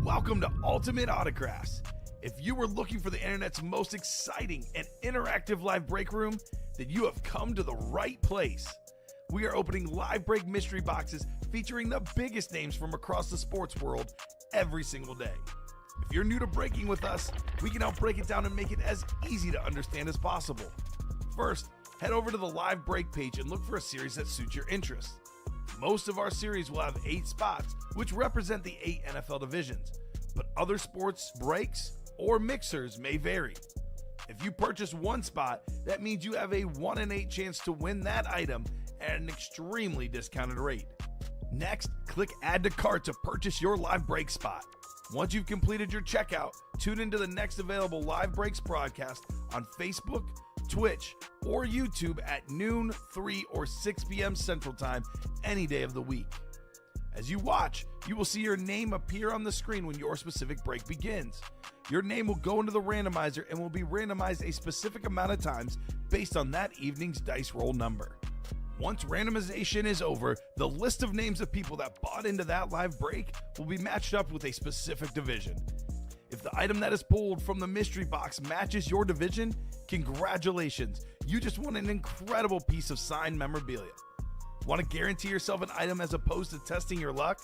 Welcome to Ultimate Autographs. If you were looking for the internet's most exciting and interactive live break room, then you have come to the right place. We are opening live break mystery boxes featuring the biggest names from across the sports world every single day. If you're new to breaking with us, we can help break it down and make it as easy to understand as possible. First, head over to the live break page and look for a series that suits your interests. Most of our series will have 8 spots, which represent the 8 NFL divisions, but other sports breaks or mixers may vary. If you purchase one spot, that means you have a 1 in 8 chance to win that item at an extremely discounted rate. Next, click Add to Cart to purchase your live break spot. Once you've completed your checkout, tune into the next available live breaks broadcast on Facebook, Twitch, or YouTube at noon, 3, or 6 p.m. Central Time any day of the week. As you watch, you will see your name appear on the screen when your specific break begins. Your name will go into the randomizer and will be randomized a specific amount of times based on that evening's dice roll number. Once randomization is over, the list of names of people that bought into that live break will be matched up with a specific division. If the item that is pulled from the mystery box matches your division, congratulations, you just won an incredible piece of signed memorabilia. Want to guarantee yourself an item as opposed to testing your luck?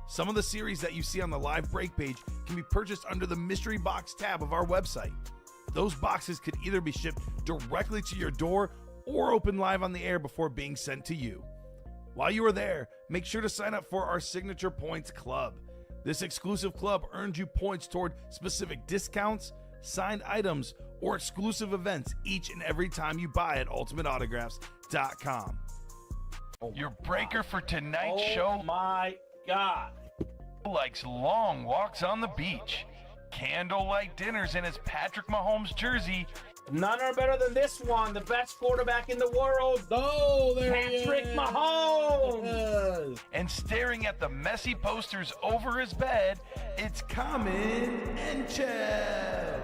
Some of the series that you see on the live break page can be purchased under the mystery box tab of our website. Those boxes could either be shipped directly to your door or open live on the air before being sent to you. While you are there, make sure to sign up for our Signature Points Club. This exclusive club earns you points toward specific discounts, signed items, or exclusive events each and every time you buy at ultimateautographs.com. Your breaker for tonight's show. Oh my God. Likes long walks on the beach, candlelight dinners in his Patrick Mahomes jersey. None are better than this one. The best quarterback in the world. Oh, there Patrick Mahomes. Yes. And staring at the messy posters over his bed, it's Kamen Entchev.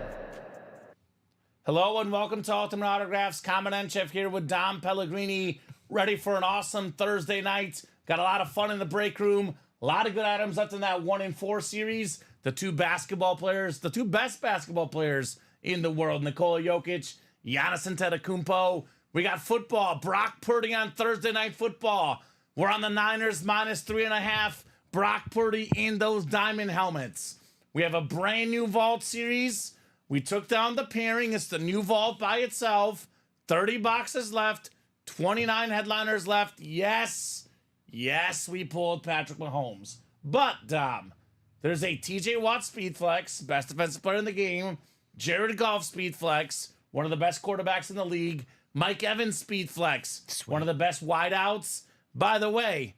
Hello and welcome to Ultimate Autographs. Kamen Entchev here with Dom Pellegrini, ready for an awesome Thursday night. Got a lot of fun in the break room. A lot of good items left in that 1 in 4 series. The two best basketball players in the world, Nikola Jokic, Giannis Antetokounmpo. We got football, Brock Purdy on Thursday Night Football. We're on the Niners minus 3.5. Brock Purdy in those diamond helmets. We have a brand new vault series. We took down the pairing. It's the new vault by itself. 30 boxes left. 29 headliners left. Yes, we pulled Patrick Mahomes. But, Dom, there's a TJ Watt speed flex, best defensive player in the game. Jared Goff speed flex, one of the best quarterbacks in the league. Mike Evans speed flex, Sweet. one of the best wideouts. By the way,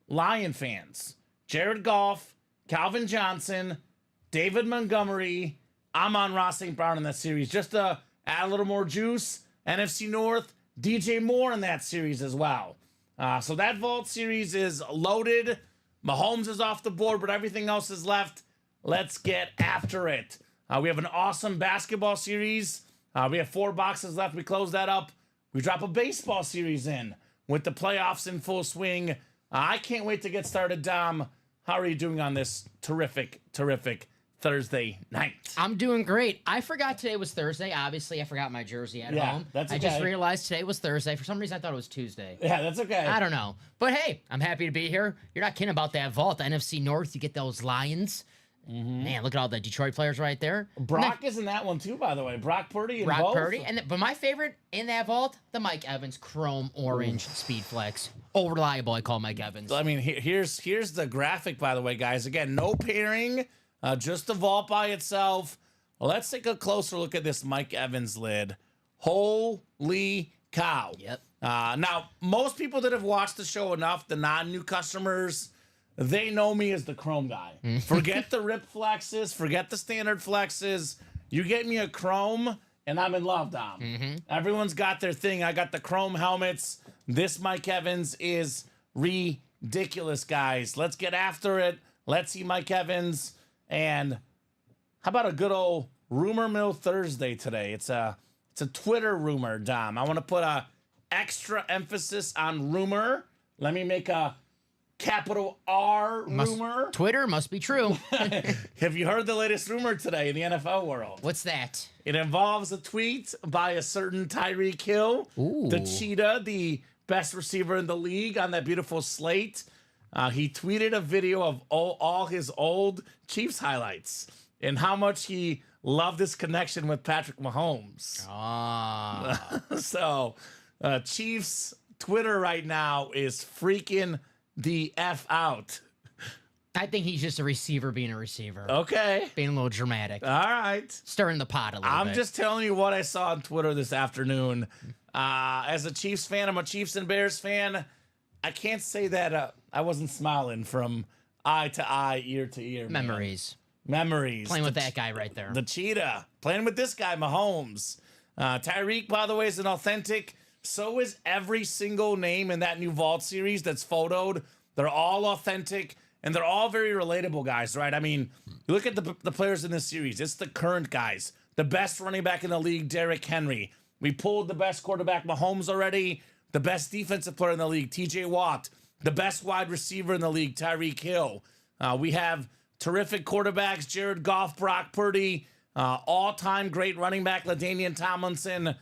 Lion fans, Jared Goff, Calvin Johnson, David Montgomery, Amon-Ra St. Brown in that series. Just to add a little more juice, NFC North, DJ Moore in that series as well. So that vault series is loaded. Mahomes is off the board, but everything else is left. Let's get after it. We have an awesome basketball series. We have 4 boxes left. We close that up. We drop a baseball series in with the playoffs in full swing. I can't wait to get started, Dom. How are you doing on this terrific Thursday night? I'm doing great. I forgot today was Thursday. Obviously, I forgot my jersey at home. That's I just okay. realized today was Thursday. For some reason, I thought it was Tuesday. Yeah, that's okay. I don't know. But hey, I'm happy to be here. You're not kidding about that vault. The NFC North, you get those Lions. Man, look at all the Detroit players right there. Brock is in that one too, by the way. Brock Purdy and both. Purdy. But my favorite in that vault, the Mike Evans Chrome Orange Speed Flex. Oh, reliable, I call Mike Evans. I mean, here's the graphic, by the way, guys. Again, no pairing, just the vault by itself. Let's take a closer look at this Mike Evans lid. Holy cow. Yep. Now, most people that have watched the show enough, the non-new customers, they know me as the Chrome guy. Forget the rip flexes, forget the standard flexes. You get me a Chrome, and I'm in love, Dom. Everyone's got their thing. I got the Chrome helmets. This Mike Evans is ridiculous, guys. Let's get after it. Let's see Mike Evans. And how about a good old Rumor Mill Thursday today? It's a Twitter rumor, Dom. I want to put a extra emphasis on rumor. Let me make a capital R rumor. Twitter must be true. Have you heard the latest rumor today in the NFL world? What's that? It involves a tweet by a certain Tyreek Hill, the cheetah, the best receiver in the league on that beautiful slate. He tweeted a video of all his old Chiefs highlights and how much he loved his connection with Patrick Mahomes. So, Chiefs Twitter right now is freaking the F out. I think he's just a receiver being a receiver. Okay. Being a little dramatic. All right. Stirring the pot a little bit. I'm just telling you what I saw on Twitter this afternoon. As a Chiefs fan, I'm a Chiefs and Bears fan. I can't say that I wasn't smiling from eye to eye, ear to ear. Memories. Memories. Playing with that guy right there. The cheetah. Playing with this guy, Mahomes. Tyreek, by the way, is an authentic. So is every single name in that new Vault series that's photoed. They're all authentic, and they're all very relatable guys, right? I mean, you look at the players in this series. It's the current guys. The best running back in the league, Derrick Henry. We pulled the best quarterback, Mahomes, already. The best defensive player in the league, TJ Watt. The best wide receiver in the league, Tyreek Hill. We have terrific quarterbacks, Jared Goff, Brock Purdy. All-time great running back, LaDainian Tomlinson.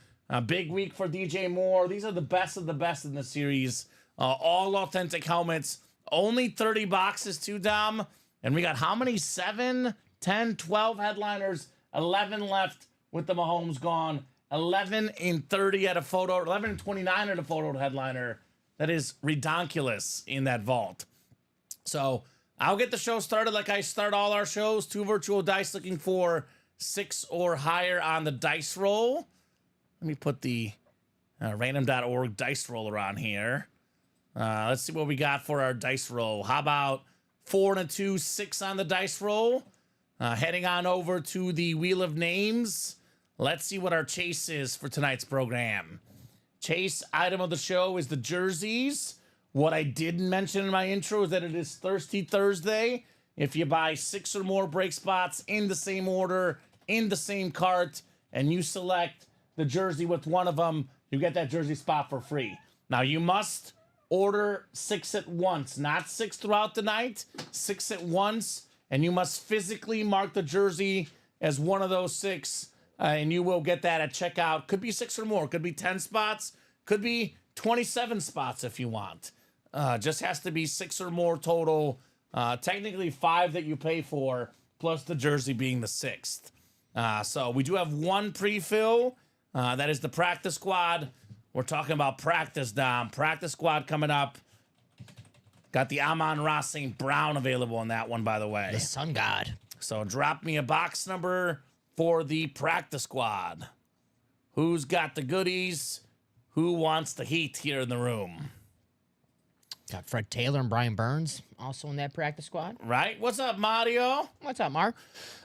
Big week for DJ Moore. These are the best of the best in the series. All authentic helmets. Only 30 boxes too, Dom. And we got how many? 7, 10, 12 headliners. 11 left with the Mahomes gone. 11 in 30 at a photo. 11 in 29 at a photo headliner. That is redonkulous in that vault. So I'll get the show started like I start all our shows. 2 virtual dice looking for 6 or higher on the dice roll. Let me put the random.org dice roller on here. Let's see what we got for our dice roll. How about 4 and a 2, 6 on the dice roll? Heading on over to the Wheel of Names. Let's see what our chase is for tonight's program. Chase item of the show is the jerseys. What I didn't mention in my intro is that it is Thirsty Thursday. If you buy 6 or more break spots in the same order, in the same cart, and you select the jersey with one of them, you get that jersey spot for free. Now, you must order 6 at once, not 6 throughout the night, 6 at once, and you must physically mark the jersey as one of those 6, and you will get that at checkout. Could be 6 or more, could be 10 spots, could be 27 spots if you want. Just has to be 6 or more total. Technically 5 that you pay for, plus the jersey being the 6th. So we do have one pre-fill. That is the practice squad. We're talking about practice, Dom. Practice squad coming up. Got the Amon-Ra St. Brown available on that one, by the way. The Sun God. So drop me a box number for the practice squad. Who's got the goodies? Who wants the heat here in the room? Got Fred Taylor and Brian Burns also in that practice squad. Right? What's up, Mario? What's up, Mark?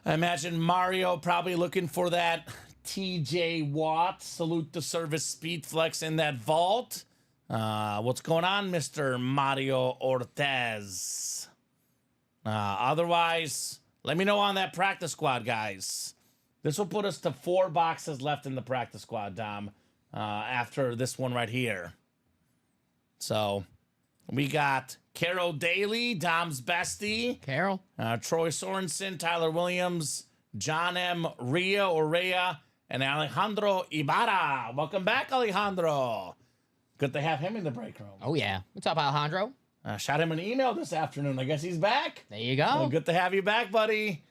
I imagine Mario probably looking for that TJ Watt, salute the service speed flex in that vault. What's going on, Mr. Mario Ortez? Otherwise, let me know on that practice squad, guys. This will put us to 4 boxes left in the practice squad, Dom, after this one right here. So we got Carol Daly, Dom's bestie. Carol. Troy Sorensen, Tyler Williams, John M. Rhea, and Alejandro Ibarra. Welcome back, Alejandro. Good to have him in the break room. Oh, yeah. What's up, Alejandro? Shot him an email this afternoon. I guess he's back. There you go. Well, good to have you back, buddy.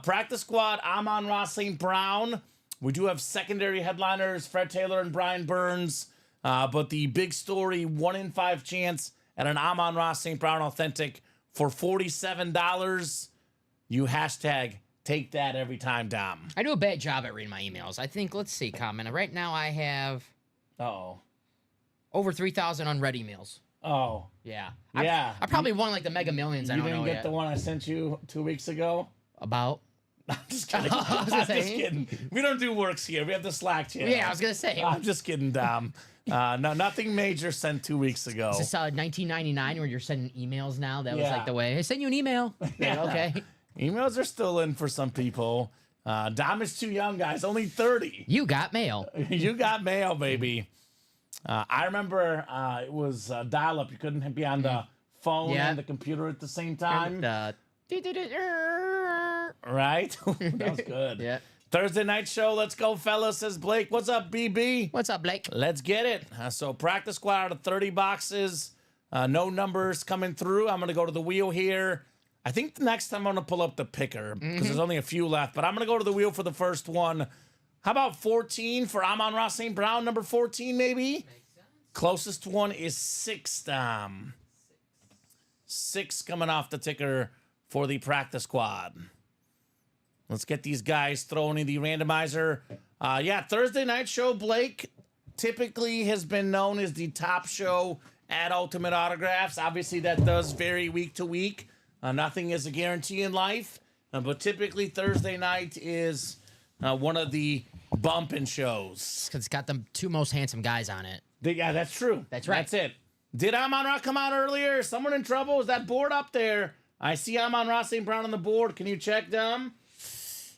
Practice squad, Amon-Ra St. Brown. We do have secondary headliners, Fred Taylor and Brian Burns. But the big story, 1 in 5 chance at an Amon-Ra St. Brown authentic for $47. You hashtag take that every time, Dom. I do a bad job at reading my emails. I think, let's see, comment. Right now I have over 3,000 unread emails. Oh. Yeah. Yeah. I probably won like the Mega Millions. I don't know You didn't get yet. the one I sent you 2 weeks ago? About? I'm just kidding. I was gonna say. Just kidding. We don't do works here. We have the Slack channel. Yeah, I was going to say. I'm just kidding, Dom. No, nothing major sent 2 weeks ago. Is this 1999 where you're sending emails now? That was Yeah. like the way. I send you an email. Yeah, okay. Emails are still in for some people. Dom is too young, guys. Only 30. You got mail. You got mail, baby. I remember it was dial-up. You couldn't be on the phone Yeah. and the computer at the same time. Yeah. Right? That was good. Thursday night show. Let's go, fellas, says Blake. What's up, BB? What's up, Blake? Let's get it. So practice squad out of 30 boxes. No numbers coming through. I'm going to go to the wheel here. I think the next time I'm going to pull up the picker because there's only a few left. But I'm going to go to the wheel for the first one. How about 14 for Amon-Ra St. Brown, number 14 maybe? Closest one is 6, Dom. 6 coming off the ticker for the practice squad. Let's get these guys thrown in the randomizer. Thursday night show, Blake, typically has been known as the top show at Ultimate Autographs. Obviously, that does vary week to week. Nothing is a guarantee in life. But typically, Thursday night is one of the bumping shows. Because it's got the 2 most handsome guys on it. Yeah, that's true. That's right. That's it. Did Amon-Ra come out earlier? Is someone in trouble? Is that board up there? I see Amon-Ra St. Brown on the board. Can you check them?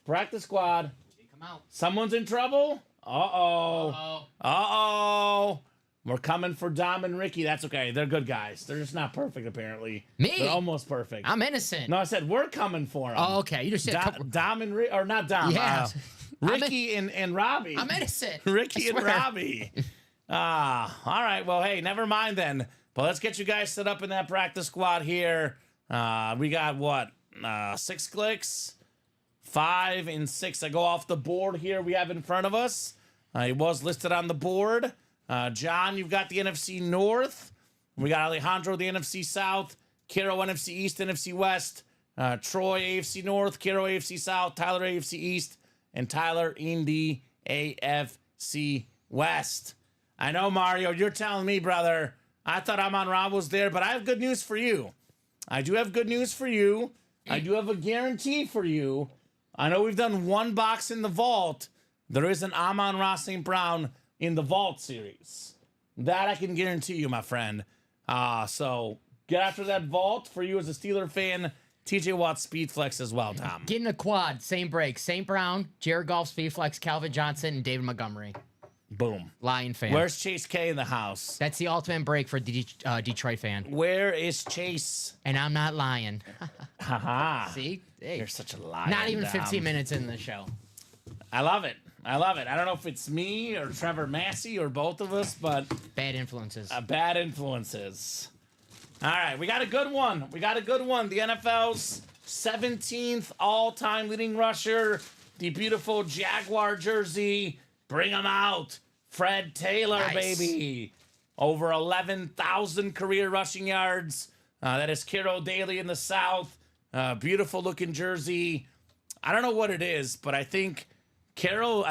Practice squad. Come out. Someone's in trouble? Uh-oh. Uh-oh. We're coming for Dom and Ricky. That's okay. They're good guys. They're just not perfect, apparently. Me? They're almost perfect. I'm innocent. No, I said we're coming for them. Oh, okay. You just said Dom and Ricky, or not Dom. Yeah. Ricky and Robbie. I'm innocent. Ricky I and swear. Robbie. All right. Well, hey, never mind then. But let's get you guys set up in that practice squad here. We got what? 6 clicks? 5 and 6. I go off the board here we have in front of us. It was listed on the board. John, you've got the NFC North. We got Alejandro, the NFC South. Kiro, NFC East, NFC West. Troy, AFC North. Kiro, AFC South. Tyler, AFC East. And Tyler in the AFC West. I know, Mario, you're telling me, brother. I thought Amon-Ra was there, but I have good news for you. I do have good news for you. I do have a guarantee for you. I know we've done 1 box in the vault. There is an Amon-Ra St. Brown in the vault series. That I can guarantee you, my friend. So get after that vault for you as a Steeler fan. TJ Watt Speed Flex as well, Tom. Getting a quad, same break. St. Brown, Jared Goff Speed Flex, Calvin Johnson, and David Montgomery. Boom. Lion fan. Where's Chase K in the house? That's the ultimate break for the Detroit fan. Where is Chase? And I'm not lying. Haha. See? Hey. You're such a liar. Not even Dom. 15 minutes in the show. I love it. I love it. I don't know if it's me or Trevor Massey or both of us, but Bad influences. bad influences. All right, we got a good one. We got a good one. The NFL's 17th all-time leading rusher, the beautiful Jaguar jersey. Bring him out. Fred Taylor, Nice. baby. Over 11,000 career rushing yards. That is Kiro Daly in the South. Beautiful looking jersey. I don't know what it is, but I think Carol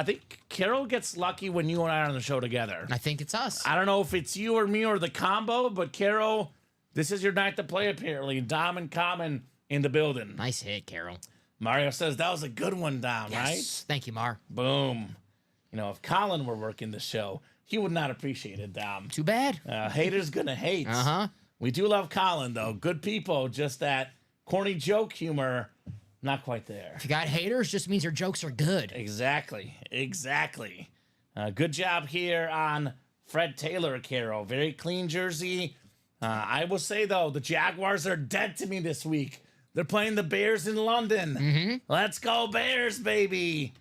gets lucky when you and I are on the show together. I think it's us. I don't know if it's you or me or the combo, but Carol, this is your night to play apparently. Dom and Kamen in the building. Nice hit, Carol. Mario says that was a good one, Dom, Yes. right? Thank you, Mar. Boom. You know, if Colin were working the show, he would not appreciate it, Dom. Too bad. Haters gonna hate. Uh-huh. We do love Colin, though. Good people, just that corny joke humor, not quite there. If you got haters, just means your jokes are good. Exactly. Good job here on Fred Taylor, Carol. Very clean jersey. I will say, though, the Jaguars are dead to me this week. They're playing the Bears in London. Let's go Bears, baby.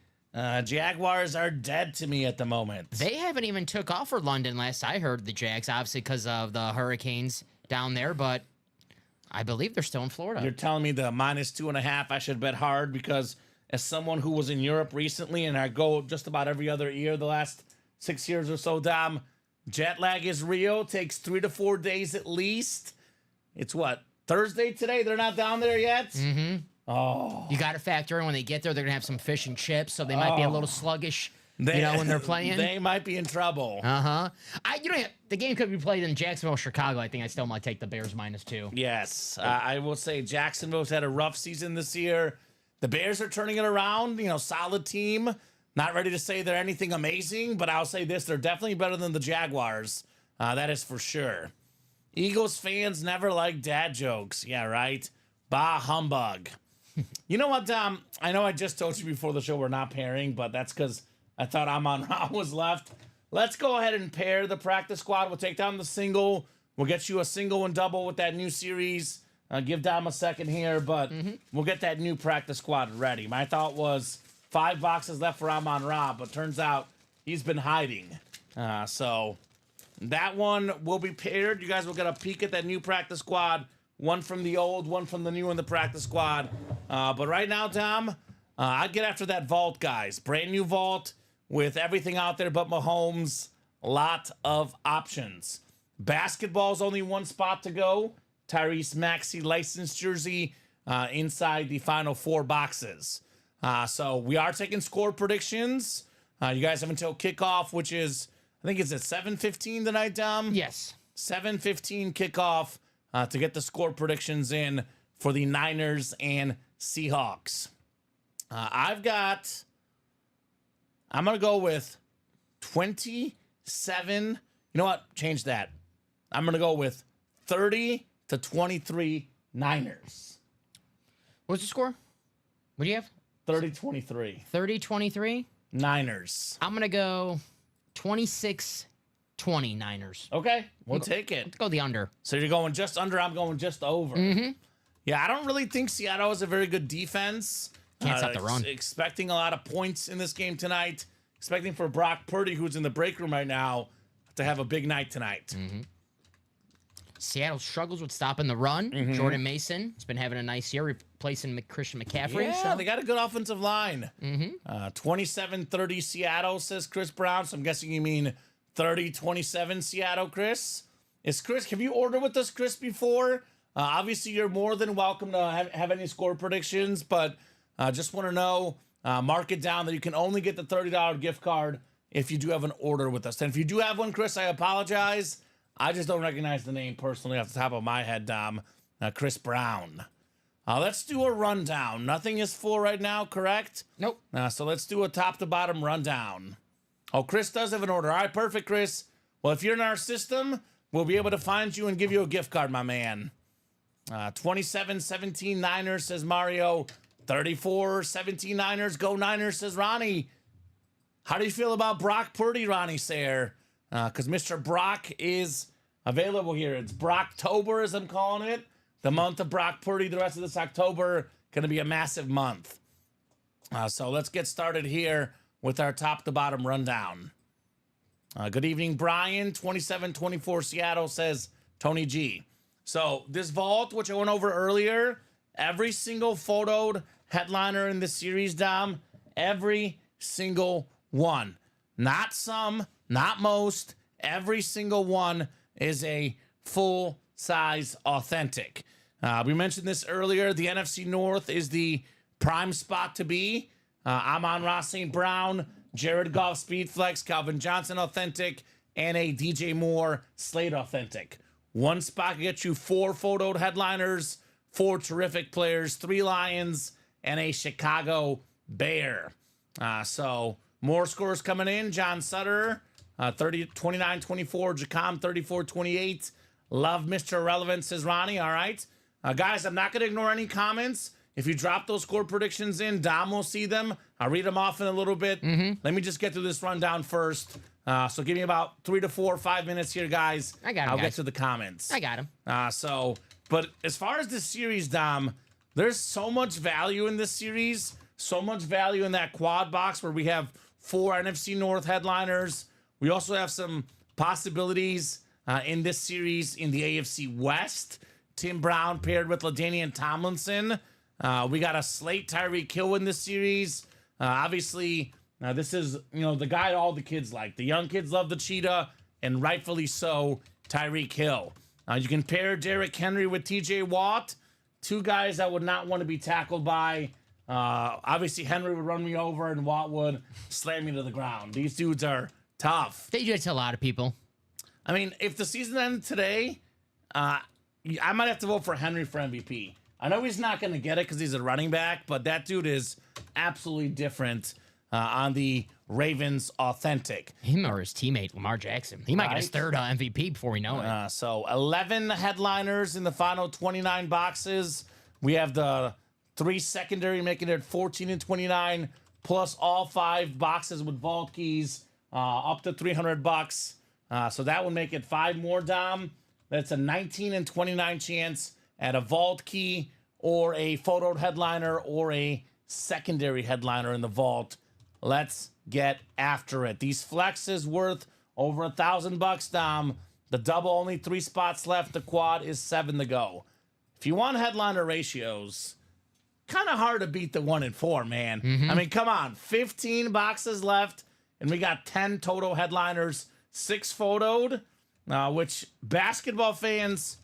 Jaguars are dead to me at the moment. They haven't even took off for London last I heard, the Jags, obviously because of the hurricanes down there, but I believe they're still in Florida. You're telling me the -2.5, I should bet hard because as someone who was in Europe recently, and I go just about every other year the last 6 years or so, Dom, jet lag is real. Takes 3 to 4 days at least. It's what, Thursday today? They're not down there yet? Mm-hmm. Oh. You got to factor in when they get there, they're going to have some fish and chips, so they might be a little sluggish, when they're playing. They might be in trouble. Uh-huh. The game could be played in Jacksonville, Chicago. I think I still might take the Bears -2. Yes. I will say Jacksonville's had a rough season this year. The Bears are turning it around. Solid team. Not ready to say they're anything amazing, but I'll say this. They're definitely better than the Jaguars. That is for sure. Eagles fans never like dad jokes. Yeah, right? Bah humbug. You know what, Dom? I know I just told you before the show we're not pairing, but that's because I thought Amon-Ra was left. Let's go ahead and pair the practice squad. We'll take down the single. We'll get you a single and double with that new series. Give Dom a second here, but we'll get that new practice squad ready. My thought was 5 boxes left for Amon Ra, but turns out he's been hiding. So that one will be paired. You guys will get a peek at that new practice squad. One from the old, one from the new in the practice squad. But right now, Dom, I'd get after that vault, guys. Brand new vault with everything out there but Mahomes. Lot of options. Basketball's only one spot to go. Tyrese Maxey licensed jersey inside the final 4 boxes. So we are taking score predictions. You guys have until kickoff, which is, I think it's at 7:15 tonight, Dom? Yes. 7:15 kickoff to get the score predictions in for the Niners and Seahawks. I'm going to go with 27. You know what? Change that. I'm going to go with 30-23 Niners. What's the score? What do you have? 30-23. 30-23? Niners. I'm going to go 26-20 Niners. Okay, we'll take it. Let's go the under. So you're going just under, I'm going just over. Yeah, I don't really think Seattle is a very good defense. Can't stop the run. Expecting a lot of points in this game tonight. Expecting for Brock Purdy, who's in the break room right now, to have a big night tonight. Seattle struggles with stopping the run. Jordan Mason has been having a nice year, replacing Christian McCaffrey. Yeah, so. they got a good offensive line. 27-30 Seattle, says Chris Brown. So I'm guessing you mean 30-27 Seattle, Chris. Have you ordered with us, Chris, before? Obviously, you're more than welcome to have any score predictions, but just want to know, mark it down that you can only get the $30 gift card if you do have an order with us. And if you do have one, Chris, I apologize. I just don't recognize the name personally off the top of my head, Dom. Chris Brown. Let's do a rundown. Nothing is full right now, correct? Nope. So let's do a top-to-bottom rundown. Oh, Chris does have an order. All right, perfect, Chris. Well, if you're in our system, we'll be able to find you and give you a gift card, my man. 27-17 Niners, says Mario. 34-17 Niners. Go Niners, says Ronnie. How do you feel about Brock Purdy, Ronnie Sayer? Because Mr. Brock is available here. It's Brocktober, as I'm calling it. The month of Brock Purdy. The rest of this October going to be a massive month. So let's get started here with our top-to-bottom rundown. Good evening, Brian. 27-24 Seattle, says Tony G. So this vault, which I went over earlier, every single photoed headliner in this series, Dom, every single one. Not some, not most. Every single one is a full-size authentic. We mentioned this earlier. The NFC North is the prime spot to be. Amon-Ra St. Brown, Jared Goff Speedflex, Calvin Johnson authentic, and a DJ Moore Slate authentic. One spot can get you 4 photoed headliners, 4 terrific players, 3 Lions, and a Chicago Bear. So more scores coming in. John Sutter, 29-24. Jacom, 34-28. Love Mr. Irrelevant, says Ronnie. All right. Guys, I'm not going to ignore any comments. If you drop those score predictions in, Dom will see them. I'll read them off in a little bit. Let me just get through this rundown first. So give me about 3 to 4 or 5 minutes here, guys. I got him, I'll guys. get to the comments. I got him. But as far as this series, Dom, there's so much value in this series. So much value in that quad box where we have 4 NFC North headliners. We also have some possibilities in this series in the AFC West. Tim Brown paired with LaDainian Tomlinson. We got a slate Tyreek Hill in this series. Obviously, this is, the guy all the kids like. The young kids love the cheetah, and rightfully so, Tyreek Hill. You can pair Derrick Henry with TJ Watt. 2 guys I would not want to be tackled by. Obviously, Henry would run me over, and Watt would slam me to the ground. These dudes are tough. They do it to a lot of people. I mean, if the season ended today, I might have to vote for Henry for MVP. I know he's not going to get it because he's a running back, but that dude is absolutely different on the Ravens authentic. Him or his teammate, Lamar Jackson. He might get his third MVP before we know it. So 11 headliners in the final 29 boxes. We have the 3 secondary making it 14 and 29, plus all 5 boxes with vault keys up to $300. So that would make it 5 more, Dom. That's a 19 and 29 chance at a vault key or a photo headliner or a secondary headliner in the vault. Let's get after it. These flexes worth over $1,000, Dom. The double, only 3 spots left. The quad is 7 to go. If you want headliner ratios, kind of hard to beat the 1 and 4, man. I mean, come on. 15 boxes left, and we got 10 total headliners, 6 photoed, which basketball fans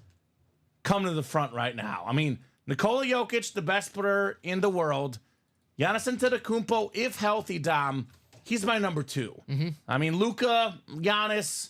come to the front right now. I mean, Nikola Jokic, the best player in the world. Giannis Antetokounmpo, if healthy, Dom, he's my number 2. I mean, Luka, Giannis,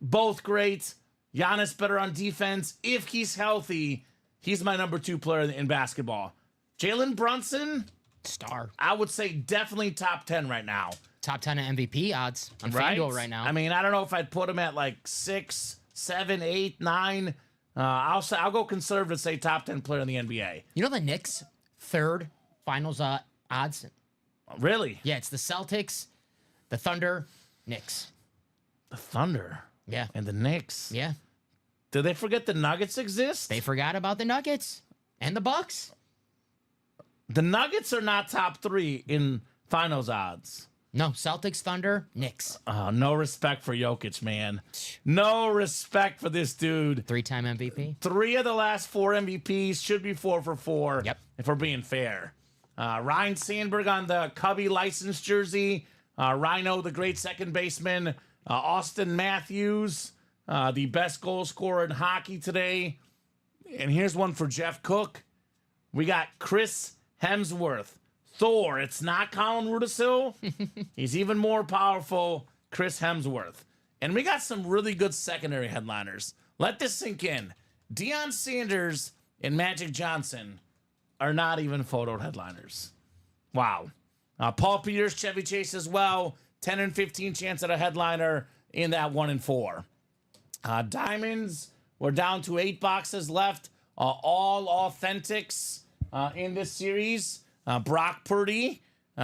both great. Giannis better on defense. If he's healthy, he's my number 2 player in basketball. Jalen Brunson, Star. I would say definitely top 10 right now. Top 10 MVP odds on FanDuel right now. I mean, I don't know if I'd put him at like 6, 7, 8, 9. I'll go conservative, say top 10 player in the NBA. You know the Knicks' third finals odds? Really? Yeah, it's the Celtics, the Thunder, Knicks. The Thunder. Yeah. And the Knicks. Yeah. Did they forget the Nuggets exist? They forgot about the Nuggets and the Bucks. The Nuggets are not top 3 in finals odds. No, Celtics, Thunder, Knicks. No respect for Jokic, man. No respect for this dude. 3-time MVP. 3 of the last 4 MVPs should be 4 for 4. Yep. If we're being fair. Ryan Sandberg on the Cubby license jersey. Rhino, the great second baseman. Austin Matthews, the best goal scorer in hockey today. And here's one for Jeff Cook. We got Chris Hemsworth. Thor. It's not Colin Rudisil. He's even more powerful, Chris Hemsworth. And we got some really good secondary headliners. Let this sink in. Deion Sanders and Magic Johnson are not even photo headliners. Wow. Paul Peters, Chevy Chase as well. 10 and 15 chance at a headliner in that 1 and 4. Diamonds, we're down to 8 boxes left. All authentics in this series. Brock Purdy. You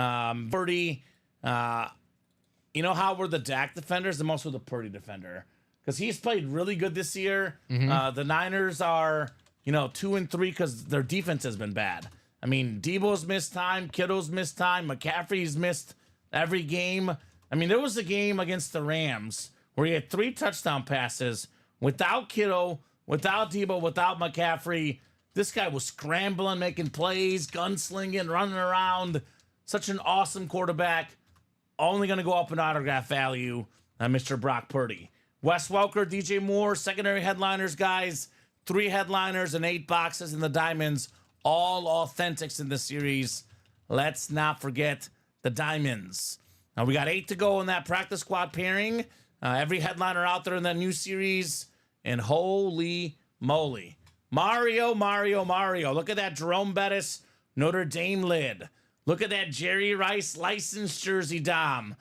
know how we're the Dak defenders? The most we're the Purdy defender. Because he's played really good this year. The Niners are, 2 and 3 because their defense has been bad. I mean, Debo's missed time. Kittle's missed time. McCaffrey's missed every game. I mean, there was a game against the Rams where he had 3 touchdown passes without Kittle, without Debo, without McCaffrey. This guy was scrambling, making plays, gunslinging, running around. Such an awesome quarterback. Only going to go up in autograph value, Mr. Brock Purdy. Wes Welker, DJ Moore, secondary headliners, guys. 3 headliners and 8 boxes in the Diamonds. All authentics in this series. Let's not forget the Diamonds. Now, we got 8 to go in that practice squad pairing. Every headliner out there in that new series. And holy moly. Mario. Look at that Jerome Bettis Notre Dame lid. Look at that Jerry Rice licensed jersey, Dom.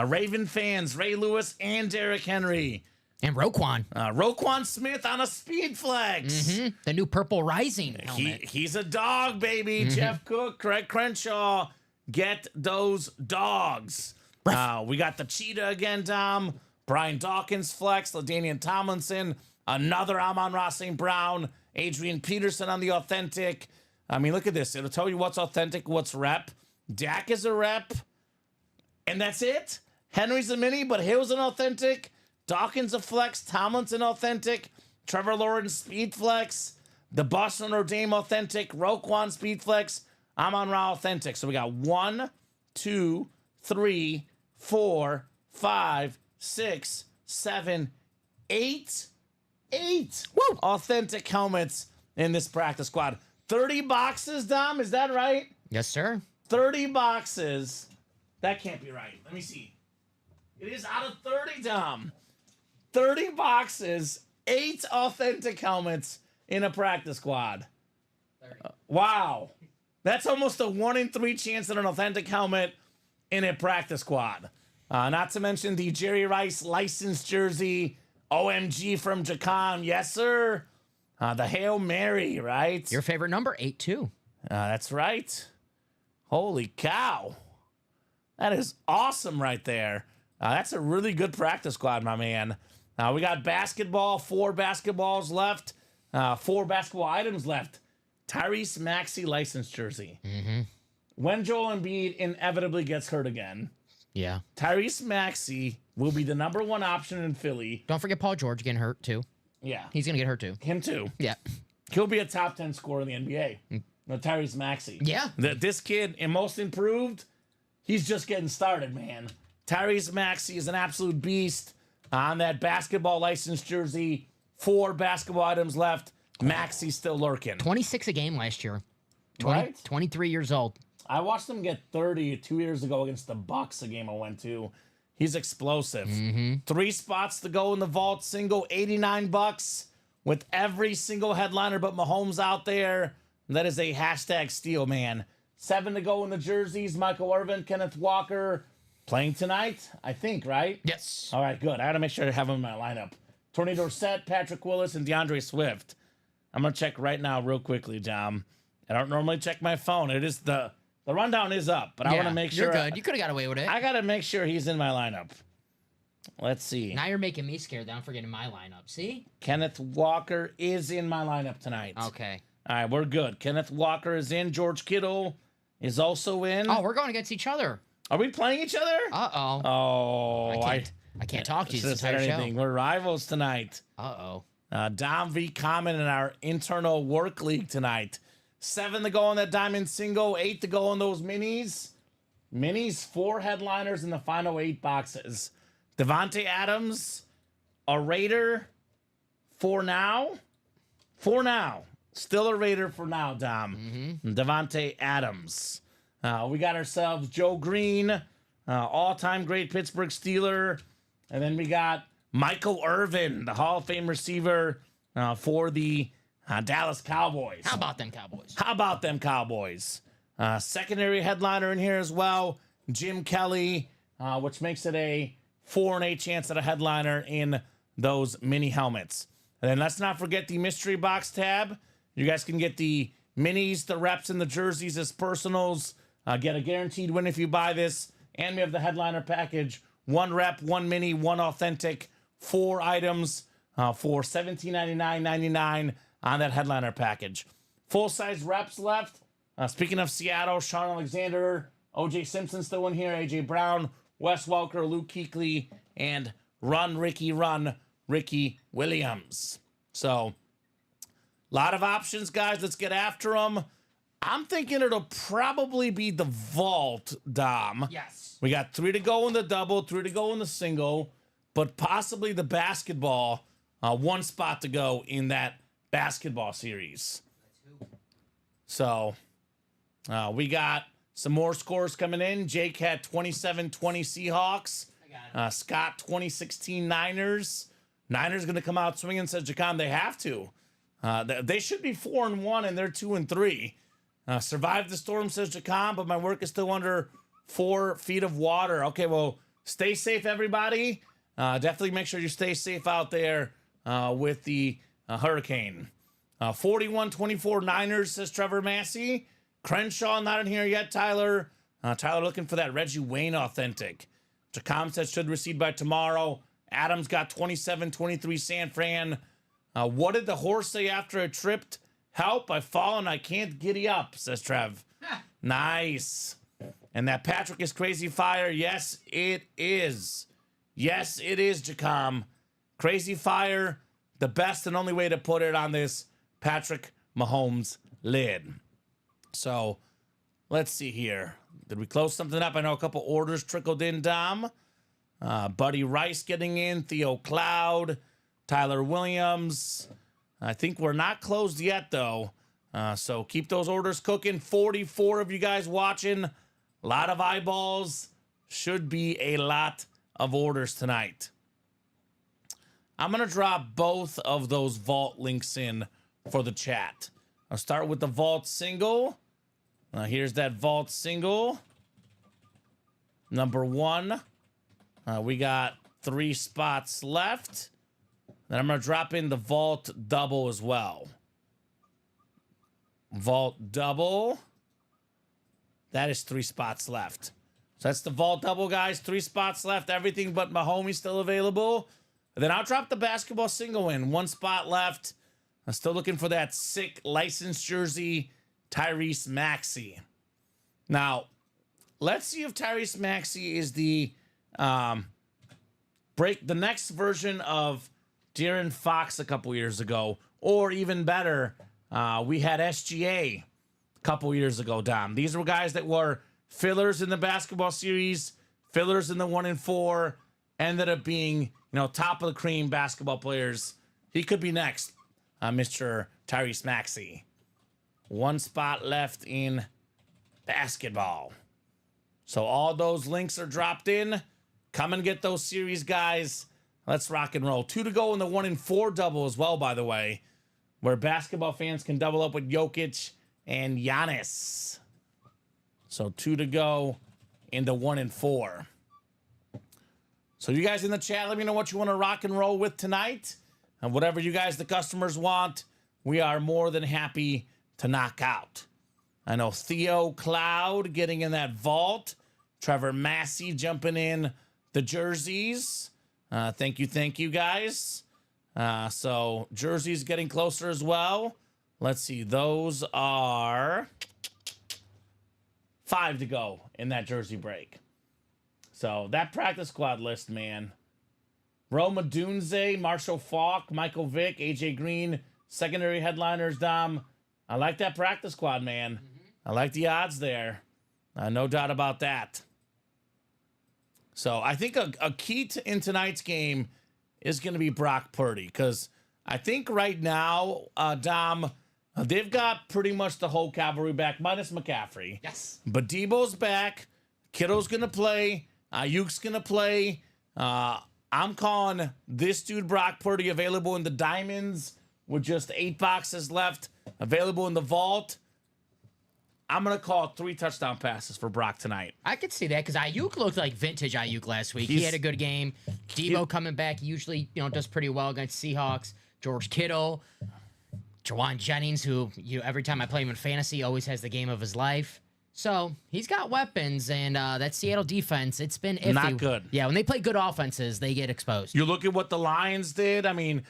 Raven fans, Ray Lewis and Derrick Henry. And Roquan. Roquan Smith on a speed flex. The new Purple Rising helmet. He's a dog, baby. Jeff Cook, Craig Crenshaw. Get those dogs. We got the Cheetah again, Dom. Brian Dawkins flex. LaDainian Tomlinson. Another Amon-Ra St. Brown. Adrian Peterson on the authentic. I mean, look at this. It'll tell you what's authentic, what's rep. Dak is a rep. And that's it. Henry's a mini, but Hill's an authentic. Dawkins a flex. Tomlinson authentic. Trevor Lawrence speed flex. The Boston Notre Dame authentic. Roquan speed flex. Amon-Ra authentic. So we got 1, 2, 3, 4, 5, 6, 7, 8. 8 authentic helmets in this practice squad. 30 boxes, Dom? Is that right? Yes, sir. 30 boxes. That can't be right. Let me see. It is out of 30, Dom. 30 boxes, 8 authentic helmets in a practice squad. Wow. That's almost a 1 in 3 chance at an authentic helmet in a practice squad. Not to mention the Jerry Rice licensed jersey. OMG from Jacom. Yes, sir. The Hail Mary, right? Your favorite number, 8-2. That's right. Holy cow. That is awesome right there. That's a really good practice squad, my man. We got basketball, 4 basketballs left, 4 basketball items left. Tyrese Maxey license jersey. When Joel Embiid inevitably gets hurt again, Yeah. Tyrese Maxey will be the number 1 option in Philly. Don't forget Paul George getting hurt too. Yeah, He's gonna get hurt too. him too. Yeah. He'll be a top 10 scorer in the NBA. No, Tyrese Maxey. Yeah. This kid, in most improved, he's just getting started, man. Tyrese Maxey is an absolute beast on that basketball license jersey. 4 basketball items left. Maxey's still lurking. 26 a game last year. Right? 23 years old. I watched him get 30 2 years ago against the Bucks, a game I went to. He's explosive. 3 spots to go in the vault single, $89 with every single headliner but Mahomes out there. That is a hashtag steal, man. 7 to go in the jerseys. Michael Irvin, Kenneth Walker playing tonight, I think, right? Yes. All right, good. I got to make sure I have him in my lineup. Tony Dorsett, Patrick Willis, and DeAndre Swift. I'm going to check right now real quickly, Dom. I don't normally check my phone. It is the rundown is up, but I want to make sure. You're good. You could have got away with it. I got to make sure he's in my lineup. Let's see. Now you're making me scared that I'm forgetting my lineup. See? Kenneth Walker is in my lineup tonight. Okay. All right, we're good. Kenneth Walker is in. George Kittle is also in. Oh, we're going against each other. Are we playing each other? Uh-oh. Oh, I can't talk to you this said entire anything. show. We're rivals tonight. Uh-oh. Dom v. Kamen in our internal work league tonight. 7 to go on that diamond single, 8 to go on those minis. Minis, 4 headliners in the final 8 boxes. Devontae Adams, a Raider for now. For now. Still a Raider for now, Dom. Devontae Adams. We got ourselves Joe Green, all-time great Pittsburgh Steeler. And then we got Michael Irvin, the Hall of Fame receiver for the Dallas Cowboys. How about them Cowboys? How about them Cowboys? Secondary headliner in here as well, Jim Kelly, which makes it a 4 in 8 chance at a headliner in those mini helmets. And then let's not forget the mystery box tab. You guys can get the minis, the reps, and the jerseys as personals. Get a guaranteed win if you buy this. And we have the headliner package. 1 rep, 1 mini, 1 authentic, 4 items for $17.99.99 on that headliner package. Full-size reps left. Speaking of Seattle, Sean Alexander, O.J. Simpson still in here, A.J. Brown, Wes Welker, Luke Kuechly, and Run, Ricky Williams. So, a lot of options, guys. Let's get after them. I'm thinking it'll probably be the vault, Dom. Yes. We got 3 to go in the double, 3 to go in the single, but possibly the basketball, 1 spot to go in that basketball series. So, we got some more scores coming in. Jake had 27-20 Seahawks. Scott, 2016 Niners. Niners going to come out swinging, says Jacom. They have to. They should be 4-1, and they're 2-3. Survived the storm, says Jacom, but my work is still under 4 feet of water. Okay, well, stay safe, everybody. Definitely make sure you stay safe out there with the hurricane. 41-24 Niners, says Trevor Massey. Crenshaw not in here yet, Tyler. Tyler looking for that Reggie Wayne authentic. Jacom says should receive by tomorrow. Adams got 27-23 San Fran. What did the horse say after it tripped? Help, I've fallen, I can't giddy up, says Trev. Nice. And that Patrick is crazy fire. Yes, it is. Yes, it is, Jacom. Crazy fire, the best and only way to put it on this Patrick Mahomes lid. So, let's see here. Did we close something up? I know a couple orders trickled in, Dom. Buddy Rice getting in. Theo Cloud. Tyler Williams. I think we're not closed yet, though. So keep those orders cooking. 44 of you guys watching. A lot of eyeballs. Should be a lot of orders tonight. I'm going to drop both of those vault links in for the chat. I'll start with the vault single. Here's that vault single. Number 1. We got 3 spots left. Then I'm going to drop in the vault double as well. Vault double. That is 3 spots left. So that's the vault double, guys. 3 spots left. Everything but Mahomes still available. And then I'll drop the basketball single in. One spot left. I'm still looking for that sick licensed jersey, Tyrese Maxey. Now, let's see if Tyrese Maxey is the next version of De'Aaron Fox a couple years ago, or even better, we had SGA a couple years ago, Dom. These were guys that were fillers in the basketball series, fillers in the 1 and 4, ended up being, top of the cream basketball players. He could be next, Mr. Tyrese Maxey. One spot left in basketball. So all those links are dropped in. Come and get those series, guys. Let's rock and roll. 2 to go in the 1 and 4 double as well, by the way, where basketball fans can double up with Jokic and Giannis. So 2 to go in the 1 and 4. So you guys in the chat, let me know what you want to rock and roll with tonight. And whatever you guys, the customers, want, we are more than happy to knock out. I know Theo Cloud getting in that vault. Trevor Massey jumping in the jerseys. Thank you, guys. So jerseys getting closer as well. Let's see. Those are 5 to go in that jersey break. So that practice squad list, man. Roma Dunze, Marshall Falk, Michael Vick, AJ Green, secondary headliners, Dom. I like that practice squad, man. I like the odds there. No doubt about that. So I think a key in tonight's game is going to be Brock Purdy, because I think right now, Dom, they've got pretty much the whole cavalry back, minus McCaffrey. Yes. But Debo's back. Kittle's going to play. Ayuk's going to play. I'm calling this dude Brock Purdy available in the diamonds with just 8 boxes left, available in the vault. I'm going to call 3 touchdown passes for Brock tonight. I could see that because Ayuk looked like vintage Ayuk last week. He had a good game. Debo coming back, he usually does pretty well against Seahawks. George Kittle, Jawan Jennings, who every time I play him in fantasy always has the game of his life. So he's got weapons, and that Seattle defense, it's been iffy. Not good. Yeah, when they play good offenses, they get exposed. You look at what the Lions did. I mean,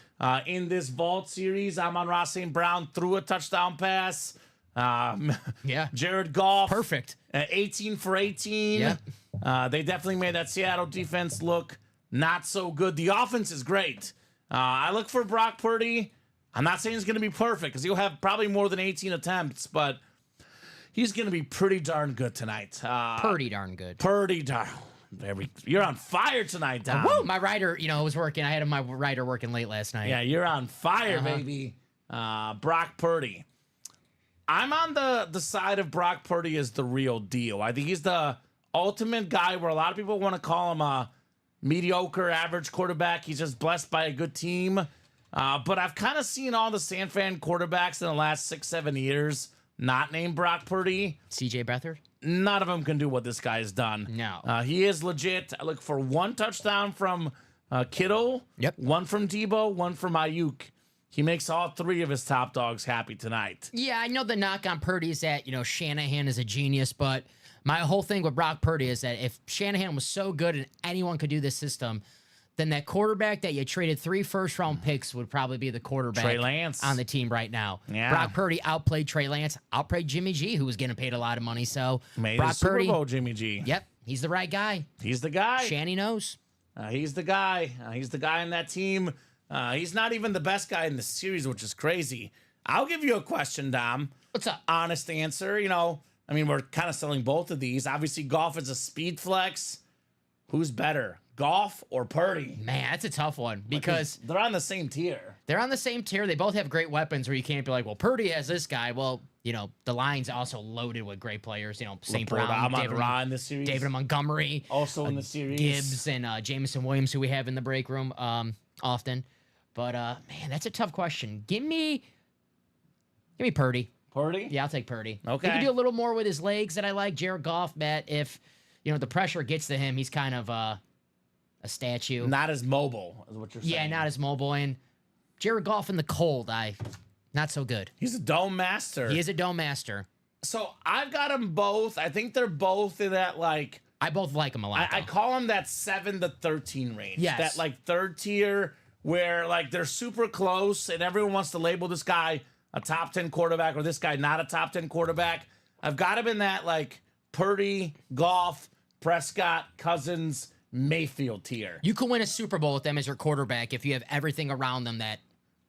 in this vault series, Amon-Ra St. Brown threw a touchdown pass. Yeah. Jared Goff. Perfect. 18 for 18. Yep. They definitely made that Seattle defense look not so good. The offense is great. I look for Brock Purdy. I'm not saying he's going to be perfect because he'll have probably more than 18 attempts, but he's going to be pretty darn good tonight. Pretty darn good. Pretty darn. You're on fire tonight, Dom. Woo! My rider, was working. I had my rider working late last night. Yeah, you're on fire, baby. Brock Purdy. I'm on the side of Brock Purdy as the real deal. I think he's the ultimate guy where a lot of people want to call him a mediocre, average quarterback. He's just blessed by a good team. But I've kind of seen all the San Fran quarterbacks in the last 6-7 years not named Brock Purdy. CJ Beathard? None of them can do what this guy has done. No. He is legit. I look for 1 touchdown from Kittle. Yep. 1 from Debo, 1 from Ayuk. He makes all 3 of his top dogs happy tonight. Yeah, I know the knock on Purdy is that, Shanahan is a genius, but my whole thing with Brock Purdy is that if Shanahan was so good and anyone could do this system, then that quarterback that you traded 3 first-round picks would probably be the quarterback Trey Lance on the team right now. Yeah. Brock Purdy outplayed Trey Lance, outplayed Jimmy G, who was getting paid a lot of money. So Made Brock the Super Purdy, Bowl, Jimmy G. Yep, he's the right guy. He's the guy. Shanny knows. He's the guy. He's the guy in that team. He's not even the best guy in the series, which is crazy. I'll give you a question, Dom. What's up? Honest answer. We're kind of selling both of these. Obviously, Goff is a speed flex. Who's better, Goff or Purdy? Man, that's a tough one because they're on the same tier. They're on the same tier. They both have great weapons where you can't be like, well, Purdy has this guy. Well, the line's also loaded with great players. St. Brown, Amon-Ra in the series. David Montgomery. Also in the series. Gibbs and Jameson Williams, who we have in the break room often. But, man, that's a tough question. Give me Purdy. Purdy? Yeah, I'll take Purdy. Okay. He can do a little more with his legs that I like. Jared Goff, Matt, if, the pressure gets to him, he's kind of a statue. Not as mobile, is what you're saying. Yeah, not as mobile. And Jared Goff in the cold, not so good. He's a dome master. He is a dome master. So I've got them both. I think they're both in that, I both like him a lot. I call them that 7 to 13 range. Yes. That, third tier. where like they're super close and everyone wants to label this guy a top 10 quarterback or this guy not a top 10 quarterback. I've got him in that like Purdy, Goff, Prescott, Cousins, Mayfield tier. You could win a Super Bowl with them as your quarterback if you have everything around them that.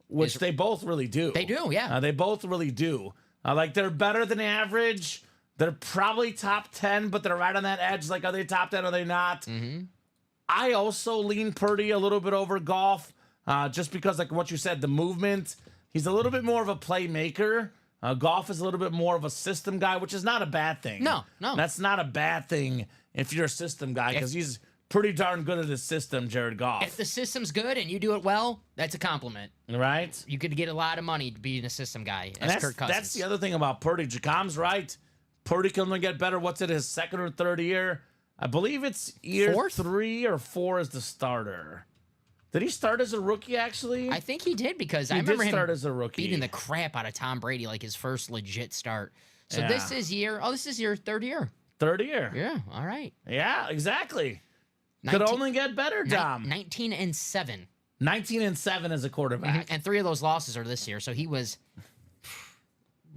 Which they both really do. They do, yeah. They both really do. Like, they're better than average. They're probably top 10, but they're right on that edge. Like, are they top 10? Are they not? Mm-hmm. I also lean Purdy a little bit over Goff, just because, like what you said, the movement. He's a little bit more of a playmaker. Goff is a little bit more of a system guy, which is not a bad thing. No. That's not a bad thing if you're a system guy, because he's pretty darn good at his system, Jared Goff. If the system's good and you do it well, that's a compliment. Right? You could get a lot of money being a system guy, And as Kirk Cousins. that's the other thing about Purdy. Jacom's right. Purdy can only get better. What's it, his second or third year? I believe it's year Fourth? 3 or 4 as the starter. Did he start as a rookie, actually? I think he did because I He remember did him start as a rookie. beating the crap out of Tom Brady, like his first legit start. So Yeah. this is your third year. Third year. Yeah, all right. Yeah, exactly. Could only get better, Dom. 19-7. 19-7 as a quarterback. And 3 of those losses are this year. So he was,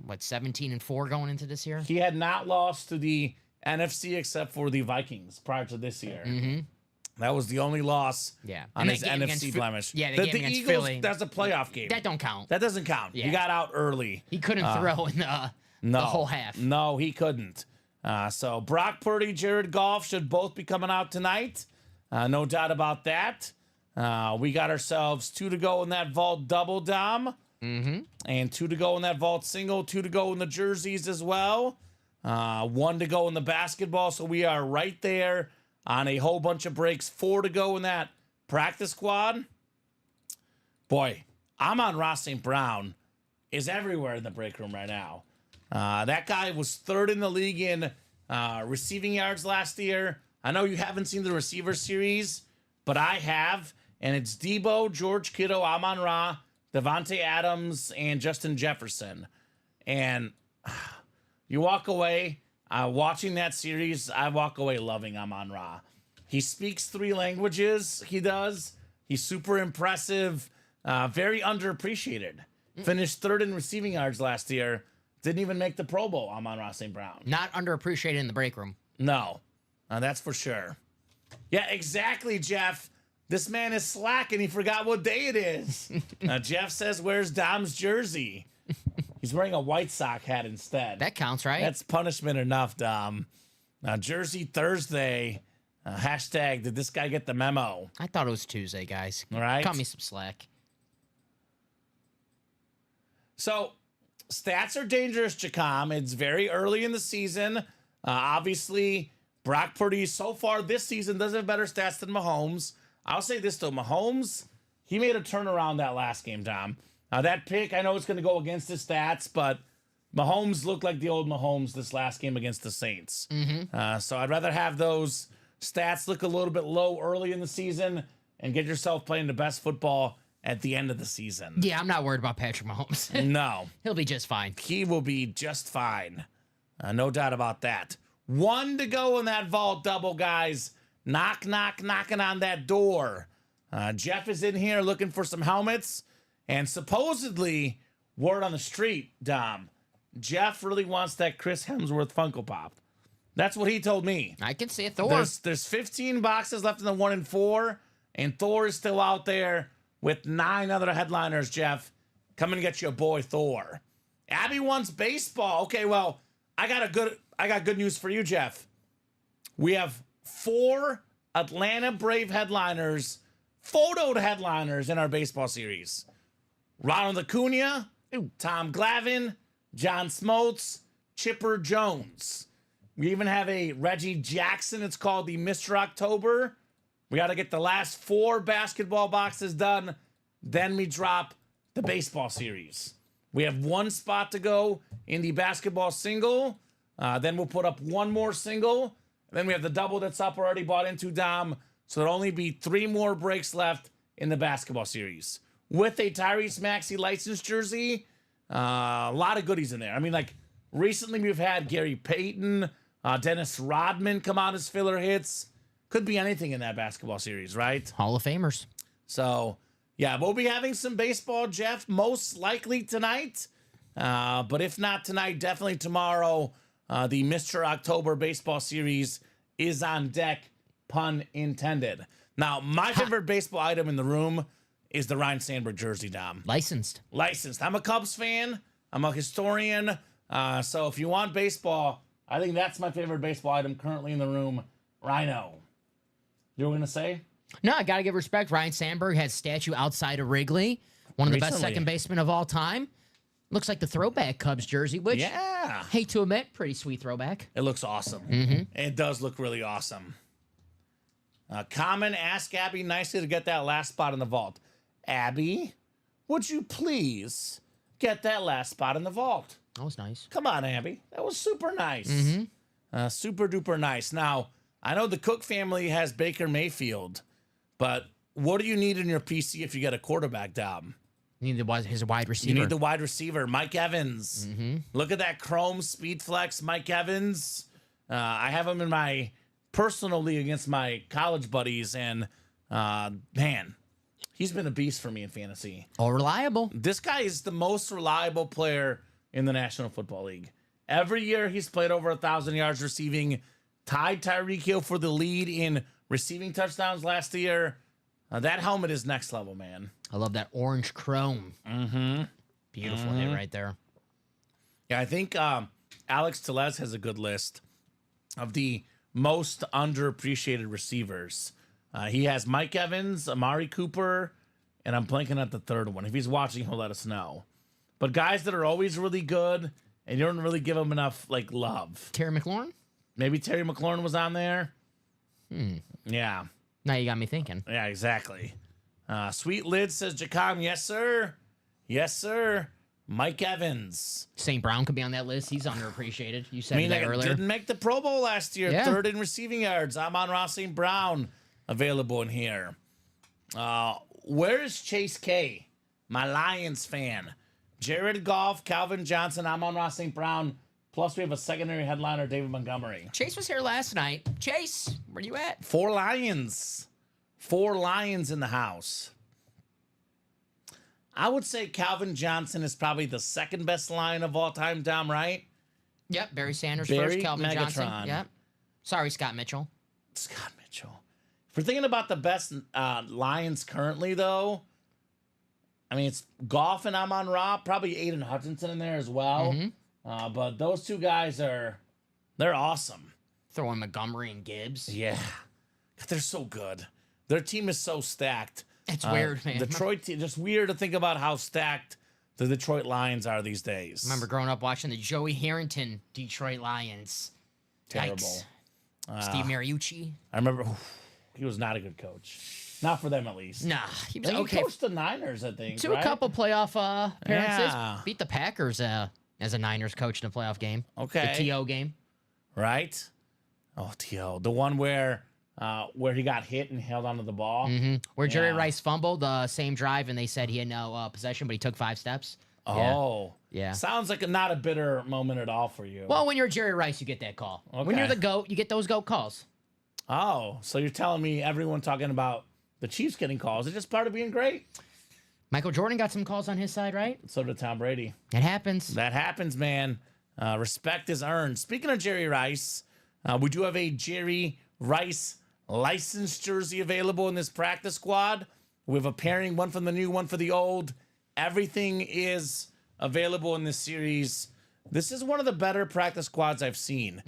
17-4 going into this year? He had not lost to the NFC except for the Vikings prior to this year. Mm-hmm. That was the only loss Yeah. on And his that game against NFC blemish. Yeah, the the game against Eagles, Philly. that's a playoff game. That don't count. That doesn't count. Yeah. He got out early. He couldn't throw in the whole half. No, he couldn't. So Brock Purdy, Jared Goff should both be coming out tonight. No doubt about that. We got ourselves 2 to go in that vault double, Dom. Mm-hmm. And 2 to go in that vault single, 2 to go in the jerseys as well. 1 to go in the basketball. So we are right there on a whole bunch of breaks. 4 to go in that practice squad. Boy, Amon-Ra St. Brown is everywhere in the break room right now. That guy was 3rd in the league in receiving yards last year. I know you haven't seen the receiver series, but I have. And it's Debo, George Kittle, Amon-Ra, Devontae Adams, and Justin Jefferson. And you walk away watching that series, I walk away loving Amon-Ra. He speaks 3 languages. He does. He's super impressive. Very underappreciated. Finished 3rd in receiving yards last year. Didn't even make the Pro Bowl, Amon-Ra St. Brown. Not underappreciated in the break room. No, that's for sure. Yeah, exactly, Jeff. This man is slack and he forgot what day it is. Jeff says, where's Dom's jersey? He's wearing a White Sox hat instead. That counts, right? That's punishment enough, Dom. Jersey Thursday. Hashtag, did this guy get the memo? I thought it was Tuesday, guys. All right. Cut me some slack. So, stats are dangerous, Jacom. It's very early in the season. Obviously, Brock Purdy so far this season doesn't have better stats than Mahomes. I'll say this, though. Mahomes, he made a turnaround that last game, Tom. That pick, I know it's going to go against his stats, but Mahomes looked like the old Mahomes this last game against the Saints. Mm-hmm. So I'd rather have those stats look a little bit low early in the season and get yourself playing the best football at the end of the season. Yeah, I'm not worried about Patrick Mahomes. No. He'll be just fine. He will be just fine. No doubt about that. 1 to go in that vault double, guys. Knock, knock, knocking on that door. Jeff is in here looking for some helmets. And supposedly, word on the street, Dom, Jeff really wants that Chris Hemsworth Funko Pop. That's what he told me. I can see it, Thor. There's 15 boxes left in the 1 and 4, and Thor is still out there with 9 other headliners, Jeff. Come and get your boy Thor. Abby wants baseball. Okay, well, I got good news for you, Jeff. We have 4 Atlanta Brave headliners, photoed headliners in our baseball series. Ronald Acuna, Tom Glavine, John Smoltz, Chipper Jones. We even have a Reggie Jackson. It's called the Mr. October. We got to get the last 4 basketball boxes done. Then we drop the baseball series. We have 1 spot to go in the basketball single. Then we'll put up 1 more single. Then we have the double that's up already bought into, Dom. So there'll only be 3 more breaks left in the basketball series. With a Tyrese Maxey licensed jersey, a lot of goodies in there. I mean, like, recently we've had Gary Payton, Dennis Rodman come out as filler hits. Could be anything in that basketball series, right? Hall of Famers. So, Yeah, we'll be having some baseball, Jeff, most likely tonight. But if not tonight, definitely tomorrow. The Mr. October baseball series is on deck, pun intended. Now, my favorite baseball item in the room is the Ryan Sandberg jersey, Dom. Licensed. I'm a Cubs fan. I'm a historian. So if you want baseball, I think that's my favorite baseball item currently in the room. Rhino. You were going to say? No, I got to give respect. Ryan Sandberg has statue outside of Wrigley. One of the best second basemen of all time. Looks like the throwback Cubs jersey, which, hate to admit, pretty sweet throwback. It looks awesome. It does look really awesome. Kamen asked Abby nicely to get that last spot in the vault. Abby, would you please get that last spot in the vault? That was nice. Come on, Abby. That was super nice. Super duper nice. Now, I know the Cook family has Baker Mayfield, but what do you need in your PC if you get a quarterback, Dom? You need his wide receiver. You need the wide receiver, Mike Evans. Look at that Chrome Speed Flex, Mike Evans. I have him in my personal league against my college buddies, and man, he's been a beast for me in fantasy. All reliable. This guy is the most reliable player in the National Football League. Every year he's played over 1,000 yards receiving, tied Tyreek Hill for the lead in receiving touchdowns last year. That helmet is next level, man. I love that orange chrome. Beautiful hit right there. Yeah, I think Alex Tellez has a good list of the most underappreciated receivers. He has Mike Evans, Amari Cooper, and I'm blanking at the third one. If he's watching, he'll let us know. But guys that are always really good, and you don't really give them enough love. Terry McLaurin? Maybe Terry McLaurin was on there. Yeah. Now you got me thinking. Yeah, exactly. Sweet Lid says, Jacom, yes, sir. Yes, sir. Mike Evans. St. Brown could be on that list. He's underappreciated. You said that earlier. Didn't make the Pro Bowl last year. Yeah. Third in receiving yards. Amon-Ra St. Brown available in here. Where is Chase K? My Lions fan. Jared Goff, Calvin Johnson, Amon-Ra St. Brown. Plus, we have a secondary headliner, David Montgomery. Chase was here last night. Chase, where you at? 4 Lions. 4 Lions in the house. I would say Calvin Johnson is probably the second best Lion of all time, Dom, right? Yep, Barry Sanders Barry, first, Calvin Megatron. Johnson. Yep. Sorry, Scott Mitchell. Scott Mitchell. If we're thinking about the best Lions currently, though, I mean, it's Goff and Amon-Ra, probably Aiden Hutchinson in there as well. But those two guys they're awesome. Throwing Montgomery and Gibbs. Yeah. They're so good. Their team is so stacked. It's weird, man. Detroit team, just weird to think about how stacked the Detroit Lions are these days. I remember growing up watching the Joey Harrington Detroit Lions. Terrible. Yikes. Steve Mariucci. I remember he was not a good coach. Not for them, at least. Nah, he was He okay. coached the Niners, I think. To a couple playoff appearances. Yeah. Beat the Packers as a Niners coach in a playoff game. Okay. The TO game. Right? Oh, T.O. The one where he got hit and held onto the ball. Where Jerry Rice fumbled the same drive, and they said he had no possession, but he took 5 steps. Oh. Yeah. Sounds like not a bitter moment at all for you. Well, when you're Jerry Rice, you get that call. Okay. When you're the GOAT, you get those GOAT calls. Oh, so you're telling me everyone talking about the Chiefs getting calls is just part of being great? Michael Jordan got some calls on his side, right? So did Tom Brady. It happens. That happens, man. Respect is earned. Speaking of Jerry Rice, we do have a Jerry Rice licensed jersey available in this practice squad. We have a pairing, one from the new, one for the old. Everything is available in this series. This is one of the better practice squads I've seen.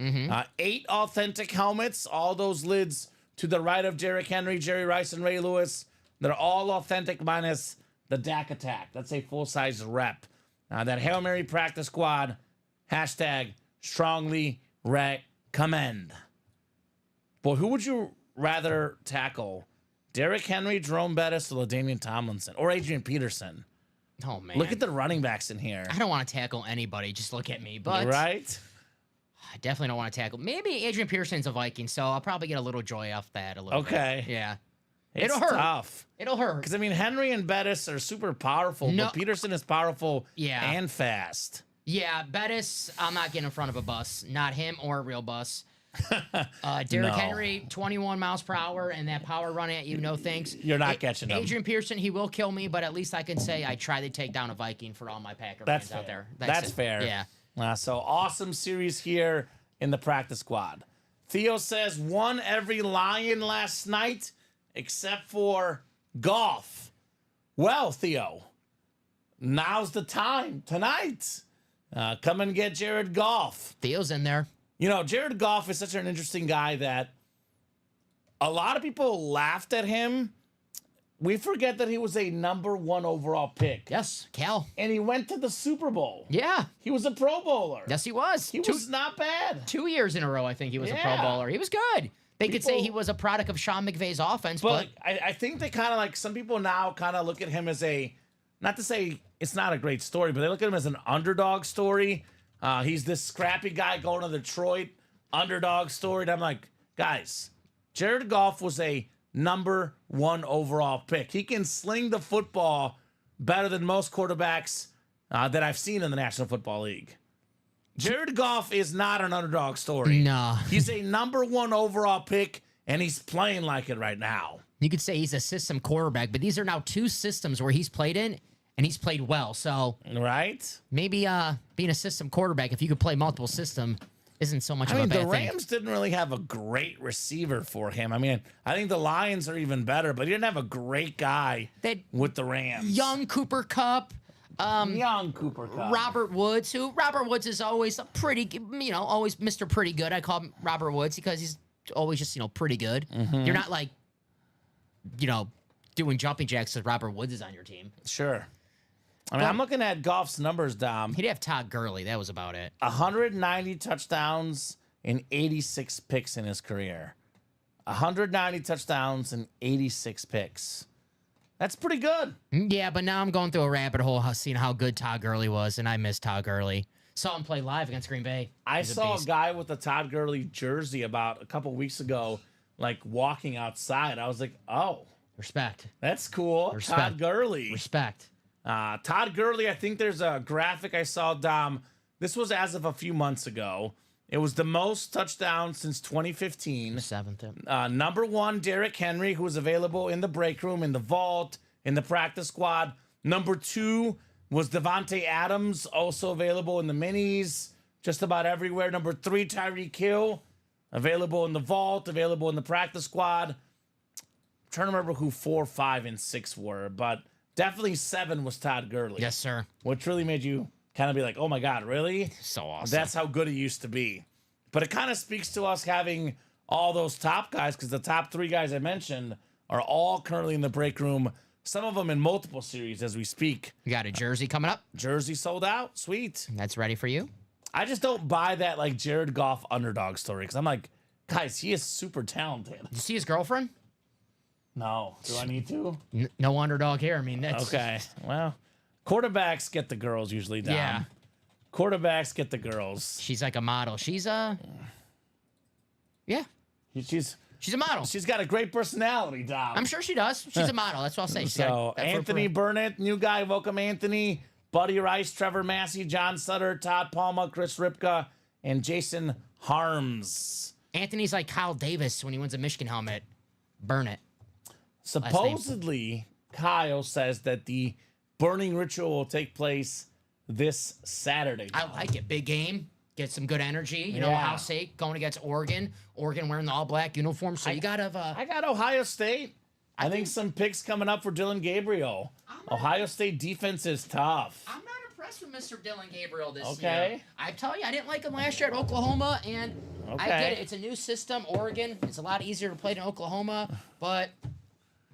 8 authentic helmets, all those lids to the right of Derrick Henry, Jerry Rice, and Ray Lewis. They're all authentic minus the DAC attack. That's a full-size rep. That Hail Mary practice squad, hashtag strongly recommend. Boy, who would you rather tackle? Derrick Henry, Jerome Bettis, or LaDainian Tomlinson, or Adrian Peterson? Oh, man. Look at the running backs in here. I don't want to tackle anybody. Just look at me. But Right? I definitely don't want to tackle. Maybe Adrian Peterson's a Viking, so I'll probably get a little joy off that a little Okay. bit. Yeah. It's It'll hurt. tough. It'll hurt. Because, I mean, Henry and Bettis are super powerful, No. but Peterson is powerful Yeah. and fast. Yeah, Bettis, I'm not getting in front of a bus. Not him or a real bus. Derrick No. Henry, 21 miles per hour, and that power run at you, no thanks. You're not catching him. Adrian Pearson, he will kill me, but at least I can say I tried to take down a Viking for all my Packer That's fans out fair. there. That's it. fair. Yeah. So awesome series here in the practice squad. Theo says won every Lion last night except for golf. Well, Theo, now's the time tonight. Come and get Jared Goff. Theo's in there. You know, Jared Goff is such an interesting guy that a lot of people laughed at him. We forget that he was a #1 overall pick. Yes, Cal. And he went to the Super Bowl. Yeah. He was a Pro Bowler. Yes, he was. He was not bad. 2 years in a row, I think he was a Pro Yeah. Bowler. He was good. They could say People- he was a product of Sean McVay's offense, But but I think they kind of like, some people now kind of look at him as a, not to say it's not a great story, but they look at him as an underdog story. He's this scrappy guy going to Detroit, underdog story. And I'm like, guys, Jared Goff was a #1 overall pick. He can sling the football better than most quarterbacks that I've seen in the National Football League. Jared Goff is not an underdog story. no. He's a #1 overall pick, and he's playing like it right now. You could say he's a system quarterback, but these are now 2 systems where he's played in, and he's played well. So Right? maybe being a system quarterback, if you could play multiple system, isn't so much I of mean, a bad the thing. Rams didn't really have a great receiver for him. I mean, I think the Lions are even better, but he didn't have a great guy That with the Rams. young Cooper Cup, Young Cooper Kupp. Robert Woods, Robert Woods is always a pretty, always Mr. Pretty Good. I call him Robert Woods because he's always just, pretty good. Mm-hmm. You're not like, doing jumping jacks because Robert Woods is on your team. Sure. I mean, I'm looking at Goff's numbers, Dom. He'd have Todd Gurley. That was about it. 190 touchdowns and 86 picks in his career. 190 touchdowns and 86 picks. That's pretty good. Yeah, but now I'm going through a rabbit hole seeing how good Todd Gurley was, and I miss Todd Gurley. Saw him play live against Green Bay. I He's saw a beast. guy with a Todd Gurley jersey about a couple weeks ago, like walking outside. I was like, oh, Respect. that's cool. Respect. Todd Gurley. Respect. Todd Gurley, I think there's a graphic I saw, Dom. This was as of a few months ago. It was the most touchdowns since 2015. 7th. #1, Derrick Henry, who was available in the break room, in the vault, in the practice squad. #2 was Devontae Adams, also available in the minis, just about everywhere. #3, Tyreek Hill, available in the vault, available in the practice squad. I'm trying to remember who 4, 5, and 6 were, but definitely 7 was Todd Gurley. Yes, sir. Which really made you kind of be like, oh my God, really? So awesome. That's how good he used to be. But it kind of speaks to us having all those top guys, because the top 3 guys I mentioned are all currently in the break room, some of them in multiple series as we speak. You got a jersey coming up. Jersey sold out. Sweet. That's ready for you. I just don't buy that like Jared Goff underdog story, because I'm like, guys, he is super talented. Did you see his girlfriend? No. Do I need to? No underdog here. I mean, that's Okay. Well, quarterbacks get the girls usually, Dom. Yeah. Quarterbacks get the girls. She's like a model. She's yeah, She's she's a model. She's got a great personality, Dom. I'm sure she does. She's a model. That's what I'll say. She's So got that Anthony Burnett, new guy, welcome Anthony, Buddy Rice, Trevor Massey, John Sutter, Todd Palma, Chris Ripka, and Jason Harms. Anthony's like Kyle Davis when he wins a Michigan helmet. Burn it. Supposedly, Kyle says that the burning ritual will take place this Saturday. I like it. Big game. Get some good energy. You know, Yeah. Ohio State going against Oregon. Oregon wearing the all-black uniform. So you got to... I got Ohio State. I think some picks coming up for Dylan Gabriel. Ohio State defense is tough. I'm not impressed with Mr. Dylan Gabriel this Okay. year. I tell you, I didn't like him last year at Oklahoma, and I Okay. get it. It's a new system. Oregon, it's a lot easier to play than Oklahoma, but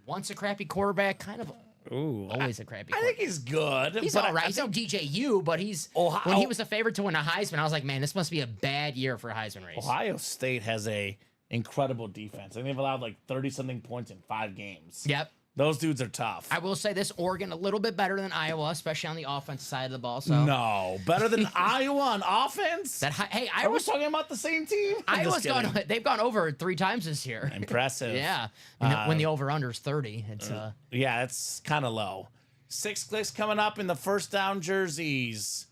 once a crappy quarterback, kind of Ooh, always a crappy I quarterback. think he's good. He's but all right. I He's no think DJU, but he's Ohio- when he was the favorite to win a Heisman, I was like, man, this must be a bad year for a Heisman race. Ohio State has a incredible defense, and they've allowed like 30-something points in 5 games. Yep. Those dudes are tough. I will say this: Oregon a little bit better than Iowa, especially on the offensive side of the ball. So No, better than Iowa on offense. hey, Are we Iowa's talking about the same team? I'm just Iowa's kidding. they've gone over 3 times this year. Impressive. Yeah, when the over/under is 30, it's Yeah, it's kind of low. 6 clicks coming up in the first down jerseys.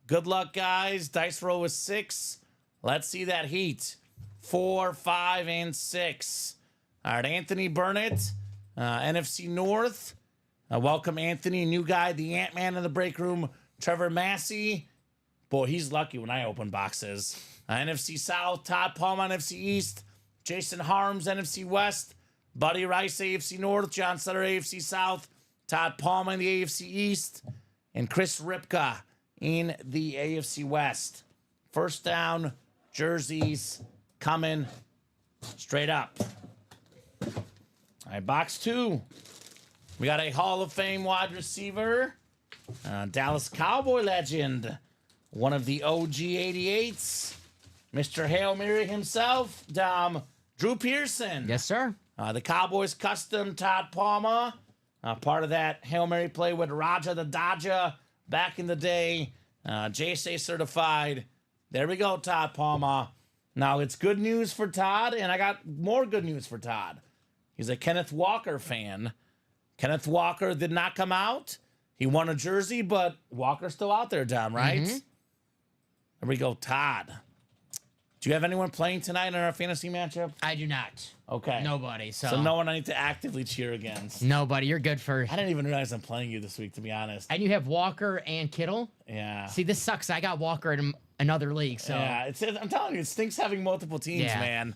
Good luck, guys. Dice roll with 6. Let's see that heat. 4, 5, and 6. All right, Anthony Burnett, NFC North. Welcome, Anthony, new guy, the Ant-Man in the break room. Trevor Massey. Boy, he's lucky when I open boxes. NFC South, Todd Palmer, NFC East. Jason Harms, NFC West. Buddy Rice, AFC North. John Sutter, AFC South. Todd Palmer in the AFC East. And Chris Ripka in the AFC West. First down, jerseys coming straight up. All right, box 2. We got a Hall of Fame wide receiver. Dallas Cowboy legend. One of the OG 88s. Mr. Hail Mary himself, Drew Pearson. Yes, sir. The Cowboys custom, Todd Palmer. Part of that Hail Mary play with Raja the Dodger back in the day. JSA certified. There we go, Todd Palmer. Now, it's good news for Todd, and I got more good news for Todd. He's a Kenneth Walker fan. Kenneth Walker did not come out. He won a jersey, but Walker's still out there, Dom, right? Mm-hmm. There we go, Todd. Do you have anyone playing tonight in our fantasy matchup? I do not. Okay. Nobody. So no one I need to actively cheer against. Nobody. You're good for. I didn't even realize I'm playing you this week, to be honest. And you have Walker and Kittle. Yeah. See, this sucks. I got Walker in another league, so. Yeah, I'm telling you, it stinks having multiple teams, man.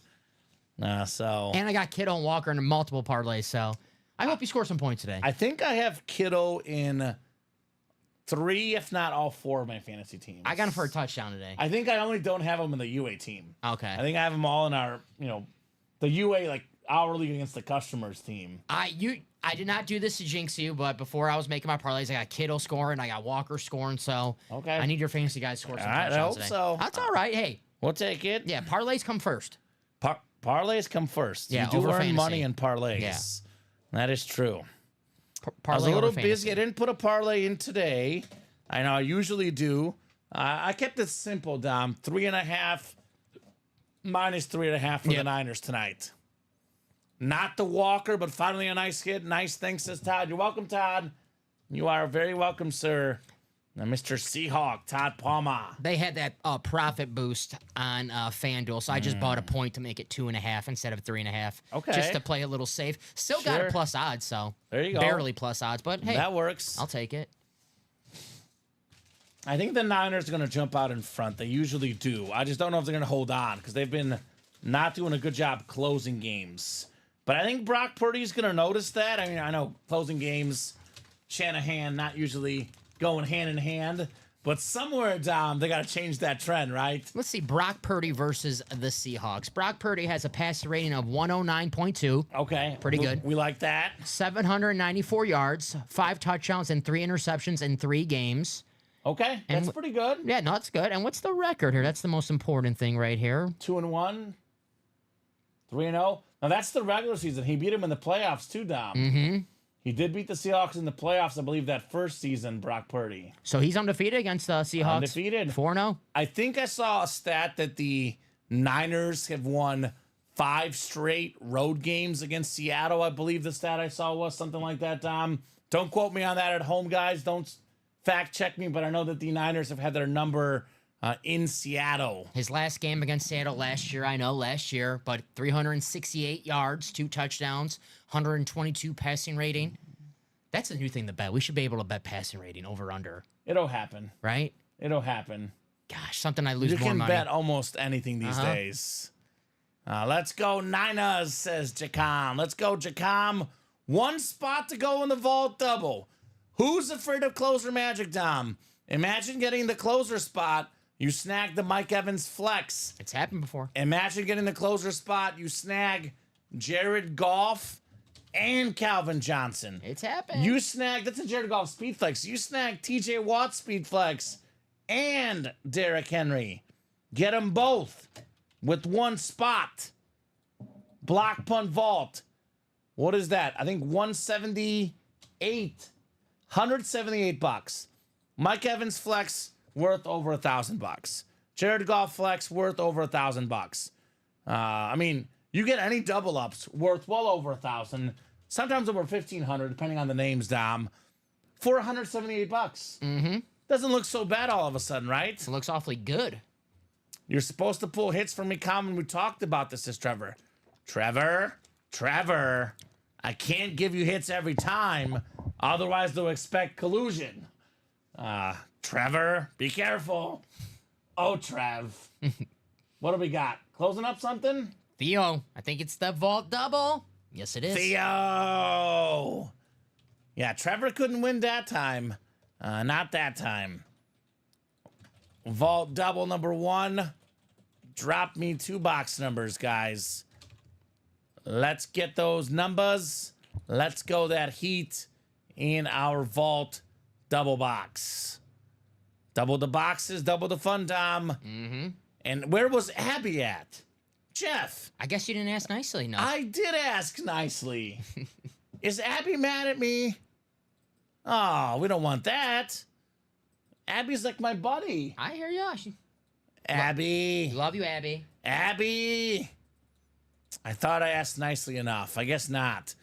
And I got Kittle and Walker in multiple parlays, so I hope you score some points today. I think I have Kittle in 3, if not all 4 of my fantasy teams. I got him for a touchdown today. I think I only don't have him in the UA team. Okay. I think I have them all in our, the UA, like, our league against the customers team. I did not do this to jinx you, but before I was making my parlays, I got Kittle scoring, I got Walker scoring, so okay. I need your fantasy guys to score some all right, touchdowns I hope today. so. That's all right. Hey. We'll take it. Yeah, parlays come first. Parlays come first. Yeah, you do over earn fantasy. money in parlays. Yeah. That is true. I was Parlay a little over fantasy. busy. I didn't put a parlay in today. I know I usually do. I kept it simple, Dom. 3.5 minus 3.5 for the Niners tonight. Not the Walker, but finally a nice hit. Nice, thanks, says Todd. You're welcome, Todd. You are very welcome, sir. Now, Mr. Seahawk, Todd Palmer. They had that profit boost on FanDuel, so I just bought a point to make it 2.5 instead of 3.5. Okay. Just to play a little safe. Still got a plus odds, so there you go. Barely plus odds, but hey, that works. I'll take it. I think the Niners are going to jump out in front. They usually do. I just don't know if they're going to hold on because they've been not doing a good job closing games. But I think Brock Purdy's going to notice that. I mean, I know closing games, Shanahan not usually going hand in hand. But somewhere, Dom, they got to change that trend, right? Let's see, Brock Purdy versus the Seahawks. Brock Purdy has a passer rating of 109.2. Okay. Pretty good. We like that. 794 yards, 5 touchdowns, and 3 interceptions in 3 games. Okay, that's pretty good. Yeah, no, that's good. And what's the record here? That's the most important thing right here. 2-1, 3-0. Now that's the regular season. He beat him in the playoffs too, Dom. Mm-hmm. He did beat the Seahawks in the playoffs, I believe, that first season, Brock Purdy. So he's undefeated against the Seahawks. Undefeated. 4-0. I think I saw a stat that the Niners have won 5 straight road games against Seattle. I believe the stat I saw was something like that, Dom. Don't quote me on that at home, guys. Don't fact check me, but I know that the Niners have had their number in Seattle. His last game against Seattle last year, but 368 yards, 2 touchdowns, 122 passing rating. That's a new thing to bet. We should be able to bet passing rating over under. It'll happen. Right? It'll happen. Gosh, something I lose You more can money. bet almost anything these days. Let's go Niners, says Jacom. Let's go, Jacom. 1 spot to go in the vault double. Who's afraid of closer magic, Dom? Imagine getting the closer spot. You snag the Mike Evans flex. It's happened before. Imagine getting the closer spot. You snag Jared Goff and Calvin Johnson. It's happened. You snag, that's a Jared Goff speed flex. You snag TJ Watt speed flex and Derrick Henry. Get them both with 1 spot. Block punt vault. What is that? I think 178. $178. Mike Evans flex worth over $1,000. Jared Goff flex worth over $1,000. I mean, you get any double ups worth well over $1,000. Sometimes over $1,500, depending on the names, Dom. For $178. Mm-hmm. Doesn't look so bad all of a sudden, right? It looks awfully good. You're supposed to pull hits for me, Kamen. We talked about this, Trevor. Trevor, I can't give you hits every time. Otherwise, they'll expect collusion. Trevor, be careful. Oh, Trev. What do we got? Closing up something? Theo, I think it's the vault double. Yes, it is. Theo. Yeah, Trevor couldn't win that time. Not that time. Vault double number 1. Drop me 2 box numbers, guys. Let's get those numbers. Let's go that heat in our vault double box. Double the boxes, double the fun, Dom. Mm-hmm. And where was Abby at? Jeff. I guess you didn't ask nicely enough. I did ask nicely. Is Abby mad at me? Oh, we don't want that. Abby's like my buddy. I hear ya. Abby. Love you, Abby. Abby. I thought I asked nicely enough. I guess not.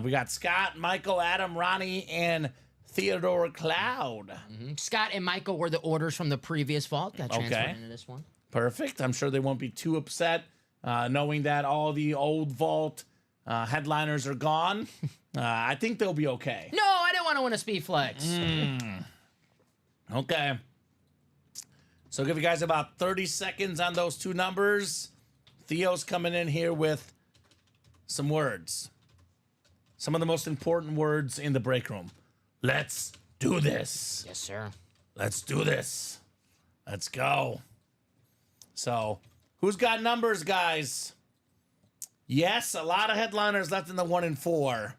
We got Scott, Michael, Adam, Ronnie, and Theodore Cloud. Mm-hmm. Scott and Michael were the orders from the previous vault. Got transferred into this one. Perfect. I'm sure they won't be too upset knowing that all the old vault headliners are gone. I think they'll be okay. No, I didn't want to win a speed flex. Okay. So give you guys about 30 seconds on those 2 numbers. Theo's coming in here with some words. Some of the most important words in the break room. Let's do this. Yes, sir. Let's do this. Let's go. So, who's got numbers, guys? Yes, a lot of headliners left in the 1 and 4.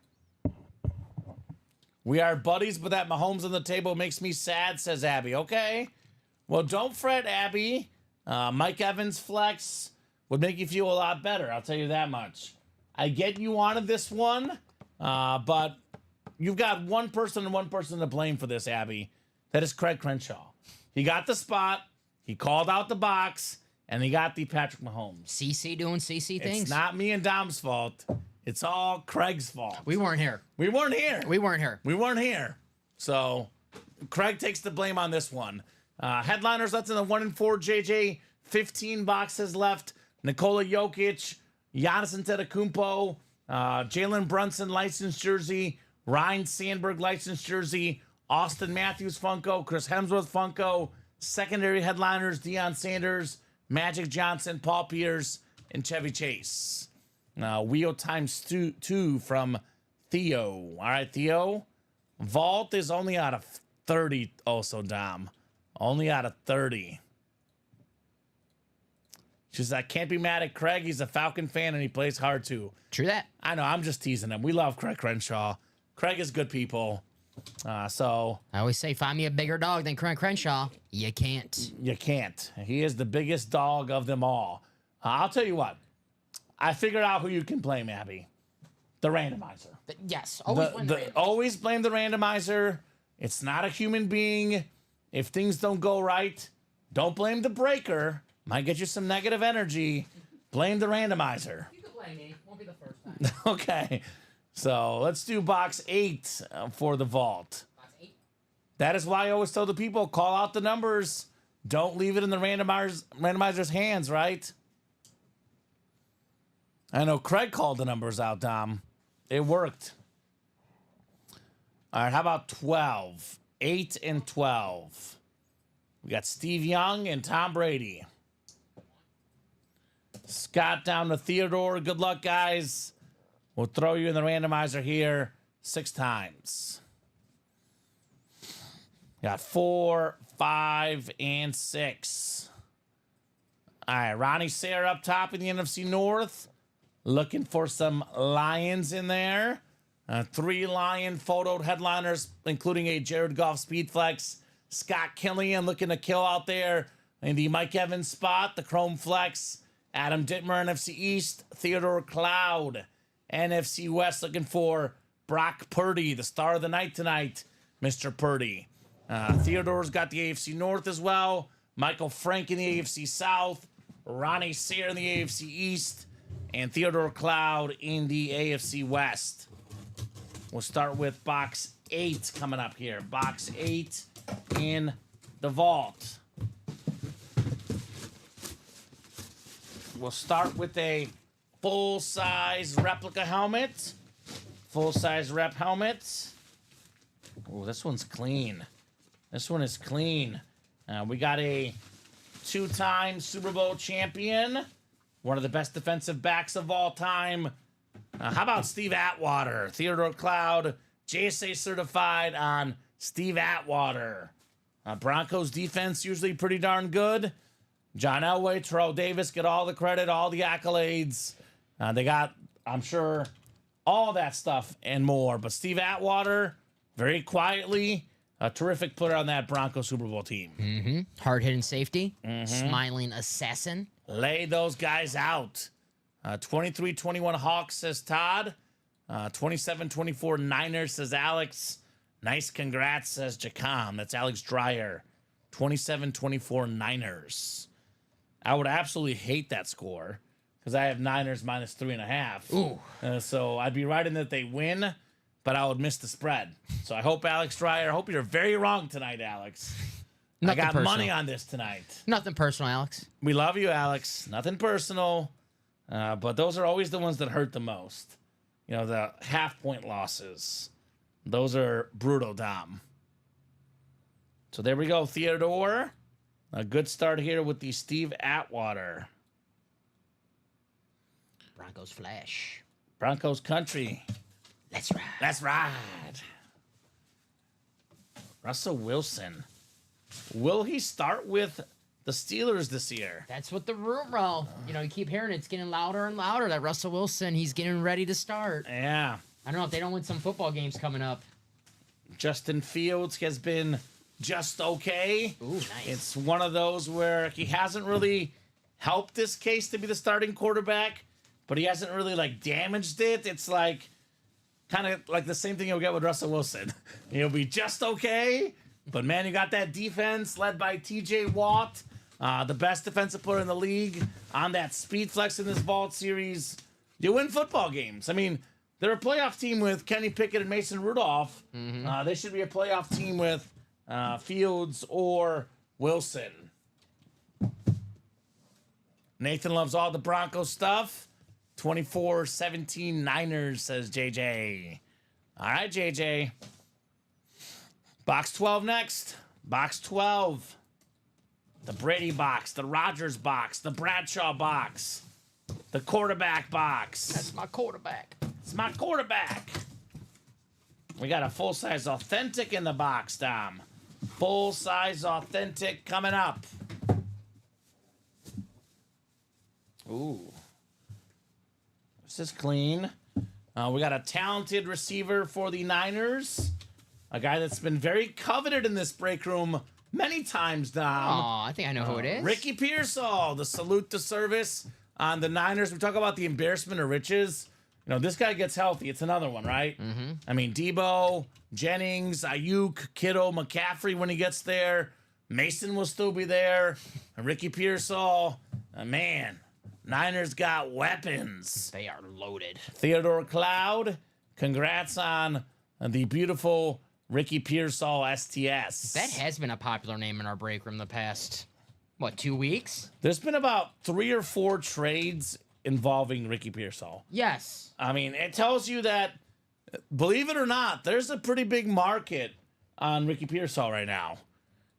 We are buddies, but that Mahomes on the table makes me sad, says Abby. Okay. Well, don't fret, Abby. Mike Evans flex would make you feel a lot better. I'll tell you that much. I get you wanted this one, but you've got one person and one person to blame for this, Abby. That is Craig Crenshaw. He got the spot. He called out the box. And he got the Patrick Mahomes. CC doing CC things. It's not me and Dom's fault. It's all Craig's fault. We weren't here. We weren't here. We weren't here. We weren't here. So Craig takes the blame on this one. Headliners left in the 1 and 4. JJ, 15 boxes left. Nikola Jokic, Giannis Antetokounmpo, Jalen Brunson licensed jersey, Ryan Sandberg licensed jersey, Austin Matthews Funko, Chris Hemsworth Funko, secondary headliners Deion Sanders, Magic Johnson, Paul Pierce, and Chevy Chase. Wheel times 2 from Theo. All right, Theo. Vault is only out of 30 also, Dom. Only out of 30. She says, I can't be mad at Craig. He's a Falcon fan, and he plays hard, too. True that. I know. I'm just teasing him. We love Craig Crenshaw. Craig is good people. So I always say, find me a bigger dog than Craig Crenshaw. You can't. You can't. He is the biggest dog of them all. I'll tell you what. I figured out who you can blame, Abby. The randomizer. Yes. Always blame the randomizer. Always blame the randomizer. It's not a human being. If things don't go right, don't blame the breaker. Might get you some negative energy. Blame the randomizer. You can blame me. Won't be the first time. Okay. So let's do box 8 for the vault. Box 8. That is why I always tell the people, call out the numbers. Don't leave it in the randomizer's hands, right? I know Craig called the numbers out, Dom. It worked. All right, how about 12? 8 and 12. We got Steve Young and Tom Brady. Scott down to Theodore. Good luck, guys. We'll throw you in the randomizer here 6 times. Got 4, 5, and 6. All right, Ronnie Sayre up top in the NFC North. Looking for some Lions in there. 3 Lion photoed headliners, including a Jared Goff speed flex. Scott Killian looking to kill out there in the Mike Evans spot, the Chrome flex. Adam Dittmer, NFC East. Theodore Cloud, NFC West, looking for Brock Purdy, the star of the night tonight, Mr. Purdy. Theodore's got the AFC North as well. Michael Frank in the AFC South. Ronnie Sayre in the AFC East. And Theodore Cloud in the AFC West. We'll start with box 8 coming up here. Box 8 in the vault. we'll start with a full-size replica helmet. Full-size rep helmet. Oh, this one's clean. This one is clean. We got a 2-time Super Bowl champion. One of the best defensive backs of all time. How about Steve Atwater? Theodore Cloud, JSA certified on Steve Atwater. Broncos defense usually pretty darn good. John Elway, Terrell Davis get all the credit, all the accolades. They got, I'm sure, all that stuff and more. But Steve Atwater, very quietly, a terrific player on that Broncos Super Bowl team. Hard-hitting safety. Smiling assassin. Lay those guys out. 23-21 Hawks, says Todd. 27-24 Niners, says Alex. Nice congrats, says Jacom. That's Alex Dreyer. 27-24 Niners. I would absolutely hate that score because I have Niners minus 3.5. Ooh. So I'd be right in that they win, but I would miss the spread. So I hope Alex Dreyer, I hope you're very wrong tonight, Alex. Nothing I got personal. money on this tonight. Nothing personal, Alex. We love you, Alex. Nothing personal. But those are always the ones that hurt the most. You know, the half-point losses. Those are brutal, Dom. So there we go, Theodore. A good start here with the Steve Atwater. Broncos flash. Broncos country. Let's ride. Let's ride. Russell Wilson. Will he start with the Steelers this year? That's what the rumor. You keep hearing it's getting louder and louder that Russell Wilson, he's getting ready to start. Yeah. I don't know if they don't win some football games coming up. Justin Fields has been just okay. Ooh, nice. It's one of those where he hasn't really helped this case to be the starting quarterback, but he hasn't really damaged it. It's kind of like the same thing you'll get with Russell Wilson. He'll be just okay, but man, you got that defense led by TJ Watt, the best defensive player in the league on that speed flex in this vault series. You win football games. I mean, they're a playoff team with Kenny Pickett and Mason Rudolph. They should be a playoff team with Fields or Wilson. Nathan loves all the Broncos stuff. 24-17 Niners, says JJ. All right, JJ. Box 12 next. Box 12. The Brady box, the Rodgers box, the Bradshaw box, the quarterback box. That's my quarterback. It's my quarterback. We got a full-size authentic in the box, Dom. Full-size authentic coming up. Ooh. This is clean. We got a talented receiver for the Niners. A guy that's been very coveted in this break room many times, Dom. Oh, I think I know who it is. Ricky Pearsall, the salute to service on the Niners. We talk about the embarrassment of riches. This guy gets healthy. It's another one, right? I mean, Debo, Jennings, Ayuk, Kittle, McCaffrey when he gets there. Mason will still be there. And Ricky Pearsall, man, Niners got weapons. They are loaded. Theodore Cloud, congrats on the beautiful Ricky Pearsall STS. That has been a popular name in our break room the past, 2 weeks? There's been about 3 or 4 trades involving Ricky Pearsall. Yes. I mean, it tells you that, believe it or not, there's a pretty big market on Ricky Pearsall right now.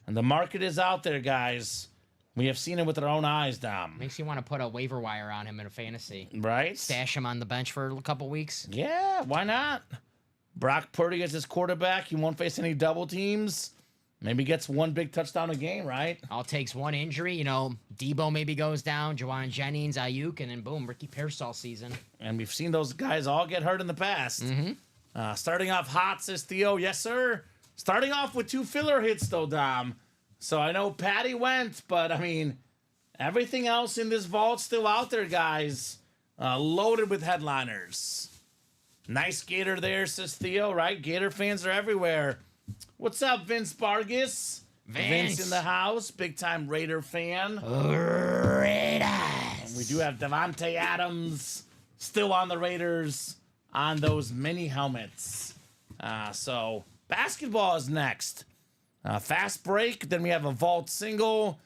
And the market is out there, guys. We have seen it with our own eyes, Dom. Makes you want to put a waiver wire on him in a fantasy. Right? Stash him on the bench for a couple weeks. Yeah, why not? Brock Purdy as his quarterback. He won't face any double teams. Maybe gets 1 big touchdown a game, right? All takes one injury. Debo maybe goes down, Jawan Jennings, Ayuk, and then boom, Ricky Pearsall season. And we've seen those guys all get hurt in the past. Starting off hot, says Theo. Yes, sir. Starting off with 2 filler hits, though, Dom. So I know Patty went, but, I mean, everything else in this vault's still out there, guys. Loaded with headliners. Nice Gator there, says Theo, right? Gator fans are everywhere. What's up, Vince Vargas? Vince in the house. Big-time Raider fan. Raiders. We do have Devontae Adams still on the Raiders on those mini helmets. So basketball is next. Fast break. Then we have a vault single.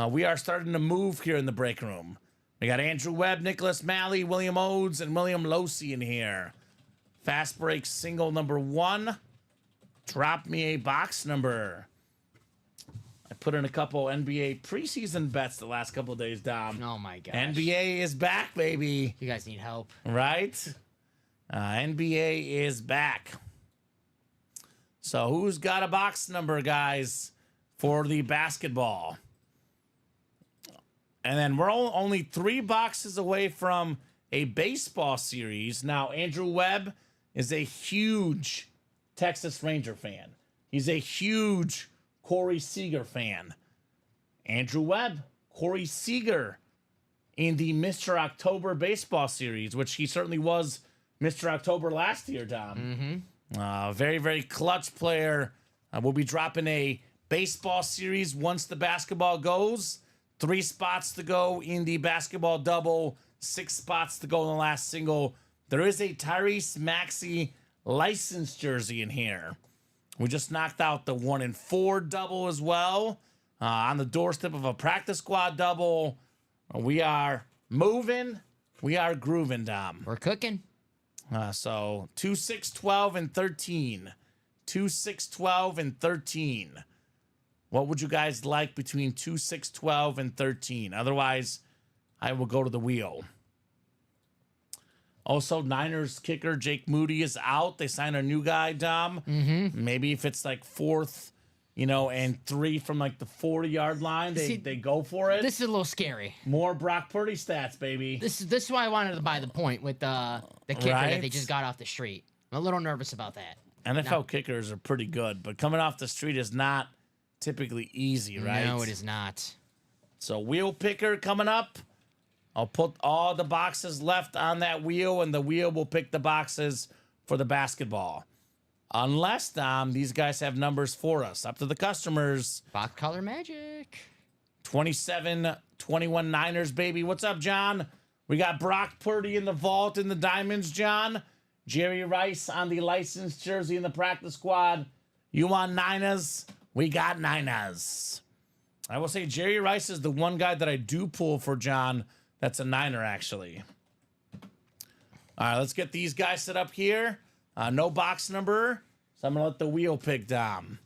We are starting to move here in the break room. We got Andrew Webb, Nicholas Malley, William Odes, and William Losey in here. Fast break single number 1. Drop me a box number. I put in a couple NBA preseason bets the last couple of days, Dom. Oh my gosh. NBA is back, baby. You guys need help. Right? NBA is back. So who's got a box number, guys, for the basketball? And then we're only 3 boxes away from a baseball series. Now, Andrew Webb is a huge Texas Ranger fan. He's a huge Corey Seager fan. Andrew Webb, Corey Seager in the Mr. October baseball series, which he certainly was Mr. October last year, Dom. Very, very clutch player. We'll be dropping a baseball series once the basketball goes. 3 spots to go in the basketball double, 6 spots to go in the last single. There is a Tyrese Maxey licensed jersey in here. We just knocked out the 1 and 4 double as well. On the doorstep of a practice squad double. We are moving. We are grooving, Dom. We're cooking. So 2, 6, 12, and 13. 2, 6, 12, and 13. What would you guys like between 2, 6, 12, and 13? Otherwise, I will go to the wheel. Also, Niners kicker Jake Moody is out. They signed a new guy, Dom. Maybe if it's like 4th, and 3 from like the 40-yard line, they go for it. This is a little scary. More Brock Purdy stats, baby. This is why I wanted to buy the point with the kicker that they just got off the street. I'm a little nervous about that. NFL kickers are pretty good, but coming off the street is not typically easy, right? No, it is not. So wheel picker coming up. I'll put all the boxes left on that wheel, and the wheel will pick the boxes for the basketball. Unless, Dom, these guys have numbers for us. Up to the customers. Box color magic. 27-21 Niners, baby. What's up, John? We got Brock Purdy in the vault in the diamonds, John. Jerry Rice on the licensed jersey in the practice squad. You want Niners? We got Niners. I will say Jerry Rice is the one guy that I do pull for, John. That's a Niner, actually. All right, let's get these guys set up here. No box number, so I'm going to let the wheel pick, Dom.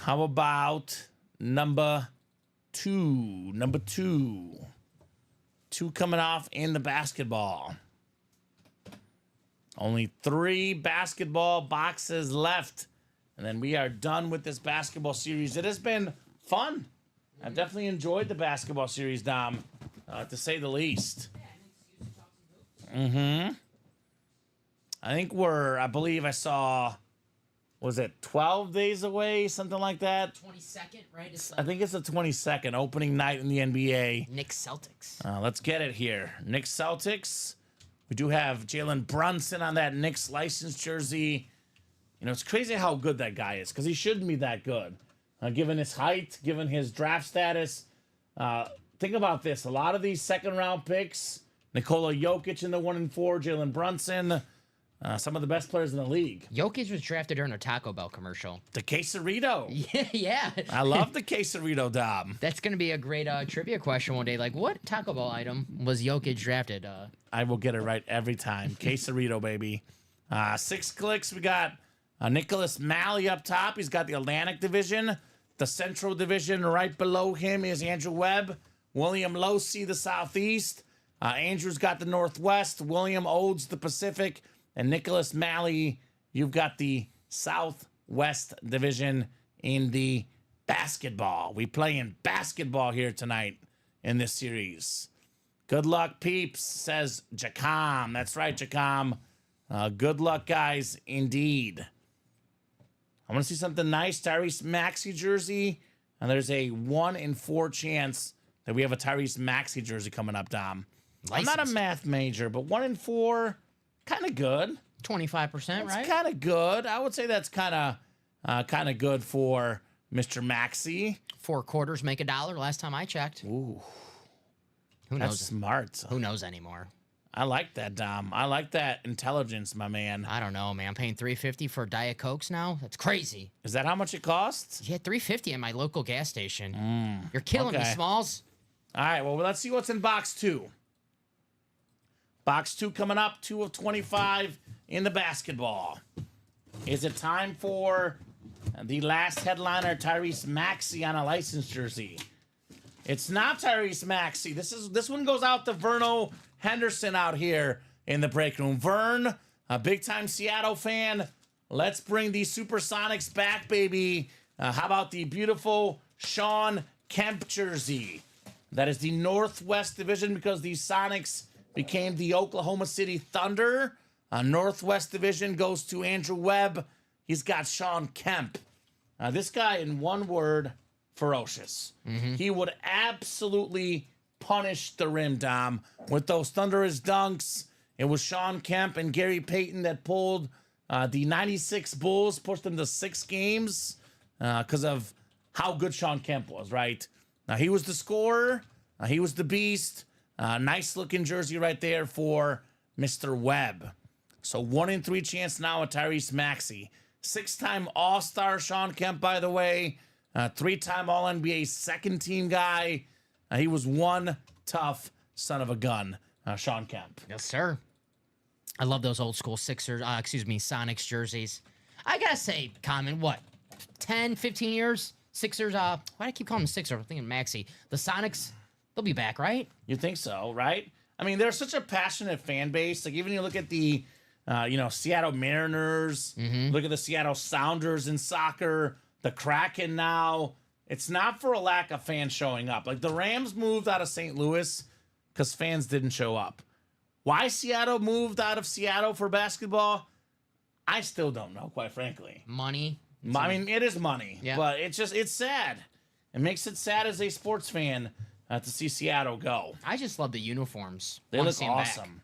How about number 2? Number 2. 2 coming off in the basketball. Only 3 basketball boxes left. And then we are done with this basketball series. It has been fun. I've definitely enjoyed the basketball series, Dom, to say the least. I think I believe I saw, was it 12 days away, something like that? 22nd, right? I think it's the 22nd, opening night in the NBA. Knicks Celtics. Let's get it here. Knicks Celtics. We do have Jalen Brunson on that Knicks license jersey. It's crazy how good that guy is, because he shouldn't be that good. Given his height, given his draft status. Think about this. A lot of these second-round picks, Nikola Jokic in the 1 and 4, Jalen Brunson, some of the best players in the league. Jokic was drafted during a Taco Bell commercial. The quesarito. Yeah. I love the quesarito, Dom. That's going to be a great trivia question one day. Like, what Taco Bell item was Jokic drafted? I will get it right every time. Quesarito, baby. 6 clicks. We got Nicholas Malley up top. He's got the Atlantic Division. The Central Division right below him is Andrew Webb. William Losey, the Southeast. Andrew's got the Northwest. William Odes, the Pacific. And Nicholas Malley, you've got the Southwest Division in the basketball. We play in basketball here tonight in this series. Good luck, peeps, says Jacom. That's right, Jacom. Good luck, guys, indeed. I want to see something nice. Tyrese Maxey jersey. And there's a 1 in 4 chance that we have a Tyrese Maxey jersey coming up, Dom. I'm not a math major, but 1 in 4, kind of good. 25%, right? It's kind of good. I would say that's kind of good for Mr. Maxey. 4 quarters make $1 last time I checked. Ooh. Who That's knows? smart. Who knows anymore? I like that, Dom. I like that intelligence, my man. I don't know, man. I'm paying $3.50 for Diet Cokes now. That's crazy. Is that how much it costs? Yeah, $3.50 at my local gas station. You're killing me, Smalls. All right, well, let's see what's in box 2. Box 2 coming up, 2 of 25 in the basketball. Is it time for the last headliner, Tyrese Maxey on a licensed jersey? It's not Tyrese Maxey. This one goes out to Verno Henderson out here in the break room. Vern, a big-time Seattle fan. Let's bring the Supersonics back, baby. How about the beautiful Sean Kemp jersey? That is the Northwest Division because the Sonics became the Oklahoma City Thunder. Northwest Division goes to Andrew Webb. He's got Sean Kemp. This guy, in one word, ferocious. He would absolutely punish the rim, Dom, with those thunderous dunks. It was Sean Kemp and Gary Payton that pulled the 96 Bulls, pushed them to 6 games because of how good Sean Kemp was, right? He was the scorer. He was the beast. Nice looking jersey right there for Mr. Webb. So 1 in 3 chance now at Tyrese Maxey. 6-time All-Star Sean Kemp, by the way. 3-time All-NBA second team guy. He was one tough son of a gun, Sean Kemp. Yes, sir. I love those old school Sonics jerseys. I gotta say, Kamen, what, 10, 15 years? Sixers, why do I keep calling them Sixers? I'm thinking Maxey. The Sonics, they'll be back, right? You think so, right? I mean, they're such a passionate fan base. Like, even you look at the, Seattle Mariners, look at the Seattle Sounders in soccer, the Kraken now. It's not for a lack of fans showing up. Like, the Rams moved out of St. Louis because fans didn't show up. Why Seattle moved out of Seattle for basketball, I still don't know, quite frankly. Money. I mean, it is money, yeah. But it's sad. It makes it sad as a sports fan to see Seattle go. I just love the uniforms. They look awesome.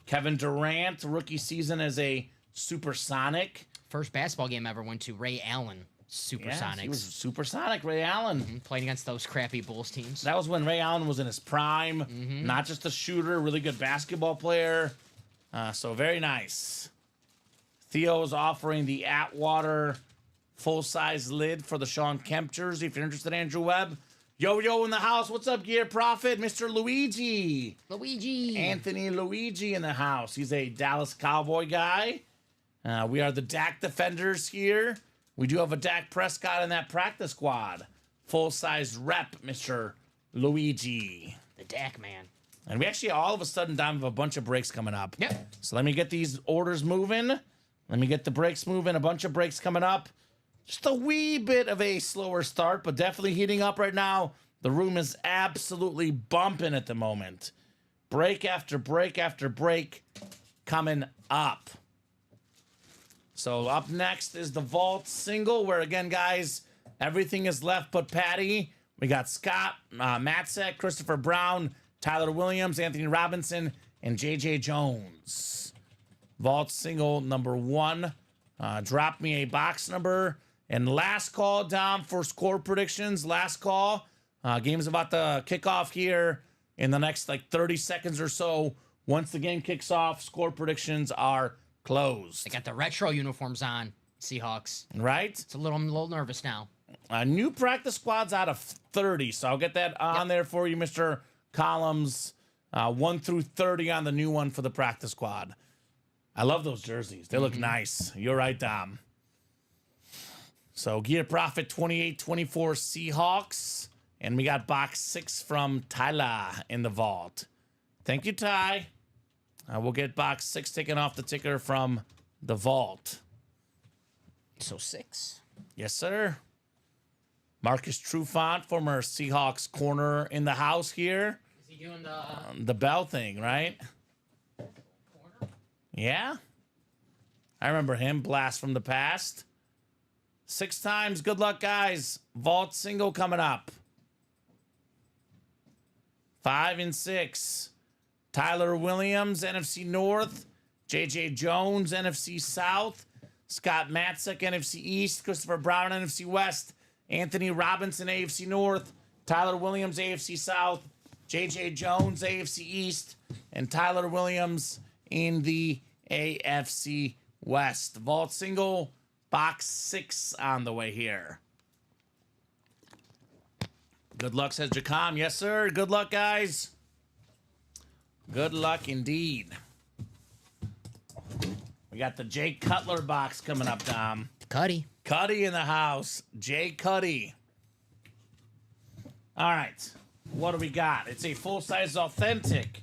Kevin Durant, rookie season as a Supersonic. First basketball game I ever went to, Ray Allen, Supersonics. Yeah, he was Supersonic, Ray Allen. Playing against those crappy Bulls teams. That was when Ray Allen was in his prime. Not just a shooter, really good basketball player. So very nice. Theo is offering the Atwater full-size lid for the Sean Kemp jersey. If you're interested, Andrew Webb. Yo in the house. What's up, Gear Prophet? Mr. Luigi. Anthony Luigi in the house. He's a Dallas Cowboy guy. We are the Dak defenders here. We do have a Dak Prescott in that practice squad. Full-size rep, Mr. Luigi. The Dak man. And we actually all of a sudden have a bunch of breaks coming up. Yep. So let me get these orders moving. Let me get the breaks moving. A bunch of breaks coming up. Just a wee bit of a slower start, but definitely heating up right now. The room is absolutely bumping at the moment. Break after break after break coming up. So up next is the Vault single, where again, guys, everything is left but Patty. We got Scott, Matzek, Christopher Brown, Tyler Williams, Anthony Robinson, and J.J. Jones. Vault single number 1. Drop me a box number. And last call, Dom, for score predictions. Last call. Game's about to kick off here in the next 30 seconds or so. Once the game kicks off, score predictions are closed. They got the retro uniforms on, Seahawks. Right? It's I'm a little nervous now. New practice squads out of 30, so I'll get that on there for you, Mr. Columns. 1 through 30 on the new one for the practice squad. I love those jerseys. They look nice. You're right, Dom. So, Gear Profit 28-24 Seahawks. And we got box 6 from Tyler in the vault. Thank you, Ty. We'll get box 6 taken off the ticker from the vault. So 6. Yes, sir. Marcus Trufant, former Seahawks corner in the house here. Is he doing the bell thing, right? corner? Yeah. I remember him. Blast from the past. 6 times. Good luck, guys. Vault single coming up. 5 and 6. Tyler Williams, NFC North. J.J. Jones, NFC South. Scott Matzek, NFC East. Christopher Brown, NFC West. Anthony Robinson, AFC North. Tyler Williams, AFC South. J.J. Jones, AFC East. And Tyler Williams in the AFC West. Vault single, box 6 on the way here. Good luck, says Jacom. Yes, sir. Good luck, guys. Good luck indeed. We got the Jay Cutler box coming up, Dom. Cuddy. Cuddy in the house. Jay Cuddy. All right. What do we got? It's a full-size authentic.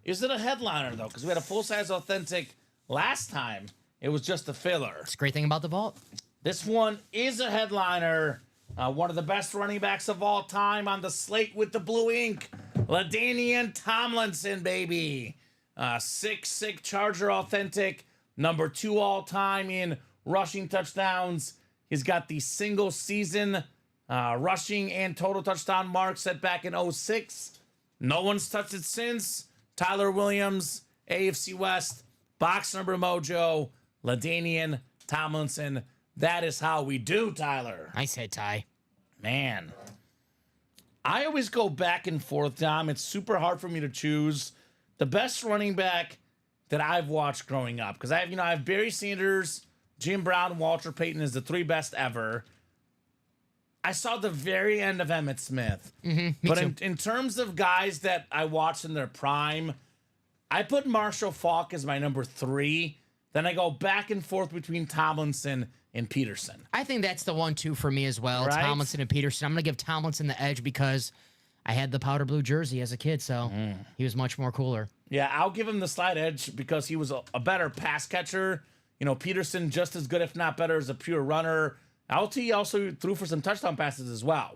Is it a headliner, though? Because we had a full-size authentic last time. It was just a filler. It's a great thing about the vault. This one is a headliner. One of the best running backs of all time on the slate with the blue ink. LaDainian Tomlinson, baby. Sick Charger authentic. Number 2 all time in rushing touchdowns. He's got the single season rushing and total touchdown mark set back in 06. No one's touched it since. Tyler Williams, AFC West, box number mojo, LaDainian Tomlinson. That is how we do, Tyler. Nice hit, Ty. Man. I always go back and forth, Dom. It's super hard for me to choose the best running back that I've watched growing up. Because I have Barry Sanders, Jim Brown, Walter Payton as the 3 best ever. I saw the very end of Emmitt Smith. But in terms of guys that I watched in their prime, I put Marshall Faulk as my number 3. Then I go back and forth between Tomlinson and Peterson. I think that's the 1-2 for me as well. Right? Tomlinson and Peterson. I'm going to give Tomlinson the edge because I had the powder blue jersey as a kid, so he was much more cooler. Yeah, I'll give him the slight edge because he was a better pass catcher. Peterson just as good, if not better, as a pure runner. LT also threw for some touchdown passes as well.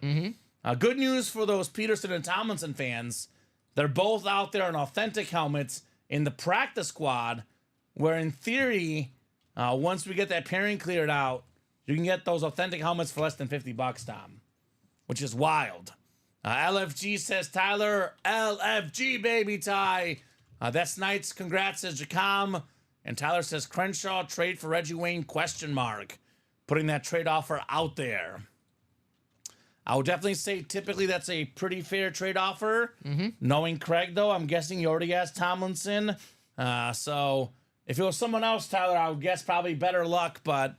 Good news for those Peterson and Tomlinson fans. They're both out there in authentic helmets in the practice squad, where in theory, once we get that pairing cleared out, you can get those authentic helmets for less than $50, Tom, which is wild. LFG says, Tyler, LFG, baby, Ty. That's nice. Congrats, says Jacom. And Tyler says, Crenshaw, trade for Reggie Wayne, ? Putting that trade offer out there. I would definitely say typically that's a pretty fair trade offer. Knowing Craig, though, I'm guessing he already has Tomlinson. So if it was someone else, Tyler, I would guess probably better luck, but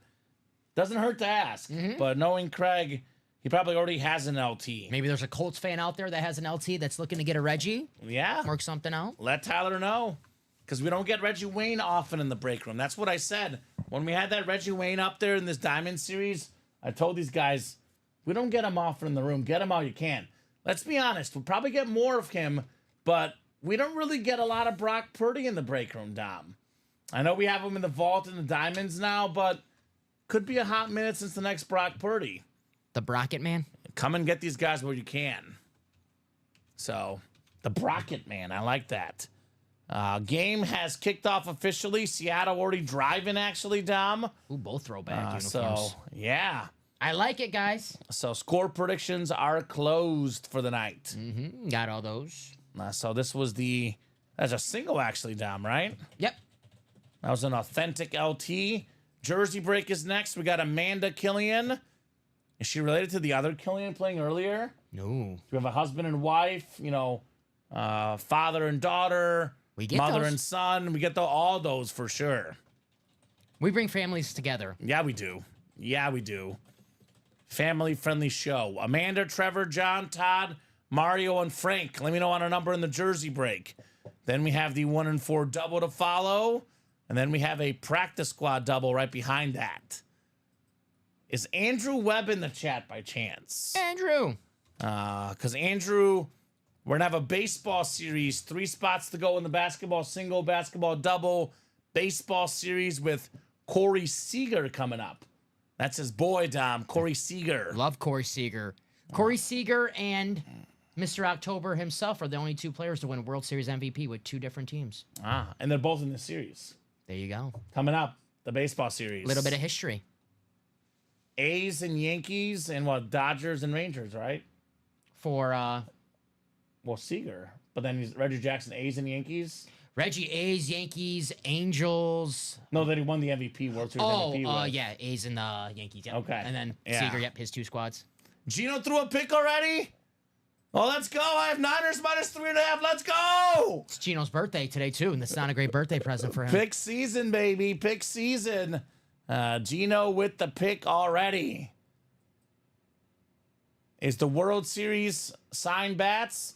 doesn't hurt to ask. But knowing Craig, he probably already has an LT. Maybe there's a Colts fan out there that has an LT that's looking to get a Reggie. Yeah. Work something out. Let Tyler know. Because we don't get Reggie Wayne often in the break room. That's what I said. When we had that Reggie Wayne up there in this Diamond Series, I told these guys, we don't get him often in the room. Get him all you can. Let's be honest. We'll probably get more of him, but we don't really get a lot of Brock Purdy in the break room, Dom. I know we have him in the vault and the Diamonds now, but could be a hot minute since the next Brock Purdy. The Brocket Man? Come and get these guys where you can. So, the Brocket Man. I like that. Game has kicked off officially. Seattle already driving, actually, Dom. Ooh, both throwback uniforms. So, yeah. I like it, guys. So, score predictions are closed for the night. Got all those. So, that's a single, actually, Dom, right? Yep. That was an authentic LT. Jersey break is next. We got Amanda Killian. Is she related to the other Killian playing earlier? No. Do we have a husband and wife, father and daughter, We get mother those. and son? We get all those for sure. We bring families together. Yeah, we do. Family-friendly show. Amanda, Trevor, John, Todd, Mario, and Frank. Let me know on a number in the Jersey break. Then we have the 1 and 4 double to follow. And then we have a practice squad double right behind that. Is Andrew Webb in the chat by chance? Andrew. Because Andrew, we're going to have a baseball series. 3 spots to go in the basketball single, basketball double, baseball series with Corey Seager coming up. That's his boy, Dom, Corey Seager. Love Corey Seager. Corey Seager and Mr. October himself are the only 2 players to win World Series MVP with 2 different teams. And they're both in the series. There you go. Coming up, the baseball series. A little bit of history. A's and Yankees and Dodgers and Rangers, right? For Seager. But then he's Reggie Jackson, A's and Yankees. Reggie, A's, Yankees, Angels. No, that he won the MVP, World Series MVP. Yeah, A's and the Yankees. Yep. Okay. And then Yeah. Seager, yep, his 2 squads. Gino threw a pick already? Oh, let's go. I have Niners minus 3.5. Let's go. It's Gino's birthday today, too, and that's not a great birthday present for him. Pick season, baby. Pick season. Gino with the pick already. is the World Series signed bats.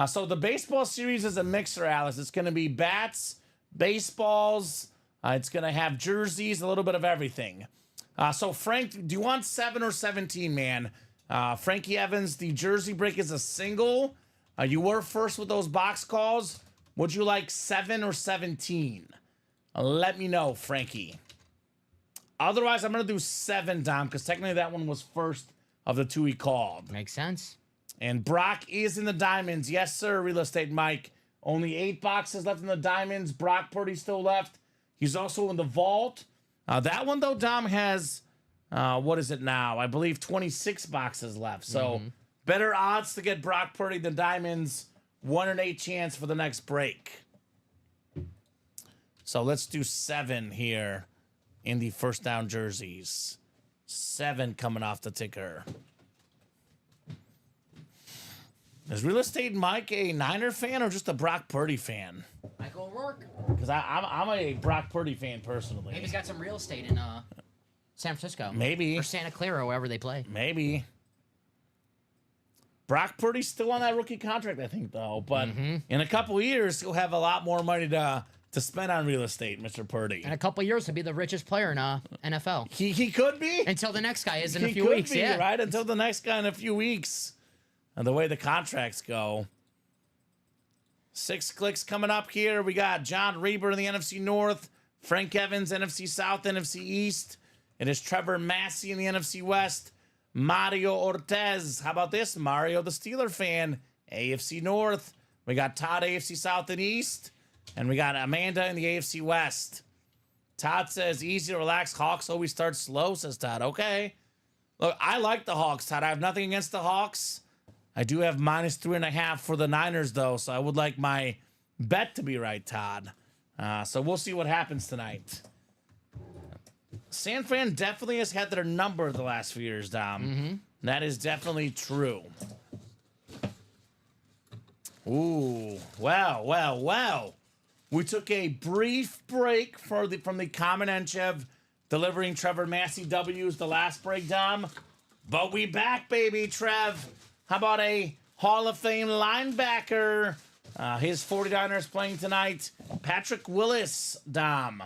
So the baseball series is a mixer, Alice. It's going to be bats, baseballs. It's going to have jerseys, a little bit of everything. So, Frank, do you want 7 or 17, man? Frankie Evans, the jersey break is a single. You were first with those box calls. Would you like 7 or 17? Let me know, Frankie. Otherwise, I'm going to do 7, Dom, because technically that one was first of the 2 he called. Makes sense. And Brock is in the diamonds. Yes, sir, Real Estate Mike. Only 8 boxes left in the diamonds. Brock Purdy still left. He's also in the vault. That one, though, Dom, has, what is it now? I believe 26 boxes left. So better odds to get Brock Purdy than diamonds. 1 in 8 chance for the next break. So let's do 7 here in the first down jerseys. 7 coming off the ticker. Is Real Estate Mike a Niner fan or just a Brock Purdy fan? Michael O'Rourke. Because I'm a Brock Purdy fan personally. Maybe he's got some real estate in San Francisco. Maybe. Or Santa Clara, wherever they play. Maybe. Brock Purdy's still on that rookie contract, I think, though. But in a couple years, he'll have a lot more money to spend on real estate, Mr. Purdy. In a couple years, he'll be the richest player in NFL. He could be. Until the next guy is in a He few could weeks. be, Yeah. right? Until the next guy in a few weeks. And the way the contracts go. 6 clicks coming up here. We got John Reber in the NFC North. Frank Evans, NFC South, NFC East. It is Trevor Massey in the NFC West. Mario Ortez. How about this? Mario, the Steeler fan. AFC North. We got Todd, AFC South and East. And we got Amanda in the AFC West. Todd says, easy to relax. Hawks always start slow, says Todd. Okay. Look, I like the Hawks, Todd. I have nothing against the Hawks. I do have -3.5 for the Niners, though, so I would like my bet to be right, Todd. So we'll see what happens tonight. San Fran definitely has had their number the last few years, Dom. That is definitely true. Ooh, wow. We took a brief break from the Kamen Entchev delivering Trevor Massey W's the last break, Dom. But we back, baby, Trev. How about a Hall of Fame linebacker? His 49ers playing tonight. Patrick Willis, Dom.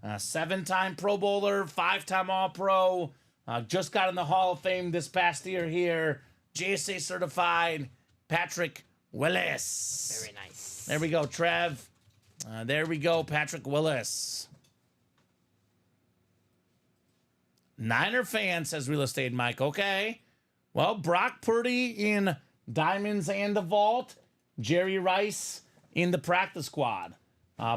7-time Pro Bowler, 5-time All-Pro. Just got in the Hall of Fame this past year here. JSA certified Patrick Willis. Very nice. There we go, Trev. There we go, Patrick Willis. Niner fan, says Real Estate Mike. Okay. Well, Brock Purdy in Diamonds and the Vault. Jerry Rice in the practice squad.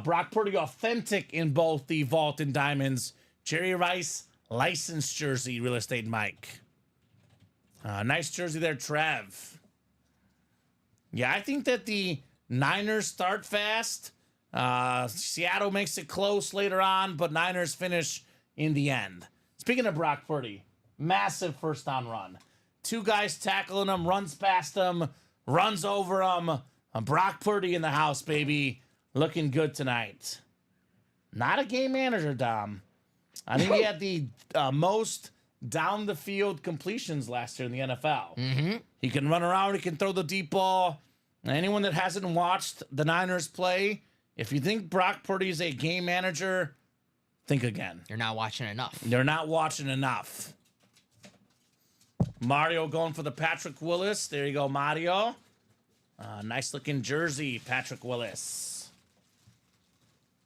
Brock Purdy authentic in both the Vault and Diamonds. Jerry Rice licensed jersey, Real Estate Mike. Nice jersey there, Trev. Yeah, I think that the Niners start fast. Seattle makes it close later on, but Niners finish in the end. Speaking of Brock Purdy, massive first down run. 2 guys tackling him, runs past him, runs over him. Brock Purdy in the house, baby. Looking good tonight. Not a game manager, Dom. I think he had the most down the field completions last year in the NFL. He can run around. He can throw the deep ball. Anyone that hasn't watched the Niners play, if you think Brock Purdy is a game manager, think again. You're not watching enough. They're not watching enough. Mario going for the Patrick Willis. There you go, Mario. Nice looking jersey, Patrick Willis.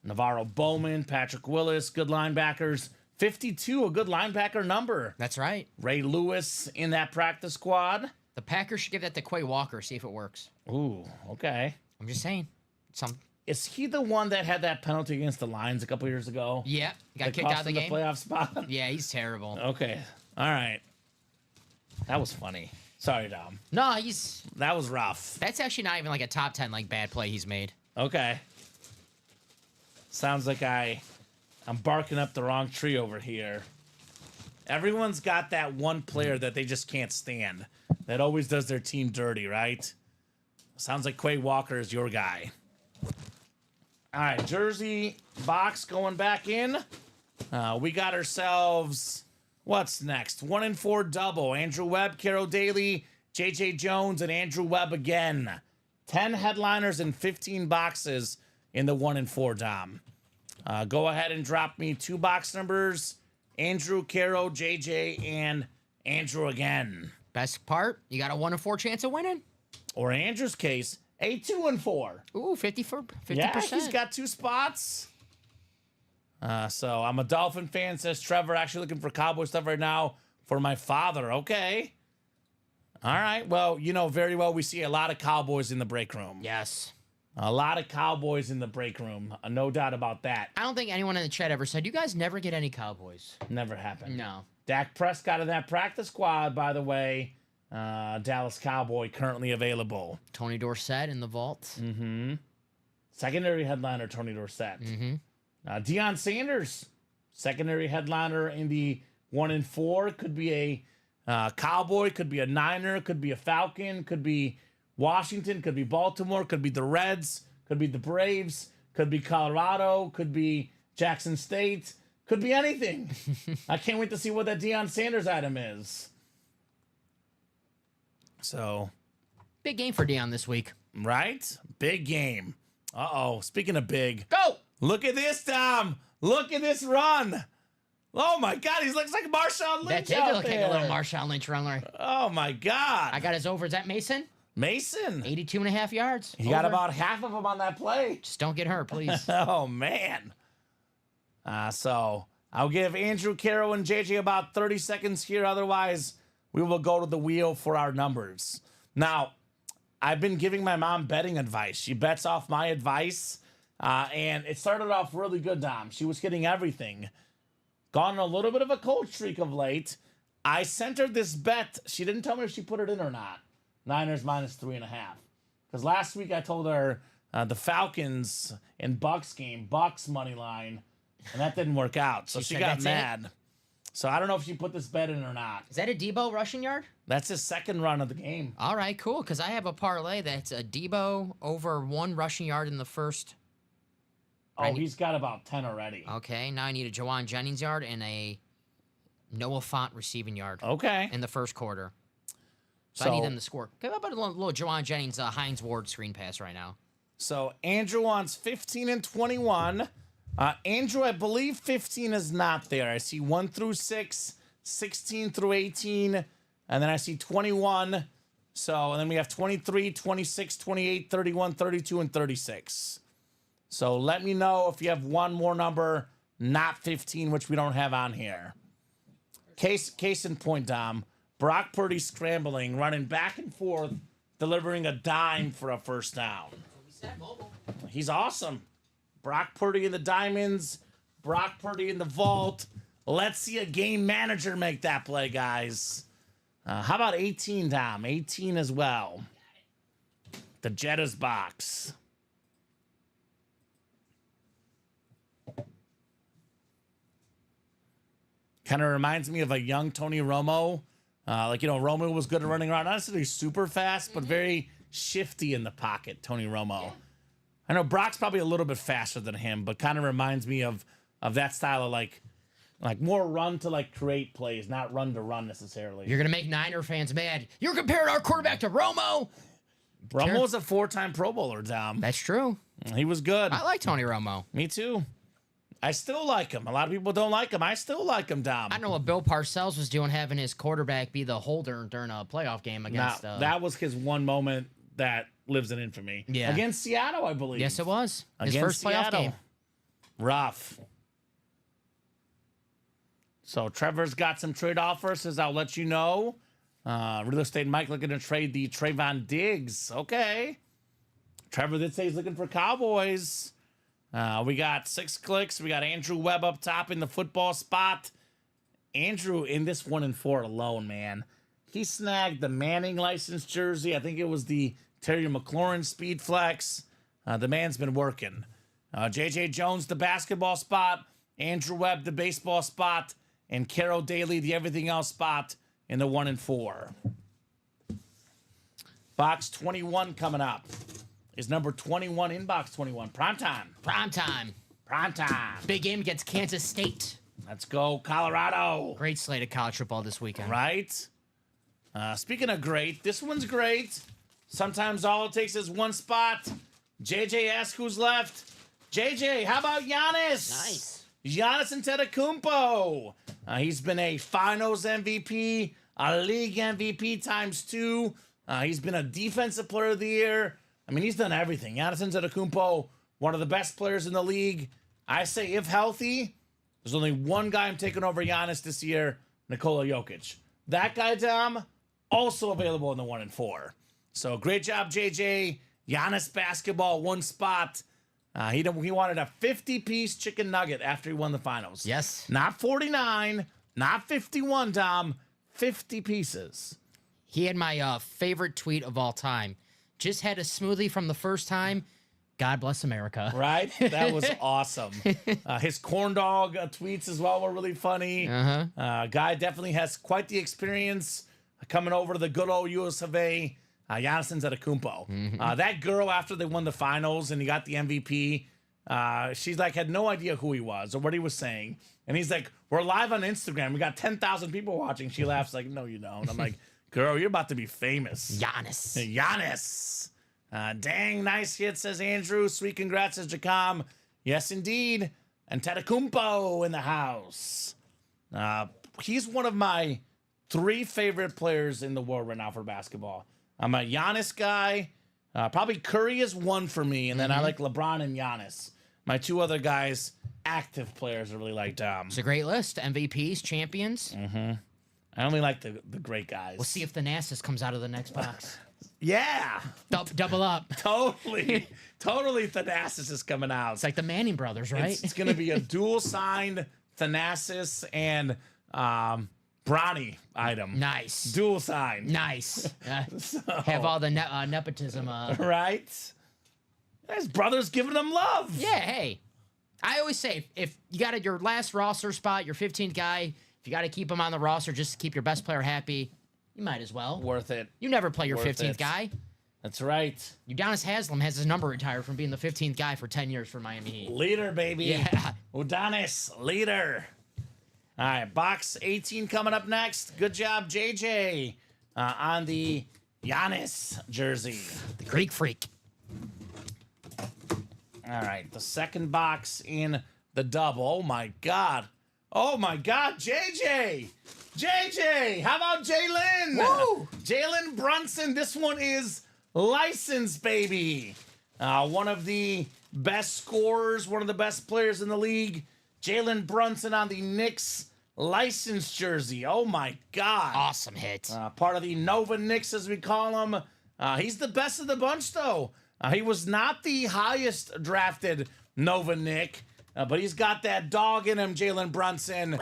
Navarro Bowman, Patrick Willis, good linebackers. 52, a good linebacker number. That's right. Ray Lewis in that practice squad. The Packers should give that to Quay Walker, see if it works. Ooh, okay. I'm just saying. Is he the one that had that penalty against the Lions a couple years ago? Yeah, got That kicked cost out of the him game. Playoff spot. Yeah, he's terrible. Okay, all right. That was funny. Sorry, Dom. No, That was rough. that's actually not even like a top 10 like bad play he's made. Okay. Sounds like I'm barking up the wrong tree over here. Everyone's got that one player that they just can't stand. That always does their team dirty, right? Sounds like Quay Walker is your guy. All right, jersey box going back in. We got ourselves, what's next? 1 and 4 double. Andrew Webb, Carol Daly, J.J. Jones and Andrew Webb again. 10 headliners and 15 boxes in the 1 and 4, Dom. Go ahead and drop me 2 box numbers. Andrew, Caro, JJ, and Andrew again. Best part, you got a 1 in 4 chance of winning. Or in Andrew's case, a 2 and 4. Ooh, 50%. Yeah, he's got 2 spots. So I'm a Dolphin fan, says Trevor. Actually looking for Cowboy stuff right now for my father. Okay. All right. Well, you know very well we see a lot of Cowboys in the break room. Yes. A lot of Cowboys in the break room. No doubt about that. I don't think anyone in the chat ever said, you guys never get any Cowboys. Never happened. No. Dak Prescott in that practice squad, by the way. Dallas Cowboy currently available. Tony Dorsett in the vault. Mm-hmm. Secondary headliner, Tony Dorsett. Mm-hmm. Deion Sanders, secondary headliner in the 1 and 4. Could be a Cowboy, could be a Niner, could be a Falcon, could be Washington, could be Baltimore, could be the Reds, could be the Braves, could be Colorado, could be Jackson State, could be anything. I can't wait to see what that Deion Sanders item is. So, Big game for Deion this week. right? Big game. Uh-oh. Speaking of big. Go! Look at this, Tom. Look at this run. Oh, my God. He looks like Marshawn Lynch That did out look like there. a little Marshawn Lynch run. Larry. Oh, my God. I got his over. Is that Mason? Mason. 82.5 yards. He got Over. about half of them on that play. Just don't get hurt, please. Oh, man. So I'll give Andrew, Caro, and JJ about 30 seconds here. Otherwise, we will go to the wheel for our numbers. Now, I've been giving my mom betting advice. She bets off my advice. And it started off really good, Dom. She was hitting everything. Gone on a little bit of a cold streak of late. I sent her this bet. She didn't tell me if she put it in or not. Niners minus 3.5. Because last week I told her the Falcons and Bucks game, Bucks money line, and that didn't work out. So she said got that's mad. So I don't know if she put this bet in or not. Is that a Debo rushing yard? That's his second run of the game. All right, cool. Because I have a parlay that's a Debo over 1 rushing yard in the first. Oh, he's got about 10 already. Okay, now I need a Jawan Jennings yard and a Noah Font receiving yard Okay. in the first quarter. So I need them to score. Okay, how about a little Jawan Jennings Hines Ward screen pass right now? So Andrew wants 15 and 21. Andrew, I believe 15 is not there. I see 1 through 6, 16 through 18, and then I see 21. So, and then we have 23, 26, 28, 31, 32, and 36. So let me know if you have one more number, not 15, which we don't have on here. Case in point, Dom. Brock Purdy scrambling, running back and forth, delivering a dime for a first down. He's awesome. Brock Purdy in the diamonds. Brock Purdy in the vault. Let's see a game manager make that play, guys. How about 18, Dom? 18 as well. The Jetta's box. Kind of reminds me of a young Tony Romo. Romo was good at running around. Not necessarily super fast, but very shifty in the pocket, Tony Romo. I know Brock's probably a little bit faster than him, but kind of reminds me of that style of like more run to like create plays, not run to run necessarily. You're going to make Niner fans mad. You're comparing our quarterback to Romo. Romo was a 4-time Pro Bowler, Dom. That's true. He was good. I like Tony Romo. Me too. I still like him. A lot of people don't like him. I still like him, Dom. I don't know what Bill Parcells was doing, having his quarterback be the holder during a playoff game against. That was his one moment that lives in infamy. Yeah. Against Seattle, I believe. Yes, it was. His Against first playoff Seattle. game. Rough. So Trevor's got some trade offers, says I'll let you know. Real Estate Mike looking to trade the Trayvon Diggs. Okay. Trevor did say he's looking for Cowboys. We got 6 clicks. We got Andrew Webb up top in the football spot. Andrew in this 1 and 4 alone, man. He snagged the Manning license jersey. I think it was the Terry McLaurin Speed Flex. The man's been working. J.J. Jones, the basketball spot. Andrew Webb, the baseball spot. And Carol Daly, the everything else spot in the 1 and 4. Box 21 coming up. Is number 21 in box 21. Prime time. Prime time. Prime time. Big game against Kansas State. Let's go, Colorado. Great slate of college football this weekend. Right? Speaking of great, this one's great. Sometimes all it takes is one spot. JJ asks who's left. JJ, how about Giannis? Nice. Giannis Antetokounmpo. He's been a Finals MVP, a League MVP ×2. He's been a Defensive Player of the Year. I mean, he's done everything. Giannis Antetokounmpo, one of the best players in the league. I say, if healthy, there's only one guy I'm taking over Giannis this year, Nikola Jokic. That guy, Dom, also available in the 1 and 4. So great job, JJ. Giannis basketball, one spot. He wanted a 50-piece chicken nugget after he won the finals. Yes. Not 49, not 51, Dom. 50 pieces. He had my favorite tweet of all time. Just had a smoothie from the first time. God bless America. Right? That was awesome. His corn dog tweets as well were really funny. Guy definitely has quite the experience coming over to the good old US of A. Giannis Antetokounmpo. That girl, after they won the finals and he got the MVP, she's like had no idea who he was or what he was saying. And he's like, we're live on Instagram. We got 10,000 people watching. She laughs like, no, you don't. I'm like, girl, you're about to be famous. Giannis. Dang, nice hit, says Andrew. Sweet congrats, says Jacom. Yes, indeed. Antetokounmpo in the house. He's one of my 3 favorite players in the world right now for basketball. I'm a Giannis guy. Probably Curry is 1 for me, and then I like LeBron and Giannis. My 2 other guys, active players, I really like Dom. It's a great list. MVPs, champions. I only like the great guys. We'll see if the Thanasis comes out of the next box. Yeah. Double up. Totally Thanasis is coming out. It's like the Manning brothers, right? It's going to be a dual-signed Thanasis and Bronny item. Nice. Dual sign. Nice. Have all the nepotism. Right? His brother's giving them love. Yeah, hey. I always say, if you got your last roster spot, your 15th guy, if you got to keep him on the roster just to keep your best player happy, you might as well. Worth it. You never play your Worth 15th it. guy. That's right. Udonis Haslem has his number retired from being the 15th guy for 10 years for Miami Heat. Leader, baby. Yeah. Udonis, leader. All right, box 18 coming up next. Good job, JJ, on the Giannis jersey. The Greek Freak. All right, the second box in the double. Oh, my God. JJ. JJ, how about Jalen? Woo! Jalen Brunson. This one is licensed, baby. One of the best scorers, one of the best players in the league. Jalen Brunson on the Knicks licensed jersey. Oh, my God. Awesome hit. Part of the Nova Knicks, as we call him. He's the best of the bunch, though. He was not the highest drafted Nova Knick, but he's got that dog in him, Jalen Brunson.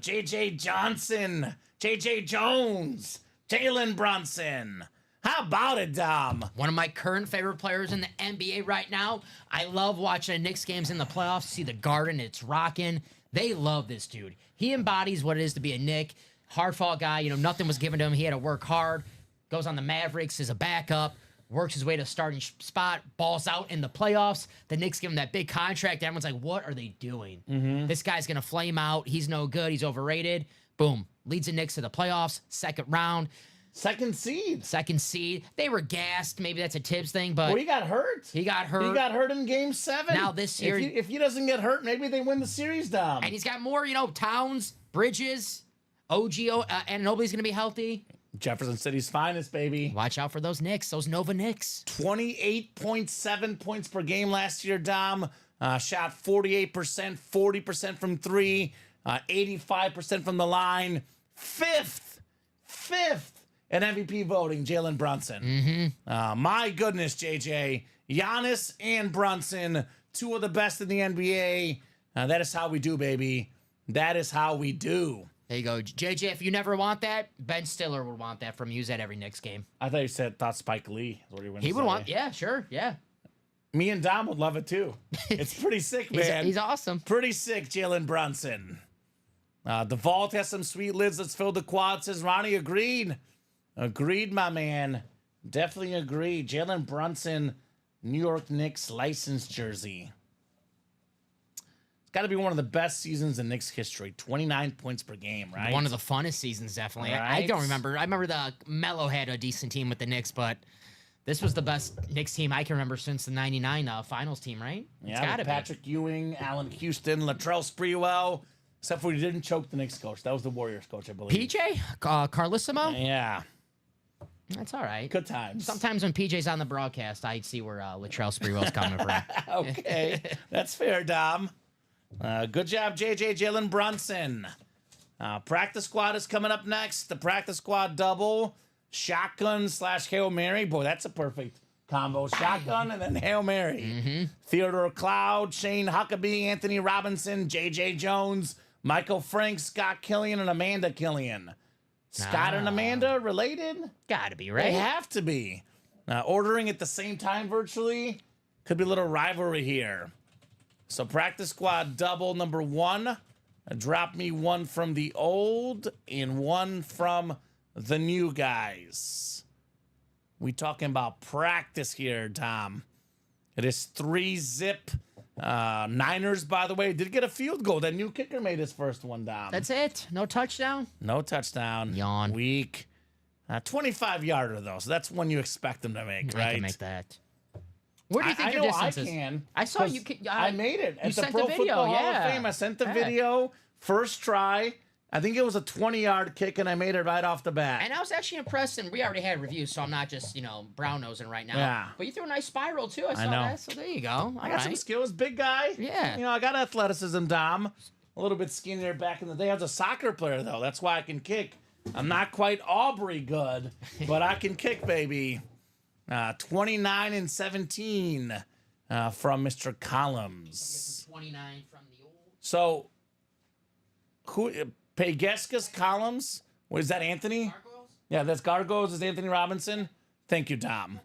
J.J. Johnson, J.J. Jones, Jalen Brunson. How about it, Dom? One of my current favorite players in the NBA right now. I love watching Knicks games in the playoffs. See the Garden, it's rocking. They love this dude. He embodies what it is to be a Knick. Hard-fought guy. You know, nothing was given to him. He had to work hard. Goes on the Mavericks as a backup. Works his way to starting spot. Balls out in the playoffs. The Knicks give him that big contract. Everyone's like, what are they doing? This guy's going to flame out. He's no good. He's overrated. Boom. Leads the Knicks to the playoffs. Second round. Second seed. They were gassed. Maybe that's a Tibbs thing, but Well, he got hurt. he got hurt. He got hurt in Game 7. Now this year- If he doesn't get hurt, maybe they win the series, Dom. And he's got more, Towns, Bridges, OGO, and nobody's going to be healthy. Jefferson City's finest, baby. Watch out for those Knicks, those Nova Knicks. 28.7 points per game last year, Dom. Shot 48%, 40% from 3, 85% from the line. Fifth in MVP voting, Jalen Brunson. My goodness, JJ. Giannis and Brunson, 2 of the best in the NBA. That is how we do, baby. That is how we do. There you go. JJ, if you never want that, Ben Stiller would want that from you at every Knicks game. I thought you thought Spike Lee. Is what He would want, yeah, sure, yeah. Me and Dom would love it too. It's pretty sick, man. He's awesome. Pretty sick, Jalen Brunson. The vault has some sweet lids. Let's fill the quad, says Ronnie. Agreed. Agreed, my man. Definitely agreed. Jalen Brunson, New York Knicks licensed jersey. got to be one of the best seasons in Knicks history. 29 points per game, right? One of the funnest seasons, definitely. I Right. don't remember. I remember the Melo had a decent team with the Knicks, but this was the best Knicks team I can remember since the '99 Finals team, right? It's Yeah, gotta with be. Patrick Ewing, Allen Houston, Latrell Sprewell, except for he didn't choke the Knicks coach. That was the Warriors coach, I believe. PJ Carlissimo. Yeah, That's all right. good times. Sometimes when PJ's on the broadcast, I see where Latrell Sprewell's coming from. Okay, that's fair, Dom. Good job, JJ Jalen Brunson. Practice squad is coming up next. The practice squad double, shotgun / Hail Mary. Boy, that's a perfect combo. Shotgun and then Hail Mary. Theodore Cloud, Shane Huckabee, Anthony Robinson, JJ Jones, Michael Frank, Scott Killian, and Amanda Killian. Scott and Amanda related? Gotta be, They right? have to be. Ordering at the same time virtually. Could be a little rivalry here. So practice squad double number 1. Drop me one from the old and one from the new guys. We talking about practice here, Tom. It is 3-zip. Niners, by the way, did get a field goal. That new kicker made his first one, Dom. That's it. No touchdown. No touchdown. Yawn. Weak. 25-yarder, though, so that's one you expect them to make, right? I can make that. Where do you think I your know distance I is? can. I saw 'cause you. I made it at the sent Pro the video, Football Hall yeah. of Fame. I sent the Yeah. video, first try. I think it was a 20-yard kick, and I made it right off the bat. And I was actually impressed, and we already had reviews, so I'm not just, brown nosing right now. Yeah. But you threw a nice spiral, too. I saw know. that, so there you go. I got some skills, big guy. Yeah. I got athleticism, Dom. A little bit skinnier back in the day. I was a soccer player, though. That's why I can kick. I'm not quite Aubrey good, but I can kick, baby. 29 and 17 from Mr. Columns. 29 from the old. So, who? Pegescas Columns? Was that Anthony? Gargoyles? Yeah, that's Gargoyles. Is Anthony Robinson? Thank you, Tom.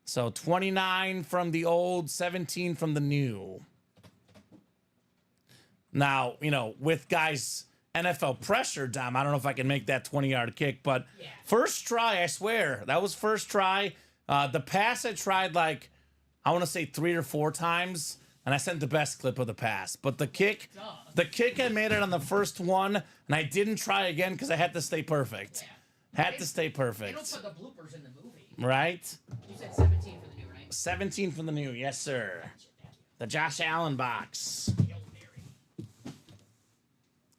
So 29 from the old, 17 from the new. Now, with guys NFL pressure, Dom, I don't know if I can make that 20-yard kick, but first try, I swear, that was first try. The pass I tried I want to say 3 or 4 times, and I sent the best clip of the pass. But the kick I made it on the first one, and I didn't try again because I had to stay perfect. Had to stay They perfect. don't put the bloopers in the movie. Right? You said 17 for the new, right? 17 from the new, yes, sir. The Josh Allen box.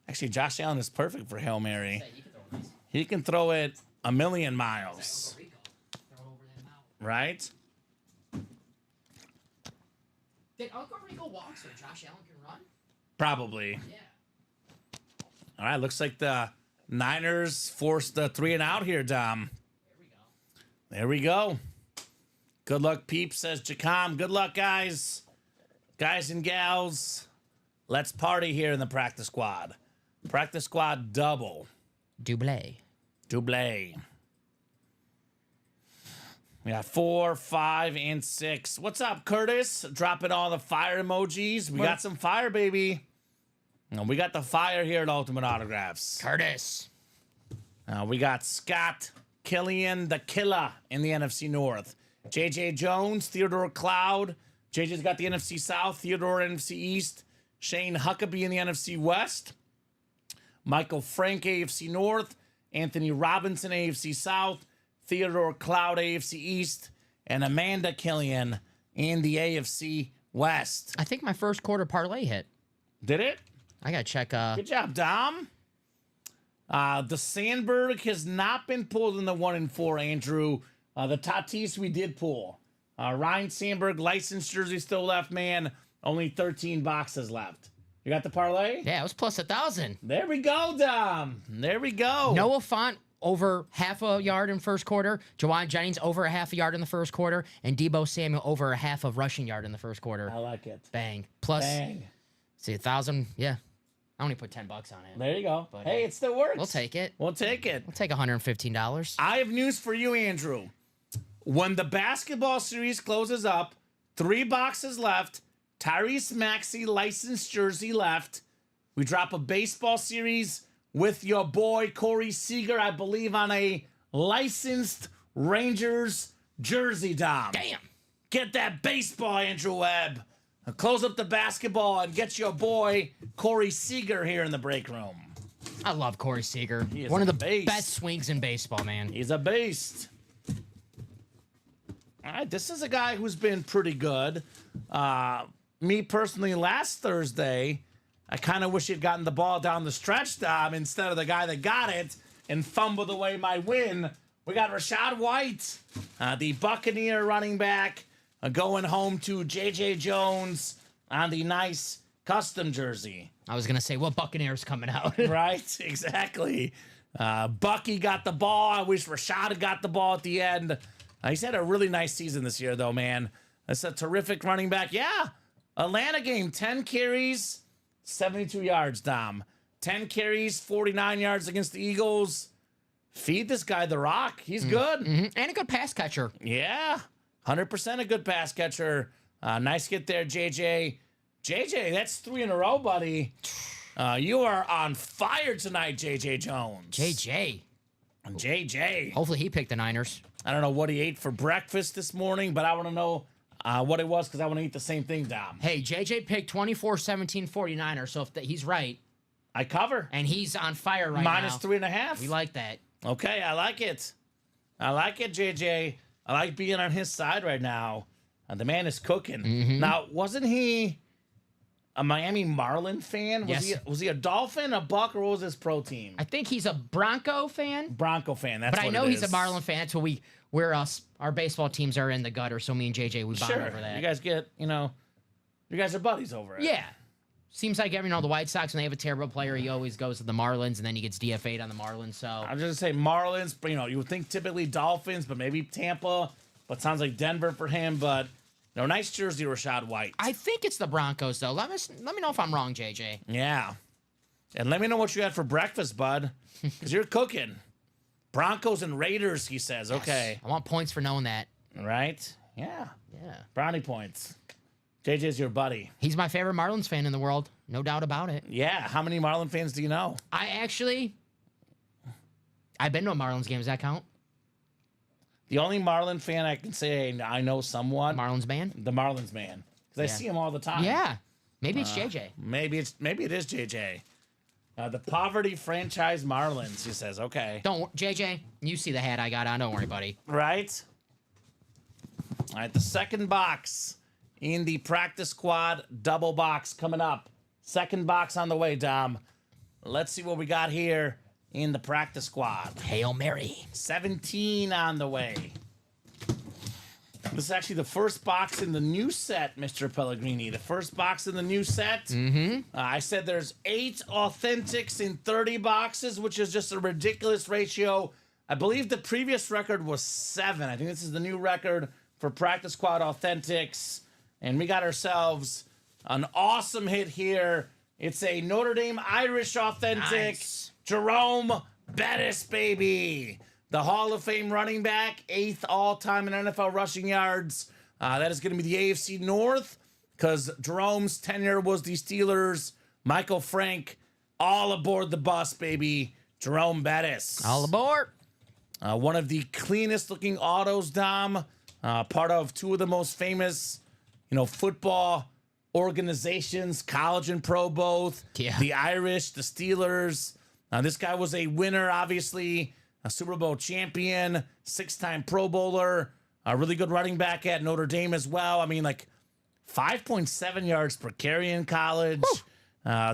Actually, Josh Allen is perfect for Hail Mary. He can throw it a million miles. Right? Did Uncle Rico walk so Josh Allen can run? Probably. Yeah. All right, looks like the Niners forced the 3 and out here, Dom. There we go. There we go. Good luck, peeps, says Jacom. Good luck, guys. Guys and gals. Let's party here in the practice squad. Practice squad double. Double. We got 4, 5, and 6. What's up, Curtis? Dropping all the fire emojis. We got some fire, baby. And we got the fire here at Ultimate Autographs. Curtis. We got Scott Killian, the killer, in the NFC North. JJ Jones, Theodore Cloud. JJ's got the NFC South, Theodore NFC East. Shane Huckabee in the NFC West. Michael Frank, AFC North. Anthony Robinson, AFC South. Theodore Cloud, AFC East. And Amanda Killian in the AFC West. I think my first quarter parlay hit. Did it? I gotta check. Good job, Dom. The Sandberg has not been pulled in the 1 and 4, Andrew. The Tatis we did pull. Ryan Sandberg, licensed jersey still left, man. Only 13 boxes left. You got the parlay? Yeah, it was plus 1,000. There we go, Dom. There we go. Noah Font over half a yard in first quarter. Jawan Jennings over a half a yard in the first quarter. And Debo Samuel over a half of rushing yard in the first quarter. I like it. Bang. Plus, Bang. see, 1,000. Yeah. I only put $10 on it. There you go. But, Hey, it still works. We'll take it. We'll take it. We'll take $115. I have news for you, Andrew. When the basketball series closes up, 3 boxes left, Tyrese Maxey licensed jersey left. We drop a baseball series with your boy Corey Seager, I believe, on a licensed Rangers jersey, Dom. Damn. Get that baseball, Andrew Webb. close up the basketball and get your boy Corey Seager here in the break room. I love Corey Seager. He is One of a the beast. best swings in baseball, man. He's a beast. All right, this is a guy who's been pretty good. Me personally, last Thursday, I kind of wish he'd gotten the ball down the stretch, Dom, instead of the guy that got it and fumbled away my win. We got Rashad White, the Buccaneer running back, going home to J.J. Jones on the nice custom jersey. I was going to say, what Buccaneers coming out? Right, exactly. Bucky got the ball. I wish Rashad had got the ball at the end. He's had a really nice season this year, though, man. That's a terrific running back. Yeah, Atlanta game, 10 carries, 72 yards, Dom. 10 carries, 49 yards against the Eagles. Feed this guy the rock. He's good. Mm-hmm. And a good pass catcher. Yeah, 100% a good pass catcher. Nice get there, JJ. JJ, that's 3 in a row, buddy. You are on fire tonight, JJ Jones. JJ. JJ. Hopefully he picked the Niners. I don't know what he ate for breakfast this morning, but I want to know what it was because I want to eat the same thing, Dom. Hey, JJ picked 24-17 49ers, so if he's right. I cover. And he's on fire right Minus now. -3.5. We like that. Okay, I like it. I like it, JJ. I like being on his side right now. The man is cooking. Mm-hmm. Now, wasn't he a Miami Marlin fan? Was he a Dolphin, a Buck, or what was his pro team? I think he's a Bronco fan. Bronco fan. That's But what I know it he's a is. Marlin fan. That's what our baseball teams are in the gutter. So me and JJ, we bond Sure. over that. You guys get, you guys are buddies over it. Yeah. Seems like the White Sox, when they have a terrible player, he always goes to the Marlins, and then he gets DFA'd on the Marlins. So I'm just gonna say Marlins, but you would think typically Dolphins, but maybe Tampa. But sounds like Denver for him. But nice jersey, Rashad White. I think it's the Broncos, though. Let me know if I'm wrong, JJ. Yeah, and let me know what you had for breakfast, bud, because you're cooking. Broncos and Raiders, he says. Yes. Okay, I want points for knowing that. right? Yeah, Yeah. brownie points. JJ's your buddy. He's my favorite Marlins fan in the world. No doubt about it. Yeah. How many Marlin fans do you know? I've been to a Marlins game. Does that count? The only Marlin fan I can say I know somewhat. Marlins band? The Marlins man, because I see him all the time. Yeah. Maybe it's JJ. Maybe it is JJ. The poverty franchise Marlins, he says. Okay. JJ, you see the hat I got on. Don't worry, buddy. Right? All right, the second box in the practice squad double box coming up. Second box on the way, Dom. Let's see what we got here in the practice squad. Hail Mary. 17 on the way. This is actually the first box in the new set, Mr. Pellegrini. The first box in the new set. Mm-hmm. I said there's 8 authentics in 30 boxes, which is just a ridiculous ratio. I believe the previous record was 7. I think this is the new record for practice squad authentics. And we got ourselves an awesome hit here. It's a Notre Dame Irish authentic. Nice. Jerome Bettis, baby. The Hall of Fame running back, 8th all-time in NFL rushing yards. That is going to be the AFC North because Jerome's tenure was the Steelers. Michael Frank, all aboard the bus, baby. Jerome Bettis. All aboard. One of the cleanest looking autos, Dom. Part of 2 of the most famous, football organizations, college and pro both. Yeah. The Irish, the Steelers. This guy was a winner, obviously, a Super Bowl champion, 6-time Pro Bowler, a really good running back at Notre Dame as well. 5.7 yards per carry in college.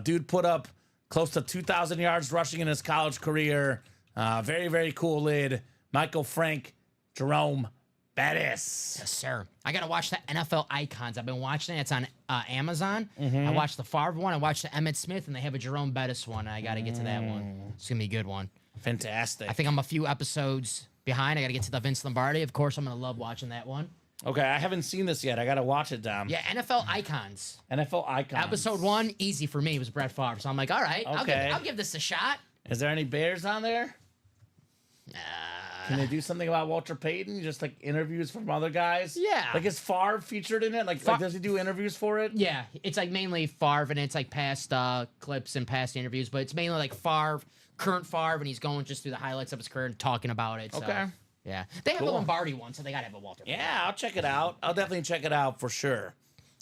Dude put up close to 2,000 yards rushing in his college career. Very, very cool lid. Michael Frank, Jerome Bettis. Yes, sir. I got to watch the NFL Icons. I've been watching it. It's on Amazon. I watched the Favre one. I watched the Emmitt Smith, and they have a Jerome Bettis one. I got to get to that one. It's going to be a good one. Fantastic. I think I'm a few episodes behind. I got to get to the Vince Lombardi. Of course, I'm going to love watching that one. Okay, I haven't seen this yet. I got to watch it, Dom. Yeah, NFL Icons. NFL Icons. Episode 1, easy for me. It was Brett Favre. So I'm like, all right, Okay. I'll give this a shot. Is there any Bears on there? Can they do something about Walter Payton? Just like interviews from other guys? Yeah. Like is Favre featured in it? Like does he do interviews for it? Yeah, it's like mainly Favre, and it's like past clips and past interviews, but it's mainly like Favre, current Favre, and he's going just through the highlights of his career and talking about it. So, Okay. yeah. They have a Cool. Lombardi one, so they got to have a Walter Payton. Yeah, I'll check it out. I'll definitely check it out for sure.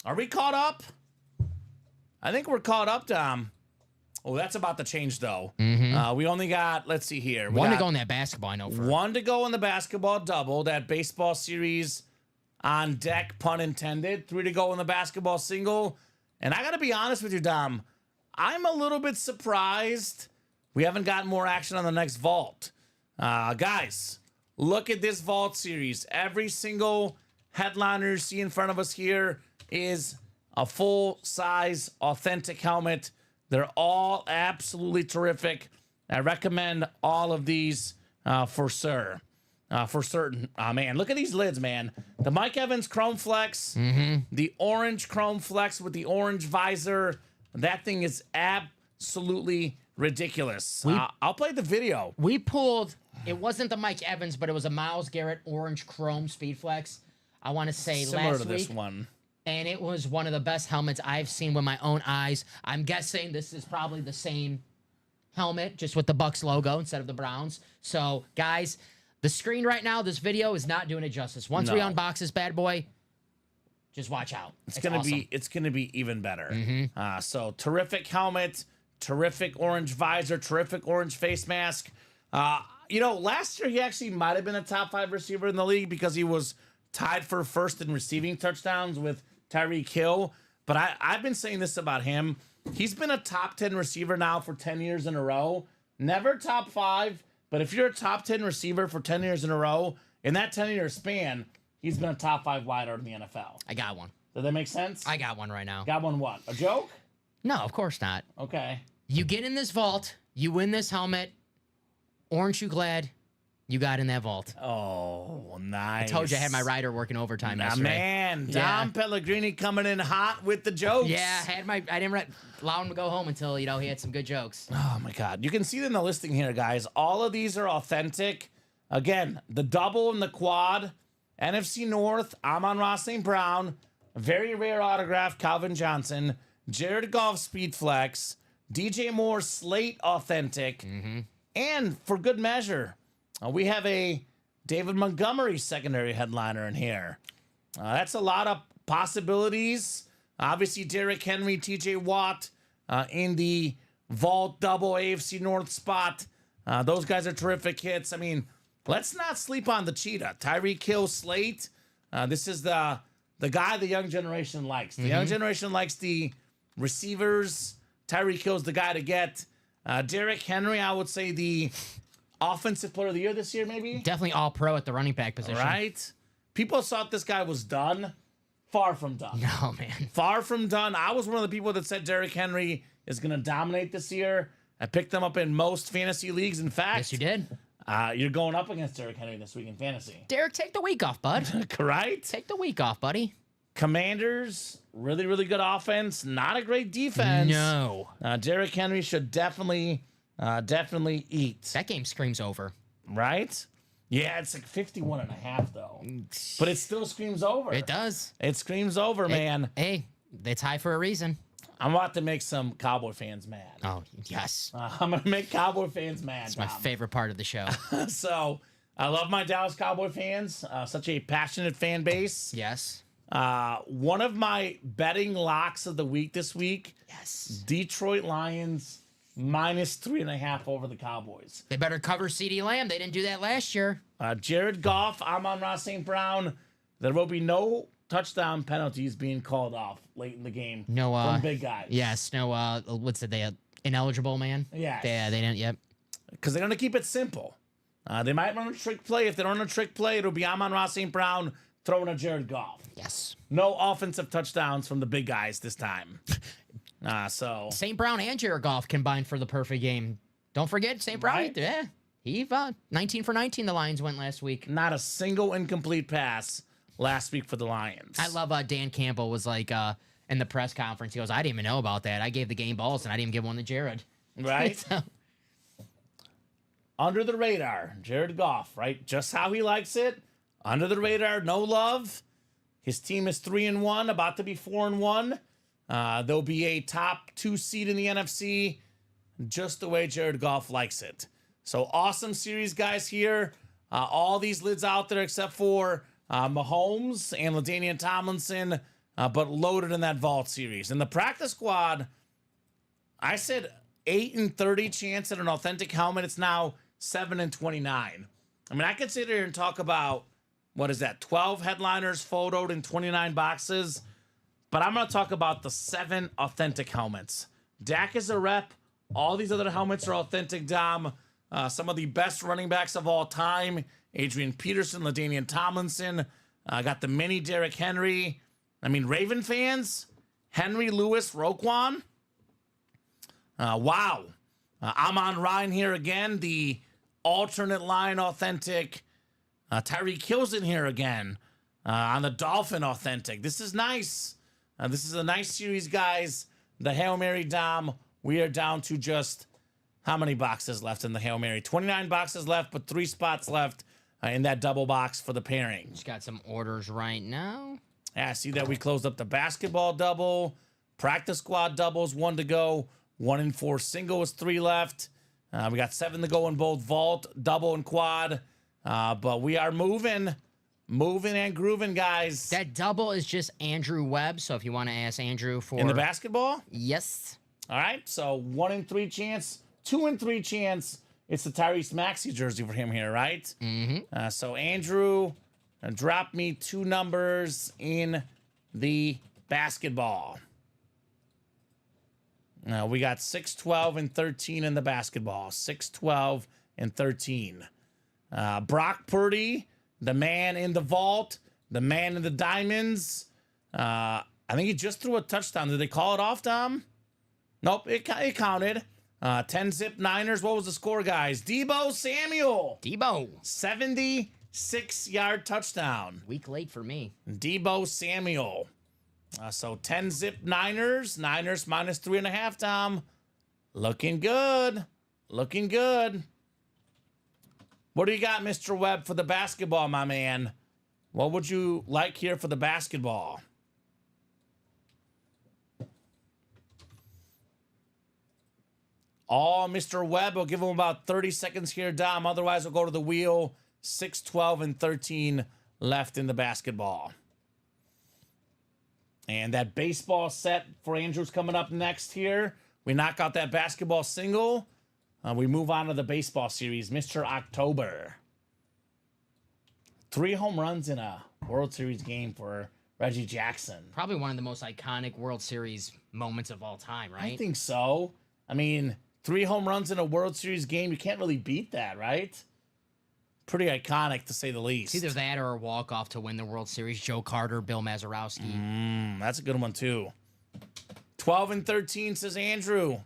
Are we caught up? I think we're caught up, Dom. Oh, that's about to change, though. We only got, let's see here. One to go in that basketball, I know. One to go in the basketball double, that baseball series on deck, pun intended. 3 to go in the basketball single. And I got to be honest with you, Dom. I'm a little bit surprised we haven't gotten more action on the next vault. Guys, look at this vault series. Every single headliner you see in front of us here is a full-size, authentic helmet. They're all absolutely terrific. I recommend all of these for sure. For certain. Man, look at these lids, man. The Mike Evans Chrome Flex, the orange Chrome Flex with the orange visor. That thing is absolutely ridiculous. I'll play the video. We pulled, it wasn't the Mike Evans, but it was a Myles Garrett orange Chrome Speed Flex. I want to say Similar last to week. this one. And it was one of the best helmets I've seen with my own eyes. I'm guessing this is probably the same helmet, just with the Bucks logo instead of the Browns. So, guys, the screen right now, this video is not doing it justice. Once we unbox this bad boy, just watch out. It's gonna be even better. So terrific helmet, terrific orange visor, terrific orange face mask. Last year he actually might have been a top 5 receiver in the league because he was tied for first in receiving touchdowns with Tyreek Hill. But I've been saying this about him. He's been a top 10 receiver now for 10 years in a row. Never top 5, but if you're a top 10 receiver for 10 years in a row, in that 10-year span, he's been a top 5 wideout in the NFL. I got one. Does that make sense? I got one right now. Got one what? A joke? No, of course not. Okay. You get in this vault, you win this helmet. Aren't you glad you got in that vault? Oh, nice. I told you I had my rider working overtime yesterday. Man, Dom Pellegrini coming in hot with the jokes. Yeah, I didn't allow him to go home until, he had some good jokes. Oh, my God. You can see it in the listing here, guys. All of these are authentic. Again, the double and the quad. NFC North, Amon-Ra St. Brown. Very rare autograph, Calvin Johnson. Jared Goff Speed Flex. DJ Moore Slate Authentic. And for good measure, we have a David Montgomery secondary headliner in here. That's a lot of possibilities. Obviously, Derrick Henry, TJ Watt in the vault double AFC North spot. Those guys are terrific hits. I mean, let's not sleep on the cheetah. Tyreek Hill Slate. This is the guy the young generation likes. The young generation likes the receivers. Tyreek Hill's the guy to get. Derrick Henry, I would say the offensive player of the year this year, maybe? Definitely all pro at the running back position. Right? People thought this guy was done. Far from done. No, man. Far from done. I was one of the people that said Derrick Henry is going to dominate this year. I picked him up in most fantasy leagues. In fact, Yes, you did. You're going up against Derrick Henry this week in fantasy. Derek, take the week off, bud. Right? Take the week off, buddy. Commanders, really, really good offense. Not a great defense. No. Derrick Henry should definitely eat. That game screams over. Right? Yeah, it's like 51.5 though. But it still screams over. It does. It screams over, man. Hey, it's high for a reason. I'm about to make some Cowboy fans mad. Oh, yes. I'm going to make Cowboy fans mad. It's my favorite part of the show. So, I love my Dallas Cowboy fans. Such a passionate fan base. Yes. One of my betting locks of the week this week. Yes. Detroit Lions -3.5 over the Cowboys. They better cover CeeDee Lamb. They didn't do that last year. Jared Goff, Amon-Ra St. Brown. There will be no touchdown penalties being called off late in the game. No, from big guys. Yes. No, what's it? They ineligible, man? Yes. Yeah, they didn't. Yep. Because they're going to keep it simple. They might run a trick play. If they don't run a trick play, it'll be Amon-Ra St. Brown throwing a Jared Goff. Yes. No offensive touchdowns from the big guys this time. So St. Brown and Jared Goff combined for the perfect game. Don't forget St. Brown. Right. Yeah. He 19 for 19 the Lions went last week. not a single incomplete pass last week for the Lions. I love Dan Campbell was like in the press conference. He goes, I didn't even know about that. I gave the game balls and I didn't even give one to Jared. Right? So, Under the radar, Jared Goff, right? Just how he likes it. Under the radar, no love. His team is 3-1, about to be 4-1. There'll be a top 2 seed in the NFC, just the way Jared Goff likes it. So awesome series, guys, here. All these lids out there except for Mahomes and LaDainian Tomlinson. but loaded in that vault series. In the practice squad, I said 8 and 30 chance at an authentic helmet. It's now 7 and 29. I mean, I could sit here and talk about, what is that, 12 headliners photoed in 29 boxes, but I'm going to talk about the 7 authentic helmets. Dak is a rep. All these other helmets are authentic, Dom. Some of the best running backs of all time, Adrian Peterson, LaDainian Tomlinson. Got the mini Derrick Henry. I mean, Raven fans, Henry, Lewis, Roquan. Wow. Amon Ryan here again, the alternate line authentic. Tyreek Hill's in here again on the Dolphin authentic. This is nice. This is a nice series, guys. The Hail Mary, Dom. We are down to just how many boxes left in the Hail Mary? 29 boxes left, but 3 spots left in that double box for the pairing. Just got some orders right now. Yeah, see that we closed up the basketball double. Practice squad doubles, 1 to go. 1 and 4 single is 3 left. We got 7 to go in both vault, double, and quad. But we are moving and grooving, guys. That double is just Andrew Webb. So if you want to ask Andrew for In the basketball? Yes. All right, so 1 and 3 chance, 2 and 3 chance. It's the Tyrese Maxey jersey for him here, right? Mm-hmm. So Andrew, drop me 2 numbers in the basketball. We got 6, 12, and 13 in the basketball. 6, 12, and 13. Brock Purdy, the man in the vault, the man in the diamonds. I think he just threw a touchdown. Did they call it off, Dom? Nope, it counted. 10-zip Niners. What was the score, guys? Deebo Samuel. Debo. 76-yard touchdown. Week late for me. Deebo Samuel. So 10-zip Niners. Niners minus 3.5, Tom. Looking good. Looking good. What do you got, Mr. Webb, for the basketball, my man? What would you like here for the basketball? Oh, Mr. Webb, we'll give him about 30 seconds here, Dom. Otherwise, we'll go to the wheel. 6, 12, and 13 left in the basketball. And that baseball set for Andrew's coming up next here. We knock out that basketball single. We move on to the baseball series. Mr. October. 3 home runs in a World Series game for Reggie Jackson. Probably one of the most iconic World Series moments of all time, right? I think so. I mean, 3 home runs in a World Series game. You can't really beat that, right? Pretty iconic, to say the least. It's either that or a walk-off to win the World Series. Joe Carter, Bill Mazeroski. That's a good one, too. 12 and 13, says Andrew.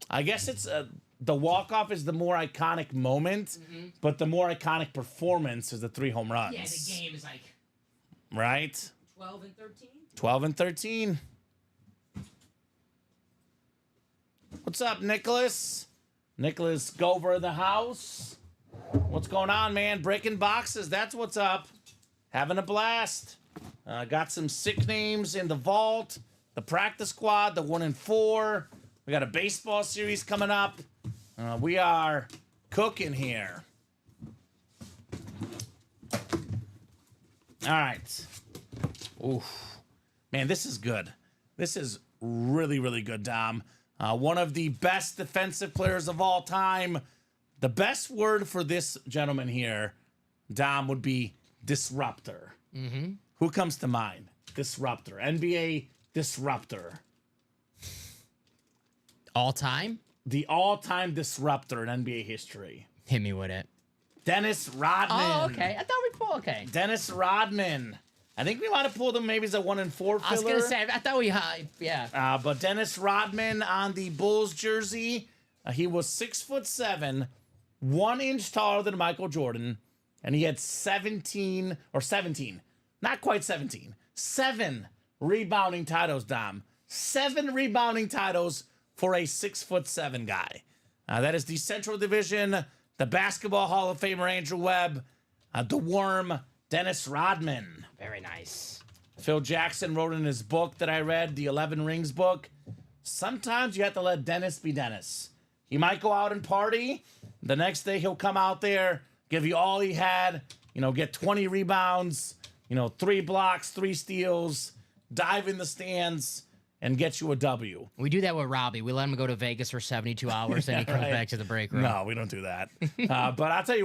I guess it's the walk-off is the more iconic moment, but the more iconic performance is the 3 home runs. Yeah, the game is like... Right? 12 and 13? 12 and 13. What's up, Nicholas? Nicholas Gover in the house. What's going on, man? Breaking boxes. That's what's up. Having a blast. Got some sick names in the vault. The practice squad, the 1 and 4. We got a baseball series coming up. We are cooking here. All right. Oof. Man, this is good. This is really, really good, Dom. One of the best defensive players of all time. The best word for this gentleman here, Dom, would be disruptor. Who comes to mind? Disruptor. NBA disruptor. All time? The all-time disruptor in NBA history. Hit me with it. Dennis Rodman. Oh, okay. I thought we pulled... Okay. Dennis Rodman. I think we might have pulled him maybe as a 1 and 4 filler. I was going to say, I thought we... yeah. But Dennis Rodman on the Bulls jersey. He was 6'7", 1 inch taller than Michael Jordan. And he had 17, not quite 17, 7 rebounding titles, Dom. 7 rebounding titles for a 6'7" guy. That is the Central Division, the Basketball Hall of Famer Andrew Webb, the Worm, Dennis Rodman. Very nice. Phil Jackson wrote in his book that I read, the 11 Rings book, sometimes you have to let Dennis be Dennis. He might go out and party. The next day he'll come out there, give you all he had, get 20 rebounds, 3 blocks, 3 steals, dive in the stands and get you a W. We do that with Robbie. We let him go to Vegas for 72 hours, and he comes right. back to the break room. No, we don't do that. But I'll tell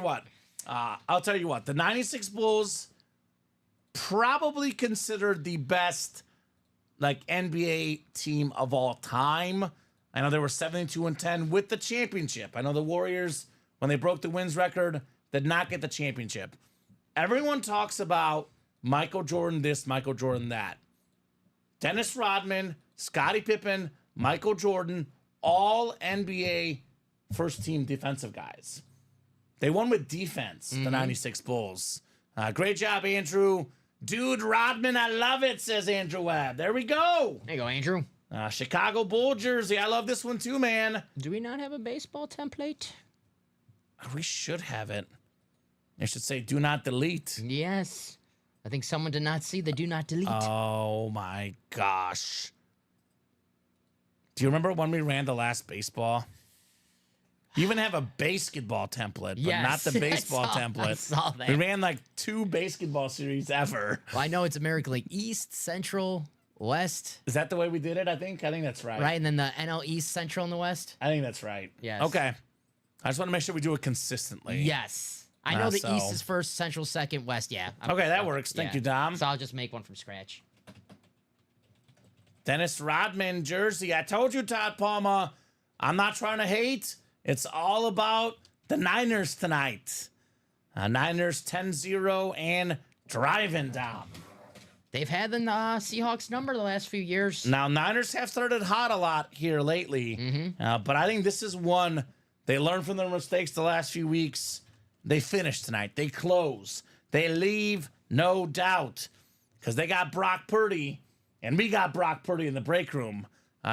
you what. The 96 Bulls probably considered the best NBA team of all time. I know they were 72-10 with the championship. I know the Warriors, when they broke the wins record, did not get the championship. Everyone talks about Michael Jordan this, Michael Jordan that. Dennis Rodman, Scottie Pippen, Michael Jordan, all NBA first-team defensive guys. They won with defense, the 96 Bulls. Great job, Andrew. Dude, Rodman, I love it, says Andrew Webb. There we go. There you go, Andrew. Chicago Bull jersey. I love this one too, man. Do we not have a baseball template? We should have it. It should say do not delete. Yes. I think someone did not see the do not delete. Oh, my gosh. Do you remember when we ran the last baseball? You even have a basketball template, but Yes, not the baseball template. I saw that. We ran 2 basketball series ever. Well, I know it's American League East, Central, West. Is that the way we did it? I think that's right. Right, and then the NL East, Central, and the West. I think that's right. Yes. Okay. I just want to make sure we do it consistently. Yes. I know the so- East is first, Central second, West. Yeah. Okay, that works. Thank you, Dom. So I'll just make one from scratch. Dennis Rodman jersey. I told you, Todd Palma, I'm not trying to hate. It's all about the Niners tonight. Niners 10-0 and driving, Dom. They've had the Seahawks number the last few years. Now, Niners have started hot a lot here lately, but I think this is one they learned from their mistakes the last few weeks. They finish tonight. They close. They leave, no doubt, because they got Brock Purdy, and we got Brock Purdy in the break room,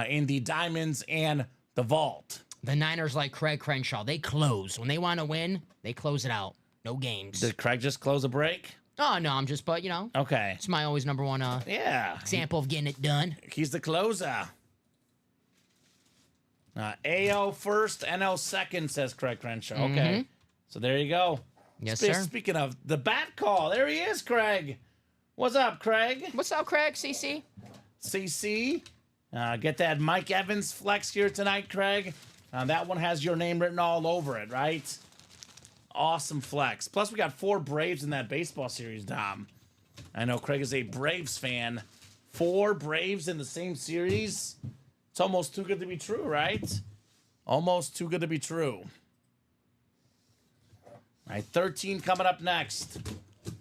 in the Diamonds and the Vault. The Niners, like Craig Crenshaw, they close. When they want to win, they close it out. No games. Did Craig just close a break? Oh, no, I'm just, but, you know, Okay. it's my always number one Yeah. example of getting it done. He's the closer. AO first, NL second, says Craig Crenshaw. Okay. So there you go. Yes, sir. Speaking of the bat call, there he is, Craig. What's up, Craig? What's up, Craig? CC? CC. Get that Mike Evans flex here tonight, Craig. That one has your name written all over it, right? Awesome flex. Plus, we got 4 Braves in that baseball series, Dom. I know Craig is a Braves fan. 4 Braves in the same series. It's almost too good to be true, right? Almost too good to be true. All right, 13 coming up next.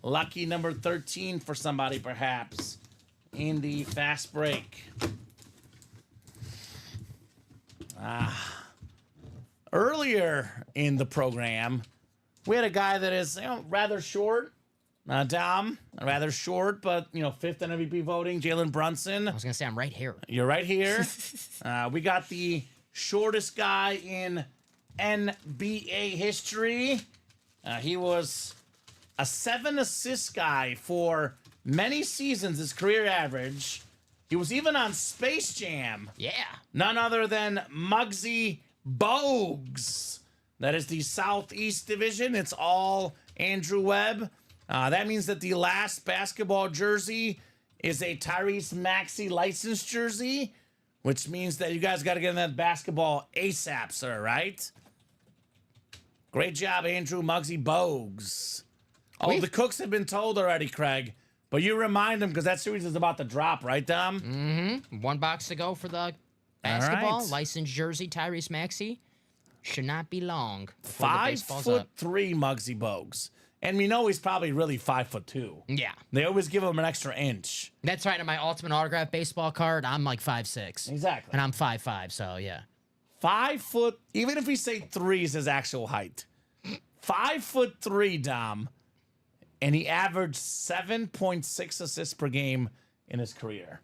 Lucky number 13 for somebody, perhaps, in the fast break. Earlier in the program, we had a guy that is rather short. Dom, rather short, but 5th in MVP voting, Jalen Brunson. I was going to say, I'm right here. You're right here. We got the shortest guy in NBA history. He was a 7-assist guy for many seasons, his career average. He was even on Space Jam. Yeah. None other than Muggsy Bogues. That is the Southeast Division. It's all Andrew Webb. That means that the last basketball jersey is a Tyrese Maxey licensed jersey, which means that you guys got to get in that basketball ASAP, sir, right? Great job, Andrew Muggsy Bogues. Oh, the cooks have been told already, Craig. But you remind them because that series is about to drop, right, Dom? Mm-hmm. 1 box to go for the basketball. right. Licensed jersey, Tyrese Maxey. Should not be long. 5'3" Muggsy Bogues. And we know he's probably really 5'2". Yeah. They always give him an extra inch. That's right. On my ultimate autograph baseball card, I'm like 5'6". Exactly. And I'm 5'5", so yeah. 5 foot, even if we say 3 is his actual height. 5'3", Dom. And he averaged 7.6 assists per game in his career.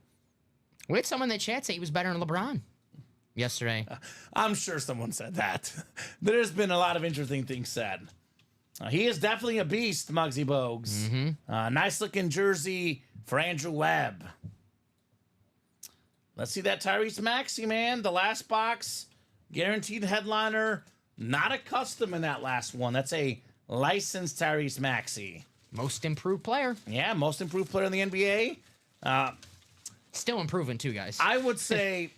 We had someone in the chat say he was better than LeBron yesterday. I'm sure someone said that. There's been a lot of interesting things said. He is definitely a beast, Muggsy Bogues. Nice looking jersey for Andrew Webb. Let's see that Tyrese Maxey, man. The last box, guaranteed headliner. Not a custom in that last one. That's a licensed Tyrese Maxey. Most improved player. Yeah, most improved player in the NBA. Still improving too, guys. I would say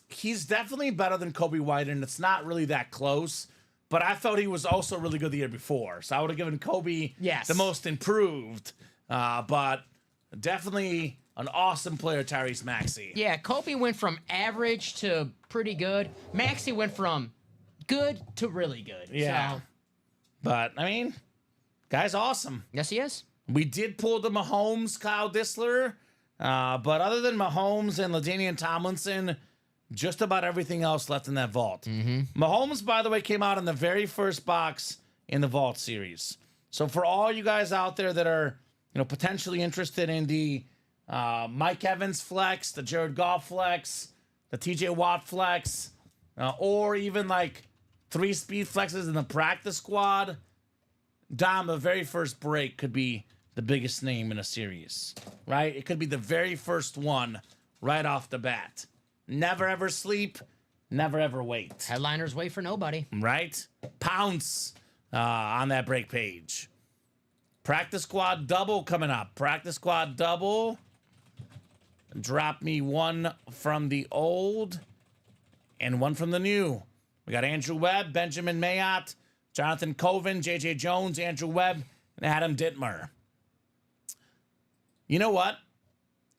he's definitely better than Kobe White, and it's not really that close. But I felt he was also really good the year before. So I would have given Kobe the most improved. But definitely an awesome player, Tyrese Maxey. Yeah, Kobe went from average to pretty good. Maxey went from good to really good. Yeah. So, But, I mean, guy's awesome. yes, he is. We did pull the Mahomes, Kyle Dissler. But other than Mahomes and LaDainian Tomlinson, just about everything else left in that vault. Mahomes, by the way, came out in the very first box in the vault series. So for all you guys out there that are, potentially interested in the Mike Evans flex, the Jared Goff flex, the TJ Watt flex, or even like 3 speed flexes in the practice squad, Dom, the very first break could be the biggest name in a series, right? It could be the very first one right off the bat. Never ever sleep, never ever wait. Headliners wait for nobody. Right? Pounce on that break page. Practice squad double coming up. Practice squad double. Drop me one from the old and one from the new. We got Andrew Webb, Benjamin Mayotte, Jonathan Coven, J.J. Jones, Andrew Webb, and Adam Dittmer. You know what?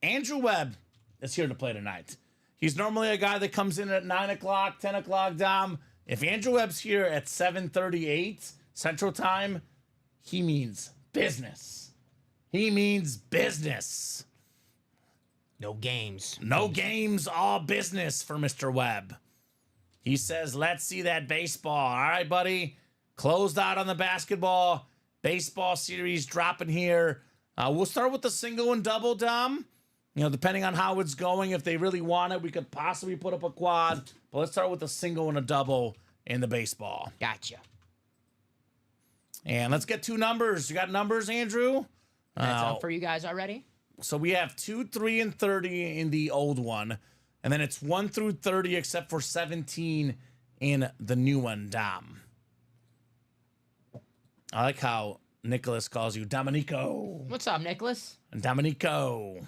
Andrew Webb is here to play tonight. He's normally a guy that comes in at 9 o'clock, 10 o'clock, Dom. If Andrew Webb's here at 7:38 Central Time, he means business. He means business. No games. No games, all business for Mr. Webb. He says, let's see that baseball. All right, buddy. Closed out on the basketball. Baseball series dropping here. We'll start with the single and double, Dom. Depending on how it's going, if they really want it, we could possibly put up a quad. But let's start with a single and a double in the baseball. Gotcha. And let's get 2 numbers. You got numbers, Andrew? That's up for you guys already? So we have 2, 3, and 30 in the old one. And then it's 1 through 30, except for 17 in the new one, Dom. I like how Nicholas calls you Dominico. What's up, Nicholas? Dominico.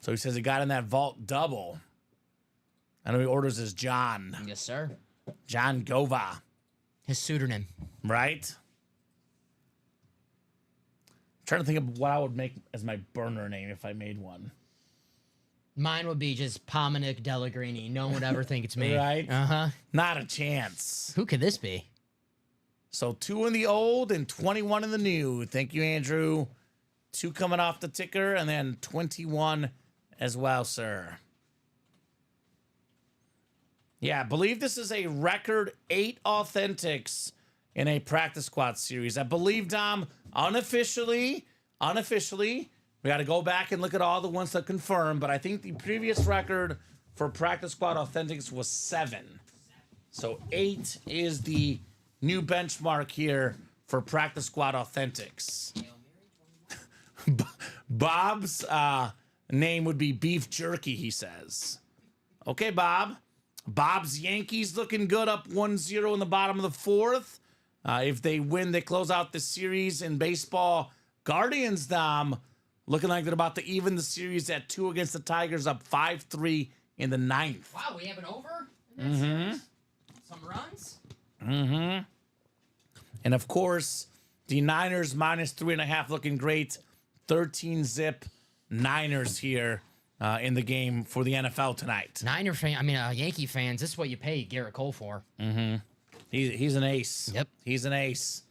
So he says he got in that vault double. I know he orders his John. Yes, sir. John Gova. His pseudonym. Right? I'm trying to think of what I would make as my burner name if I made one. Mine would be just Pominic Delagrini. No one would ever think it's me. Right? Uh-huh. Not a chance. Who could this be? So 2 in the old and 21 in the new. Thank you, Andrew. 2 coming off the ticker and then 21 as well, sir. Yeah, I believe this is a record 8 authentics in a practice squad series. I believe, Dom, unofficially, we got to go back and look at all the ones that confirm, but I think the previous record for practice squad authentics was 7. So 8 is the new benchmark here for practice squad authentics. Bob's name would be Beef Jerky, he says. Okay, Bob. Bob's Yankees looking good, up 1-0 in the bottom of the 4th. If they win, they close out the series in baseball. Guardians, Dom, looking like they're about to even the series at 2 against the Tigers, up 5-3 in the 9th. Wow, we have an over? Some runs? And of course, the Niners minus 3.5 looking great. 13-zip Niners here in the game for the NFL tonight. Yankee fans, this is what you pay Garrett Cole for. He's an ace. Yep. He's an ace.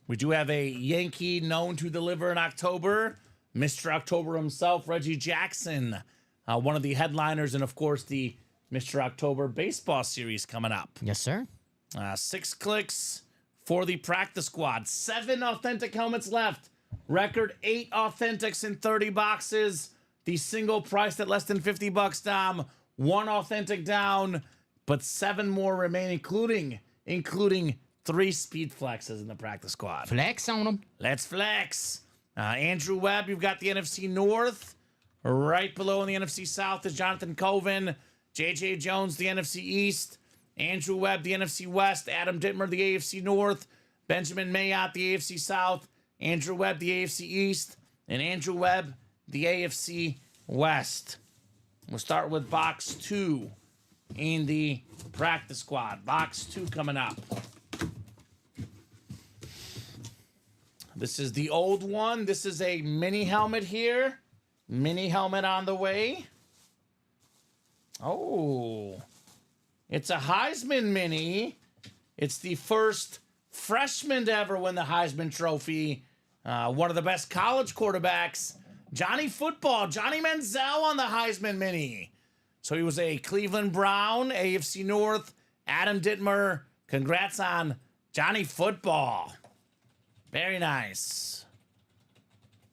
We do have a Yankee known to deliver in October. Mr. October himself, Reggie Jackson, one of the headliners, and of course the Mr. October baseball series coming up. Yes, sir. 6 clicks for the practice squad. 7 authentic helmets left. Record 8 authentics in 30 boxes. The single priced at less than $50, Dom. 1 authentic down, but 7 more remain, including 3 speed flexes in the practice squad. Flex on them. Let's flex. Andrew Webb, you've got the NFC North. Right below in the NFC South is Jonathan Coven. J.J. Jones, the NFC East. Andrew Webb, the NFC West. Adam Dittmer, the AFC North. Benjamin Mayotte, the AFC South. Andrew Webb, the AFC East. And Andrew Webb, the AFC West. We'll start with box 2 in the practice squad. Box 2 coming up. This is the old one. This is a mini helmet here. Mini helmet on the way. Oh, it's a Heisman mini. It's the first freshman to ever win the Heisman Trophy. One of the best college quarterbacks, Johnny Football, Johnny Manziel on the Heisman mini. So he was a Cleveland Brown, AFC North, Adam Dittmer. Congrats on Johnny Football. Very nice.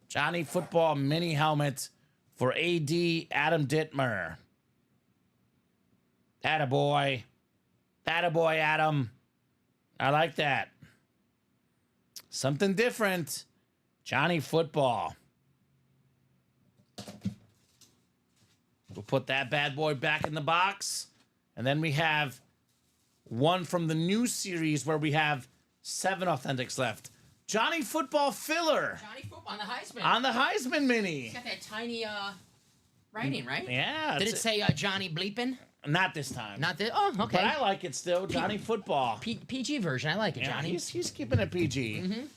Johnny Football mini helmet for AD Adam Dittmer. Attaboy. Attaboy, Adam. I like that. Something different. Johnny Football. We'll put that bad boy back in the box. And then we have one from the new series where we have 7 authentics left. Johnny Football filler. Johnny Football on the Heisman. On the Heisman mini. He's got that tiny writing, right? Yeah. Did it say Johnny Bleepin'? Not this time. Not this. Oh, okay. But I like it still. Johnny Football. PG version. I like it, Yeah, Johnny. he's keeping it PG.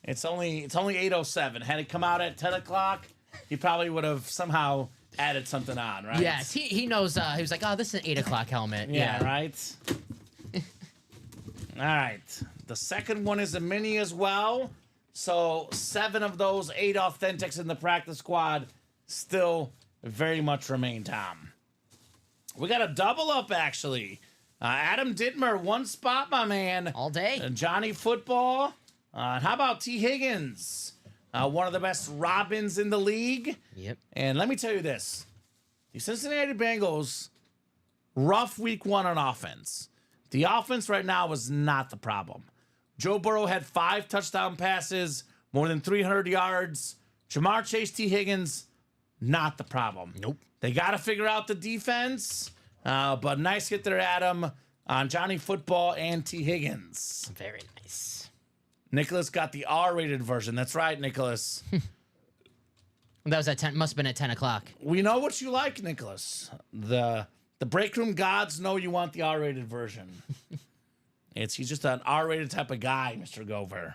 It's only 8:07. Had it come out at 10 o'clock, he probably would have somehow added something on, right? Yes, he knows. He was like, oh, this is an 8 o'clock helmet. Yeah, right? All right. The second one is a mini as well. So 7 of those 8 authentics in the practice squad still very much remain, Tom. We got a double up, actually. Adam Dittmer, 1 spot, my man. All day. Johnny Football. How about T. Higgins? One of the best Robins in the league. Yep. And let me tell you this. The Cincinnati Bengals, rough week 1 on offense. The offense right now is not the problem. Joe Burrow had 5 touchdown passes, more than 300 yards. Jamar Chase, T. Higgins, not the problem. Nope. They got to figure out the defense. But nice hit there, Adam, on Johnny Football and T. Higgins. Very nice. Nicholas got the R-rated version. That's right, Nicholas. That was at 10. Must have been at 10 o'clock. We know what you like, Nicholas. The break room gods know you want the R-rated version. He's just an R-rated type of guy, Mr. Gover.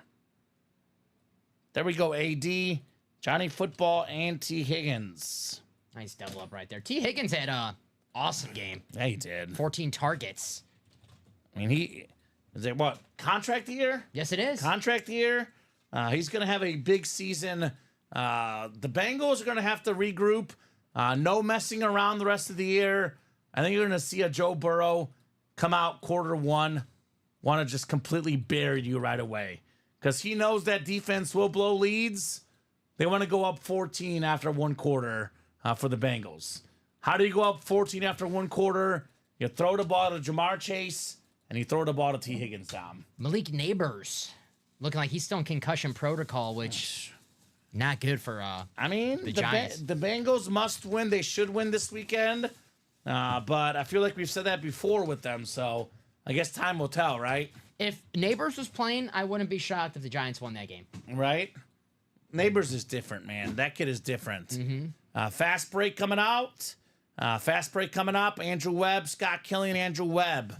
There we go, AD, Johnny Football, and T. Higgins. Nice double up right there. T. Higgins had a awesome game. Yeah, he did. 14 targets. I mean, is it what, contract year? Yes, it is. Contract year. He's going to have a big season. The Bengals are going to have to regroup. No messing around the rest of the year. I think you're going to see a Joe Burrow come out quarter 1, want to just completely bury you right away. Because he knows that defense will blow leads. They want to go up 14 after 1 quarter for the Bengals. How do you go up 14 after 1 quarter? You throw the ball to Jamar Chase, and you throw the ball to T. Higgins, Tom. Malik Neighbors looking like he's still in concussion protocol, which not good for I mean, the Giants. The Bengals must win. They should win this weekend. But I feel like we've said that before with them, so I guess time will tell, right? If Neighbors was playing, I wouldn't be shocked if the Giants won that game. Right? Neighbors is different, man. That kid is different. Fast break coming out. Fast break coming up. Andrew Webb, Scott Killian, Andrew Webb.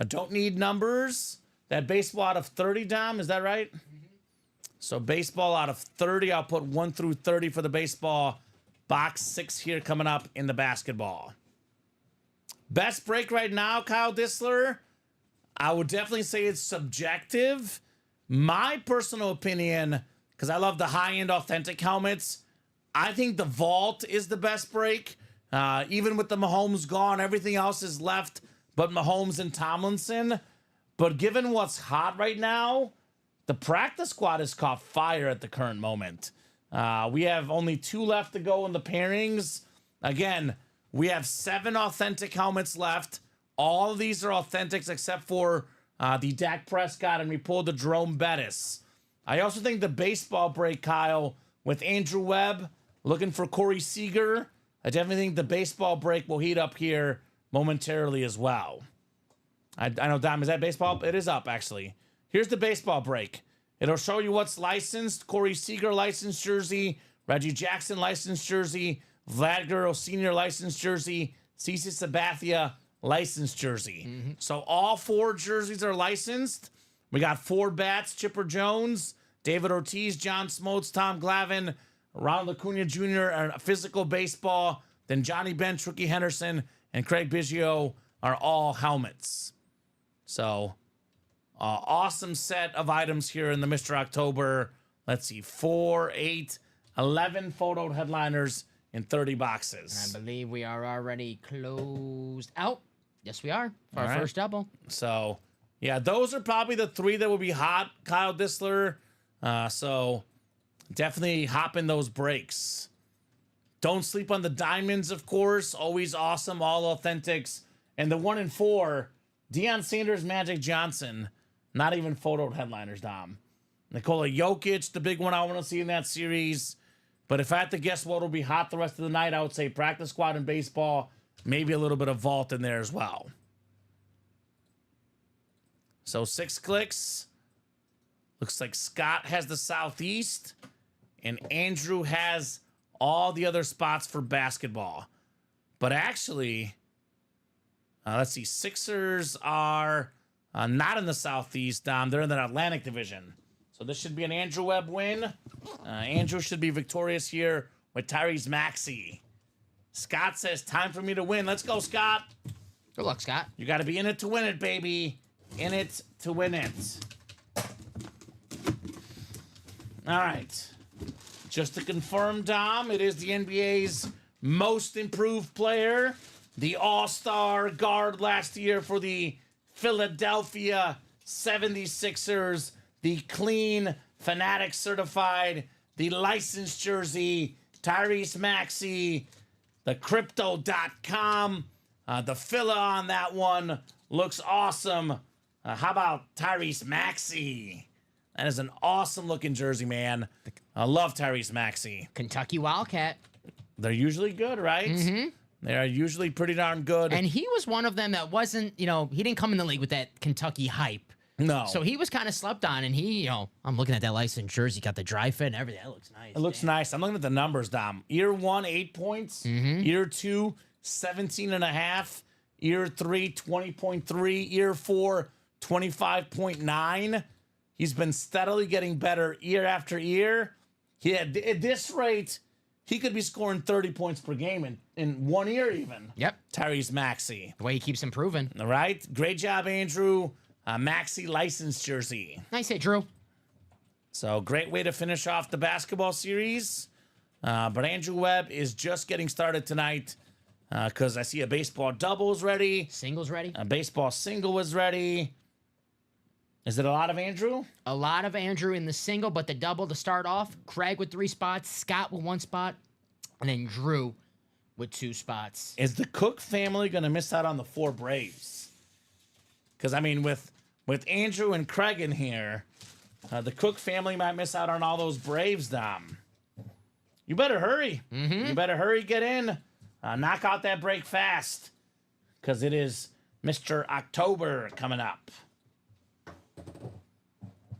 Don't need numbers. That baseball out of 30, Dom, is that right? So baseball out of 30. I'll put 1 through 30 for the baseball. Box 6 here coming up in the basketball. Best break right now, Kyle Dissler. I would definitely say it's subjective. My personal opinion, because I love the high-end authentic helmets, I think the Vault is the best break. Even with the Mahomes gone, everything else is left but Mahomes and Tomlinson. But given what's hot right now, the practice squad has caught fire at the current moment. We have only 2 left to go in the pairings. Again, we have 7 authentic helmets left. All of these are authentics except for the Dak Prescott, and we pulled the Jerome Bettis. I also think the baseball break, Kyle, with Andrew Webb looking for Corey Seager. I definitely think the baseball break will heat up here momentarily as well. I know, Dom, is that baseball? It is up, actually. Here's the baseball break. It'll show you what's licensed. Corey Seager licensed jersey. Reggie Jackson licensed jersey. Vlad Guerrero Senior licensed jersey, CC Sabathia licensed jersey. So all 4 jerseys are licensed. We got 4 bats: Chipper Jones, David Ortiz, John Smoltz, Tom Glavine, Ronald Acuna Jr. are physical baseball. Then Johnny Bench, Ricky Henderson, and Craig Biggio are all helmets. So awesome set of items here in the Mr. October. Let's see, 4, 8, 11 photo headliners in 30 boxes. I believe we are already closed out. Yes, we are for our right. first double. So, yeah, those are probably the 3 that will be hot. Kyle Dissler. So definitely hop in those breaks. Don't sleep on the diamonds, of course. Always awesome, all authentics. And the 1 in 4, Deion Sanders, Magic Johnson. Not even photoed headliners, Dom. Nikola Jokic, the big one I want to see in that series. But if I had to guess what will be hot the rest of the night, I would say practice squad in baseball. Maybe a little bit of vault in there as well. So 6 clicks. Looks like Scott has the Southeast. And Andrew has all the other spots for basketball. But actually, let's see. Sixers are not in the Southeast, Dom. They're in the Atlantic Division. So this should be an Andrew Webb win. Andrew should be victorious here with Tyrese Maxey. Scott says, time for me to win. Let's go, Scott. Good luck, Scott. You got to be in it to win it, baby. In it to win it. All right. Just to confirm, Dom, it is the NBA's most improved player, the all-star guard last year for the Philadelphia 76ers, the clean, Fanatic certified, the licensed jersey, Tyrese Maxey, the Crypto.com, the filler on that one looks awesome. How about Tyrese Maxey? That is an awesome looking jersey, man. I love Tyrese Maxey. Kentucky Wildcat. They're usually good, right? Mm-hmm. They're usually pretty darn good. And he was one of them that wasn't, he didn't come in the league with that Kentucky hype. No. So he was kind of slept on, and he, I'm looking at that licensed jersey, got the dry fit and everything. That looks nice. It looks nice. I'm looking at the numbers, Dom. Year 1, 8 points. Year 2, 17.5. Year 3, 20.3. Year 4, 25.9. He's been steadily getting better year after year. At this rate, he could be scoring 30 points per game in 1 year even. Yep. Tyrese Maxey. The way he keeps improving. All right. Great job, Andrew. Maxey licensed jersey. Nice hit, Drew. So great way to finish off the basketball series. But Andrew Webb is just getting started tonight because I see a baseball double is ready. Singles ready. A baseball single was ready. Is it a lot of Andrew? A lot of Andrew in the single, but the double to start off. Craig with 3 spots, Scott with 1 spot, and then Drew with 2 spots. Is the Cook family going to miss out on the 4 Braves? Because, I mean, with Andrew and Craig in here, the Cook family might miss out on all those Braves, Dom. You better hurry. You better hurry, get in. Knock out that break fast. Because it is Mr. October coming up.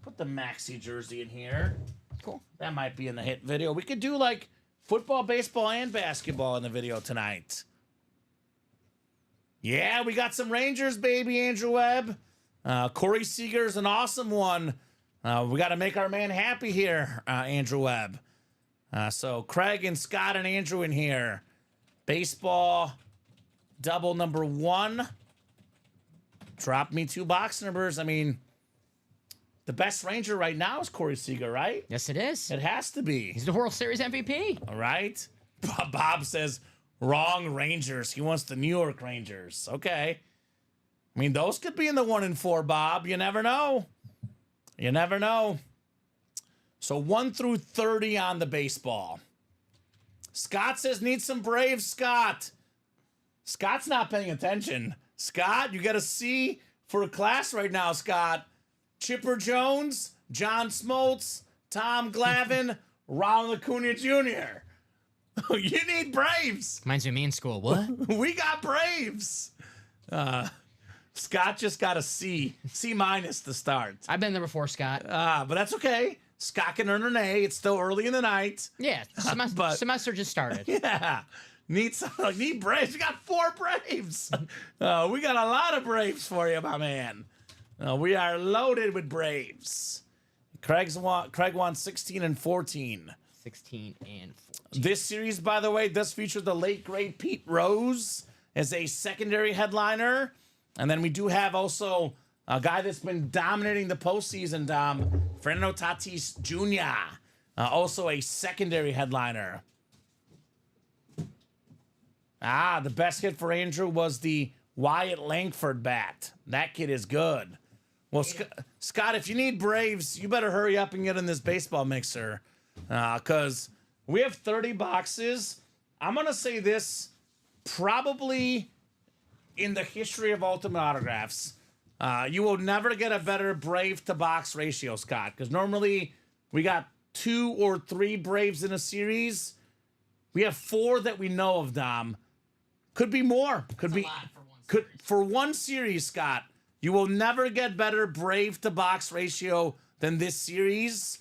Put the Maxey jersey in here. Cool. That might be in the hit video. We could do like football, baseball, and basketball in the video tonight. Yeah, we got some Rangers, baby, Andrew Webb. Corey Seager's an awesome one. We got to make our man happy here, Andrew Webb. So Craig and Scott and Andrew in here. Baseball double number 1. Drop me 2 box numbers. I mean, the best Ranger right now is Corey Seager, right? Yes, it is. It has to be. He's the World Series MVP. All right. Bob says, wrong Rangers. He wants the New York Rangers. Okay. I mean, those could be in the 1 in 4, Bob. You never know. You never know. So 1 through 30 on the baseball. Scott says, need some Braves, Scott. Scott's not paying attention. Scott, you got a C for a class right now, Scott. Chipper Jones, John Smoltz, Tom Glavine, Ronald Acuna Jr. You need Braves. Reminds me of me in school. What? We got Braves. Scott just got a C minus to start. I've been there before, Scott. But that's okay. Scott can earn an A. It's still early in the night. Yeah, semester just started. Yeah. Need Braves. We got 4 Braves. We got a lot of Braves for you, my man. We are loaded with Braves. Craig won 16 and 14. 16 and 14. This series, by the way, does feature the late great Pete Rose as a secondary headliner. And then we do have also a guy that's been dominating the postseason, Fernando Tatis Jr., also a secondary headliner. The best hit for Andrew was the Wyatt Langford bat. That kid is good. Well, Scott, if you need Braves, you better hurry up and get in this baseball mixer, because we have 30 boxes. I'm going to say this, probably in the history of Ultimate Autographs, you will never get a better Brave to box ratio, Scott, because normally we got 2 or 3 Braves in a series. We have 4 that we know of, Dom. Could be more. For one series, Scott. You will never get better Brave to box ratio than this series.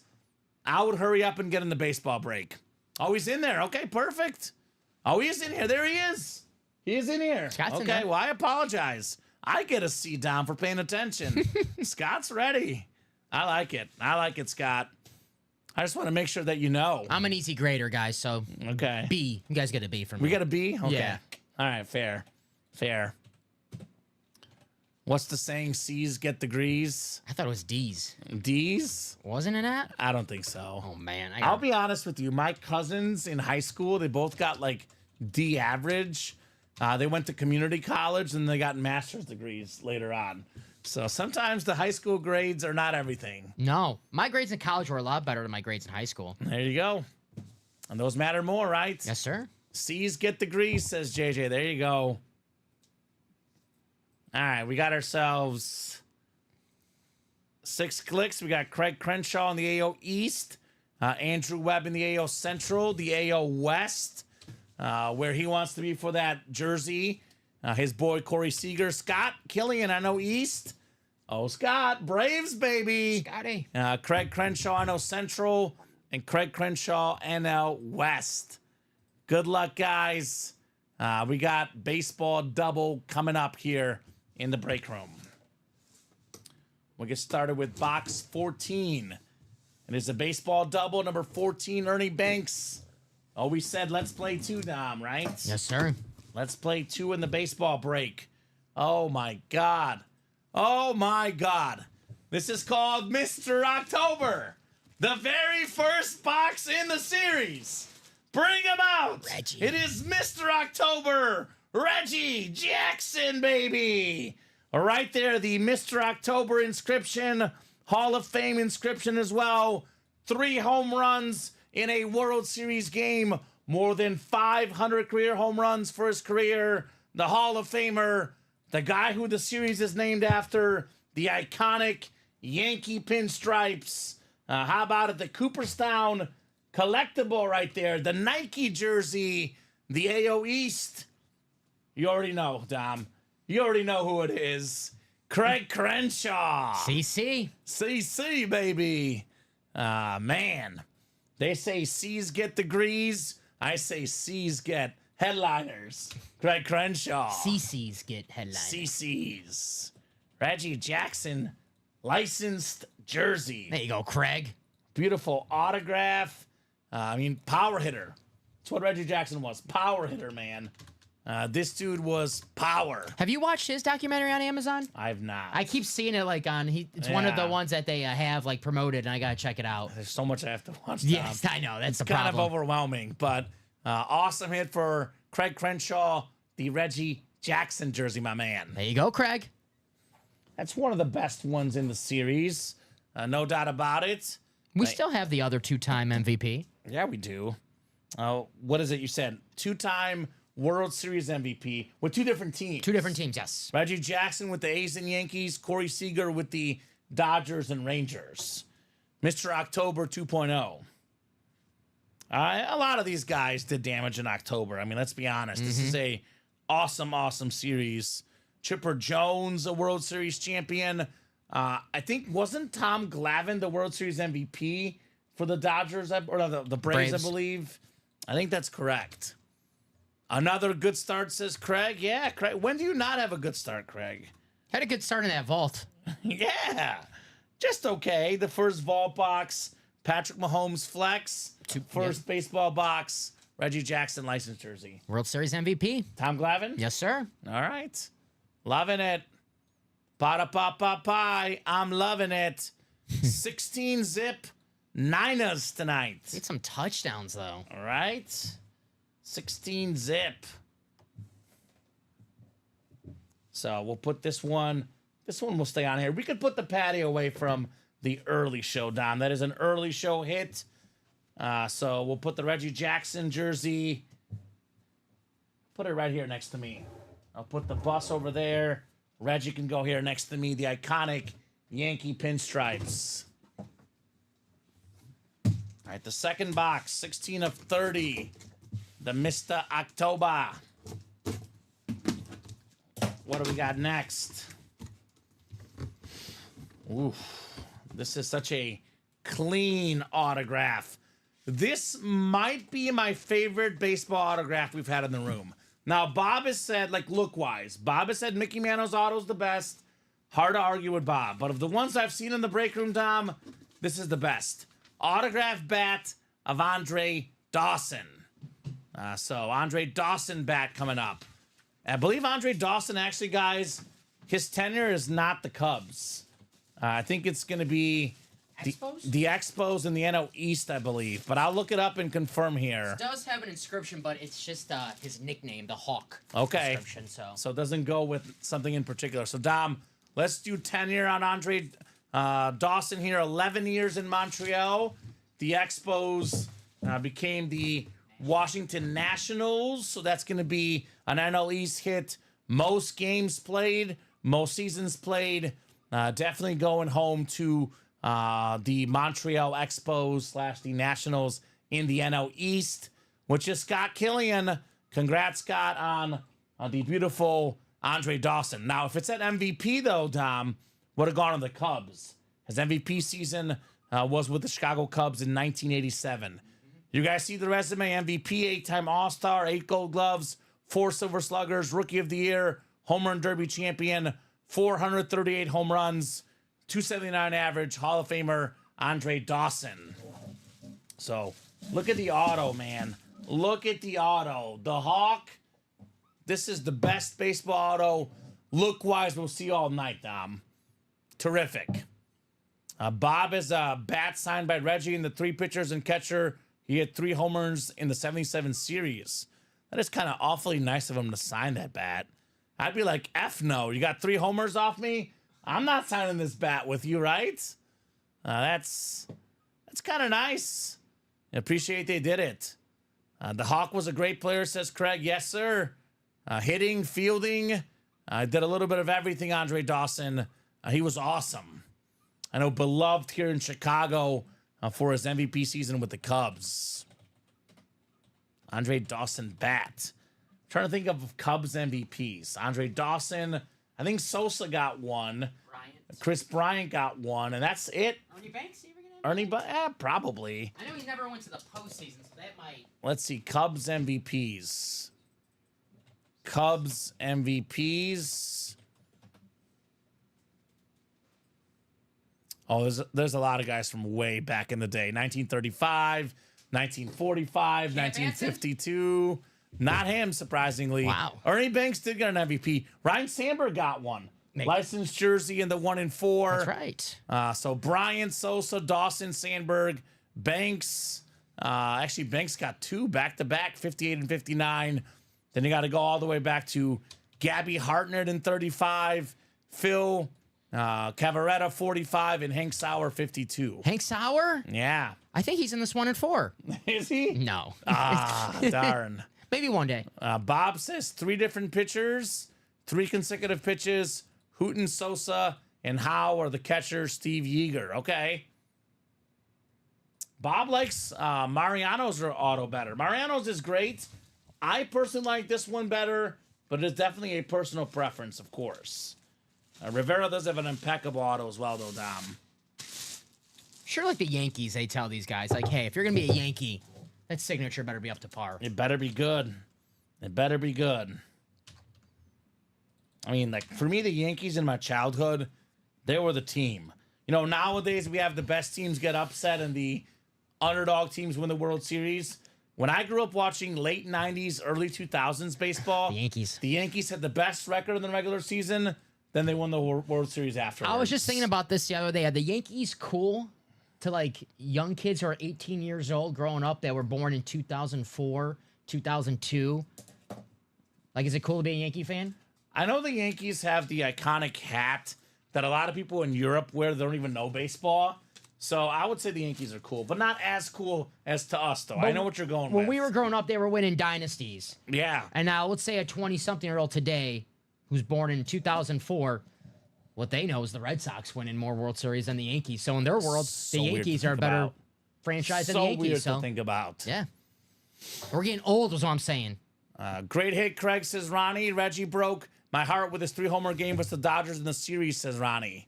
I would hurry up and get in the baseball break. Oh, he's in there. Okay, perfect. Oh, he is in here. There he is. He is in here. Scott's in okay, there. well, I apologize. I get a C down for paying attention. Scott's ready. I like it. Scott. I just want to make sure that you know. I'm an easy grader, guys, so Okay. B. You guys get a B from me. We got a B? Okay. Yeah. All right, fair. What's the saying? C's get degrees. I thought it was D's. D's? Wasn't it that? I don't think so. Oh, man. I'll be honest with you. My cousins in high school, they both got like D average. They went to community college and they got master's degrees later on. So sometimes the high school grades are not everything. No. My grades in college were a lot better than my grades in high school. There you go. And those matter more, right? Yes, sir. C's get degrees, says JJ. There you go. All right, we got ourselves 6 clicks. We got Craig Crenshaw in the AO East, Andrew Webb in the AO Central, the AO West, where he wants to be for that jersey. His boy Corey Seager, Scott Killian, I know East. Oh, Scott, Braves, baby. Scotty. Craig Crenshaw, I know Central, and Craig Crenshaw, NL West. Good luck, guys. We got baseball double coming up here in the break room. We'll get started with box 14. It is a baseball double, number 14, Ernie Banks. Oh, we said let's play 2, Dom, right? Yes, sir. Let's play 2 in the baseball break. Oh, my God. Oh, my God. This is called Mr. October. The very first box in the series. Bring him out. Reggie. It is Mr. October. Reggie Jackson, baby. Right there, the Mr. October inscription. Hall of Fame inscription as well. 3 home runs in a World Series game. More than 500 career home runs for his career. The Hall of Famer. The guy who the series is named after. The iconic Yankee pinstripes. How about it? The Cooperstown collectible right there. The Nike jersey. The AO East. You already know, Dom. You already know who it is. Craig Crenshaw. CC, baby. Man. They say C's get degrees. I say C's get headliners. Craig Crenshaw. CC's get headliners. CC's. Reggie Jackson, licensed jersey. There you go, Craig. Beautiful autograph. Power hitter. That's what Reggie Jackson was. Power hitter, man. This dude was power. Have you watched his documentary on Amazon? I've not. I keep seeing it like on. It's one of the ones that they have like promoted, and I gotta check it out. There's so much I have to watch. Tom. Yes, I know that's the kind problem. of overwhelming, but awesome hit for Craig Crenshaw, the Reggie Jackson jersey, my man. There you go, Craig. That's one of the best ones in the series, no doubt about it. We still have the other 2-time MVP. Yeah, we do. What is it you said? 2-time World Series MVP with 2 different teams. 2 different teams, yes. Reggie Jackson with the A's and Yankees, Corey Seager with the Dodgers and Rangers. Mr. October 2.0. A lot of these guys did damage in October. Let's be honest. This is a awesome series. Chipper Jones, a World Series champion. I think, wasn't Tom Glavine the World Series MVP for the Dodgers, or the Braves, I believe. I think that's correct. Another good start, says Craig. Yeah, Craig. When do you not have a good start, Craig? Had a good start in that vault. Yeah. Just okay. The first vault box, Patrick Mahomes flex. First baseball box, Reggie Jackson license jersey. World Series MVP. Tom Glavine? Yes, sir. All right. Loving it. Pa-da-pa-pa-pie. I'm loving it. 16 zip Niners tonight. Need some touchdowns, though. All right. 16 zip. So we'll put this one. This one will stay on here. We could put the patio away from the early show, Dom. That is an early show hit. So we'll put the Reggie Jackson jersey. Put it right here next to me. I'll put the bus over there. Reggie can go here next to me. The iconic Yankee pinstripes. All right, the second box, 16 of 30. The Mr. October. What do we got next? Oof. This is such a clean autograph. This might be my favorite baseball autograph we've had in the room. Now, Bob has said, like, look-wise, Bob has said Mickey Mantle's auto's the best. Hard to argue with Bob. But of the ones I've seen in the break room, Dom, this is the best. Autograph bat of Andre Dawson. So, Andre Dawson bat coming up. I believe Andre Dawson, actually, guys, his tenure is not the Cubs. I think it's going to be the Expos and the NL East, I believe. But I'll look it up and confirm here. It does have an inscription, but it's just his nickname, the Hawk. Okay. Inscription, so it doesn't go with something in particular. So, Dom, let's do tenure on Andre Dawson here. 11 years in Montreal. The Expos became the Washington Nationals. So that's going to be an NL East hit. Most games played, most seasons played. Definitely going home to the Montreal Expos / the Nationals in the NL East, which is Scott Killian. Congrats, Scott, on the beautiful Andre Dawson. Now, if it's at MVP, though, Dom, would have gone to the Cubs. His MVP season was with the Chicago Cubs in 1987. You guys see the resume? MVP, 8-time All-Star, 8 Gold Gloves, 4 Silver Sluggers, Rookie of the Year, Home Run Derby champion, 438 home runs, 279 average, Hall of Famer Andre Dawson. So look at the auto, man. Look at the auto. The Hawk. This is the best baseball auto. Look-wise, we'll see all night, Dom. Terrific. Bob is a bat signed by Reggie, and the 3 pitchers and catcher. He had 3 homers in the 77 series. That is kind of awfully nice of him to sign that bat. I'd be like, F no. You got 3 homers off me? I'm not signing this bat with you, right? That's kind of nice. I appreciate they did it. The Hawk was a great player, says Craig. Yes, sir. Hitting, fielding. Did a little bit of everything, Andre Dawson. He was awesome. I know, beloved here in Chicago for his MVP season with the Cubs. Andre Dawson bat. I'm trying to think of Cubs MVPs. Andre Dawson. I think Sosa got one. Bryant. Chris Bryant got one, and that's it. Ernie Banks, you ever get Ernie, probably. I know he never went to the postseason, so that might. Let's see, Cubs MVPs. Cubs MVPs. Oh, there's a lot of guys from way back in the day. 1935, 1945, 1952. Not him, surprisingly. Wow. Ernie Banks did get an MVP. Ryan Sandberg got one. Licensed jersey in the 1 and 4. That's right. So Bryant, Sosa, Dawson, Sandberg, Banks. Actually, Banks got 2 back-to-back, 58 and 59. Then you got to go all the way back to Gabby Hartnett in 35, Phil Cavaretta 45, and Hank Sauer 52. Hank Sauer? Yeah. I think he's in this 1 and 4. Is he? No. Darn. Maybe one day. Bob says 3 different pitchers, 3 consecutive pitches. Hooten, Sosa, and Howe are the catcher, Steve Yeager. Okay. Bob likes Mariano's auto better. Mariano's is great. I personally like this one better, but it's definitely a personal preference, of course. Rivera does have an impeccable auto as well, though, Dom. Sure, like the Yankees, they tell these guys, like, hey, if you're going to be a Yankee, that signature better be up to par. It better be good. It better be good. I mean, like, for me, the Yankees in my childhood, they were the team. You know, nowadays we have the best teams get upset and the underdog teams win the World Series. When I grew up watching late 90s, early 2000s baseball, The Yankees had the best record in the regular season. Then they won the World Series afterwards. I was just thinking about this the other day. Are the Yankees cool to, like, young kids who are 18 years old growing up that were born in 2004, 2002? Like, is it cool to be a Yankee fan? I know the Yankees have the iconic hat that a lot of people in Europe wear that don't even know baseball. So I would say the Yankees are cool, but not as cool as to us, though. I know what you're going with. When we were growing up, they were winning dynasties. Yeah. And now, let's say a 20-something-year-old today who's born in 2004, what they know is the Red Sox winning more World Series than the Yankees. So in their world, So the weird to Yankees are a think better about. franchise than So the Yankees. weird So to think about. yeah. We're getting old is what I'm saying. Great hit, Craig, says Ronnie. Reggie broke my heart with his 3-homer game versus the Dodgers in the series, says Ronnie.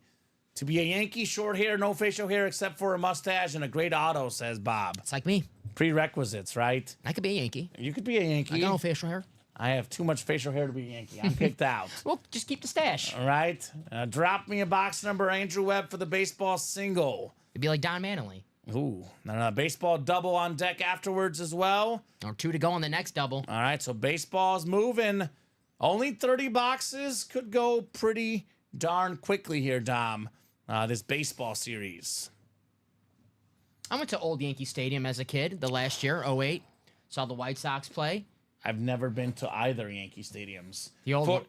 To be a Yankee, short hair, no facial hair except for a mustache and a great auto, says Bob. It's like me. Prerequisites, right? I could be a Yankee. You could be a Yankee. I got no facial hair. I have too much facial hair to be a Yankee. I'm kicked out. Well, just keep the stash. All right. Drop me a box number, Andrew Webb, for the baseball single. It'd be like Don Manley. Ooh. Baseball double on deck afterwards as well. Or 2 to go on the next double. All right. So baseball's moving. Only 30 boxes could go pretty darn quickly here, Dom. This baseball series. I went to Old Yankee Stadium as a kid the last year, 08. Saw the White Sox play. I've never been to either Yankee stadiums. The old one,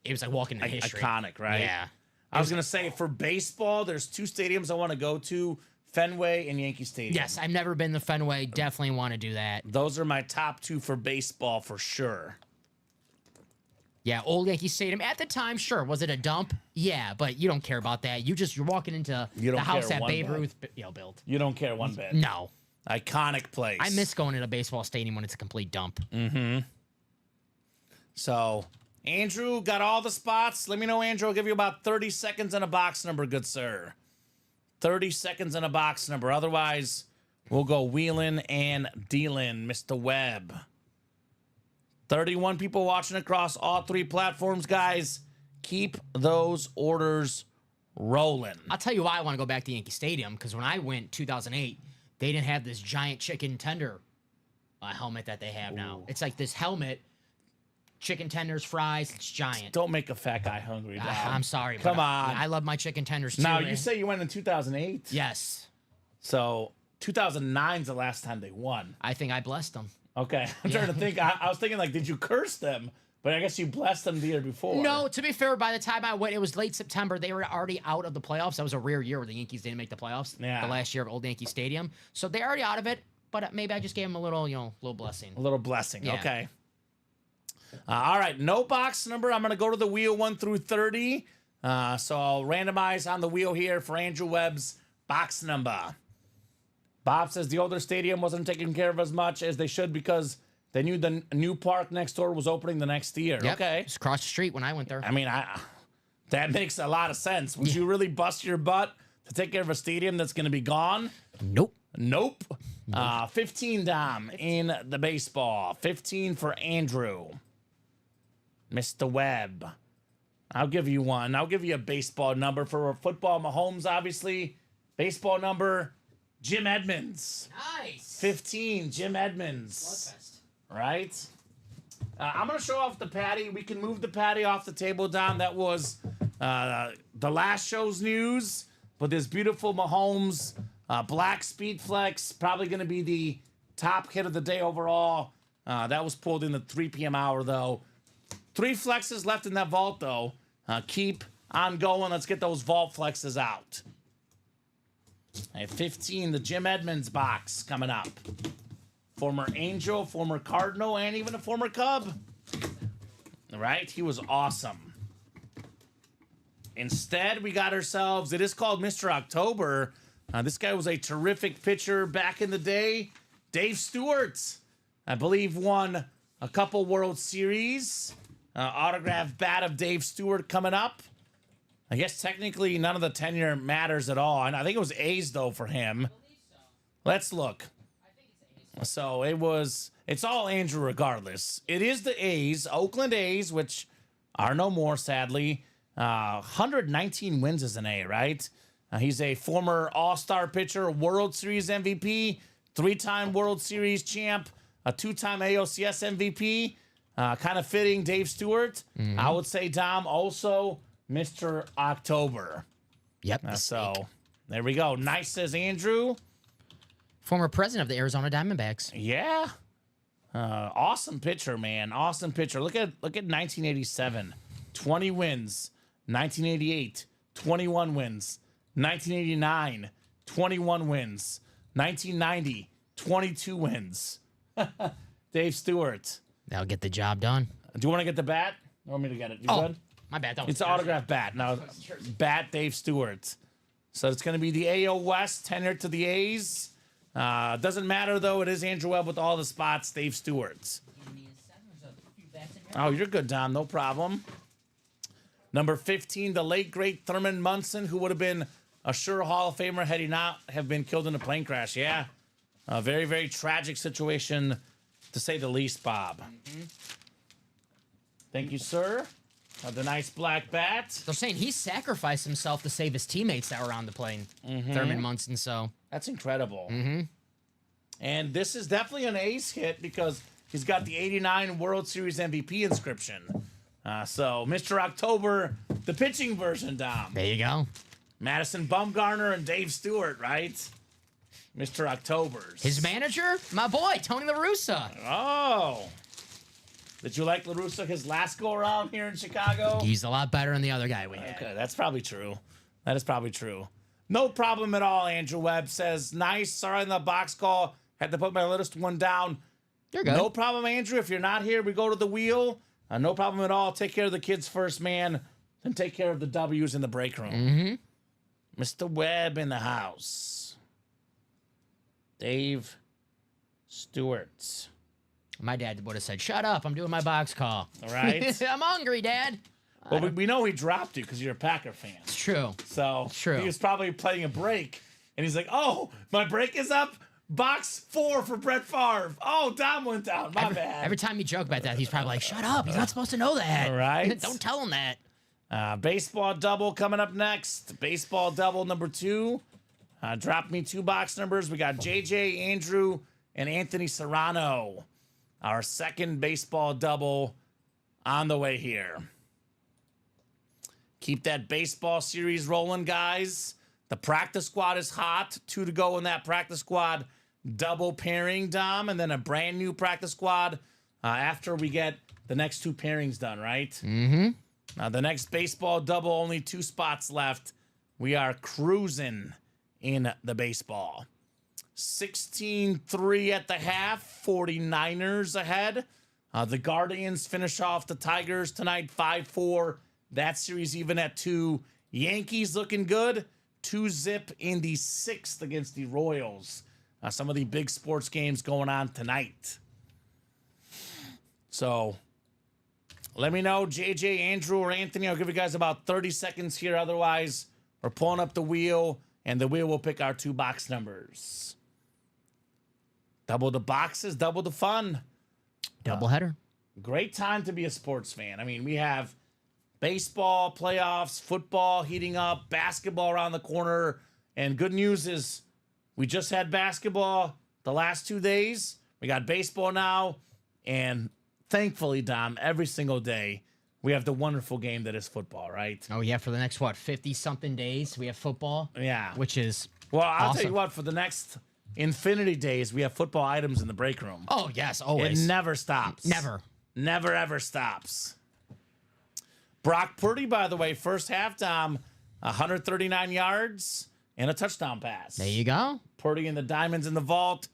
it was like walking into history. Iconic, right? Yeah. I was going to say, for baseball, there's 2 stadiums I want to go to, Fenway and Yankee Stadium. Yes, I've never been to Fenway. Definitely want to do that. Those are my top 2 for baseball for sure. Yeah, Old Yankee Stadium. At the time, sure. Was it a dump? Yeah, but you don't care about that. You're walking into You the don't house care that one Babe bit. Ruth built. You don't care one bit. No. Iconic place. I miss going to a baseball stadium when it's a complete dump. So, Andrew got all the spots. Let me know, Andrew. I'll give you about 30 seconds and a box number, good sir. 30 seconds and a box number. Otherwise, we'll go wheeling and dealing, Mr. Webb. 31 people watching across all 3 platforms, guys. Keep those orders rolling. I'll tell you why I want to go back to Yankee Stadium, because when I went 2008, they didn't have this giant chicken tender helmet that they have now. It's like this helmet, chicken tenders, fries, it's giant. Don't make a fat guy hungry, dog. I'm sorry. Come but on. I love my chicken tenders too. Now, man. you say you went in 2008? Yes. So, 2009's the last time they won. I think I blessed them. Okay. I'm trying to think. I was thinking, like, did you curse them? But I guess you blessed them the year before. No, to be fair, by the time I went, it was late September. They were already out of the playoffs. That was a rare year where the Yankees didn't make the playoffs. Yeah. The last year of Old Yankee Stadium. So they're already out of it, but maybe I just gave them a little, little blessing. A little blessing. Yeah. Okay. All right. No box number. I'm going to go to the wheel 1 through 30. So I'll randomize on the wheel here for Andrew Webb's box number. Bob says the older stadium wasn't taken care of as much as they should because they knew the new park next door was opening the next year. Yep. Okay. Just across the street when I went there. I mean, that makes a lot of sense. Would you really bust your butt to take care of a stadium that's going to be gone? Nope. Nope. 15, Dom, in the baseball. 15 for Andrew. Mr. Webb. I'll give you one. I'll give you a baseball number. For football, Mahomes, obviously. Baseball number, Jim Edmonds. Nice. 15, Jim Edmonds. Right? I'm going to show off the patty. We can move the patty off the table, Dom. That was the last show's news. But this beautiful Mahomes Black Speed Flex, probably going to be the top hit of the day overall. That was pulled in the 3 p.m. hour, though. 3 flexes left in that vault, though. Keep on going. Let's get those vault flexes out. At 15, the Jim Edmonds box coming up. Former Angel, former Cardinal, and even a former Cub. Right? He was awesome. Instead, we got ourselves, it is called Mr. October. This guy was a terrific pitcher back in the day. Dave Stewart, I believe, won a couple World Series. Autographed bat of Dave Stewart coming up. I guess technically none of the tenure matters at all. And I think it was A's, though, for him. Let's look. So it's all Andrew regardless. It is the A's, Oakland A's, which are no more, sadly. 119 wins as an A, right? He's a former All-Star pitcher, World Series MVP, 3-time World Series champ, a 2-time ALCS MVP. Kind of fitting Dave Stewart. I would say, Dom, also Mr. October. Yep. So there we go. Nice, says Andrew. Former president of the Arizona Diamondbacks. Yeah. Awesome pitcher, man. Awesome pitcher. Look at 1987. 20 wins. 1988. 21 wins. 1989. 21 wins. 1990. 22 wins. Dave Stewart. That'll get the job done. Do you want to get the bat? Or want me to get it? You good? My bad. That was It's an autographed bat. Now, bat Dave Stewart. So it's going to be the AL West, tenure to the A's. Doesn't matter, though. It is Andrew Webb with all the spots. Dave Stewart. Oh, you're good, Dom. No problem. Number 15, the late, great Thurman Munson, who would have been a sure Hall of Famer had he not have been killed in a plane crash. Yeah. A very, very tragic situation, to say the least, Bob. Thank you, sir. The nice black bat. They're saying he sacrificed himself to save his teammates that were on the plane. Thurman Munson, so. That's incredible. And this is definitely an ace hit because he's got the 89 World Series MVP inscription. So, Mr. October, the pitching version, Dom. There you go. Madison Bumgarner and Dave Stewart, right? Mr. Octobers. His manager, my boy, Tony La Russa. Oh. Did you like La Russa his last go around here in Chicago? He's a lot better than the other guy we had. Okay, that's probably true. That is probably true. No problem at all, Andrew Webb says. Nice. Sorry on the box call. Had to put my latest one down. You're good. No problem, Andrew. If you're not here, we go to the wheel. No problem at all. Take care of the kids first, man. Then take care of the W's in the break room. Mr. Webb in the house. Dave Stewart. My dad would have said, shut up, I'm doing my box call. All right. I'm hungry, Dad. Well, we know he dropped you because you're a Packer fan. It's true. So True. he was probably playing a break. And he's like, oh, my break is up. Box 4 for Brett Favre. Oh, Dom went down. My bad. Every time you joke about that, he's probably like, shut up, he's not supposed to know that. All right. Don't tell him that. Baseball double coming up next. Baseball double number 2. Drop me 2 box numbers. We got JJ, Andrew, and Anthony Serrano. Our second baseball double on the way here. Keep that baseball series rolling, guys. The practice squad is hot. 2 to go in that practice squad double pairing, Dom, and then a brand new practice squad after we get the next 2 pairings done, right? The next baseball double, only 2 spots left. We are cruising in the baseball. 16-3 at the half, 49ers ahead. The Guardians finish off the Tigers tonight, 5-4. That series even at 2. Yankees looking good. 2-zip in the 6th against the Royals. Some of the big sports games going on tonight. So, let me know, JJ, Andrew, or Anthony. I'll give you guys about 30 seconds here. Otherwise, we're pulling up the wheel, and the wheel will pick our 2 box numbers. Double the boxes, double the fun. Doubleheader. Great time to be a sports fan. I mean, we have baseball, playoffs, football heating up, basketball around the corner. And good news is we just had basketball the last 2 days. We got baseball now. And thankfully, Dom, every single day, we have the wonderful game that is football, right? Oh, yeah, for the next, 50-something days, we have football. Yeah. Which is Well, I'll awesome. tell you what, for the next infinity days, we have football items in the break room. Oh, yes, always. It never stops. Never. Never, ever stops. Brock Purdy, by the way, first half, Dom, 139 yards and a touchdown pass. There you go. Purdy and the Diamonds in the vault.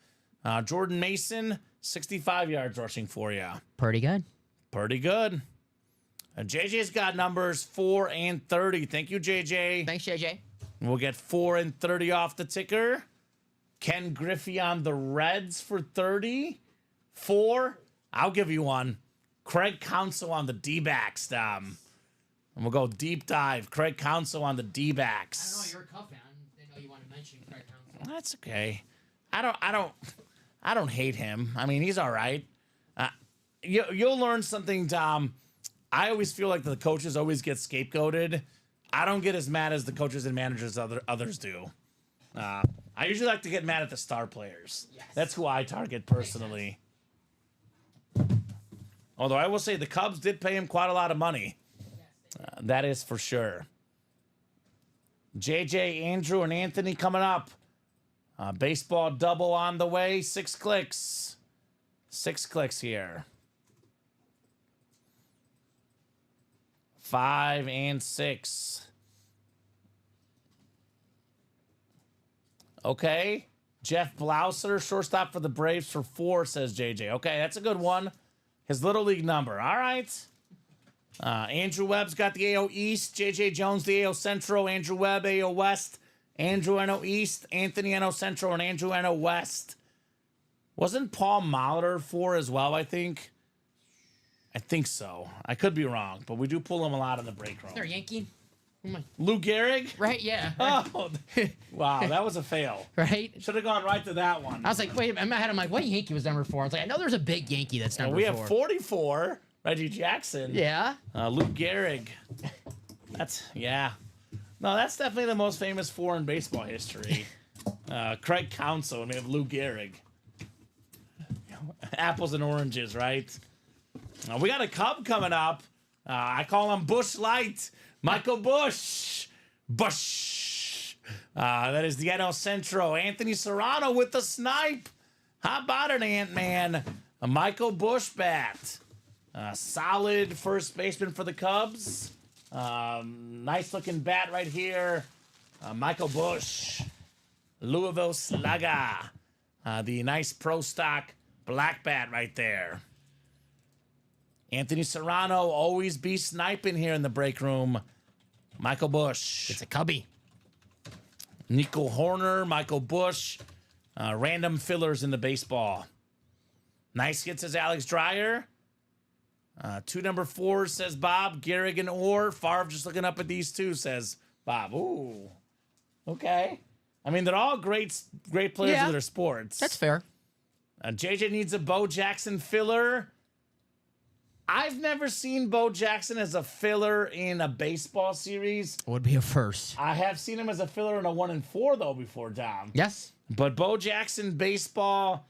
Jordan Mason, 65 yards rushing for you. Pretty good. Pretty good. JJ's got numbers 4 and 30. Thank you, JJ. Thanks, JJ. We'll get 4 and 30 off the ticker. Ken Griffey on the Reds for 30. 4. I'll give you one. Craig Counsell on the D-backs, Dom. And we'll go deep dive. Craig Counsell on the D-backs. I don't know. You're a Cub fan. I didn't know you want to mention Craig Counsell. That's okay. I don't hate him. I mean, he's all right. You'll learn something, Dom. I always feel like the coaches always get scapegoated. I don't get as mad as the coaches and managers others do. I usually like to get mad at the star players. Yes. That's who I target personally. Although I will say the Cubs did pay him quite a lot of money. That is for sure. JJ, Andrew, and Anthony coming up. Baseball double on the way. 6 clicks. 6 clicks here. 5 and 6. Okay. Jeff Blouser, shortstop for the Braves for 4, says JJ. Okay, that's a good one. His Little League number. All right. Andrew Webb's got the AO East. JJ Jones, the AO Central. Andrew Webb, AO West. Andrew NO East. Anthony NO Central. And Andrew NO West. Wasn't Paul Molitor 4 as well, I think? I think so. I could be wrong, but we do pull him a lot in the break room. Is there a Yankee? Lou Gehrig? Right, yeah. Oh, wow, that was a fail. Right? Should have gone right to that one. I was like, wait, in my head, I'm like, what Yankee was number 4? I was like, I know there's a big Yankee that's number 4. We have 44, Reggie Jackson. Yeah. Lou Gehrig. Yeah. No, that's definitely the most famous 4 in baseball history. Craig Counsell, and we have Lou Gehrig. Apples and oranges, right? We got a Cub coming up. I call him Bush Light. Michael Bush. Bush. That is the NL Centro. Anthony Serrano with the snipe. How about an Ant-Man? A Michael Bush bat. Solid first baseman for the Cubs. Nice looking bat right here. Michael Bush. Louisville Slugger. The nice pro stock black bat right there. Anthony Serrano always be sniping here in the break room. Michael Bush. It's a Cubby. Nico Horner, Michael Bush. Random fillers in the baseball. Nice hit, says Alex Dreyer. 2 number 4, says Bob. Gehrig and Orr. Favre just looking up at these two, says Bob. Ooh. Okay. I mean, they're all great players of their sports. That's fair. JJ needs a Bo Jackson filler. I've never seen Bo Jackson as a filler in a baseball series. Would be a first. I have seen him as a filler in a 1 and 4 though before, Dom. Yes. But Bo Jackson baseball,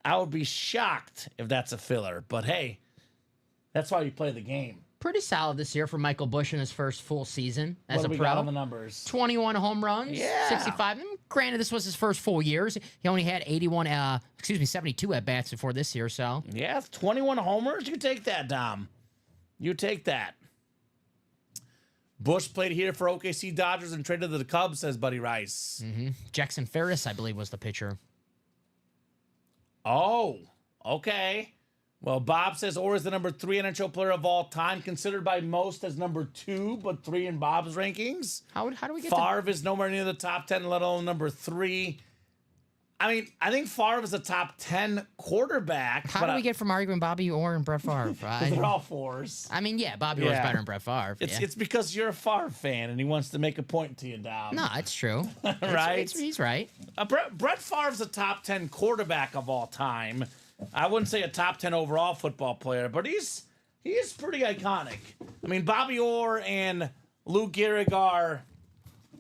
I would be shocked if that's a filler. But hey, that's why you play the game. Pretty solid this year for Michael Bush in his first full season as What a do we pro. got on the numbers? 21 home runs, Yeah. 65. And granted, this was his first full years. He only had 72 at bats before this year. So Yeah, 21 homers. You take that, Dom. You take that. Bush played here for OKC Dodgers and traded to the Cubs, says Buddy Rice. Jackson Ferris, I believe, was the pitcher. Oh, okay. Well, Bob says Orr is the number 3 NHL player of all time, considered by most as number 2, but 3 in Bob's rankings. How do we get Favre is nowhere near the top 10, let alone number 3. I mean, I think Favre is a top 10 quarterback. How do we get from arguing Bobby Orr and Brett Favre? They're all 4s. I mean, yeah, Bobby Orr's Yeah. better than Brett Favre. It's because you're a Favre fan and he wants to make a point to you, Dom. No, it's true. Right? He's right. Brett Favre's a top 10 quarterback of all time. I wouldn't say a top 10 overall football player, but he is pretty iconic. I mean, Bobby Orr and Lou Gehrig are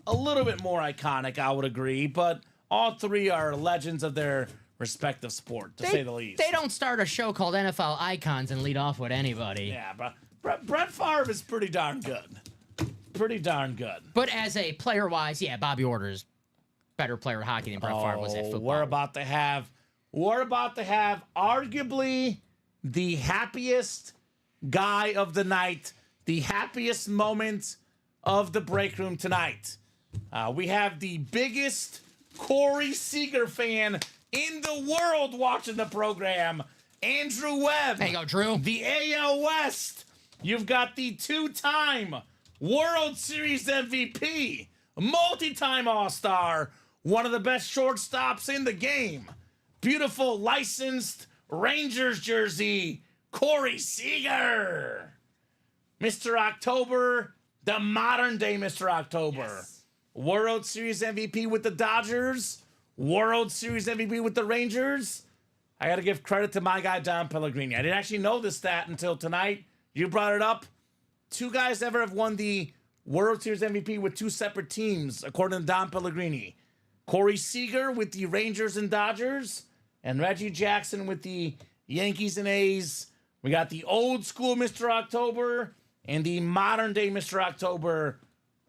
a little bit more iconic, I would agree, but all 3 are legends of their respective sport, to say the least. They don't start a show called NFL Icons and lead off with anybody. Yeah, but Brett Favre is pretty darn good. Pretty darn good. But as a player-wise, yeah, Bobby Orr is better player of hockey than Brett Favre was at football. We're about to have arguably the happiest guy of the night, the happiest moment of the break room tonight. We have the biggest Corey Seager fan in the world watching the program, Andrew Webb. There you go, Drew. The AL West. You've got the 2-time World Series MVP, multi-time All-Star, one of the best shortstops in the game. Beautiful licensed Rangers jersey, Corey Seager. Mr. October, the modern day Mr. October. Yes. World Series MVP with the Dodgers, World Series MVP with the Rangers. I got to give credit to my guy, Dom Pellegrini. I didn't actually know this stat until tonight. You brought it up. 2 guys ever have won the World Series MVP with 2 separate teams, according to Dom Pellegrini. Corey Seager with the Rangers and Dodgers, and Reggie Jackson with the Yankees and A's. We got the old school Mr. October and the modern day Mr. October,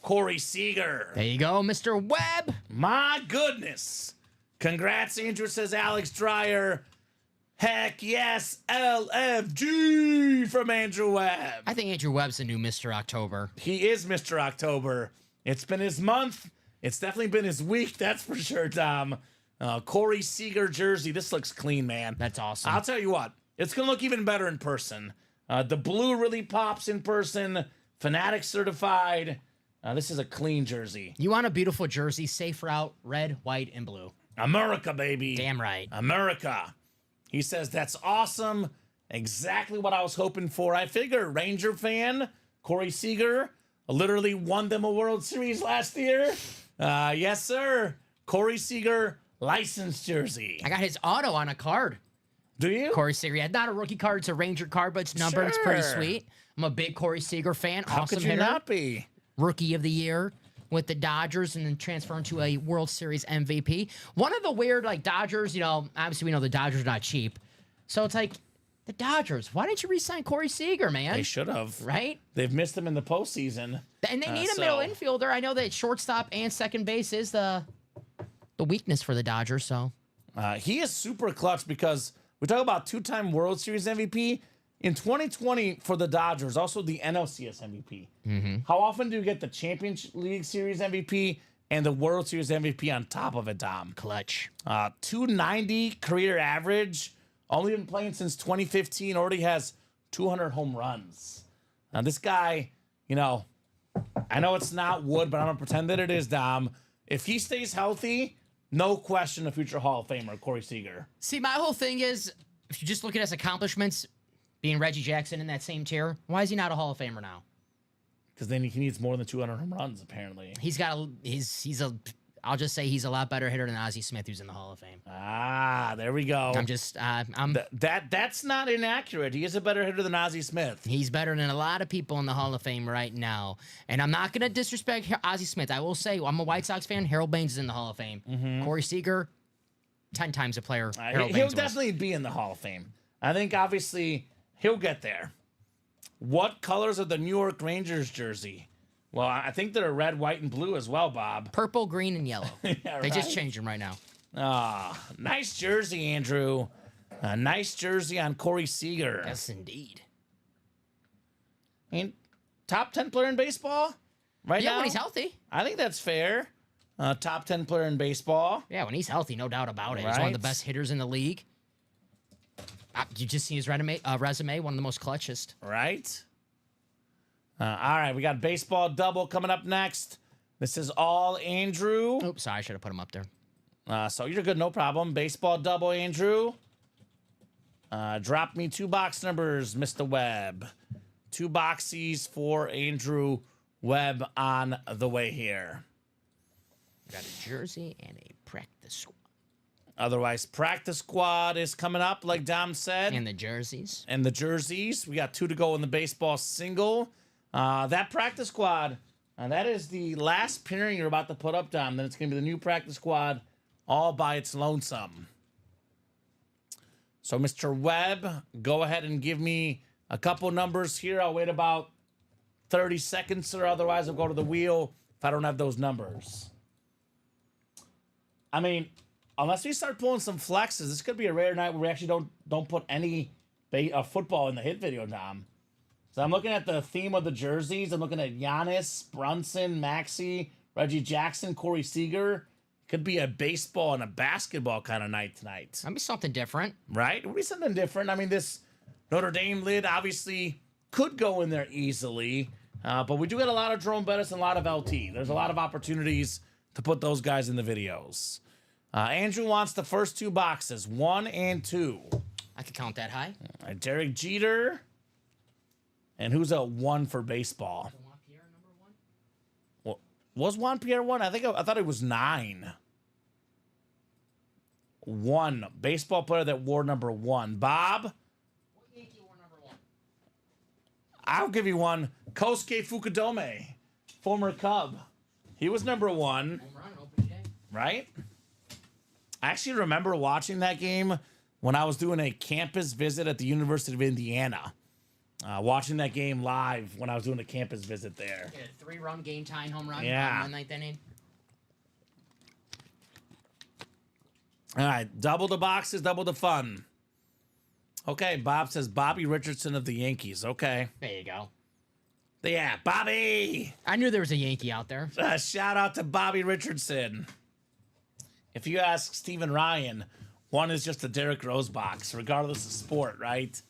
Corey Seager. There you go, Mr. Webb. My goodness. Congrats, Andrew, says Alex Dreyer. Heck yes, LFG from Andrew Webb. I think Andrew Webb's the new Mr. October. He is Mr. October. It's been his month. It's definitely been his week, that's for sure, Dom. Corey Seager jersey. This looks clean, man. That's awesome. I'll tell you what. It's going to look even better in person. The blue really pops in person. Fanatic certified. This is a clean jersey. You want a beautiful jersey, safe route, red, white, and blue. America, baby. Damn right. America. He says, that's awesome. Exactly what I was hoping for. I figure Ranger fan, Corey Seager, literally won them a World Series last year. Yes, sir. Corey Seager, licensed jersey. I got his auto on a card. Do you? Corey Seager. Yeah, not a rookie card. It's a Ranger card, but it's numbered. It's pretty Sure. sweet. I'm a big Corey Seager fan. How Awesome could you hitter. not be? Rookie of the year with the Dodgers and then transferring to a World Series MVP. One of the weird, like, Dodgers, obviously we know the Dodgers are not cheap. So it's like, the Dodgers, why didn't you re-sign Corey Seager, man? They should have. Right? They've missed him in the postseason. And they need a middle infielder. I know that shortstop and second base is the weakness for the Dodgers, so. He is super clutch because we talk about 2-time World Series MVP. In 2020 for the Dodgers, also the NLCS MVP. Mm-hmm. How often do you get the Championship League Series MVP and the World Series MVP on top of it, Dom? Clutch. 290 career average. Only been playing since 2015. Already has 200 home runs. Now, this guy, I know it's not wood, but I'm going to pretend that it is, Dom. If he stays healthy, no question a future Hall of Famer, Corey Seager. See, my whole thing is, if you just look at his accomplishments, being Reggie Jackson in that same tier, why is he not a Hall of Famer now? Because then he needs more than 200 home runs, apparently. I'll just say he's a lot better hitter than Ozzie Smith, who's in the Hall of Fame. There we go. I'm That's not inaccurate. He is a better hitter than Ozzie Smith. He's better than a lot of people in the Hall of Fame right now. And I'm not going to disrespect Ozzie Smith. I will say, I'm a White Sox fan. Harold Baines is in the Hall of Fame. Mm-hmm. Corey Seager, 10 times a player. He'll definitely be in the Hall of Fame. I think, obviously, he'll get there. What colors are the New York Rangers jersey? Well, I think they're red, white, and blue as well, Bob. Purple, green, and yellow. Yeah, They just right? changed them right now. Nice jersey, Andrew. A nice jersey on Corey Seager. Yes, indeed. And top 10 player in baseball right now? Yeah, when he's healthy. I think that's fair. Top 10 player in baseball. Yeah, when he's healthy, no doubt about it. He's one of the Right. best hitters in the league. You just see his resume, one of the most clutchest. Right? All right, we got baseball double coming up next. This is all Andrew. Oops, sorry, I should have put him up there. So you're good, no problem. Baseball double, Andrew. Drop me 2 box numbers, Mr. Webb. 2 boxies for Andrew Webb on the way here. Got a jersey and a practice squad. Otherwise, practice squad is coming up, like Dom said. And the jerseys. And the jerseys. We got 2 to go in the baseball single. That practice squad, that is the last pairing you're about to put up, Dom. Then it's going to be the new practice squad all by its lonesome. So, Mr. Webb, go ahead and give me a couple numbers here. I'll wait about 30 seconds, or otherwise I'll go to the wheel if I don't have those numbers. I mean, unless we start pulling some flexes, this could be a rare night where we actually don't put any football in the hit video, Dom. So I'm looking at the theme of the jerseys. I'm looking at Giannis, Brunson, Maxey, Reggie Jackson, Corey Seager. Could be a baseball and a basketball kind of night tonight. That'd be something different. Right? Would be something different. I mean, this Notre Dame lid obviously could go in there easily. But we do get a lot of Jerome Bettis and a lot of LT. There's a lot of opportunities to put those guys in the videos. Andrew wants the first 2 boxes, 1 and 2. I could count that high. Derek Jeter And who's a 1 for baseball? Was Juan Pierre 1? I thought it was 9. 1 baseball player that wore number 1. Bob? What Yankee wore number 1? I'll give you one. Kosuke Fukudome, former Cub. He was number 1. Home run opening day. Right? I actually remember watching that game when I was doing a campus visit at the University of Indiana. Watching that game live when I was doing a campus visit there. He had a 3-run game-tying home run. Yeah. In the 9th inning. All right, double the boxes, double the fun. Okay, Bob says Bobby Richardson of the Yankees. Okay. There you go. Yeah, Bobby. I knew there was a Yankee out there. Shout out to Bobby Richardson. If you ask Stephen Ryan, one is just a Derrick Rose box, regardless of sport, right?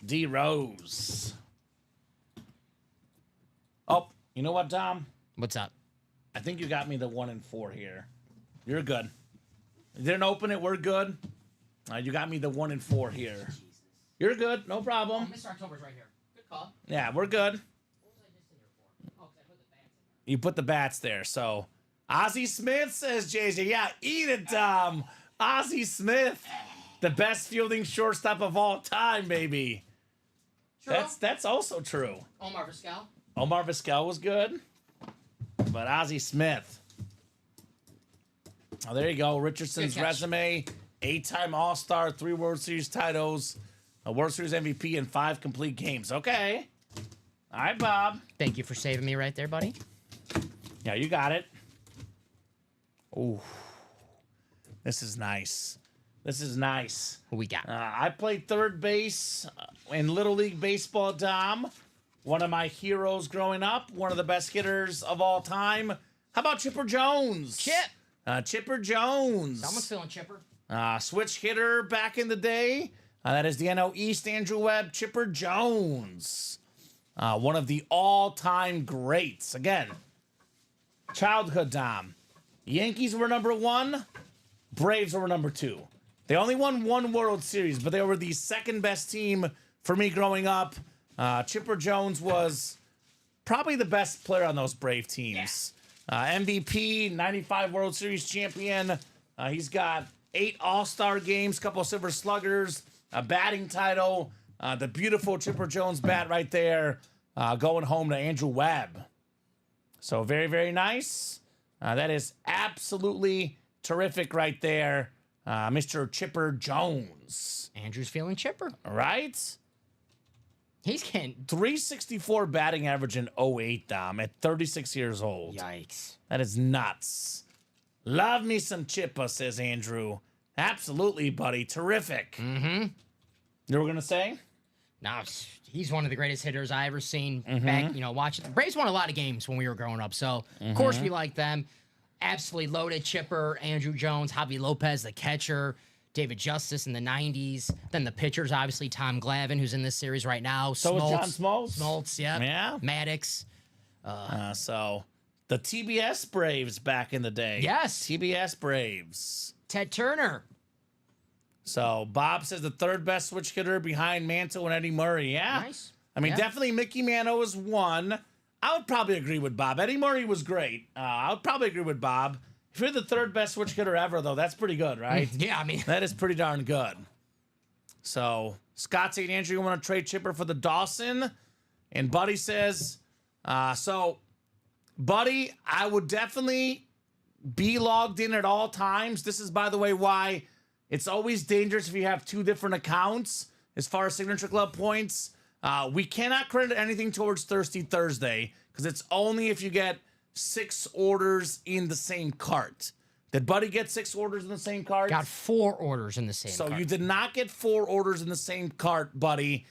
D Rose. Oh, you know what, Dom? What's up? I think you got me the 1 and 4 here. You're good. You didn't open it. We're good. You got me the 1 and 4 here. Jesus. You're good. No problem. Mr. October's right here. Good call. Yeah, we're good. What was I just in here for? Oh, because I put the bats in there. You put the bats there. So, Ozzie Smith says, JJ. Yeah, eat it, Dom. Ozzie Smith, the best fielding shortstop of all time, baby. True. That's also true. Omar Vizquel. Omar Vizquel was good, but Ozzie Smith. Oh, there you go. Richardson's Good catch. resume: 8-time All-Star, 3 World Series titles, a World Series MVP, and 5 complete games. Okay. All right, Bob. Thank you for saving me right there, buddy. Yeah, you got it. Ooh, this is nice. This is nice. Who we got? I played third base in Little League Baseball, Dom. One of my heroes growing up. One of the best hitters of all time. How about Chipper Jones? Chipper Jones. Someone's feeling chipper. Switch hitter back in the day. That is the NL East, Andrew Webb. Chipper Jones. One of the all-time greats. Again, childhood, Dom. Yankees were number 1. Braves were number 2. They only won 1 World Series, but they were the second best team for me growing up. Chipper Jones was probably the best player on those Brave teams. MVP, 95 World Series champion. He's got 8 All-Star games, couple of Silver Sluggers, a batting title. The beautiful Chipper Jones bat right there, going home to Andrew Webb. So very, very nice. That is absolutely terrific right there. Mr. Chipper Jones. Andrew's feeling chipper. Right? He's getting 364 batting average in 08, Dom, at 36 years old. yikes. That is nuts. Love me some Chippa, says Andrew. Absolutely, buddy. Terrific. Mm-hmm. You were going to say? No, he's one of the greatest hitters I ever seen. Back, watching the Braves won a lot of games when we were growing up, so of course we like them. Absolutely loaded chipper. Andrew Jones, Javi Lopez, the catcher. David Justice in the 90s. Then the pitchers, obviously Tom Glavine, who's in this series right now. So is John Smoltz. Smoltz, Yeah. Maddox. So the TBS Braves back in the day. Yes. TBS Braves. Ted Turner. So Bob says the third best switch hitter behind Mantle and Eddie Murray. Yeah. Nice. I mean, Yeah. definitely Mickey Mantle is 1. I would probably agree with Bob. Eddie Murray was great. I would probably agree with Bob. If you're the third best switch hitter ever, though, that's pretty good, right? Yeah, I mean. That is pretty darn good. So, Scott St. Andrew, you want to trade Chipper for the Dawson? And Buddy says, Buddy, I would definitely be logged in at all times. This is, by the way, why it's always dangerous if you have 2 different accounts as far as Signature Club points. We cannot credit anything towards Thirsty Thursday because it's only if you get 6 orders in the same cart. Did Buddy get 6 orders in the same cart? Got 4 orders in the same So cart. you did not get 4 orders in the same cart, Buddy.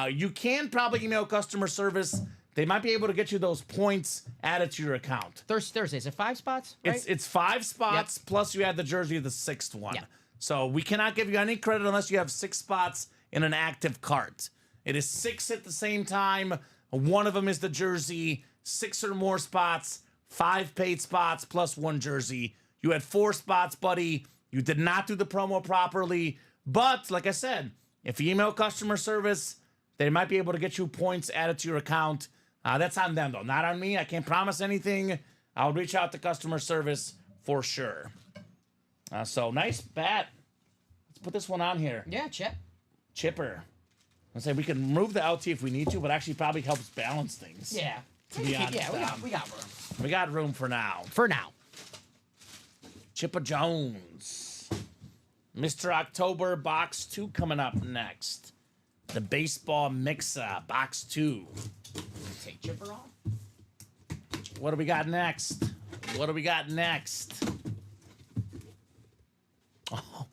You can probably email customer service. They might be able to get you those points added to your account. Thursday, is it 5 spots? Right? It's 5 spots, plus you add the jersey of the 6th one. Yep. So we cannot give you any credit unless you have 6 spots in an active cart. It is 6 at the same time. One of them is the jersey, 6 or more spots, 5 paid spots, plus 1 jersey. You had 4 spots, Buddy. You did not do the promo properly. But, like I said, if you email customer service, They might be able to get you points added to your account. That's on them, though. Not on me. I can't promise anything. I'll reach out to customer service for sure. So, nice bat. Let's put this one on here. Yeah, Chipper. I say we can remove the LT if we need to, but actually probably helps balance things. Yeah. To be honest, we got room. We got room for now. For now. Chipper Jones. Mr. October, box 2 coming up next. The baseball mixer, box 2. Take Chipper off. What do we got next? What do we got next? Oh.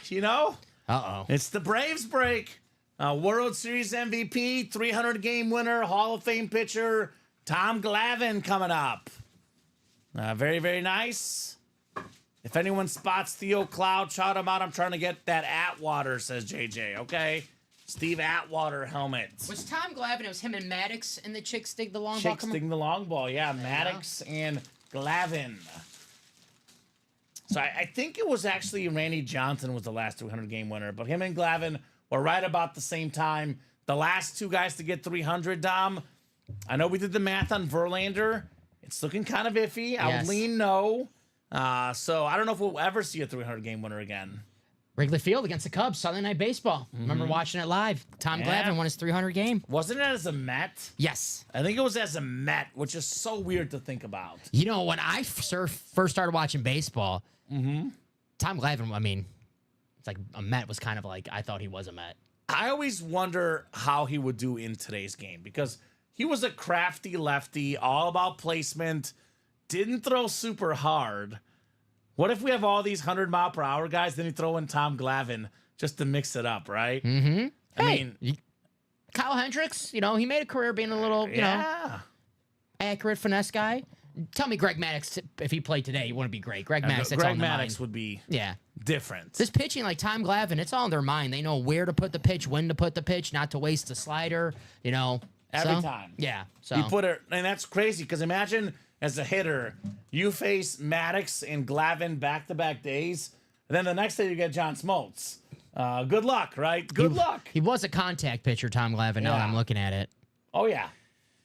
You know? Uh-oh. It's the Braves break. World Series MVP, 300-game winner, Hall of Fame pitcher, Tom Glavine coming up. Very, very nice. If anyone spots Theo Cloud, shout him out. I'm trying to get that Atwater, says JJ, okay? Steve Atwater helmet. Was Tom Glavine, it was him and Maddox and the Chicks dig the long ball? Chicks dig the long ball, yeah. Maddox and Glavine. So I think it was actually Randy Johnson was the last 300-game winner, but him and Glavine were right about the same time. The last 2 guys to get 300, Dom. I know we did the math on Verlander. It's looking kind of iffy. I would lean no. So I don't know if we'll ever see a 300-game winner again. Wrigley Field against the Cubs, Sunday Night Baseball. Remember watching it live. Tom Glavine won his 300 game. Wasn't it as a Met? Yes. I think it was as a Met, which is so weird to think about. You know, when I first started watching baseball, Tom Glavine, I mean, it's like a Met was kind of like, I thought he was a Met. I always wonder how he would do in today's game because he was a crafty lefty, all about placement, didn't throw super hard. What if we have all these 100-mile-per-hour guys, then you throw in Tom Glavine just to mix it up, right? Mm-hmm. I mean, Kyle Hendricks, you know, he made a career being a little, you know, accurate finesse guy. Tell me Greg Maddox, if he played today, he wouldn't be great. Greg Maddox, that's all in their mind. Would be Yeah. different. This pitching, like Tom Glavine, it's all in their mind. They know where to put the pitch, when to put the pitch, not to waste the slider, you know. Every time. Yeah. So You put it, and that's crazy because imagine as a hitter, you face Maddox and Glavine back-to-back days, and then the next day you get John Smoltz. Good luck, right? Good luck. He was a contact pitcher, Tom Glavine, now that I'm looking at it. Oh, yeah.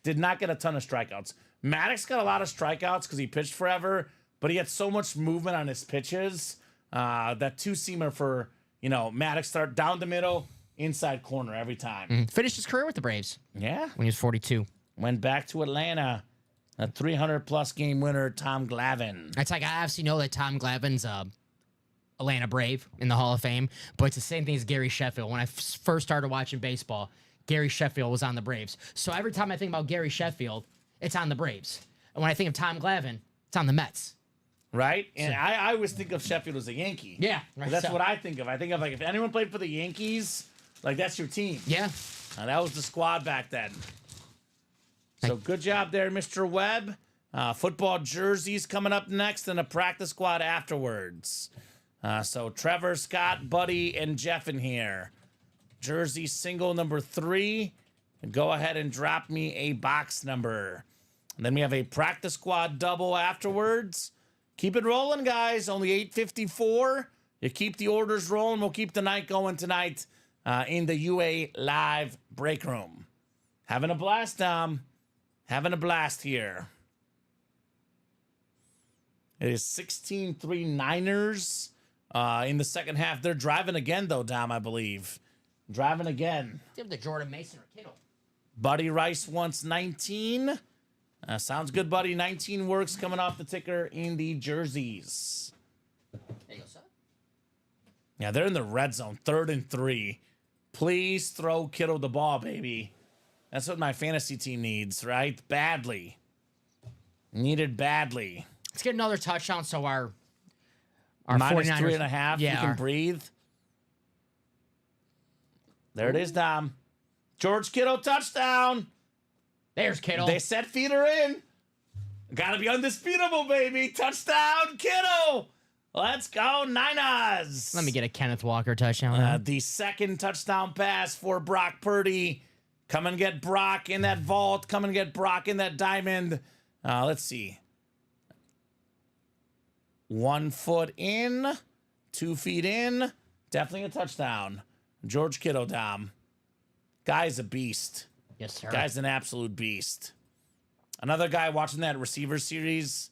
Did not get a ton of strikeouts. Maddox got a lot of strikeouts because he pitched forever, but he had so much movement on his pitches. That two-seamer for, you know, Maddox start down the middle, inside corner every time. Finished his career with the Braves. Yeah. When he was 42. Went back to Atlanta. A 300-plus game winner, Tom Glavine. It's like I obviously know that Tom Glavine's Atlanta Brave in the Hall of Fame, but it's the same thing as Gary Sheffield. When I first started watching baseball, Gary Sheffield was on the Braves. So every time I think about Gary Sheffield, it's on the Braves. And when I think of Tom Glavine, it's on the Mets. Right? And I always think of Sheffield as a Yankee. Yeah. Right, that's what I think of. I think of, like, if anyone played for the Yankees, like, that's your team. Yeah. That was the squad back then. So good job there, Mr. Webb. Football jerseys coming up next and a practice squad afterwards. So Trevor, Scott, Buddy, and Jeff in here. Jersey single number 3. Go ahead and drop me a box number. And then we have a practice squad double afterwards. Keep it rolling, guys. Only 8:54. You keep the orders rolling. We'll keep the night going tonight in the UA Live break room. Having a blast, Dom. Having a blast here. It is 16-3 Niners in the second half. They're driving again, though, Dom, I believe. Driving again. Give the Jordan Mason or Kittle. Buddy Rice wants 19. Sounds good, buddy. 19 works coming off the ticker in the jerseys. There you go, son. Yeah, they're in the red zone. 3rd and 3. Please throw Kittle the ball, baby. That's what my fantasy team needs, right? Badly. Needed badly. Let's get another touchdown so our minus 49ers, 3.5. Yeah, you can breathe. There it is, Dom. George Kittle touchdown. There's Kittle. They set feeder in. Gotta be undisputable, baby. Touchdown, Kittle. Let's go, Niners. Let me get a Kenneth Walker touchdown. The second touchdown pass for Brock Purdy. Come and get Brock in that vault. Come and get Brock in that diamond. Let's see. 1 foot in. 2 feet in. Definitely a touchdown. George Kittle, Dom. Guy's a beast. Yes, sir. Guy's an absolute beast. Another guy watching that receiver series.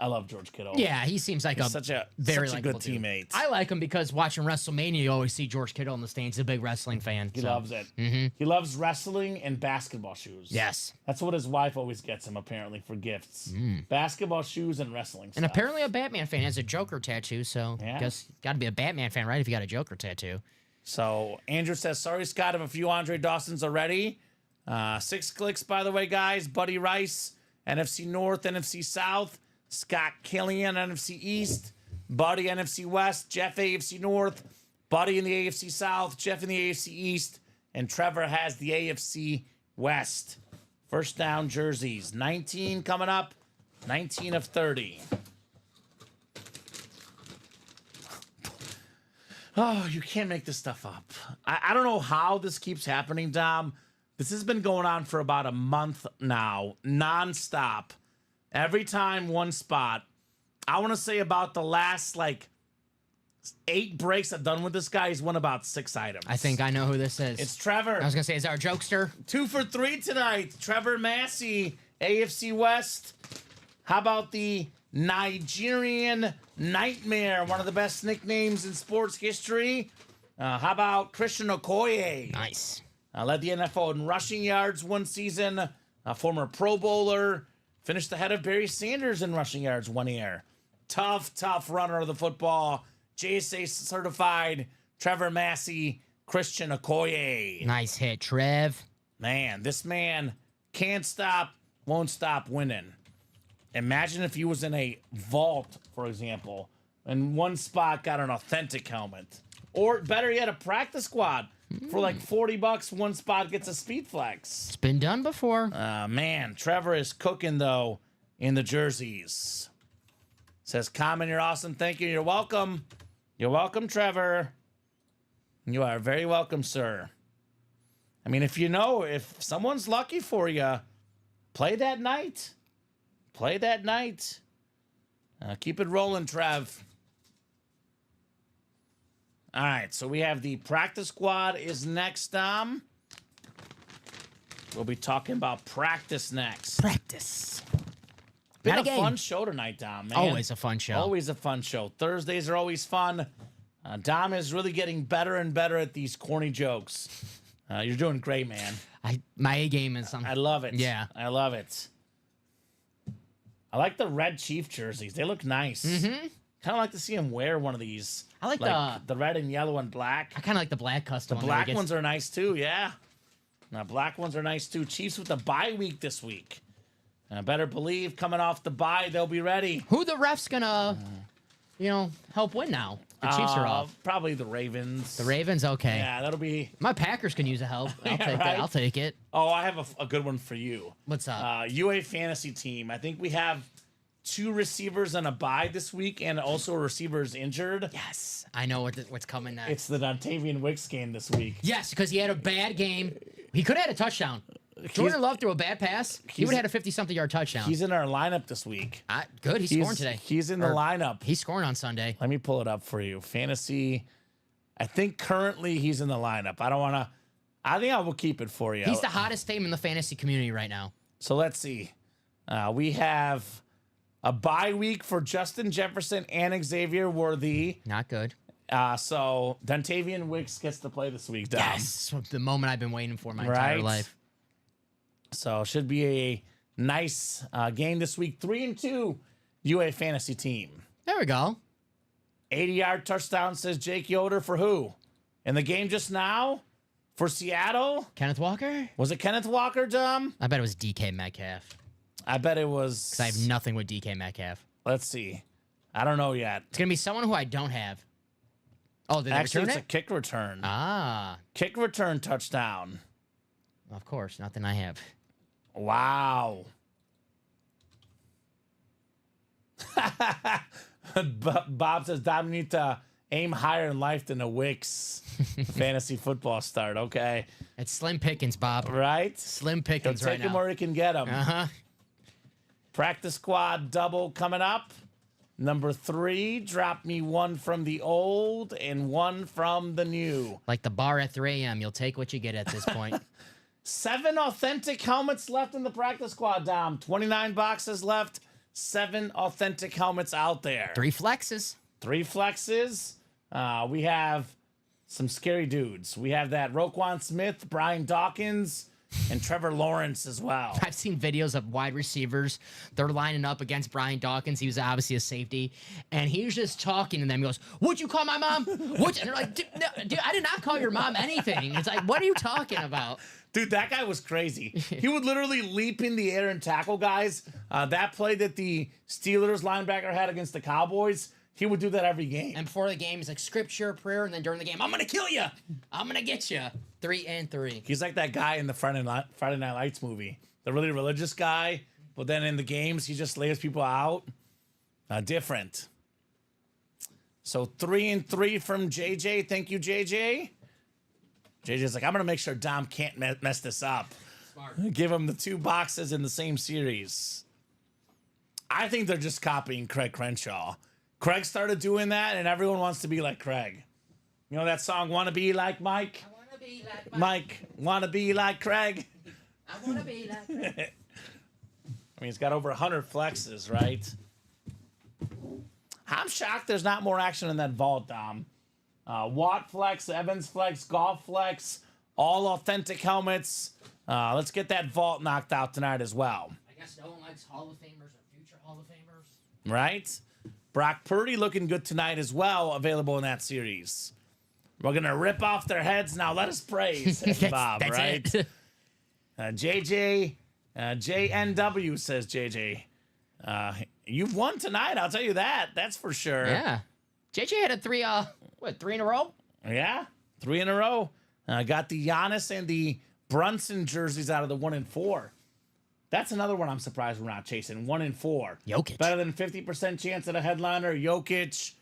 I love George Kittle. Yeah, he seems like He's such a good likable dude. teammate. I like him because watching WrestleMania, you always see George Kittle in the stands. He's a big wrestling fan. He loves it. He loves wrestling and basketball shoes. Yes. That's what his wife always gets him, apparently, for gifts. Basketball shoes and wrestling And stuff. apparently a Batman fan has a Joker tattoo, so Yeah. I guess you got to be a Batman fan, right, if you got a Joker tattoo. So Andrew says, sorry, Scott, if a few Andre Dawsons already. 6 clicks, by the way, guys. Buddy Rice, NFC North, NFC South. Scott Killian, NFC East. Buddy, NFC West. Jeff, AFC North. Buddy in the AFC South. Jeff in the AFC East. And Trevor has the AFC West. First down jerseys. 19 coming up. 19 of 30. Oh, you can't make this stuff up. I don't know how this keeps happening, Dom. This has been going on for about a month now, nonstop. Every time one spot. I want to say about the last, 8 breaks I've done with this guy, he's won about 6 items. I think I know who this is. It's Trevor. I was going to say, is our jokester? 2 for 3 tonight. Trevor Massey, AFC West. How about the Nigerian Nightmare, one of the best nicknames in sports history? How about Christian Okoye? Nice. Led the NFL in rushing yards one season. A former Pro Bowler. Finished ahead of Barry Sanders in rushing yards one year. Tough runner of the football. JSA certified. Trevor Massey, Christian Okoye. Nice hit, Trev. Man, this man can't stop, won't stop winning. Imagine if he was in a vault, for example, and one spot got an authentic helmet. Or better yet, a practice squad. For $40, one spot gets a speed flex. It's been done before. Man, Trevor is cooking, though, in the jerseys. Says, Kamen, you're awesome. Thank you. You're welcome. You're welcome, Trevor. You are very welcome, sir. I mean, if someone's lucky for you, play that night. Play that night. Keep it rolling, Trev. All right, so we have the practice squad is next, Dom. We'll be talking about practice next. Practice. Been Not a a game. fun show tonight, Dom, man. Always a fun show. Always a fun show. Thursdays are always fun. Dom is really getting better and better at these corny jokes. You're doing great, man. My A game is something. I love it. Yeah. I love it. I like the red Chief jerseys. They look nice. Mm-hmm. Kind of like to see him wear one of these. I like the red and yellow and black. I kind of like the black custom. The black ones are nice too, yeah. Now, black ones are nice too. Chiefs with the bye week this week. And I better believe coming off the bye, they'll be ready. Who the ref's gonna, help win now? The Chiefs are off. Probably the Ravens. The Ravens, okay. Yeah, that'll be. My Packers can use a help. I'll take right? that. I'll take it. Oh, I have a good one for you. What's up? UA fantasy team. I think we have 2 receivers on a bye this week, and also a receiver is injured. Yes, I know what's coming next. It's the Dontavian Wicks game this week. Yes, because he had a bad game. He could have had a touchdown. Jordan Love threw a bad pass. He would have had a 50-something yard touchdown. He's in our lineup this week. Good. He's scoring today. He's in the lineup. He's scoring on Sunday. Let me pull it up for you. Fantasy. I think currently he's in the lineup. I think I will keep it for you. He's the hottest name in the fantasy community right now. So let's see. We have a bye week for Justin Jefferson and Xavier Worthy. Not good. So Dontavian Wicks gets to play this week, Dom. Yes, the moment I've been waiting for my entire life. So should be a nice game this week. 3-2 UA fantasy team. There we go. 80-yard touchdown, says Jake Yoder, for who? In the game just now? For Seattle? Kenneth Walker? Was it Kenneth Walker, Dom? I bet it was DK Metcalf. I bet it was. Because I have nothing with DK Metcalf. Let's see. I don't know yet. It's going to be someone who I don't have. Oh, did they Actually, return it's it? a kick return. Ah. Kick return touchdown. Of course, nothing I have. Wow. Bob says, Dom, you need to aim higher in life than a Wicks fantasy football start, okay? It's slim pickings, Bob. Right? Slim He'll pickings right take him now. where he can get him. Uh-huh. Practice squad double coming up. Number 3, drop me one from the old and one from the new. Like the bar at 3 a.m. You'll take what you get at this point. 7 authentic helmets left in the practice squad, Dom. 29 boxes left. 7 authentic helmets out there. 3 flexes. 3 flexes. We have some scary dudes. We have that Roquan Smith, Brian Dawkins, and Trevor Lawrence as well. I've seen videos of wide receivers. They're lining up against Brian Dawkins. He was obviously a safety. And he was just talking to them. He goes, "Would you call my mom?" And they're like, dude, I did not call your mom anything. It's like, what are you talking about? Dude, that guy was crazy. He would literally leap in the air and tackle guys. That play that the Steelers linebacker had against the Cowboys, he would do that every game. And before the game, he's like, scripture, prayer, and then during the game, I'm going to kill you. I'm going to get you. 3 and 3. He's like that guy in the Friday Night Lights movie. The really religious guy, but then in the games, he just lays people out. Different. So 3 and 3 from JJ. Thank you, JJ. JJ's like, I'm going to make sure Dom can't mess this up. Smart. Give him the 2 boxes in the same series. I think they're just copying Craig Crenshaw. Craig started doing that, and everyone wants to be like Craig. You know that song, "Wanna Be Like Mike"? I want to be like Mike, wanna be like Craig? I want to be like I mean, he's got over 100 flexes, right? I'm shocked there's not more action in that vault, Dom. Watt flex, Evans flex, Golf flex, all authentic helmets. Let's get that vault knocked out tonight as well. I guess no one likes Hall of Famers or future Hall of Famers. Right? Brock Purdy looking good tonight as well, available in that series. We're going to rip off their heads now. Let us praise, says Bob, that's right? it. JJ, JNW says JJ. You've won tonight, I'll tell you that. That's for sure. Yeah. JJ had a 3 in a row? Yeah, 3 in a row. Got the Giannis and the Brunson jerseys out of the 1 and 4. That's another one I'm surprised we're not chasing. 1 and 4. Jokic. Better than 50% chance at a headliner. Jokic.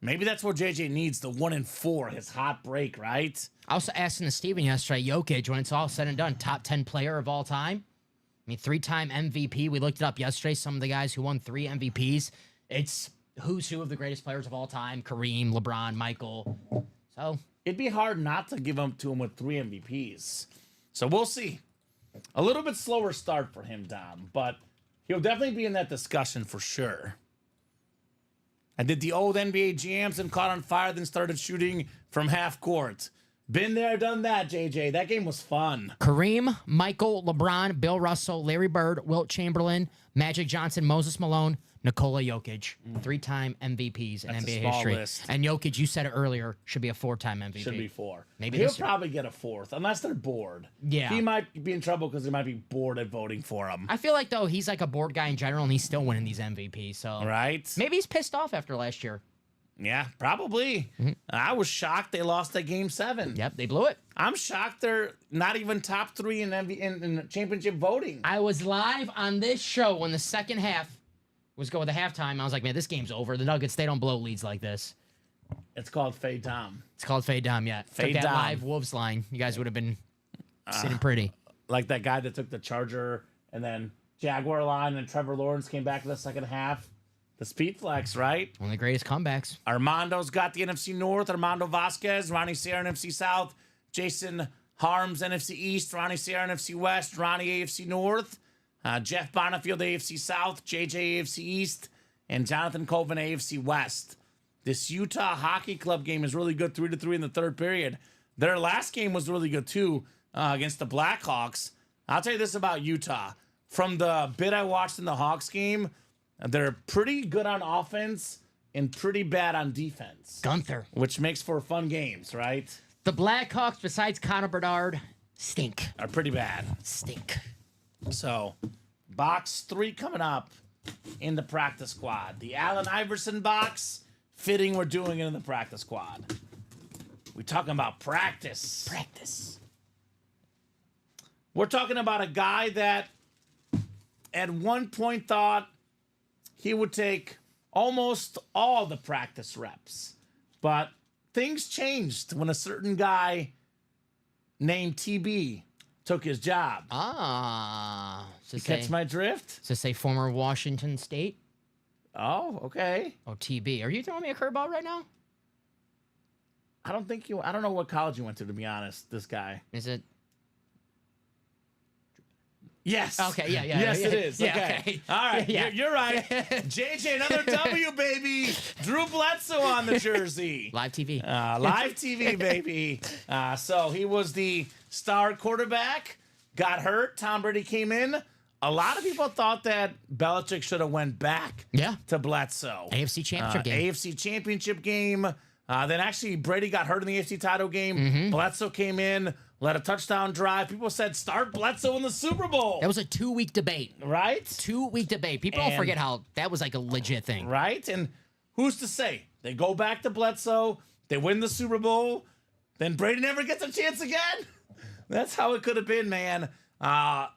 Maybe that's what JJ needs, the 1 and 4, his hot break, right? I was asking to Steven yesterday, Jokic, when it's all said and done, top 10 player of all time. I mean, 3-time MVP. We looked it up yesterday. Some of the guys who won 3 MVPs. It's who's who of the greatest players of all time. Kareem, LeBron, Michael. So It'd be hard not to give him to him with 3 MVPs. So we'll see. A little bit slower start for him, Dom, but he'll definitely be in that discussion for sure. I did the old NBA jams and caught on fire, then started shooting from half court. Been there, done that, JJ. That game was fun. Kareem, Michael, LeBron, Bill Russell, Larry Bird, Wilt Chamberlain, Magic Johnson, Moses Malone, Nikola Jokic. 3-time MVPs in That's a NBA small history. list. And Jokic, you said it earlier, should be a 4-time MVP. Should be 4. Maybe he'll this year. probably get a 4th, unless they're bored. Yeah. He might be in trouble because they might be bored at voting for him. I feel like, though, he's like a board guy in general, and he's still winning these MVPs. So Right? maybe he's pissed off after last year. Yeah, probably. I was shocked they lost that Game 7. Yep, they blew it. I'm shocked they're not even top 3 in championship voting. I was live on this show when the second half was going to halftime. I was like, man, this game's over. The Nuggets, they don't blow leads like this. It's called Fade Dom. It's called Fade Dom, yeah. Fade Took that Dom. live Wolves line. You guys would have been sitting pretty. Like that guy that took the Charger and then Jaguar line and Trevor Lawrence came back in the second half. The speed flex, right? One of the greatest comebacks. Armando's got the NFC North. Armando Vasquez, Ronnie Sierra, NFC South. Jason Harms, NFC East. Ronnie Sierra, NFC West. Ronnie, AFC North. Jeff Bonifield, AFC South. JJ, AFC East. And Jonathan Colvin, AFC West. This Utah Hockey Club game is really good, 3-3 in the third period. Their last game was really good, too, against the Blackhawks. I'll tell you this about Utah. From the bit I watched in the Hawks game, they're pretty good on offense and pretty bad on defense. Gunther. Which makes for fun games, right? The Blackhawks, besides Connor Bedard, stink. Are pretty bad. Stink. So, box 3 coming up in the practice squad. The Allen Iverson box, fitting we're doing it in the practice squad. We're talking about practice. Practice. We're talking about a guy that at one point thought he would take almost all the practice reps. But things changed when a certain guy named TB took his job. Ah. You catch my drift? To say former Washington State? Oh, okay. Oh, TB. Are you throwing me a curveball right now? I don't know what college you went to be honest, this guy. Is it? Yes. Okay, yeah. Yes, yeah, it is. yeah, Okay. All right. Yeah. You're right. JJ, another W, baby. Drew Bledsoe on the jersey. Live TV. Live TV, baby. So he was the star quarterback, got hurt. Tom Brady came in. A lot of people thought that Belichick should have went back to Bledsoe. AFC Championship game. AFC Championship game. Then actually Brady got hurt in the AFC title game. Bledsoe came in, led a touchdown drive. People said start Bledsoe in the Super Bowl. That was a 2-week debate. Right? 2-week debate. People don't forget how that was like a legit thing. Right? And who's to say? They go back to Bledsoe, they win the Super Bowl, then Brady never gets a chance again. That's how it could have been, man. A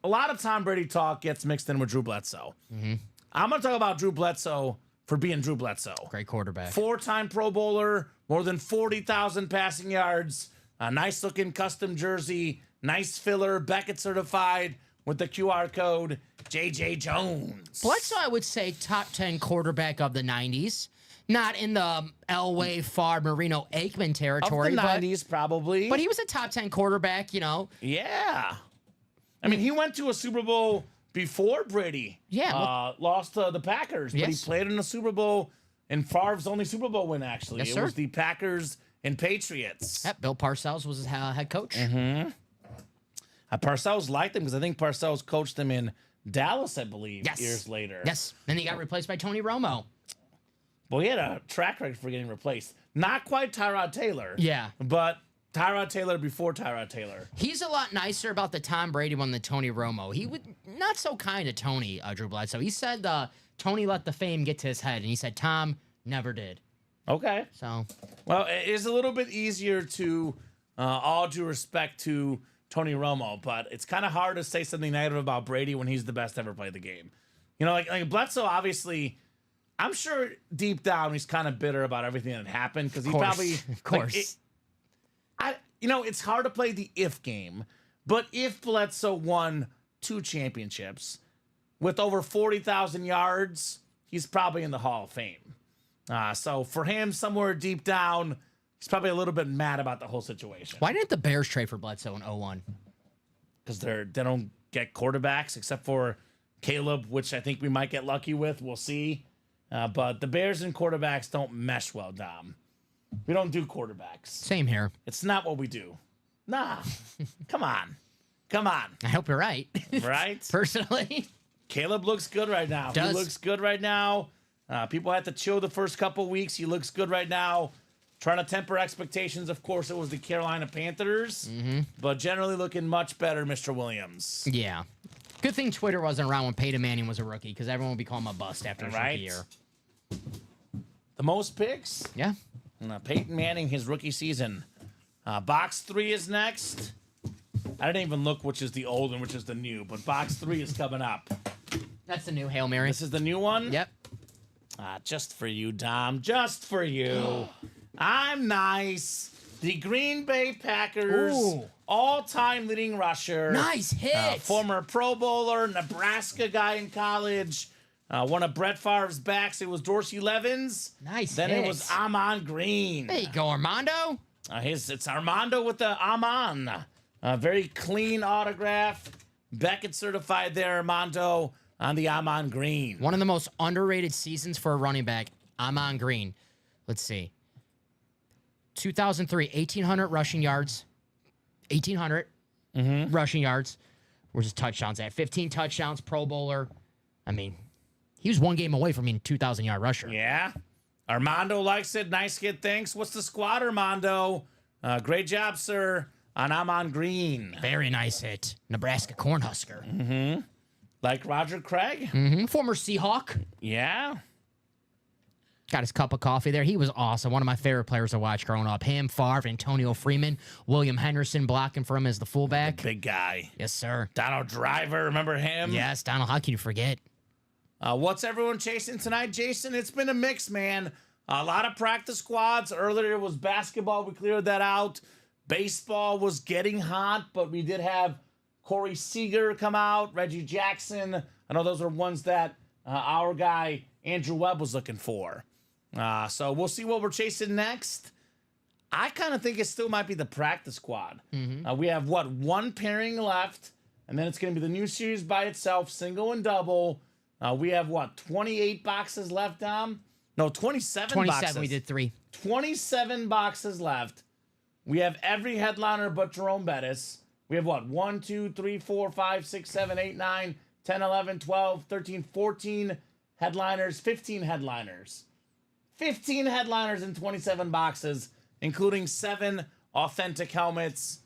lot of Tom Brady talk gets mixed in with Drew Bledsoe. I'm going to talk about Drew Bledsoe for being Drew Bledsoe. Great quarterback. 4-time Pro Bowler, more than 40,000 passing yards, a nice-looking custom jersey, nice filler, Beckett certified with the QR code, J.J. Jones. Bledsoe, I would say, top 10 quarterback of the 90s. Not in the Elway, Favre, Marino, Aikman territory. Of the 90s, probably. But he was a top 10 quarterback, you know. Yeah. I mean, he went to a Super Bowl before Brady lost to the Packers, but he played in the Super Bowl in Favre's only Super Bowl win, actually. Yes, it sir. was the Packers and Patriots. Yep, Bill Parcells was his head coach. Parcells liked him because I think Parcells coached him in Dallas, I believe, Yes. years later. Yes. Then he got replaced by Tony Romo. Well, he had a track record for getting replaced. Not quite Tyrod Taylor. Yeah. But Tyrod Taylor before Tyrod Taylor. He's a lot nicer about the Tom Brady one than Tony Romo. He would not so kind to Tony, Drew Bledsoe. He said Tony let the fame get to his head, and he said Tom never did. Okay. So, well, it is a little bit easier to, all due respect to Tony Romo, but it's kind of hard to say something negative about Brady when he's the best to ever play the game. You know, like Bledsoe, obviously, I'm sure deep down he's kind of bitter about everything that happened because he probably, of course. It's hard to play the if game, but if Bledsoe won 2 championships with over 40,000 yards, he's probably in the Hall of Fame. So for him, somewhere deep down, he's probably a little bit mad about the whole situation. Why didn't the Bears trade for Bledsoe in 01? Because they don't get quarterbacks except for Caleb, which I think we might get lucky with. We'll see. But the Bears and quarterbacks don't mesh well, Dom. We don't do quarterbacks. Same here. It's not what we do. Nah. Come on. I hope you're right. Right? Personally. Caleb looks good right now. Does. He looks good right now. People had to chill the first couple weeks. He looks good right now. Trying to temper expectations. Of course, it was the Carolina Panthers. But generally looking much better, Mr. Williams. Yeah. Good thing Twitter wasn't around when Peyton Manning was a rookie because everyone would be calling him a bust after his rookie year. The most picks? Yeah. Peyton Manning, his rookie season. Box 3 is next. I didn't even look which is the old and which is the new, but box 3 is coming up. That's the new Hail Mary. This is the new one? Yep. Just for you, Dom. Just for you. I'm nice. The Green Bay Packers all-time leading rusher. Nice hit. Former Pro Bowler, Nebraska guy in college. One of Brett Favre's backs. It was Dorsey Levens. Nice Then hit. it was Amon Green. There you go, Armando. It's Armando with the Amon. Very clean autograph. Beckett certified there, Armando, on the Amon Green. One of the most underrated seasons for a running back, Amon Green. Let's see. 2003, 1,800 rushing yards. 1,800 rushing yards. Where's his touchdowns at? 15 touchdowns, Pro Bowler. I mean, he was one game away from being a 2,000-yard rusher. Yeah. Armando likes it. Nice hit. Thanks. What's the squad, Armando? Great job, sir, on Amon Green. Very nice hit. Nebraska Cornhusker. Like Roger Craig? Former Seahawk. Yeah. Got his cup of coffee there. He was awesome. One of my favorite players to watch growing up. Him, Favre, Antonio Freeman, William Henderson blocking for him as the fullback. Big guy. Yes, sir. Donald Driver. Remember him? Yes, Donald. How can you forget? What's everyone chasing tonight, Jason? It's been a mix, man. A lot of practice squads. Earlier it was basketball. We cleared that out. Baseball was getting hot, but we did have Corey Seager come out, Reggie Jackson. I know those are ones that our guy Andrew Webb was looking for. So we'll see what we're chasing next. I kind of think it still might be the practice squad. We have, one pairing left, and then it's going to be the new series by itself, single and double. We have, 28 boxes left, Dom? No, 27 boxes. We did 3. 27 boxes left. We have every headliner but Jerome Bettis. We have 1, 2, 3, 4, 5, 6, 7, 8, 9, 10, 11, 12, 13, 14 headliners, 15 headliners. 15 headliners in 27 boxes, including 7 authentic helmets.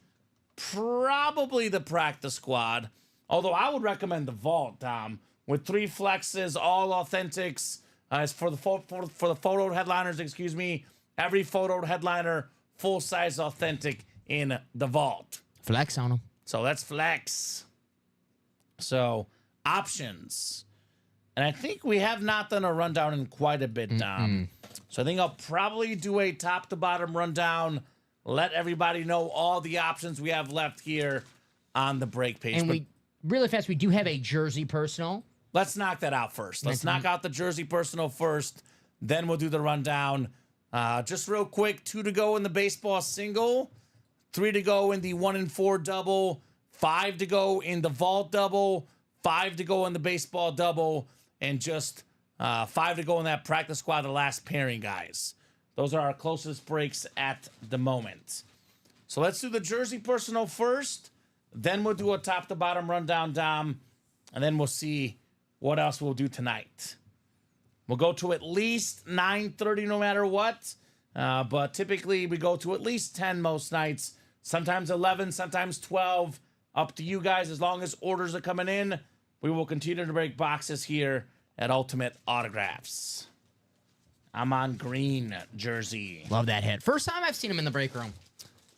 Probably the practice squad. Although I would recommend the vault, Dom, with 3 flexes, all authentics. As for the photo headliners, excuse me, every photo headliner, full-size authentic in the vault. Flex on them. So that's flex. So options. And I think we have not done a rundown in quite a bit, Dom. So I think I'll probably do a top-to-bottom rundown, let everybody know all the options we have left here on the break page. And really fast, we do have a jersey personal. Let's knock that out first. Let's knock out the jersey personal first. Then we'll do the rundown. Just real quick, 2 to go in the baseball single, 3 to go in the 1 and 4 double, 5 to go in the vault double, 5 to go in the baseball double, and just 5 to go in that practice squad, the last pairing, guys. Those are our closest breaks at the moment. So let's do the jersey personal first. Then we'll do a top-to-bottom rundown, Dom, and then we'll see what else we'll do tonight. We'll go to at least 9:30 no matter what, but typically we go to at least 10 most nights, sometimes 11, sometimes 12, up to you guys. As long as orders are coming in, we will continue to break boxes here at Ultimate Autographs. I'm on green jersey. Love that hit. First time I've seen him in the break room.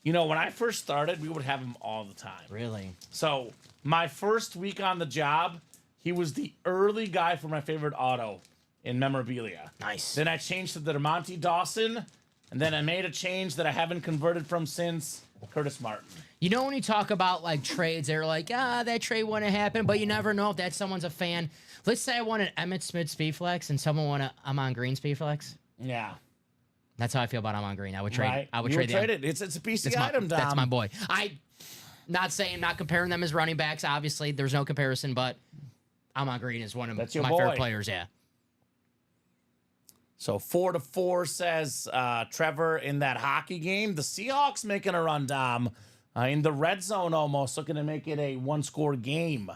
You know, when I first started, we would have him all the time. Really? So my first week on the job, he was the early guy for my favorite auto in memorabilia. Nice. Then I changed to the DeMonte Dawson, and then I made a change that I haven't converted from since, Curtis Martin. You know when you talk about like trades, they're like, that trade wouldn't happen, but you never know if that someone's a fan. Let's say I want an Emmett Smith speed flex and someone want a I'm on green speed flex. Yeah. That's how I feel about I'm on green. I would trade. Right. I would You trade would trade them. it. It's a PC item, Dom. That's my boy. Not comparing them as running backs. Obviously, there's no comparison, but I'm on green is one of my favorite players. Yeah. So 4-4 says Trevor in that hockey game. The Seahawks making a run, Dom, in the red zone almost, looking to make it a 1-score game.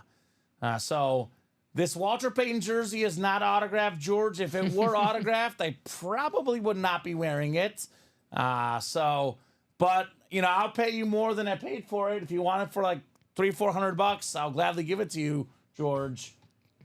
So this Walter Payton jersey is not autographed, George. If it were autographed, I probably would not be wearing it. But, you know, I'll pay you more than I paid for it. If you want it for like $300-400, I'll gladly give it to you, George.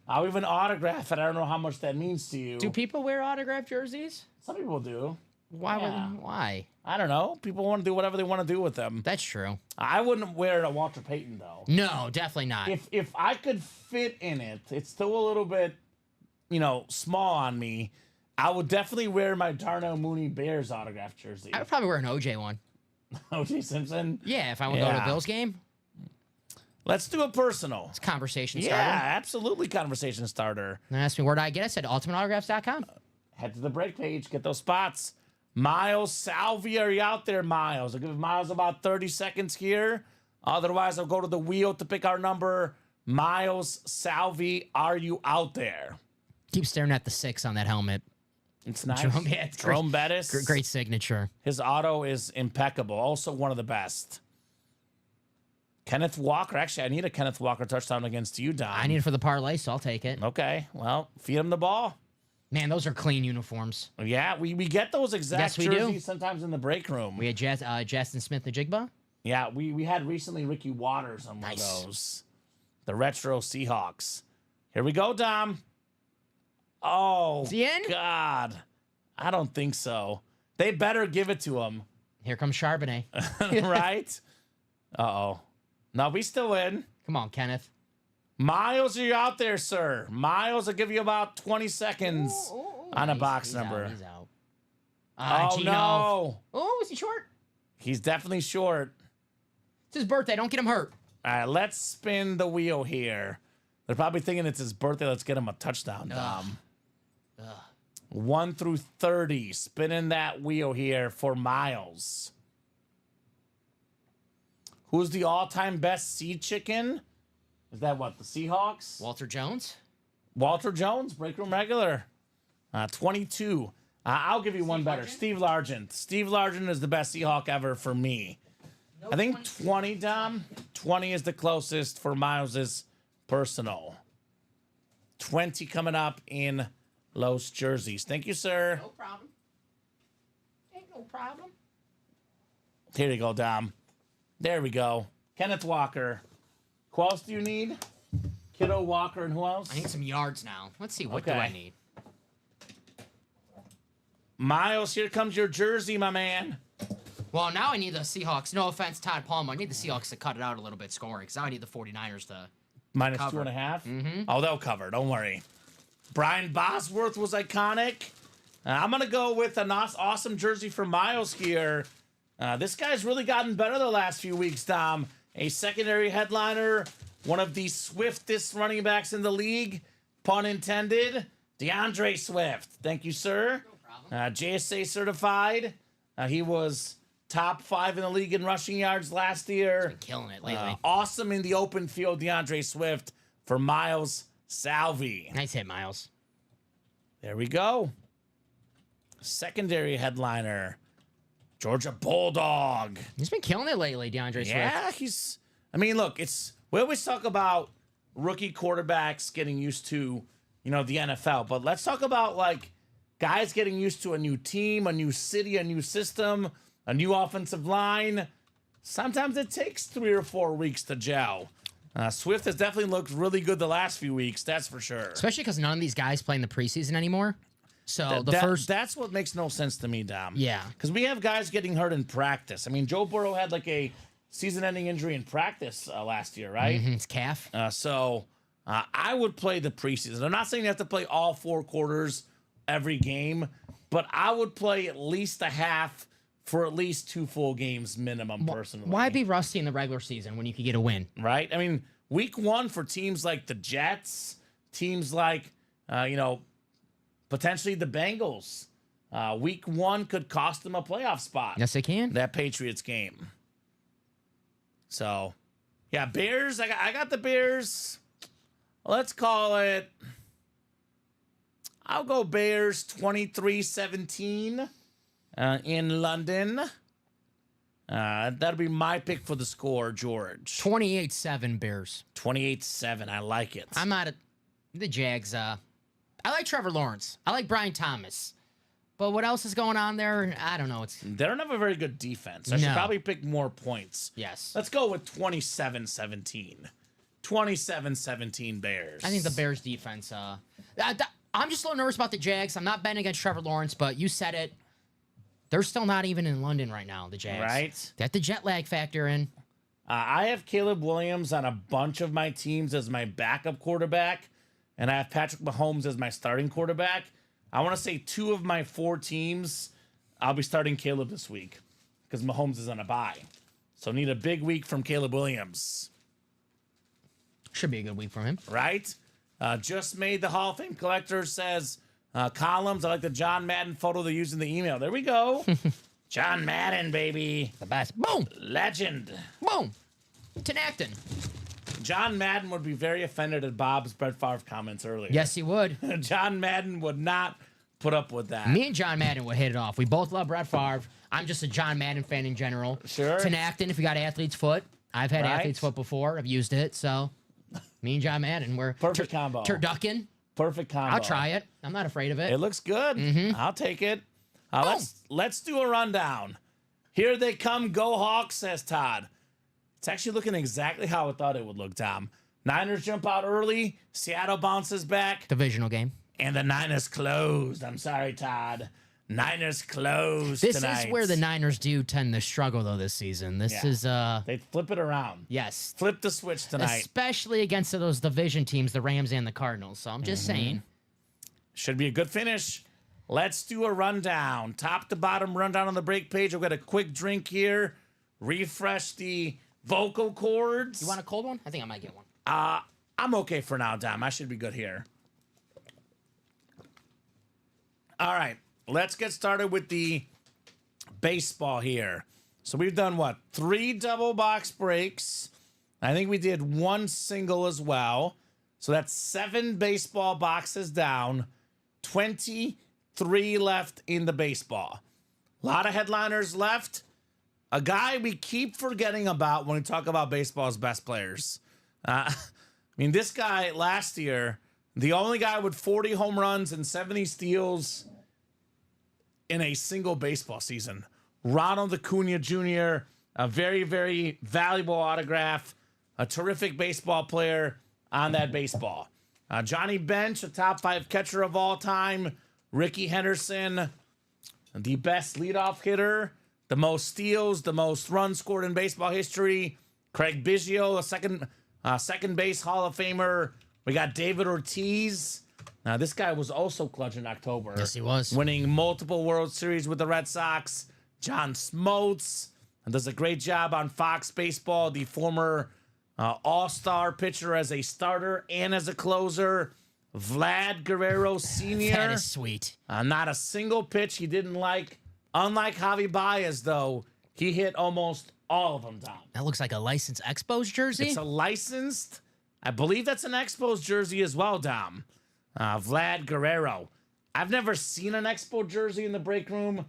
I'll even autograph it. I don't know how much that means to you. Do people wear autographed jerseys? Some people do. Why? Yeah. Why? I don't know. People want to do whatever they want to do with them. That's true. I wouldn't wear a Walter Payton, though. No, definitely not. If I could fit in it, it's still a little bit, small on me. I would definitely wear my Darnell Mooney Bears autographed jersey. I would probably wear an OJ one. O.J. Simpson? Yeah, if I would go to a Bills game. Let's do a personal. It's a conversation starter. Yeah, absolutely conversation starter. And ask me, where did I get it? I said ultimateautographs.com. Head to the break page. Get those spots. Miles Salvi, are you out there, Miles? I'll give Miles about 30 seconds here. Otherwise, I'll go to the wheel to pick our number. Miles Salvi, are you out there? Keep staring at the 6 on that helmet. It's nice. Jerome Bettis. Great signature. His auto is impeccable. Also one of the best. Kenneth Walker. Actually, I need a Kenneth Walker touchdown against you, Don. I need it for the parlay, so I'll take it. Okay. Well, feed him the ball. Man, those are clean uniforms. Yeah, we get those exact we jerseys do. sometimes in the break room. We had Justin Smith the Jigba. Yeah, we had recently Ricky Waters on one of those. The retro Seahawks. Here we go, Dom. Oh, Is he in? God. I don't think so. They better give it to him. Here comes Charbonnet. Right? Uh-oh. No, we still in. Come on, Kenneth. Miles, are you out there, sir? Miles, I'll give you about 20 seconds on a box number. He's out. Gino. No. Oh, is he short? He's definitely short. It's his birthday. Don't get him hurt. All right, let's spin the wheel here. They're probably thinking it's his birthday. Let's get him a touchdown, Dom. 1 through 30. Spinning that wheel here for Miles. Who's the all-time best seed chicken? Is that what, the Seahawks? Walter Jones? Walter Jones, break room regular. 22. I'll give you one better. Steve Largent. Steve Largent is the best Seahawk ever for me. I think 20, Dom. 20 is the closest for Miles's personal. 20 coming up in Los Jerseys. Thank you, sir. No problem. Ain't no problem. Here you go, Dom. There we go. Kenneth Walker. Who else do you need? Kiddo Walker and who else? I need some yards now. Let's see. What do I need? Miles, here comes your jersey, my man. Well, now I need the Seahawks. No offense, Todd Palmer. I need the Seahawks to cut it out a little bit scoring because now I need the 49ers to minus cover. 2.5? Mm-hmm. Oh, they'll cover. Don't worry. Brian Bosworth was iconic. I'm going to go with an awesome jersey for Miles here. This guy's really gotten better the last few weeks, Dom. A secondary headliner, one of the swiftest running backs in the league, pun intended, DeAndre Swift. Thank you, sir. No problem. JSA certified. He was top 5 in the league in rushing yards last year. He's been killing it lately. Awesome in the open field, DeAndre Swift for Miles Salvi. Nice hit, Miles. There we go. Secondary headliner, Georgia Bulldog. He's been killing it lately, DeAndre Swift. Yeah, I mean, look, we always talk about rookie quarterbacks getting used to, the NFL, but let's talk about like guys getting used to a new team, a new city, a new system, a new offensive line. Sometimes it takes 3 or 4 weeks to gel. Swift has definitely looked really good the last few weeks, that's for sure. Especially because none of these guys play in the preseason anymore. So that's what makes no sense to me, Dom. Yeah. Because we have guys getting hurt in practice. I mean, Joe Burrow had like a season-ending injury in practice last year, right? It's calf. So I would play the preseason. I'm not saying you have to play all 4 quarters every game, but I would play at least a half for at least 2 full games minimum, personally. Why be rusty in the regular season when you could get a win? Right? I mean, week 1 for teams like the Jets, teams like, potentially the Bengals. Week 1 could cost them a playoff spot. Yes, they can. That Patriots game. So, yeah, Bears. I got the Bears. Let's call it. I'll go Bears 23-17 in London. That'll be my pick for the score, George. 28-7 Bears. 28-7. I like it. I'm not the Jags. I like Trevor Lawrence. I like Brian Thomas. But what else is going on there? I don't know. They don't have a very good defense. I should probably pick more points. Yes. Let's go with 27-17. 27-17 Bears. I think the Bears defense. I'm just a little nervous about the Jags. I'm not betting against Trevor Lawrence, but you said it. They're still not even in London right now, the Jags. Right. They have the jet lag factor in. I have Caleb Williams on a bunch of my teams as my backup quarterback, and I have Patrick Mahomes as my starting quarterback. I want to say 2 of my 4 teams, I'll be starting Caleb this week because Mahomes is on a bye. So need a big week from Caleb Williams. Should be a good week for him. Right? Just made the Hall of Fame collector says columns. I like the John Madden photo they used in the email. There we go. John Madden, baby. The best. Boom. Legend. Boom. Tenactin. John Madden would be very offended at Bob's Brett Favre comments earlier. Yes, he would. John Madden would not put up with that. Me and John Madden would hit it off. We both love Brett Favre. I'm just a John Madden fan in general. Sure. Tenactin, if you got athlete's foot. I've had athlete's foot before. I've used it, so me and John Madden, we're perfect combo. Turducken. Perfect combo. I'll try it. I'm not afraid of it. It looks good. I'll take it. Let's do a rundown. Here they come, go Hawks, says Todd. It's actually looking exactly how I thought it would look, Tom. Niners jump out early. Seattle bounces back. Divisional game. And the Niners closed. I'm sorry, Todd. Niners closed This tonight. is where the Niners do tend to struggle, though, this season. This is... They flip it around. Yes. Flip the switch tonight. Especially against those division teams, the Rams and the Cardinals. So I'm just saying. Should be a good finish. Let's do a rundown. Top to bottom rundown on the break page. We'll get a quick drink here. Refresh the vocal cords. You want a cold one? I think I might get one. I'm okay for now, Dom. I should be good here. All right, let's get started with the baseball here. So we've done what? 3 double box breaks. I think we did 1 single as well. So that's 7 baseball boxes down, 23 left in the baseball. A lot of headliners left. A guy we keep forgetting about when we talk about baseball's best players. I mean, this guy last year, the only guy with 40 home runs and 70 steals in a single baseball season. Ronald Acuna Jr., a very, very valuable autograph, a terrific baseball player on that baseball. Johnny Bench, a top 5 catcher of all time. Ricky Henderson, the best leadoff hitter, the most steals, the most runs scored in baseball history. Craig Biggio, a second base Hall of Famer. We got David Ortiz. Now, this guy was also clutch in October. Yes, he was. Winning multiple World Series with the Red Sox. John Smoltz does a great job on Fox Baseball, the former all-star pitcher as a starter and as a closer. Vlad Guerrero Sr. That is sweet. Not a single pitch he didn't like. Unlike Javi Baez, though, he hit almost all of them down. That looks like a licensed Expos jersey. It's a licensed, I believe that's an Expos jersey as well, Dom. Vlad Guerrero. I've never seen an Expo jersey in the break room.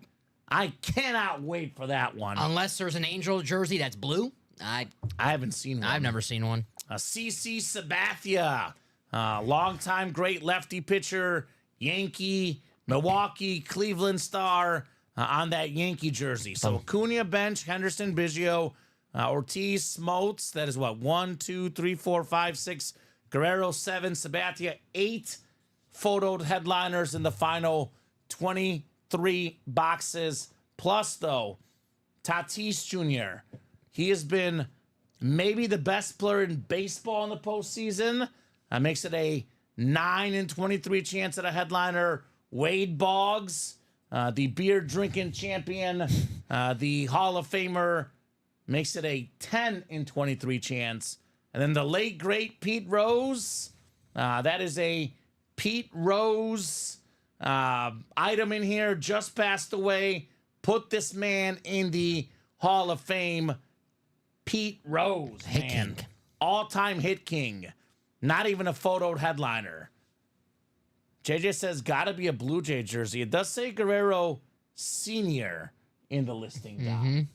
I cannot wait for that one. Unless there's an Angel jersey that's blue. I haven't seen one. I've never seen one. CC Sabathia, longtime great lefty pitcher, Yankee, Milwaukee, Cleveland star on that Yankee jersey. So Acuna, Bench, Henderson, Biggio, Ortiz, Smoltz. That is what? 1, 2, 3, 4, 5, 6. Guerrero, 7. Sabathia, 8 photoed headliners in the final 23 boxes. Plus, though, Tatis Jr., he has been maybe the best player in baseball in the postseason. Makes it a 9 in 23 chance at a headliner. Wade Boggs, the beer drinking champion, the Hall of Famer, makes it a 10 in 23 chance. And then the late, great Pete Rose. That is a Pete Rose item in here. Just passed away. Put this man in the Hall of Fame. Pete Rose, Hit man. king. All-time hit king. Not even a photoed headliner. JJ says, gotta be a Blue Jay jersey. It does say Guerrero Sr. in the listing, Dom.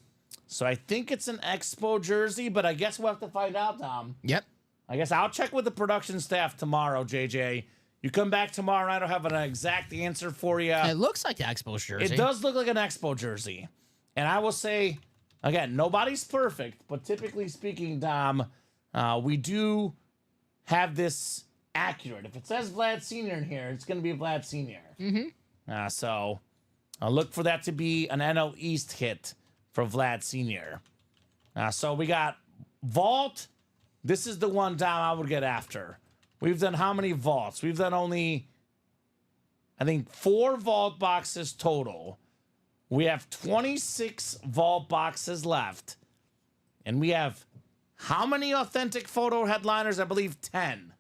So I think it's an Expo jersey, but I guess we'll have to find out, Dom. Yep. I guess I'll check with the production staff tomorrow, JJ. You come back tomorrow night, I'll have an exact answer for you. It looks like the Expos jersey. It does look like an Expo jersey. And I will say, again, nobody's perfect, but typically speaking, Dom, we do have this accurate. If it says Vlad Sr. in here, it's going to be Vlad Sr. So I'll look for that to be an NL East hit for Vlad Sr. So we got Vault. This is the one, Dom, I would get after. We've done how many vaults? We've done only, I think, 4 vault boxes total. We have 26 vault boxes left. And we have how many authentic photo headliners? I believe 10.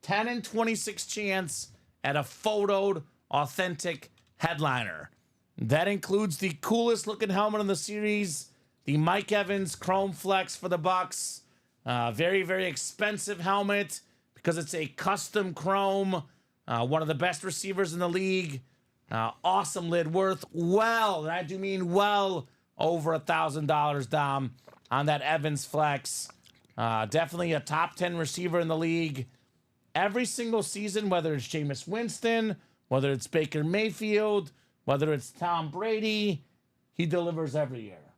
10 and 26 chance at a photoed authentic headliner. That includes the coolest looking helmet in the series, the Mike Evans Chrome Flex for the Bucks. Very, very expensive helmet because it's a custom chrome. One of the best receivers in the league. Awesome lid, worth well, and I do mean well over $1,000, Dom, on that Evans Flex. Definitely a top 10 receiver in the league. Every single season, whether it's Jameis Winston, whether it's Baker Mayfield, whether it's Tom Brady, he delivers every year.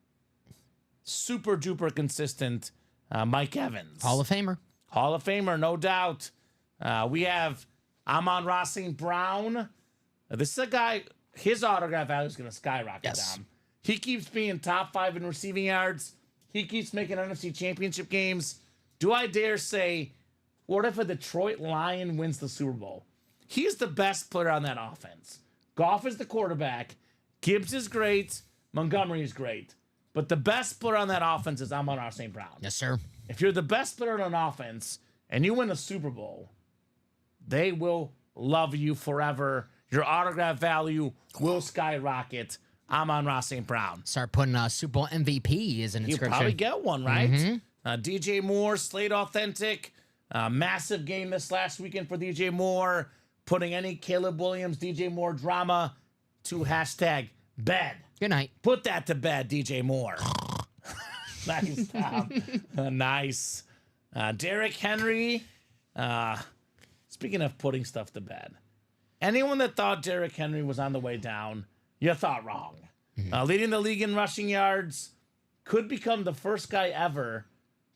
Super duper consistent, Mike Evans. Hall of Famer. Hall of Famer, no doubt. We have Amon-Ra St. Brown. This is a guy, his autograph value is going to skyrocket, Yes. Dom. He keeps being top 5 in receiving yards. He keeps making NFC championship games. Do I dare say, what if a Detroit Lion wins the Super Bowl? He's the best player on that offense. Goff is the quarterback. Gibbs is great. Montgomery is great. But the best player on that offense is Amon-Ra St. Brown. Yes, sir. If you're the best player on an offense and you win the Super Bowl, they will love you forever. Your autograph value will skyrocket. Amon-Ra St. Brown. Start putting Super Bowl MVP as an You inscription. probably get one, right? DJ Moore, Slate Authentic. Massive game this last weekend for DJ Moore. Putting any Caleb Williams, DJ Moore drama to hashtag bed. Good night. Put that to bed, DJ Moore. Nice, Tom. Nice. Derrick Henry. Speaking of putting stuff to bed, anyone that thought Derrick Henry was on the way down, you thought wrong. Leading the league in rushing yards, could become the first guy ever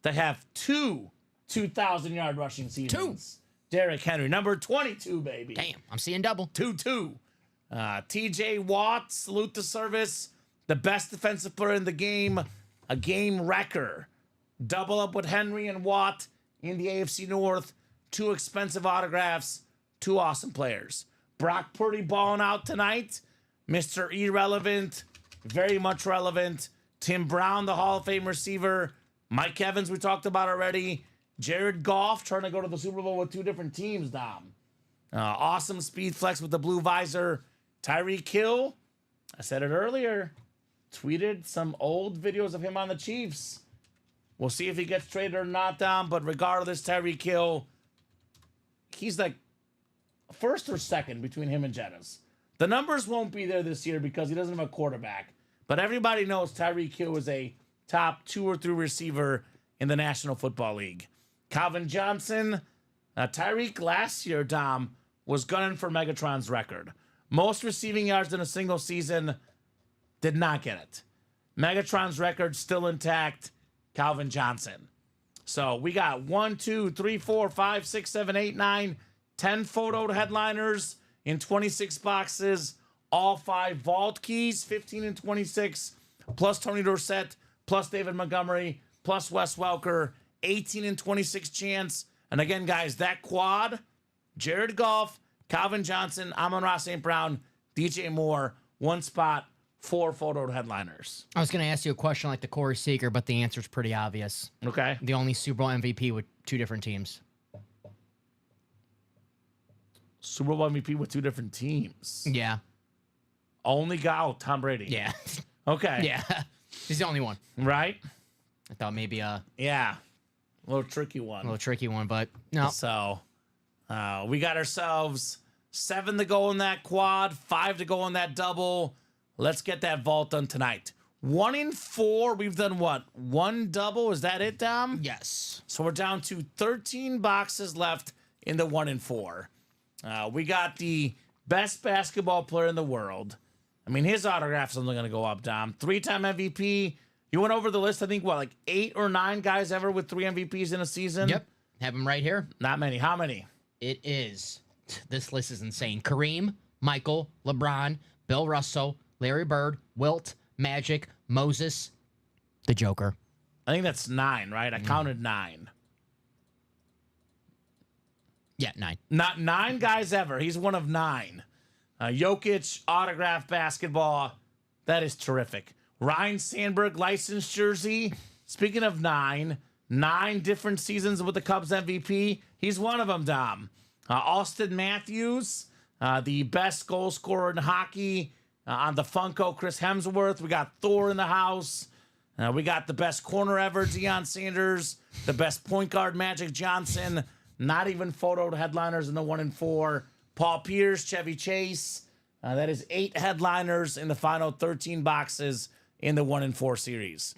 to have two 2,000-yard rushing seasons. Derrick Henry, number 22, baby. Damn, I'm seeing double. 2-2. TJ Watt, salute the service. The best defensive player in the game. A game wrecker. Double up with Henry and Watt in the AFC North. 2 expensive autographs. 2 awesome players. Brock Purdy balling out tonight. Mr. Irrelevant. Very much relevant. Tim Brown, the Hall of Fame receiver. Mike Evans, we talked about already. Jared Goff trying to go to the Super Bowl with 2 different teams, Dom. Awesome speed flex with the blue visor. Tyreek Hill, I said it earlier, tweeted some old videos of him on the Chiefs. We'll see if he gets traded or not, Dom. But regardless, Tyreek Hill, he's like first or second between him and Jettas. The numbers won't be there this year because he doesn't have a quarterback. But everybody knows Tyreek Hill is a top 2 or 3 receiver in the National Football League. Calvin Johnson, Tyreek last year, Dom, was gunning for Megatron's record. Most receiving yards in a single season, did not get it. Megatron's record still intact. Calvin Johnson. So we got 1, 2, 3, 4, 5, 6, 7, 8, 9, 10 photoed headliners in 26 boxes. All 5 vault keys, 15 and 26, plus Tony Dorsett, plus David Montgomery, plus Wes Welker, 18 and 26 chance. And again, guys, that quad, Jared Goff, Calvin Johnson, Amon-Ra St. Brown, DJ Moore, 1 spot, 4 photoed headliners. I was going to ask you a question like the Corey Seager, but the answer's pretty obvious. Okay. The only Super Bowl MVP with 2 different teams. Super Bowl MVP with 2 different teams. Yeah. Only guy, Tom Brady. Yeah. Okay. Yeah. He's the only one. Right? I thought maybe a Yeah. A little tricky one. little tricky one, but no. So we got ourselves 7 to go in that quad, 5 to go in that double. Let's get that vault done tonight. 1 in 4. We've done what? 1 double? Is that it, Dom? Yes. So we're down to 13 boxes left in the 1 in 4. We got the best basketball player in the world. I mean, his autograph's only going to go up, Dom. 3-time MVP. You went over the list, I think, what, like 8 or 9 guys ever with 3 MVPs in a season? Yep. Have him right here. Not many. How many? It is. This list is insane. Kareem, Michael, LeBron, Bill Russell, Larry Bird, Wilt, Magic, Moses, the Joker. I think that's 9, right? I counted 9. Yeah, 9. Not 9 guys ever. He's one of 9. Jokic, autograph basketball. That is terrific. Ryan Sandberg, licensed jersey. Speaking of 9 different seasons with the Cubs MVP. He's one of them, Dom. Austin Matthews, the best goal scorer in hockey. On the Funko, Chris Hemsworth. We got Thor in the house. We got the best corner ever, Deion Sanders. The best point guard, Magic Johnson. Not even photoed headliners in the 1 in 4. Paul Pierce, Chevy Chase. That is 8 headliners in the final 13 boxes in the 1 in 4 series.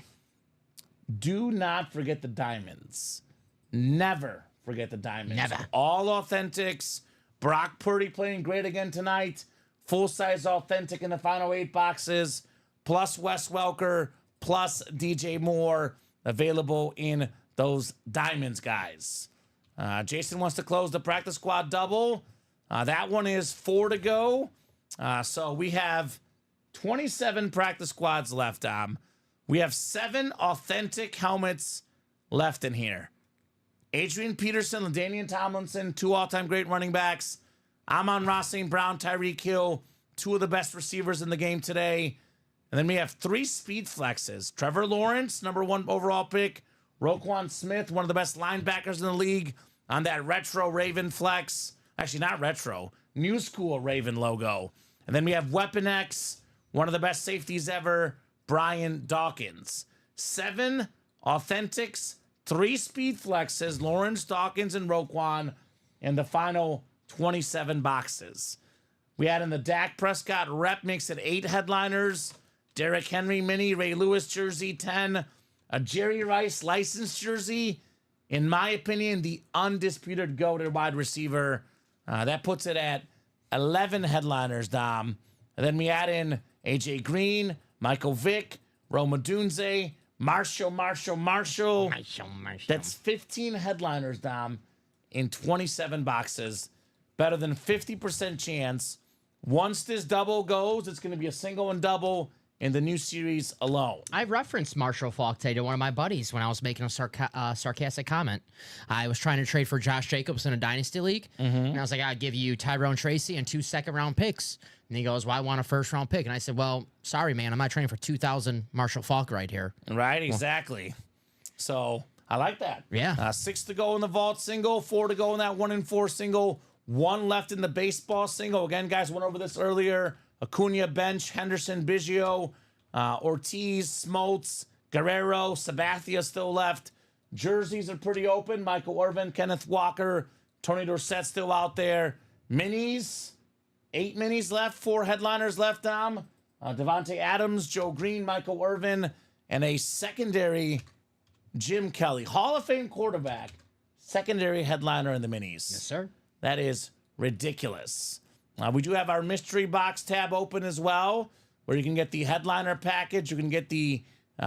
Do not forget the diamonds. Never forget the diamonds. Never. All authentics. Brock Purdy playing great again tonight. Full-size authentic in the final 8 boxes. Plus Wes Welker. Plus DJ Moore. Available in those diamonds, guys. Jason wants to close the practice squad double. That one is 4 to go. So we have 27 practice squads left, Dom. We have 7 authentic helmets left in here. Adrian Peterson, LaDainian Tomlinson, 2 all-time great running backs. Amon-Ra St. Brown, Tyreek Hill, 2 of the best receivers in the game today. And then we have 3 speed flexes. Trevor Lawrence, number 1 overall pick. Roquan Smith, one of the best linebackers in the league. on that retro Raven flex. Actually, not retro. New school Raven logo. And then we have Weapon X, one of the best safeties ever, Brian Dawkins. 7 Authentics, 3 Speed Flexes, Lawrence Dawkins and Roquan, and the final 27 boxes. We add in the Dak Prescott rep, makes it 8 headliners. Derrick Henry mini, Ray Lewis jersey, 10. A Jerry Rice licensed jersey. In my opinion, the undisputed go-to wide receiver. That puts it at 11 headliners, Dom. And then we add in AJ Green, Michael Vick, Roma Dunze, Marshall. That's 15 headliners, Dom, in 27 boxes. Better than 50% chance. Once this double goes, it's going to be a single and double in the new series alone. I referenced Marshall Faulk today to one of my buddies when I was making a sarcastic comment. I was trying to trade for Josh Jacobs in a dynasty league, and I was like, I'll give you Tyrone Tracy and 2 second-round picks. And he goes, well, I want a first-round pick. And I said, well, sorry, man, I'm not trading for 2,000 Marshall Faulk right here. Right, exactly. So I like that. Yeah. 6 to go in the vault single, 4 to go in that 1 and 4 single, 1 left in the baseball single. Again, guys, went over this earlier. Acuna bench, Henderson, Biggio, Ortiz, Smoltz, Guerrero, Sabathia still left. Jerseys are pretty open. Michael Irvin, Kenneth Walker, Tony Dorsett still out there. Minis, 8 minis left, 4 headliners left, Dom. Devontae Adams, Joe Green, Michael Irvin, and a secondary Jim Kelly, Hall of Fame quarterback, secondary headliner in the minis. Yes, sir. That is ridiculous. We do have our mystery box tab open as well, where you can get the headliner package. You can get the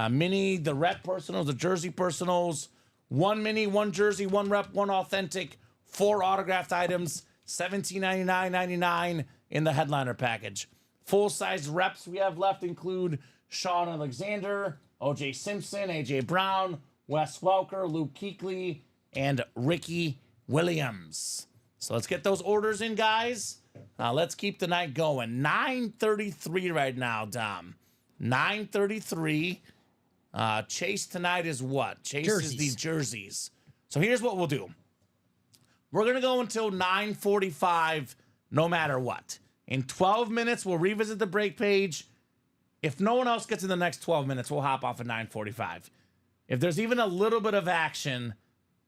mini, the rep personals, the jersey personals, 1 mini, 1 jersey, 1 rep, 1 authentic, 4 autographed items, $17.99.99 in the headliner package. Full-size reps we have left include Sean Alexander, O.J. Simpson, A.J. Brown, Wes Welker, Luke Kuechly, and Ricky Williams. So let's get those orders in, guys. Let's keep the night going. 9:33 right now, Dom. 9:33. Chase tonight is what? Chase is the jerseys. So here's what we'll do. We're going to go until 9:45 no matter what. In 12 minutes, we'll revisit the break page. If no one else gets in the next 12 minutes, we'll hop off at 9:45. If there's even a little bit of action,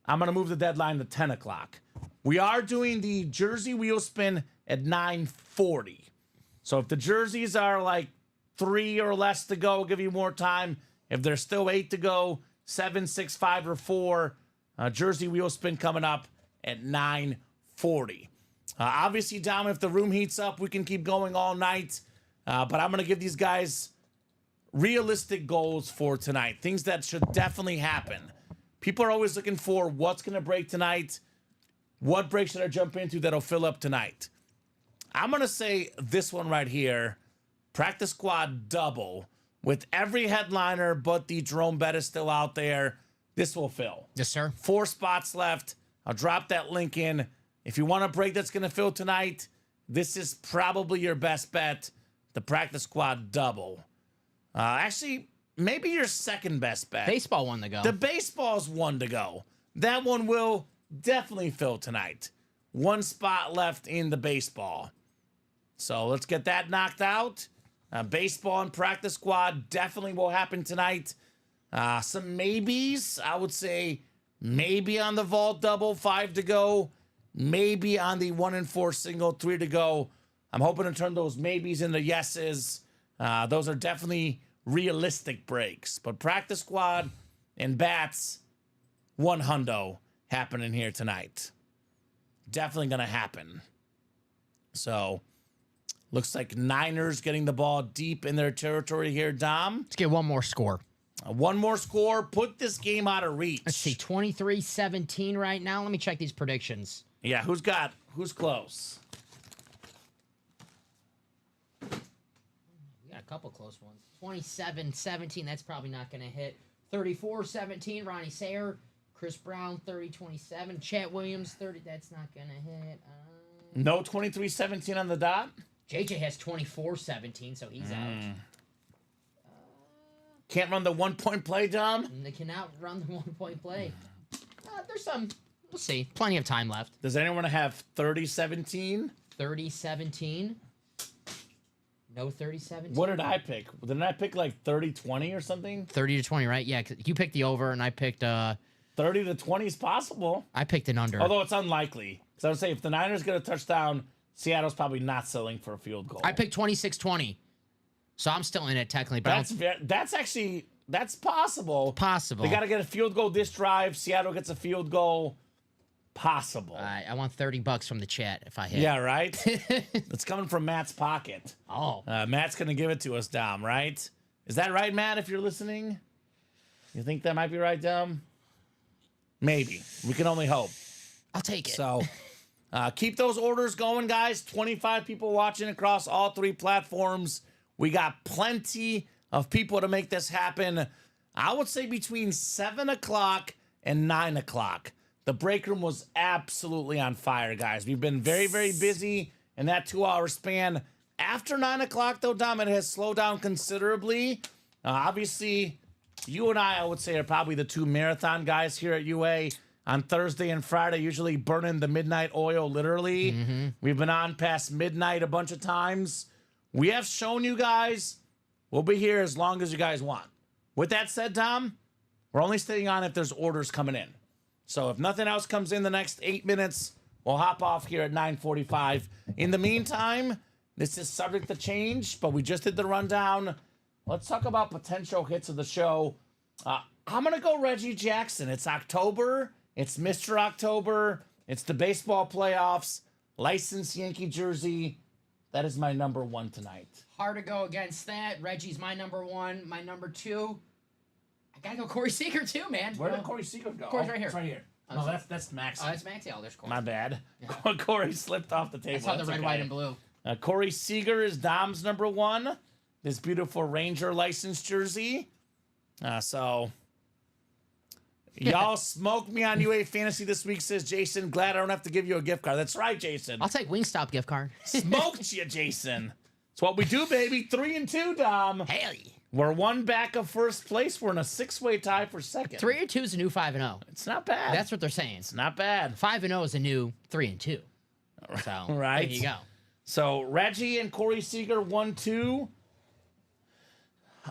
I'm going to move the deadline to 10 o'clock. We are doing the jersey wheel spin at 9:40. So if the jerseys are like 3 or less to go, give you more time. If there's still 8 to go, 7, 6, 5, or 4, jersey wheel spin coming up at 9:40. Obviously, Dom, if the room heats up, we can keep going all night. But I'm going to give these guys realistic goals for tonight. Things that should definitely happen. People are always looking for what's going to break tonight. What break should I jump into that'll fill up tonight? I'm going to say this one right here. Practice squad double. With every headliner but the Jerome Bettis still out there, this will fill. Yes, sir. 4 spots left. I'll drop that link in. If you want a break that's going to fill tonight, this is probably your best bet. The practice squad double. Actually, maybe your second best bet. Baseball one to go. The baseball's one to go. That one will definitely fill tonight. 1 spot left in the baseball. So let's get that knocked out. Baseball and practice squad definitely will happen tonight. Some maybes. I would say maybe on the vault double, 5 to go. Maybe on the 1 and 4 single, 3 to go. I'm hoping to turn those maybes into yeses. Those are definitely realistic breaks. But practice squad and bats, 1 hundo happening here tonight. Definitely going to happen. So, looks like Niners getting the ball deep in their territory here, Dom. Let's get one more score. 1 more score. Put this game out of reach. Let's see, 23-17 right now. Let me check these predictions. Yeah, who's close? We got a couple close ones. 27-17, that's probably not going to hit. 34-17, Ronnie Sayer. Chris Brown, 30-27. Chet Williams, 30, that's not going to hit. No 23-17 on the dot? JJ has 24-17, so he's out. Can't run the 1-point play, Dom? And they cannot run the 1-point play. There's some We'll see. Plenty of time left. Does anyone have 30-17? 30-17. No 30-17. What did I pick? Didn't I pick like 30-20 or something? 30-20, right? Yeah, 'cause you picked the over, and I picked 30-20 is possible. I picked an under. Although it's unlikely. So I would say if the Niners get a touchdown, Seattle's probably not selling for a field goal. I picked 26-20. So I'm still in it technically. But That's possible. Possible. They got to get a field goal this drive. Seattle gets a field goal. Possible. I want $30 from the chat if I hit. Yeah, right? It's coming from Matt's pocket. Oh. Matt's going to give it to us, Dom, right? Is that right, Matt, if you're listening? You think that might be right, Dom? Maybe. We can only hope. I'll take it. So keep those orders going, guys. 25 people watching across all 3 platforms. We got plenty of people to make this happen. I would say between 7 o'clock and 9 o'clock. The break room was absolutely on fire, guys. We've been very, very busy in that 2-hour span. After 9 o'clock, though, Dom, it has slowed down considerably. Obviously, you and I would say, are probably the 2 marathon guys here at UA. On Thursday and Friday, usually burning the midnight oil, literally. Mm-hmm. We've been on past midnight a bunch of times. We have shown you guys we'll be here as long as you guys want. With that said, Tom, we're only staying on if there's orders coming in. So if nothing else comes in the next 8 minutes, we'll hop off here at 9:45. In the meantime, this is subject to change, but we just did the rundown. Let's talk about potential hits of the show. I'm going to go Reggie Jackson. It's October. It's Mr. October. It's the baseball playoffs. Licensed Yankee jersey. That is my number 1 tonight. Hard to go against that. Reggie's my number 1. My number 2. I gotta go Corey Seager too, man. Where did Corey Seager go? Corey's right here. It's right here. No, that's Maxi. Oh, that's Maxi. Oh, there's Corey. My bad. Yeah. Corey slipped off the table. I saw the red, white, and blue. Corey Seager is Dom's number 1. This beautiful Ranger licensed jersey. So y'all smoked me on UA Fantasy this week, says Jason. Glad I don't have to give you a gift card. That's right, Jason. I'll take Wingstop gift card. Smoked you, Jason. That's what we do, baby. 3-2, Dom. Hey. We're 1 back of first place. We're in a 6-way tie for second. 3-2 is a new 5-0. It's not bad. That's what they're saying. It's not bad. 5-0 is a new 3-2. So right. There you go. So Reggie and Corey Seager 1-2.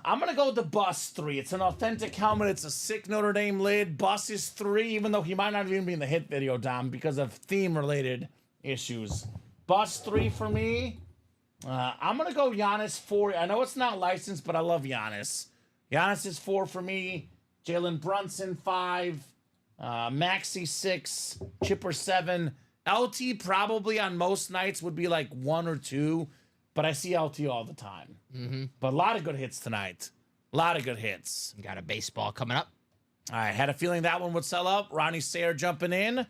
I'm going to go with the Bus 3. It's an authentic helmet. It's a sick Notre Dame lid. Bus is 3, even though he might not even be in the hit video, Dom, because of theme-related issues. Bus 3 for me. I'm going to go Giannis 4. I know it's not licensed, but I love Giannis. Giannis is 4 for me. Jalen Brunson 5. Maxi 6. Chipper 7. LT probably on most nights would be like 1 or 2. But I see LT all the time. Mm-hmm. But a lot of good hits tonight. A lot of good hits. Got a baseball coming up. I had a feeling that one would sell up. Ronnie Sayer jumping in.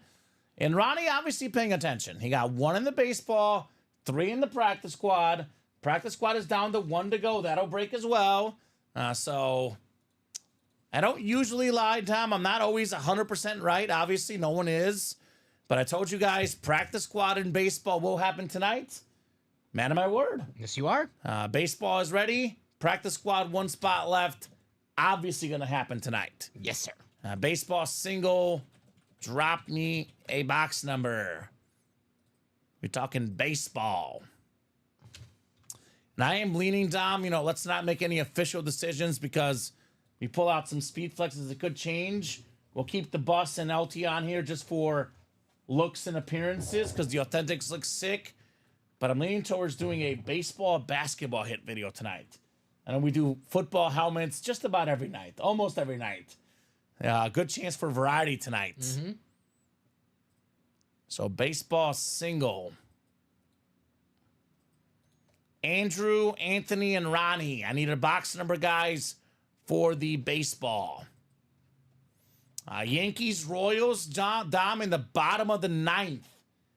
And Ronnie obviously paying attention. He got 1 in the baseball, 3 in the practice squad. Practice squad is down to 1 to go. That'll break as well. So I don't usually lie, Tom. I'm not always 100% right. Obviously, no one is. But I told you guys, practice squad in baseball will happen tonight. Man of my word. Yes, you are. Baseball is ready. Practice squad, 1 spot left. Obviously going to happen tonight. Yes, sir. Baseball single. Drop me a box number. We're talking baseball. And I am leaning, Dom, let's not make any official decisions because we pull out some speed flexes. It could change. We'll keep the Bus and LT on here just for looks and appearances because the authentics look sick. But I'm leaning towards doing a baseball, basketball hit video tonight. I know we do football helmets just about every night, almost every night. Good chance for variety tonight. Mm-hmm. So baseball single. Andrew, Anthony, and Ronnie. I need a box number, guys, for the baseball. Yankees, Royals, Dom in the bottom of the 9th.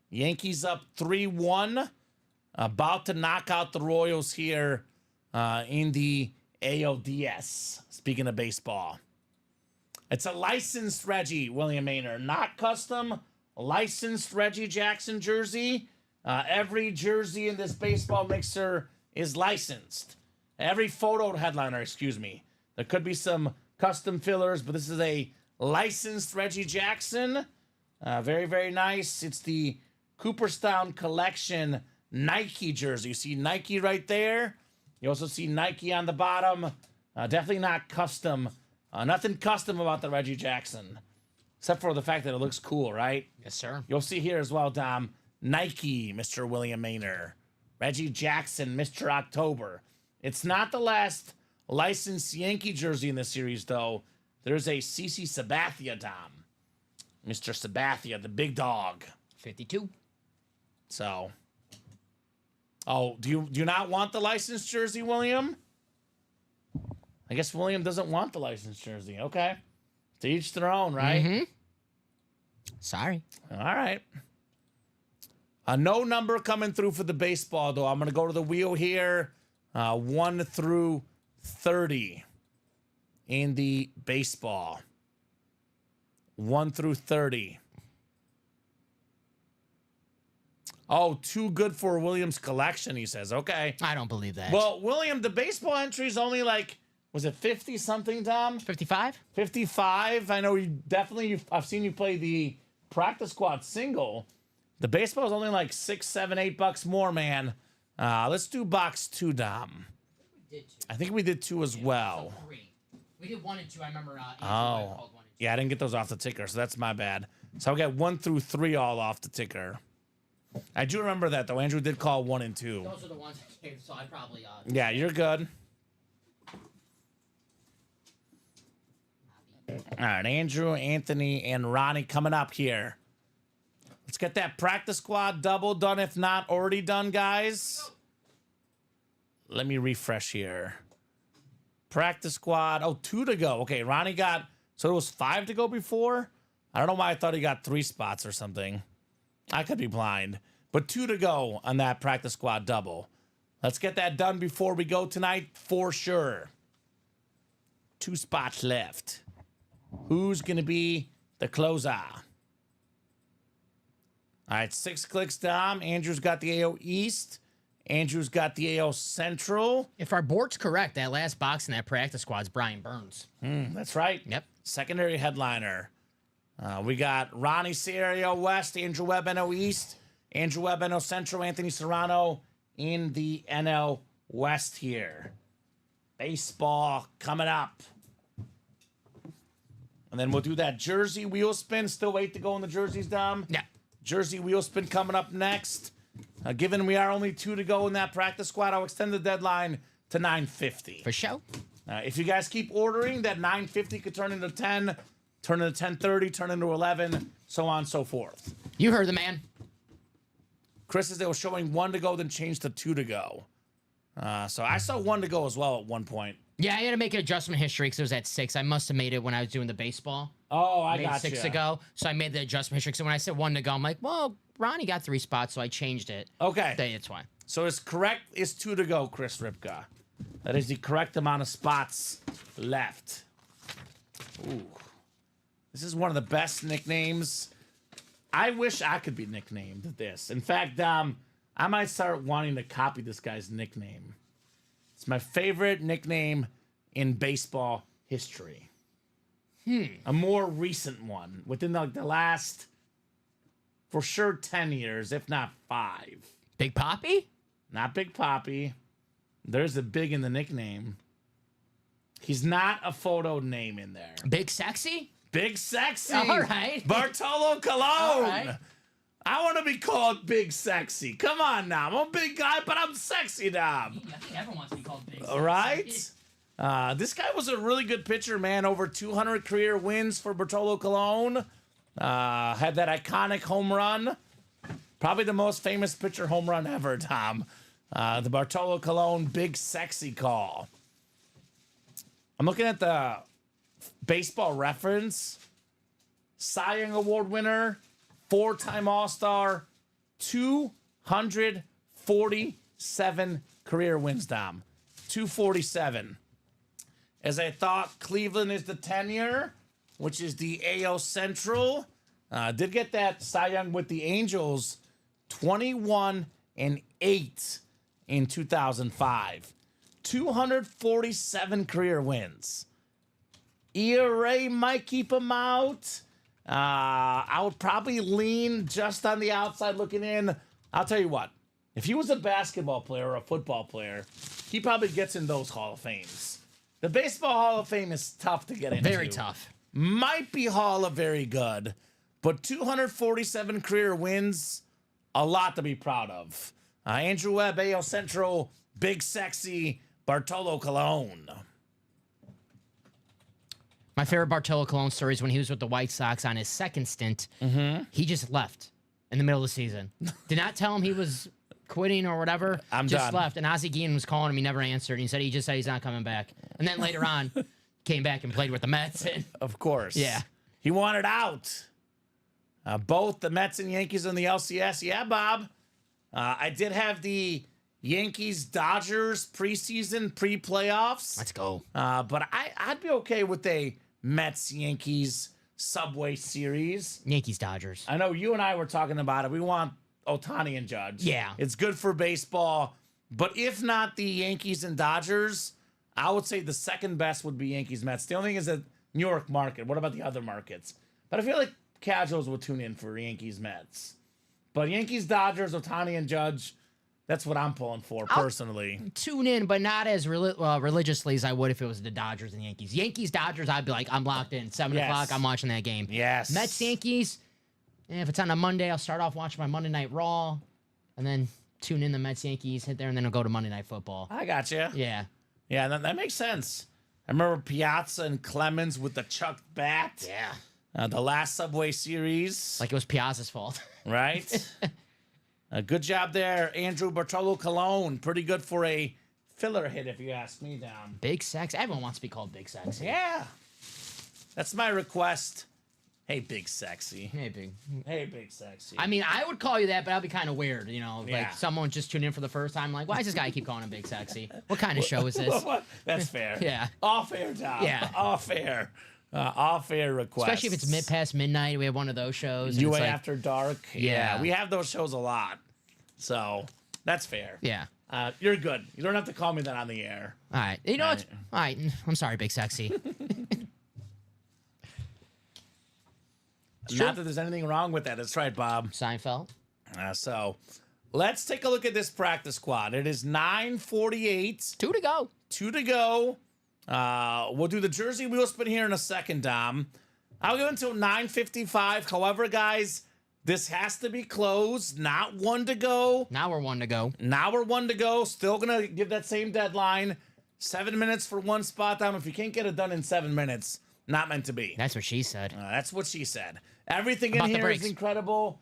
Yankees up 3-1. About to knock out the Royals here in the ALDS. Speaking of baseball. It's a licensed Reggie, William Maynard. Not custom, licensed Reggie Jackson jersey. Every jersey in this baseball mixer is licensed. Every photo headliner, excuse me. There could be some custom fillers, but this is a licensed Reggie Jackson. Very, very nice. It's the Cooperstown Collection Nike jersey. You see Nike right there. You also see Nike on the bottom. Definitely not custom. Nothing custom about the Reggie Jackson, except for the fact that it looks cool, right? Yes, sir. You'll see here as well, Dom. Nike, Mr. William Maynor. Reggie Jackson, Mr. October. It's not the last licensed Yankee jersey in the series, though. There's a CC Sabathia, Dom. Mr. Sabathia, the big dog. 52. So, do you not want the licensed jersey, William? I guess William doesn't want the licensed jersey. Okay. To each their own, right? Mm-hmm. Sorry. All right. No number coming through for the baseball, though. I'm going to go to the wheel here. 1 through 30 in the baseball. 1 through 30. Oh, too good for William's collection, he says. Okay. I don't believe that. Well, William, the baseball entry is only like, was it 50-something, Dom? 55? 55. I know I've seen you play the practice squad single. The baseball is only like $6, $7, $8 more, man. Let's do box 2, Dom. We did 2. I think we did 2 as well. So 3. We did 1 and 2. I remember. Oh, called 1 and 2. yeah, I didn't get those off the ticker, so that's my bad. So I'll get 1 through 3 all off the ticker. I do remember that, though. Andrew did call 1 and 2. Those are the ones I gave, so I probably. Yeah, you're good. All right, Andrew, Anthony, and Ronnie coming up here. Let's get that practice squad double done, if not already done, guys. Let me refresh here. Practice squad. Oh, 2 to go. Okay, Ronnie got... So it was 5 to go before? I don't know why I thought he got 3 spots or something. I could be blind. But 2 to go on that practice squad double. Let's get that done before we go tonight for sure. 2 spots left. Who's going to be the closer? All right, 6 clicks, Dom. Andrew's got the AO East. Andrew's got the AO Central. If our board's correct, that last box in that practice squad's Brian Burns. That's right. Yep. Secondary headliner. We got Ronnie Serio West, Andrew Webb NO East, Andrew Webb NO Central, Anthony Serrano in the NL West here. Baseball coming up. And then we'll do that jersey wheel spin. Still wait to go on the jerseys, Dom? Yeah. Jersey wheel spin coming up next. Given we are only 2 to go in that practice squad, I'll extend the deadline to 9:50. For sure. If you guys keep ordering, that 9:50 could turn into 10, turn into 10:30, turn into 11, so on and so forth. You heard the man. Chris says they were showing 1 to go, then changed to 2 to go. So I saw 1 to go as well at one point. Yeah, I had to make an adjustment history because it was at 6. I must have made it when I was doing the baseball. Oh, I made got 6 ago. So I made the adjustment history. So when I said 1 to go, I'm like, well, Ronnie got 3 spots, so I changed it. Okay. That's why. So it's correct is 2 to go, Chris Ripka. That is the correct amount of spots left. Ooh. This is one of the best nicknames. I wish I could be nicknamed this. In fact, I might start wanting to copy this guy's nickname. It's my favorite nickname in baseball history. A more recent one within the last, for sure, 10 years, if not 5. Big Poppy? Not Big Poppy. There's a big in the nickname. He's not a photo name in there. Big Sexy? Big Sexy. All right. Bartolo Colon. All right. I want to be called Big Sexy. Come on now. I'm a big guy, but I'm sexy now. I think everyone wants to be called Big Sexy. All right. This guy was a really good pitcher, man. Over 200 career wins for Bartolo Colon. Had that iconic home run. Probably the most famous pitcher home run ever, Tom. The Bartolo Colon Big Sexy call. I'm looking at the baseball reference. Cy Young Award winner. 4-time All-Star. 247 career wins, Dom. 247. As I thought, Cleveland is the tenure, which is the AL Central. Did get that Cy Young with the Angels, 21-8 in 2005. 247 career wins. ERA might keep him out. I would probably lean just on the outside looking in. I'll tell you what. If he was a basketball player or a football player, he probably gets in those Hall of Fames. The Baseball Hall of Fame is tough to get into. Very tough. Might be Hall of Very Good, but 247 career wins, a lot to be proud of. Andrew Webb, AL Central, Big Sexy, Bartolo Colon. My favorite Bartolo Colon story is when he was with the White Sox on his second stint. He just left in the middle of the season. Did not tell him he was quitting or whatever. I'm just done. left. And Ozzie Guillen was calling him. He never answered. He just said he's not coming back. And then later on, came back and played with the Mets. And Of course. Yeah. He wanted out. Both the Mets and Yankees on the LCS. Yeah, Bob. I did have the Yankees-Dodgers preseason, pre-playoffs. let's go. But I'd be okay with a Mets-Yankees Subway Series. Yankees, Dodgers. I know you and I were talking about it. We want Ohtani and Judge. Yeah. It's good for baseball. But if not the Yankees and Dodgers, I would say the second best would be Yankees-Mets. The only thing is the New York market. What about the other markets? But I feel like casuals will tune in for Yankees-Mets. But Yankees-Dodgers, Ohtani and Judge, that's what I'm pulling for personally. Tune in, but not as religiously as I would if it was the Dodgers and Yankees. Yankees, Dodgers, I'd be like, I'm locked in. 7 Yes. o'clock, I'm watching that game. Yes. Mets, Yankees, if it's on a Monday, I'll start off watching my Monday Night Raw, and then tune in the Mets, Yankees, hit there, and then I'll go to Monday Night Football. I got you. Yeah. Yeah, that makes sense. I remember Piazza and Clemens with the chucked bat. Yeah. The last Subway Series. Like it was Piazza's fault. Right? Good job there, Andrew Bartolo Colon. Pretty good for a filler hit, if you ask me, Dom. Big Sexy. Everyone wants to be called Big Sexy. Yeah. That's my request. Hey, Big Sexy. Hey, Big. Hey, Big Sexy. I mean, I would call you that, but that'd be kind of weird, you know? Yeah. Like someone just tuned in for the first time, like, why does this guy keep calling him Big Sexy? What kind of show is this? That's fair. Yeah. All fair, Dom. Yeah. All fair. All fair request. Especially if it's past midnight. We have one of those shows. and UA it's like, After Dark. Yeah. We have those shows a lot. So that's fair. Yeah. You're good. You don't have to call me that on the air. All right. You know what? All right. I'm sorry, Big Sexy. Not that there's anything wrong with that. That's right, Bob. Seinfeld. So let's take a look at this practice squad. It is 9:48. 2 to go. 2 to go. We'll do the jersey wheel spin here in a second, Dom. I'll go until 9:55. However, guys, this has to be closed. Not 1 to go. Now we're 1 to go. Now we're 1 to go. Still going to give that same deadline. 7 minutes for one spot, Dom. If you can't get it done in 7 minutes, not meant to be. That's what she said. That's what she said. Everything About in the here is breaks. incredible.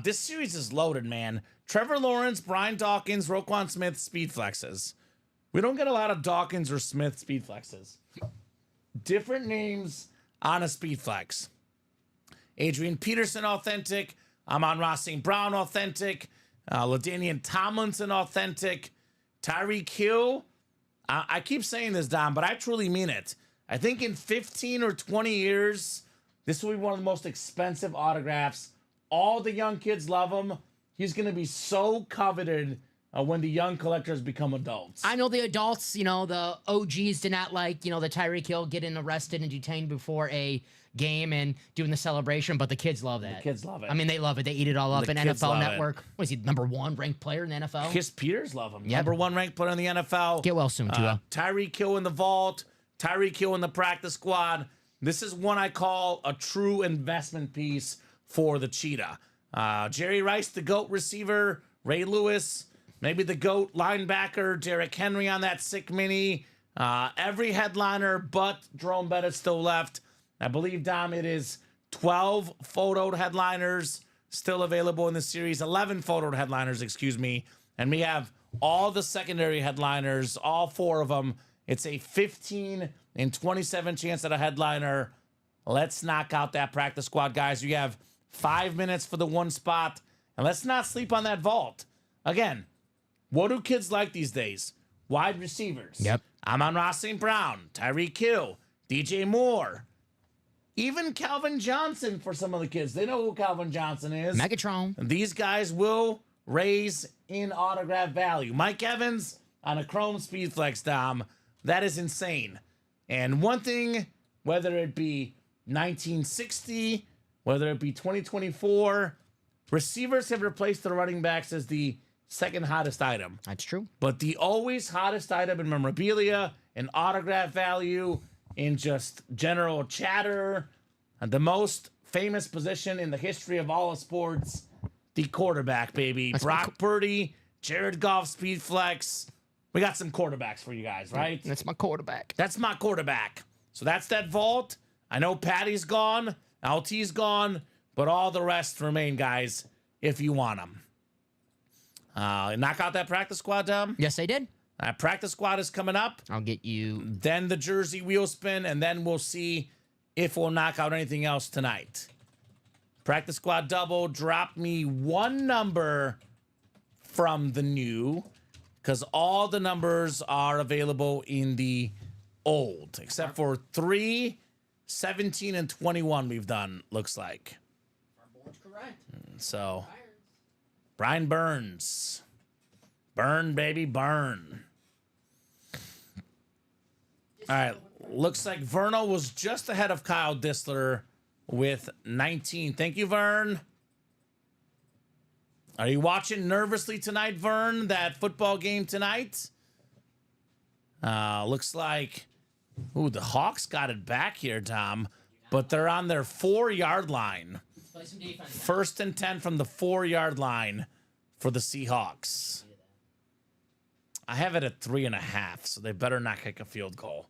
This series is loaded, man. Trevor Lawrence, Brian Dawkins, Roquan Smith, speed flexes. We don't get a lot of Dawkins or Smith speed flexes. Different names on a speed flex. Adrian Peterson, authentic. Amon-Ra St. Brown, authentic. LaDainian Tomlinson, authentic. Tyreek Hill. I keep saying this, Dom, but I truly mean it. I think in 15 or 20 years, this will be one of the most expensive autographs. All the young kids love him. He's going to be so coveted when the young collectors become adults. I know the adults, you know, the OGs did not like, you know, the Tyreek Hill getting arrested and detained before a game and doing the celebration, but the kids love that. The kids love it. I mean, they love it. They eat it all up. The And kids NFL love Network. What is he, #1 ranked player in the NFL? His peers love him. Yep. #1 ranked player in the NFL. Get well soon, Tua. Tyreek Hill in the vault. Tyreek Hill in the practice squad. This is one I call a true investment piece for the Cheetah. Jerry Rice, the GOAT receiver. Ray Lewis, maybe the GOAT linebacker. Derrick Henry on that sick mini. Every headliner but Jerome Bettis still left. I believe, Dom, it is 12 photoed headliners still available in the series. 11 photoed headliners, excuse me. And we have all the secondary headliners, all 4 of them. It's a 15 and 27 chance at a headliner. Let's knock out that practice squad, guys. You have 5 minutes for the one spot. And let's not sleep on that vault. Again, what do kids like these days? Wide receivers. Yep. Amon-Ra St. Brown, Tyreek Hill, DJ Moore, even Calvin Johnson for some of the kids. They know who Calvin Johnson is. Megatron. These guys will raise in autograph value. Mike Evans on a Chrome Speed Flex, Dom. That is insane. And one thing, whether it be 1960, whether it be 2024, receivers have replaced the running backs as the second hottest item. That's true. But the always hottest item in memorabilia and autograph value in just general chatter, and the most famous position in the history of all of sports, the quarterback, baby. Brock Purdy, Jared Goff, speed flex. We got some quarterbacks for you guys, right? That's my quarterback. That's my quarterback. So that's that vault. I know Patty's gone, LT's gone, but all the rest remain, guys, if you want them. Knock out that practice squad, Dom. Yes, I did. That practice squad is coming up. I'll get you. Then the jersey wheel spin, and then we'll see if we'll knock out anything else tonight. Practice squad double. Drop me one number from the new, because all the numbers are available in the old, except for 3, 17, and 21 we've done, looks like. Our board's correct. So, Brian Burns. Burn, baby, burn. All right, looks like Verno was just ahead of Kyle Dissler with 19. Thank you, Vern. Are you watching nervously tonight, Vern, that football game tonight? Looks like, ooh, the Hawks got it back here, Tom, but they're on their 4-yard line. Play some defense. 1st and 10 from the 4-yard line for the Seahawks. I have it at 3.5, so they better not kick a field goal,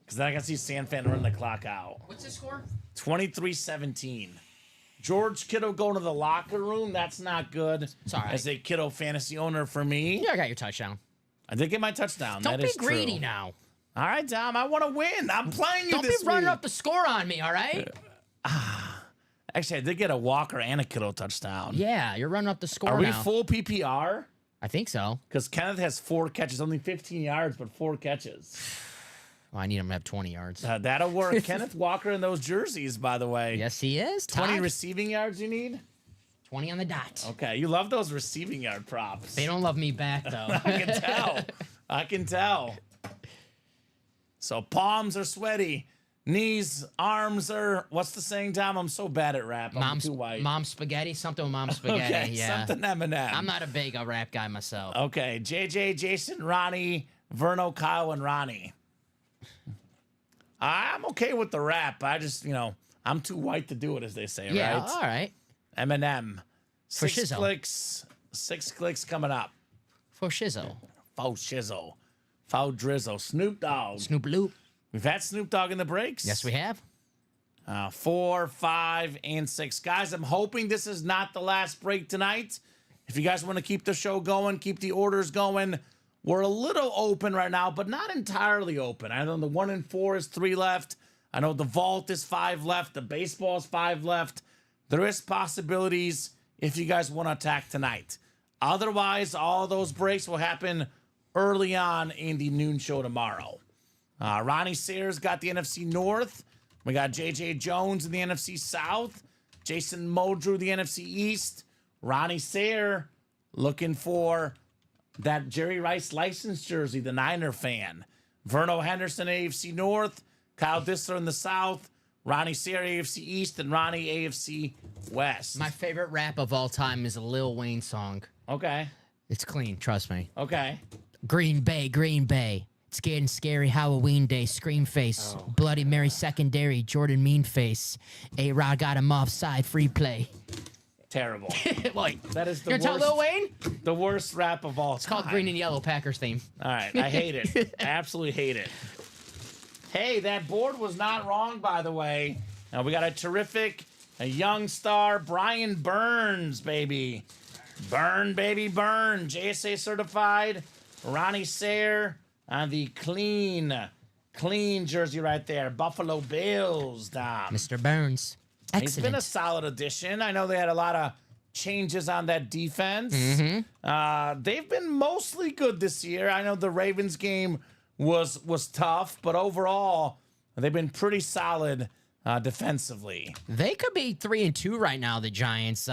because then I can see Sanfan run the clock out. What's the score? 23-17. George Kittle going to the locker room. That's not good. Sorry. As a Kittle fantasy owner for me. Yeah, I got your touchdown. I did get my touchdown. Don't that be is greedy true. now. All right, Dom. I want to win. I'm playing you Don't this be running week. up the score on me, all right? Actually, I did get a Walker and a Kittle touchdown. Yeah, you're running up the score Are we now. full PPR? I think so. Because Kenneth has 4 catches, only 15 yards, but 4 catches. Well, I need him to have 20 yards. That'll work. Kenneth Walker in those jerseys, by the way. Yes, he is. 20 Todd. receiving yards you need? 20 on the dot. Okay, you love those receiving yard props. They don't love me back, though. I can tell. I can tell. So palms are sweaty. Knees, arms are, what's the saying, Tom? I'm so bad at rap. I'm too white. Mom spaghetti? Something with mom spaghetti, Okay, yeah. something Eminem. I'm not a big rap guy myself. Okay, JJ, Jason, Ronnie, Verno, Kyle, and Ronnie. I'm okay with the rap. I just, I'm too white to do it, as they say, Yeah, right? all right. Eminem. For 6 shizzle. clicks. 6 clicks coming up. For shizzle. Faux shizzle. Faux drizzle. Snoop Dogg. Snoop Loop. We've had Snoop Dogg in the breaks. Yes, we have. 4, 5, and 6. Guys, I'm hoping this is not the last break tonight. If you guys want to keep the show going, keep the orders going, we're a little open right now, but not entirely open. I know the 1 and 4 is 3 left. I know the vault is 5 left. The baseball is 5 left. There is possibilities if you guys want to attack tonight. Otherwise, all those breaks will happen early on in the noon show tomorrow. Ronnie Sayers got the NFC North. We got J.J. Jones in the NFC South. Jason Modrew, the NFC East. Ronnie Sayer looking for that Jerry Rice license jersey, the Niner fan. Verno Henderson, AFC North. Kyle Dissler in the South. Ronnie Sayer, AFC East. And Ronnie, AFC West. My favorite rap of all time is a Lil Wayne song. Okay. It's clean, trust me. Okay. Green Bay, Green Bay. It's getting scary Halloween day. Scream face. Bloody Mary secondary. Jordan mean face. A-Rod got him offside. Free play. Terrible. Like, That is the you're gonna worst. tell Lil Wayne? The worst rap of all time. It's called Green and Yellow Packers theme. All right, I hate it. I absolutely hate it. Hey, that board was not wrong, by the way. Now we got a young star, Brian Burns, baby. Burn, baby, burn. JSA certified. Ronnie Sayer on the clean jersey right there. Buffalo Bills, Dom. Mr. Burns. Excellent. He's been a solid addition. I know they had a lot of changes on that defense. They've been mostly good this year. I know the Ravens game was tough, but overall, they've been pretty solid defensively. They could be 3-2 right now, the Giants.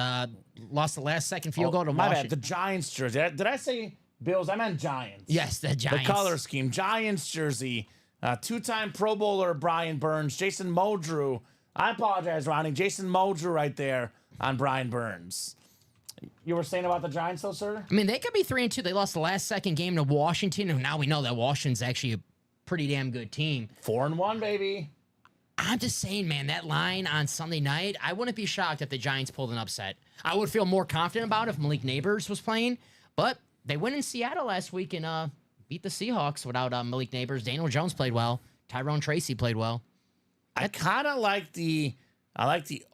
Lost the last second field goal to My bad. Washington. The Giants jersey. Did I say Bills? I meant Giants. Yes, the Giants. The color scheme. Giants jersey. 2-time Pro Bowler Brian Burns. Jason Modrew I apologize, Ronnie. Jason Moldrew right there on Brian Burns. You were saying about the Giants, though, sir? I mean, they could be 3-2. They lost the last second game to Washington, and now we know that Washington's actually a pretty damn good team. 4-1, baby. I'm just saying, man, that line on Sunday night, I wouldn't be shocked if the Giants pulled an upset. I would feel more confident about it if Malik Neighbors was playing, but they went in Seattle last week and beat the Seahawks without Malik Neighbors. Daniel Jones played well. Tyrone Tracy played well. I kind of like the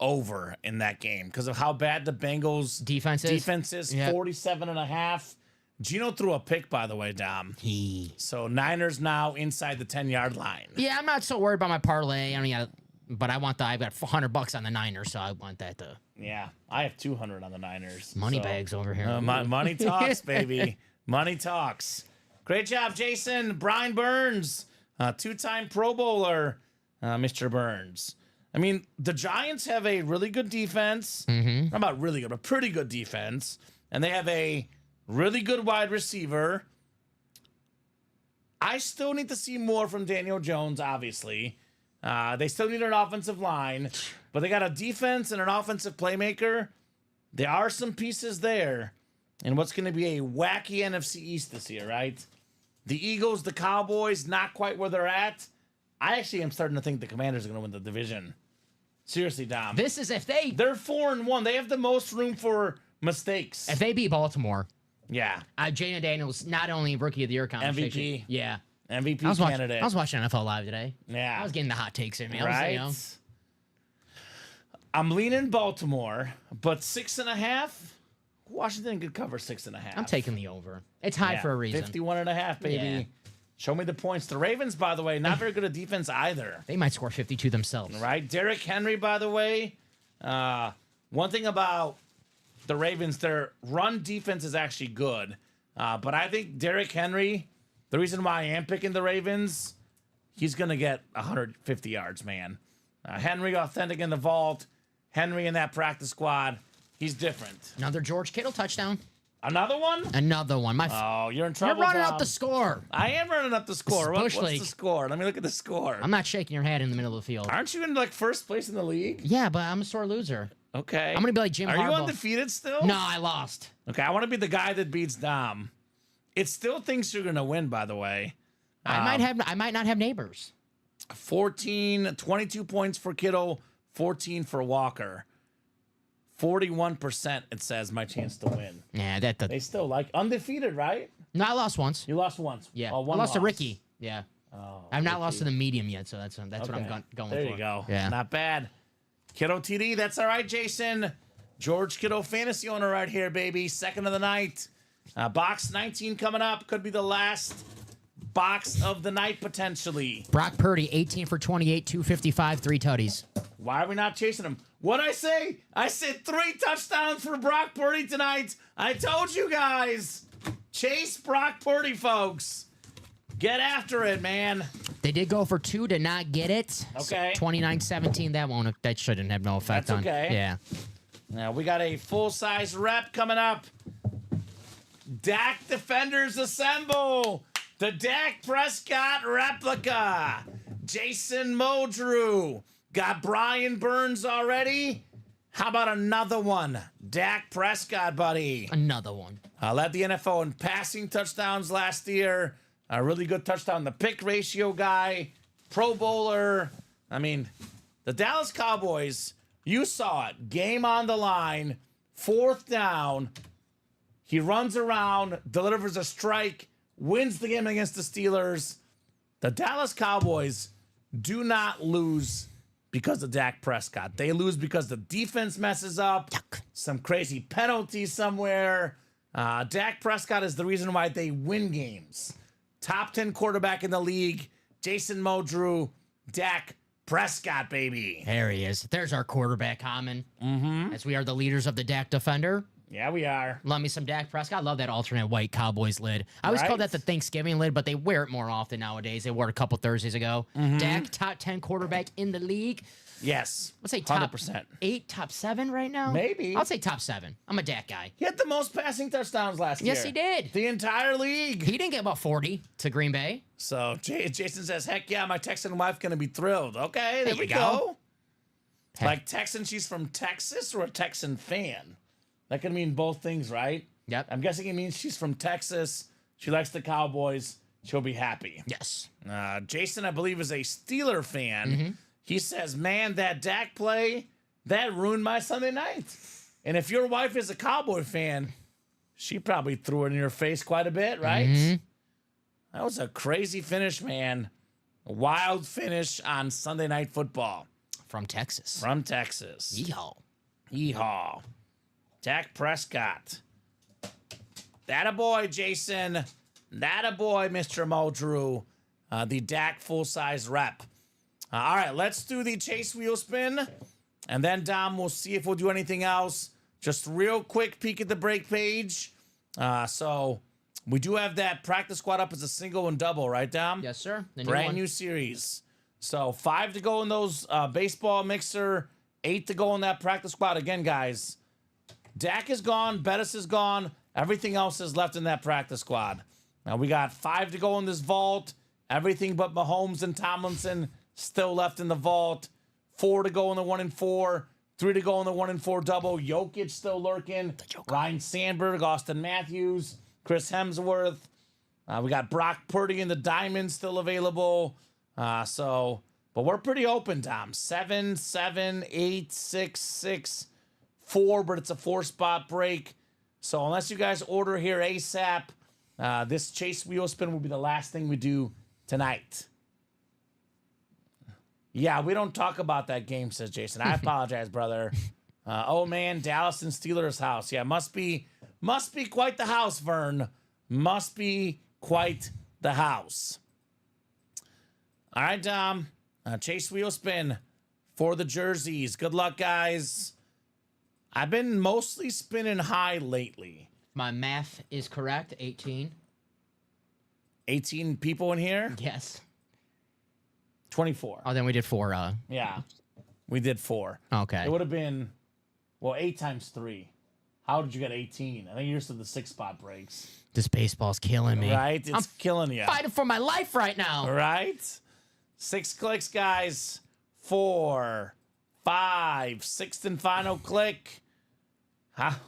over in that game because of how bad the Bengals Defense is. Yep. 47.5. Gino threw a pick, by the way, Dom. So Niners now inside the 10-yard line. Yeah, I'm not so worried about my parlay. I mean, but I've got $100 on the Niners, so I want that to. Yeah, I have 200 on the Niners. Money bags over here. Money talks, baby. Money talks. Great job, Jason. Brian Burns, two-time Pro Bowler, Mr. Burns. I mean, the Giants have a really good defense. Mm-hmm. Not about really good, but pretty good defense. And they have a really good wide receiver. I still need to see more from Daniel Jones, obviously. They still need an offensive line, but they got a defense and an offensive playmaker. There are some pieces there. And what's going to be a wacky NFC East this year, right? The Eagles, the Cowboys, not quite where they're at. I actually am starting to think the Commanders are going to win the division. Seriously, Dom. This is if they... They're 4-1. They have the most room for mistakes. If they beat Baltimore... Yeah. Jaden Daniels, not only Rookie of the Year conversation. MVP. Yeah. MVP candidate. I was watching NFL Live today. Yeah. I was getting the hot takes in me. Right? I'm leaning Baltimore, but 6.5. Washington could cover 6.5. I'm taking the over. It's high for a reason. 51.5, baby. Yeah. Show me the points. The Ravens, by the way, not very good at defense either. They might score 52 themselves. Right? Derrick Henry, by the way. One thing about the Ravens, their run defense is actually good. But I think Derrick Henry, the reason why I am picking the Ravens, he's going to get 150 yards, man. Henry authentic in the vault. Henry in that practice squad. He's different. Another George Kittle touchdown. Another one? Another one. You're in trouble, You're running Tom. up the score. I am running up the score. What's League. the score? Let me look at the score. I'm not shaking your hand in the middle of the field. Aren't you in like first place in the league? Yeah, but I'm a sore loser. Okay. I'm going to be like Jim Harbaugh. Are you undefeated still? No, I lost. Okay, I want to be the guy that beats Dom. It still thinks you're going to win, by the way. I might not have neighbors. 22 points for Kittle, 14 for Walker. 41%, it says, my chance to win. Yeah, They still like undefeated, right? No, I lost once. You lost once. Yeah. Oh, I lost to Ricky. Yeah. Oh, I've not lost to the medium yet, so that's what I'm going for. There you go. Yeah. Not bad. Kiddo TD, that's all right, Jason. George Kittle, fantasy owner right here, baby. Second of the night. Box 19 coming up. Could be the last box of the night, potentially. Brock Purdy, 18 for 28, 255, 3 tutties. Why are we not chasing him? What'd I say? I said 3 touchdowns for Brock Purdy tonight. I told you guys. Chase Brock Purdy, folks. Get after it, man. They did go for 2, did not get it. Okay. 29-17, that shouldn't have no effect That's on. okay. Yeah. Now we got a full-size rep coming up. Dak Defenders assemble. The Dak Prescott replica. Jason Moldrew. Got Brian Burns already. How about another one? Dak Prescott, buddy. Another one. Led the NFL in passing touchdowns last year. A really good touchdown. The pick ratio guy. Pro Bowler. I mean, the Dallas Cowboys, you saw it. Game on the line. 4th down. He runs around, delivers a strike, wins the game against the Steelers. The Dallas Cowboys do not lose because of Dak Prescott. They lose because the defense messes up. Yuck. Some crazy penalty somewhere. Dak Prescott is the reason why they win games. Top 10 quarterback in the league. Jason Moldrew. Dak Prescott, baby. There he is. There's our quarterback, Kamen. Mm-hmm. As we are the leaders of the Dak Defender. Yeah, we are. Love me some Dak Prescott. I love that alternate white Cowboys lid. I always call that the Thanksgiving lid, but they wear it more often nowadays. They wore it a couple Thursdays ago. Dak, top 10 quarterback in the league. Yes. Let's say top 100%. 8, top 7 right now. Maybe. I'll say top 7. I'm a Dak guy. He had the most passing touchdowns last year. Yes, he did. The entire league. He didn't get about 40 to Green Bay. So Jason says, heck yeah, my Texan wife going to be thrilled. Okay, there we you go. Like Texan, she's from Texas, or a Texan fan? That can mean both things, right? Yep. I'm guessing it means she's from Texas. She likes the Cowboys. She'll be happy. Yes. Jason, I believe, is a Steeler fan. He says, man, that Dak play, that ruined my Sunday night. And if your wife is a Cowboy fan, she probably threw it in your face quite a bit, right? That was a crazy finish, man. A wild finish on Sunday Night Football. From Texas. From Texas. Yeehaw. Yeehaw. Dak Prescott. That a boy, Jason. That a boy, Mr. Muldrew. The Dak full-size rep. All right, let's do the chase wheel spin. And then, Dom, we'll see if we'll do anything else. Just real quick peek at the break page. So we do have that practice squad up as a single and double, right, Dom? Yes, sir. The Brand new series. So 5 to go in those baseball mixer, 8 to go in that practice squad. Again, guys, Dak is gone, Bettis is gone. Everything else is left in that practice squad. Now we got 5 to go in this vault. Everything but Mahomes and Tomlinson still left in the vault. 4 to go in the 1 and 4. 3 to go in the 1 and 4 double. Jokic still lurking. Ryan Sandberg, Austin Matthews, Chris Hemsworth. We got Brock Purdy and the Diamond still available. But we're pretty open, Tom. 7, 7, 8, 6, 6, 4, but it's a 4-spot break. So unless you guys order here ASAP, this chase wheel spin will be the last thing we do tonight. Yeah, we don't talk about that game, says Jason. I apologize, brother. Oh man, Dallas and Steelers house. Yeah, must be quite the house, Vern. Must be quite the house. All right, Dom. Chase wheel spin for the jerseys. Good luck, guys. I've been mostly spinning high lately. My math is correct. 18. 18 people in here? Yes. 24. Oh, then we did 4. Yeah, we did 4. Okay. It would have been, 8 times 3. How did you get 18? I think you're still the 6-spot breaks. This baseball's killing me. Right? It's killing you. Fighting for my life right now. Right? 6 clicks, guys. 4, 5, 6th and final click. Oh,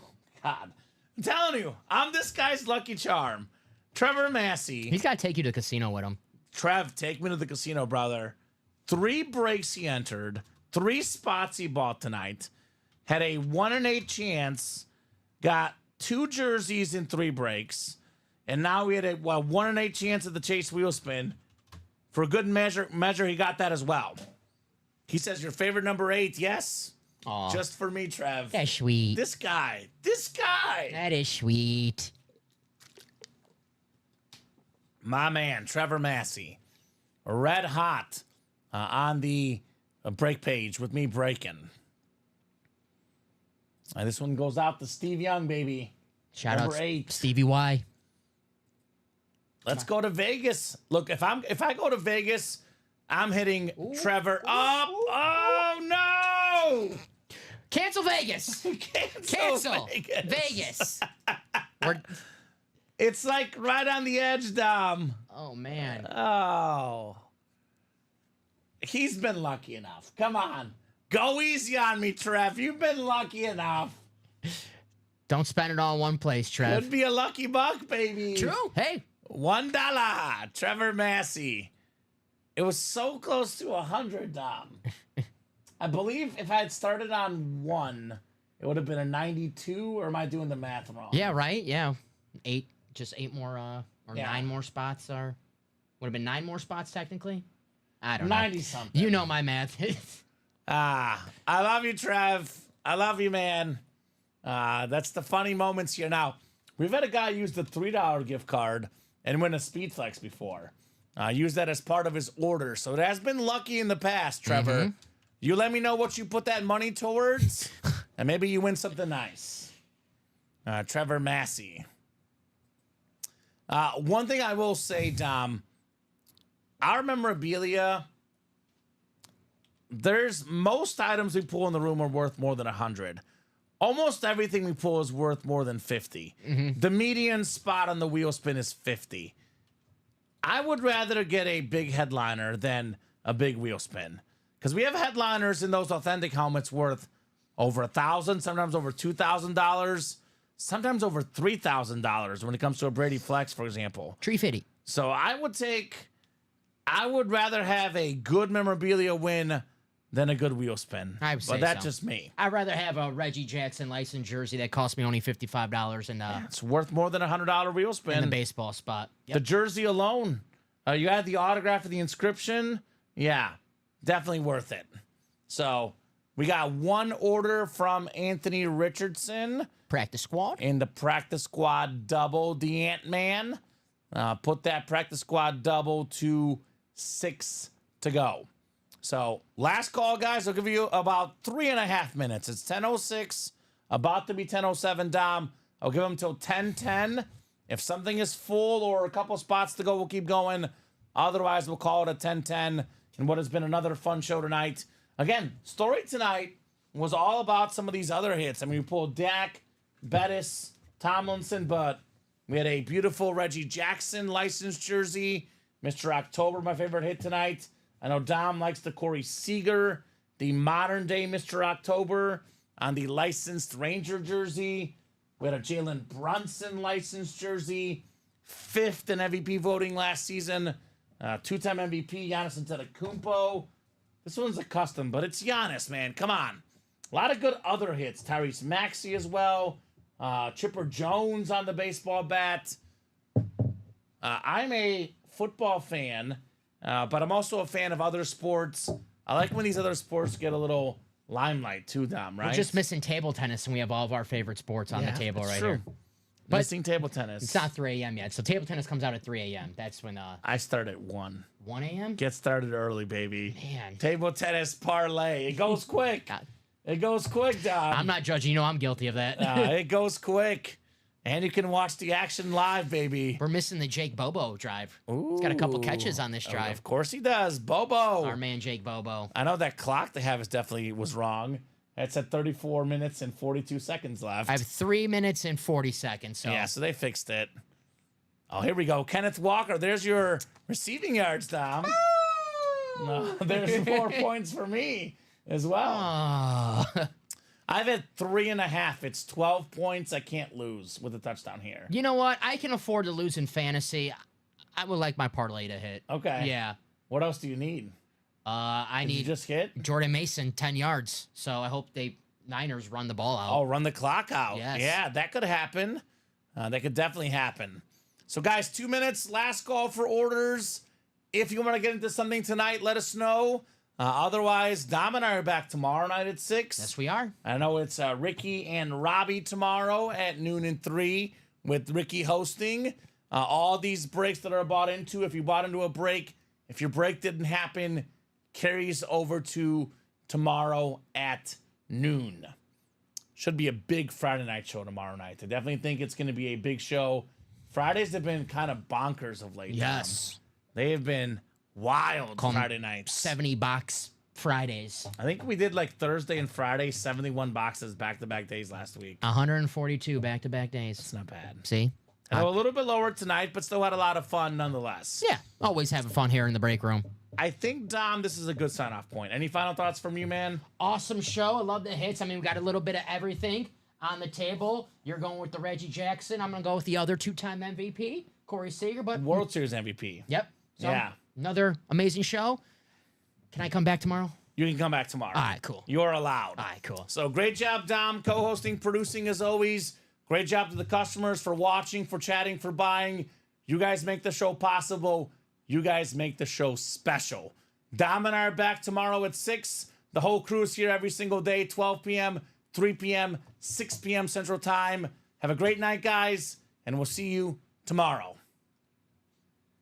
God. I'm telling you, I'm this guy's lucky charm. Trevor Massey. He's got to take you to the casino with him. Trev, take me to the casino, brother. 3 breaks he entered. 3 spots he bought tonight. Had a 1 in 8 chance. Got 2 jerseys in 3 breaks. And now we had a 1 in 8 chance at the chase wheel spin. For a good measure, he got that as well. He says, your favorite number 8, yes? Aw. Just for me, Trev. That's sweet. This guy. That is sweet. My man, Trevor Massey. Red hot on the break page with me breaking. This one goes out to Steve Young, baby. Shout Number out 8. Stevie Y. Let's go to Vegas. Look, if I go to Vegas, I'm hitting Trevor up. Oh no! Cancel Vegas. Cancel Vegas. It's like right on the edge, Dom. Oh man. Oh. He's been lucky enough. Come on. Go easy on me, Trev. You've been lucky enough. Don't spend it all in one place, Trev. Could be a lucky buck, baby. True. Hey. $1. Trevor Massey. It was so close to 100, Dom. I believe if I had started on 1, it would have been a 92, or am I doing the math wrong? Yeah, right? Yeah. 8, just 8 more, or 9 more spots would have been 9 more spots technically? I don't know. 90-something. You know my math. I love you, Trev. I love you, man. That's the funny moments here. Now, we've had a guy use the $3 gift card and win a Speed Flex before. Use that as part of his order. So it has been lucky in the past, Trevor. Mm-hmm. You let me know what you put that money towards, and maybe you win something nice. Trevor Massey. One thing I will say, Dom, our memorabilia, there's most items we pull in the room are worth more than 100. Almost everything we pull is worth more than 50. Mm-hmm. The median spot on the wheel spin is 50. I would rather get a big headliner than a big wheel spin. Because we have headliners in those authentic helmets worth over $1,000, sometimes over $2,000, sometimes over $3,000 when it comes to a Brady Flex, for example. Tree fitty. So I would rather have a good memorabilia win than a good wheel spin. I would say but that's so. just me. I'd rather have a Reggie Jackson licensed jersey that cost me only $55 in It's worth more than a $100 wheel spin. in the baseball spot. Yep. The jersey alone, you had the autograph of the inscription. Yeah, definitely worth it. So we got one order from Anthony Richardson Practice squad. in the practice squad double, the Ant-Man. Put that practice squad double to 6 to go. So last call, guys. I'll give you about 3.5 minutes. It's 10:06, about to be 10:07. Dom, I'll give them till 10:10. If something is full or a couple spots to go, we'll keep going. Otherwise, we'll call it a 10:10. And what has been another fun show tonight. Again, story tonight was all about some of these other hits. I mean, we pulled Dak, Bettis, Tomlinson, but we had a beautiful Reggie Jackson licensed jersey. Mr. October, my favorite hit tonight. I know Dom likes the Corey Seager, the modern day Mr. October on the licensed Ranger jersey. We had a Jalen Brunson licensed jersey, 5th in MVP voting last season. 2-time MVP, Giannis Antetokounmpo. This one's a custom, but it's Giannis, man. Come on. A lot of good other hits. Tyrese Maxey as well. Chipper Jones on the baseball bat. I'm a football fan, but I'm also a fan of other sports. I like when these other sports get a little limelight too, Dom, right? We're just missing table tennis, and we have all of our favorite sports on the table that's right true. here. But missing table tennis. It's not 3 a.m. yet, so table tennis comes out at 3 a.m. That's when I start at 1. 1 a.m. Get started early, baby. Man. Table tennis parlay. It goes quick. It goes quick, Dom. I'm not judging. You know I'm guilty of that. It goes quick. And you can watch the action live, baby. We're missing the Jake Bobo drive. He's got a couple catches on this drive. Of course he does. Bobo. Our man Jake Bobo. I know that clock they have is definitely was wrong. It's at 34 minutes and 42 seconds left. I have 3 minutes and 40 seconds. So Yeah, so they fixed it. Oh, here we go. Kenneth Walker. There's your receiving yards, Dom. No, there's 4 points for me as well. Oh. I've had 3.5. It's 12 points. I can't lose with a touchdown here. You know what? I can afford to lose in fantasy. I would like my parlay to hit. Okay. Yeah. What else do you need? I Did you need just hit? Jordan Mason 10 yards. So I hope Niners run the ball out. Oh, run the clock out. Yes. Yeah, that could happen. That could definitely happen. So, guys, 2 minutes. Last call for orders. If you want to get into something tonight, let us know. Otherwise, Dom and I are back tomorrow night at 6. Yes, we are. I know it's Ricky and Robbie tomorrow at noon and 3 with Ricky hosting. All these breaks that are bought into, if you bought into a break, if your break didn't happen, carries over to tomorrow at noon. Should be a big Friday night show tomorrow night. I definitely think it's going to be a big show. Fridays have been kind of bonkers of late. Yes. They have been wild Call 'em Friday nights. 70 box Fridays. I think we did like Thursday and Friday, 71 boxes back-to-back days last week. 142 back-to-back days. It's not bad. See? A little bit lower tonight, but still had a lot of fun nonetheless. Yeah. Always having fun here in the break room. I think, Dom, this is a good sign-off point. Any final thoughts from you, man? Awesome show. I love the hits. I mean, we got a little bit of everything on the table. You're going with the Reggie Jackson. I'm going to go with the other 2-time MVP, Corey Seager. But World Series MVP. Yep. So, Yeah. Another amazing show. Can I come back tomorrow? You can come back tomorrow. All right, cool. You're allowed. All right, cool. So great job, Dom, co-hosting, producing as always. Great job to the customers for watching, for chatting, for buying. You guys make the show possible. You guys make the show special. Dom and I are back tomorrow at 6. The whole crew is here every single day, 12 p.m., 3 p.m., 6 p.m. Central Time. Have a great night, guys, and we'll see you tomorrow.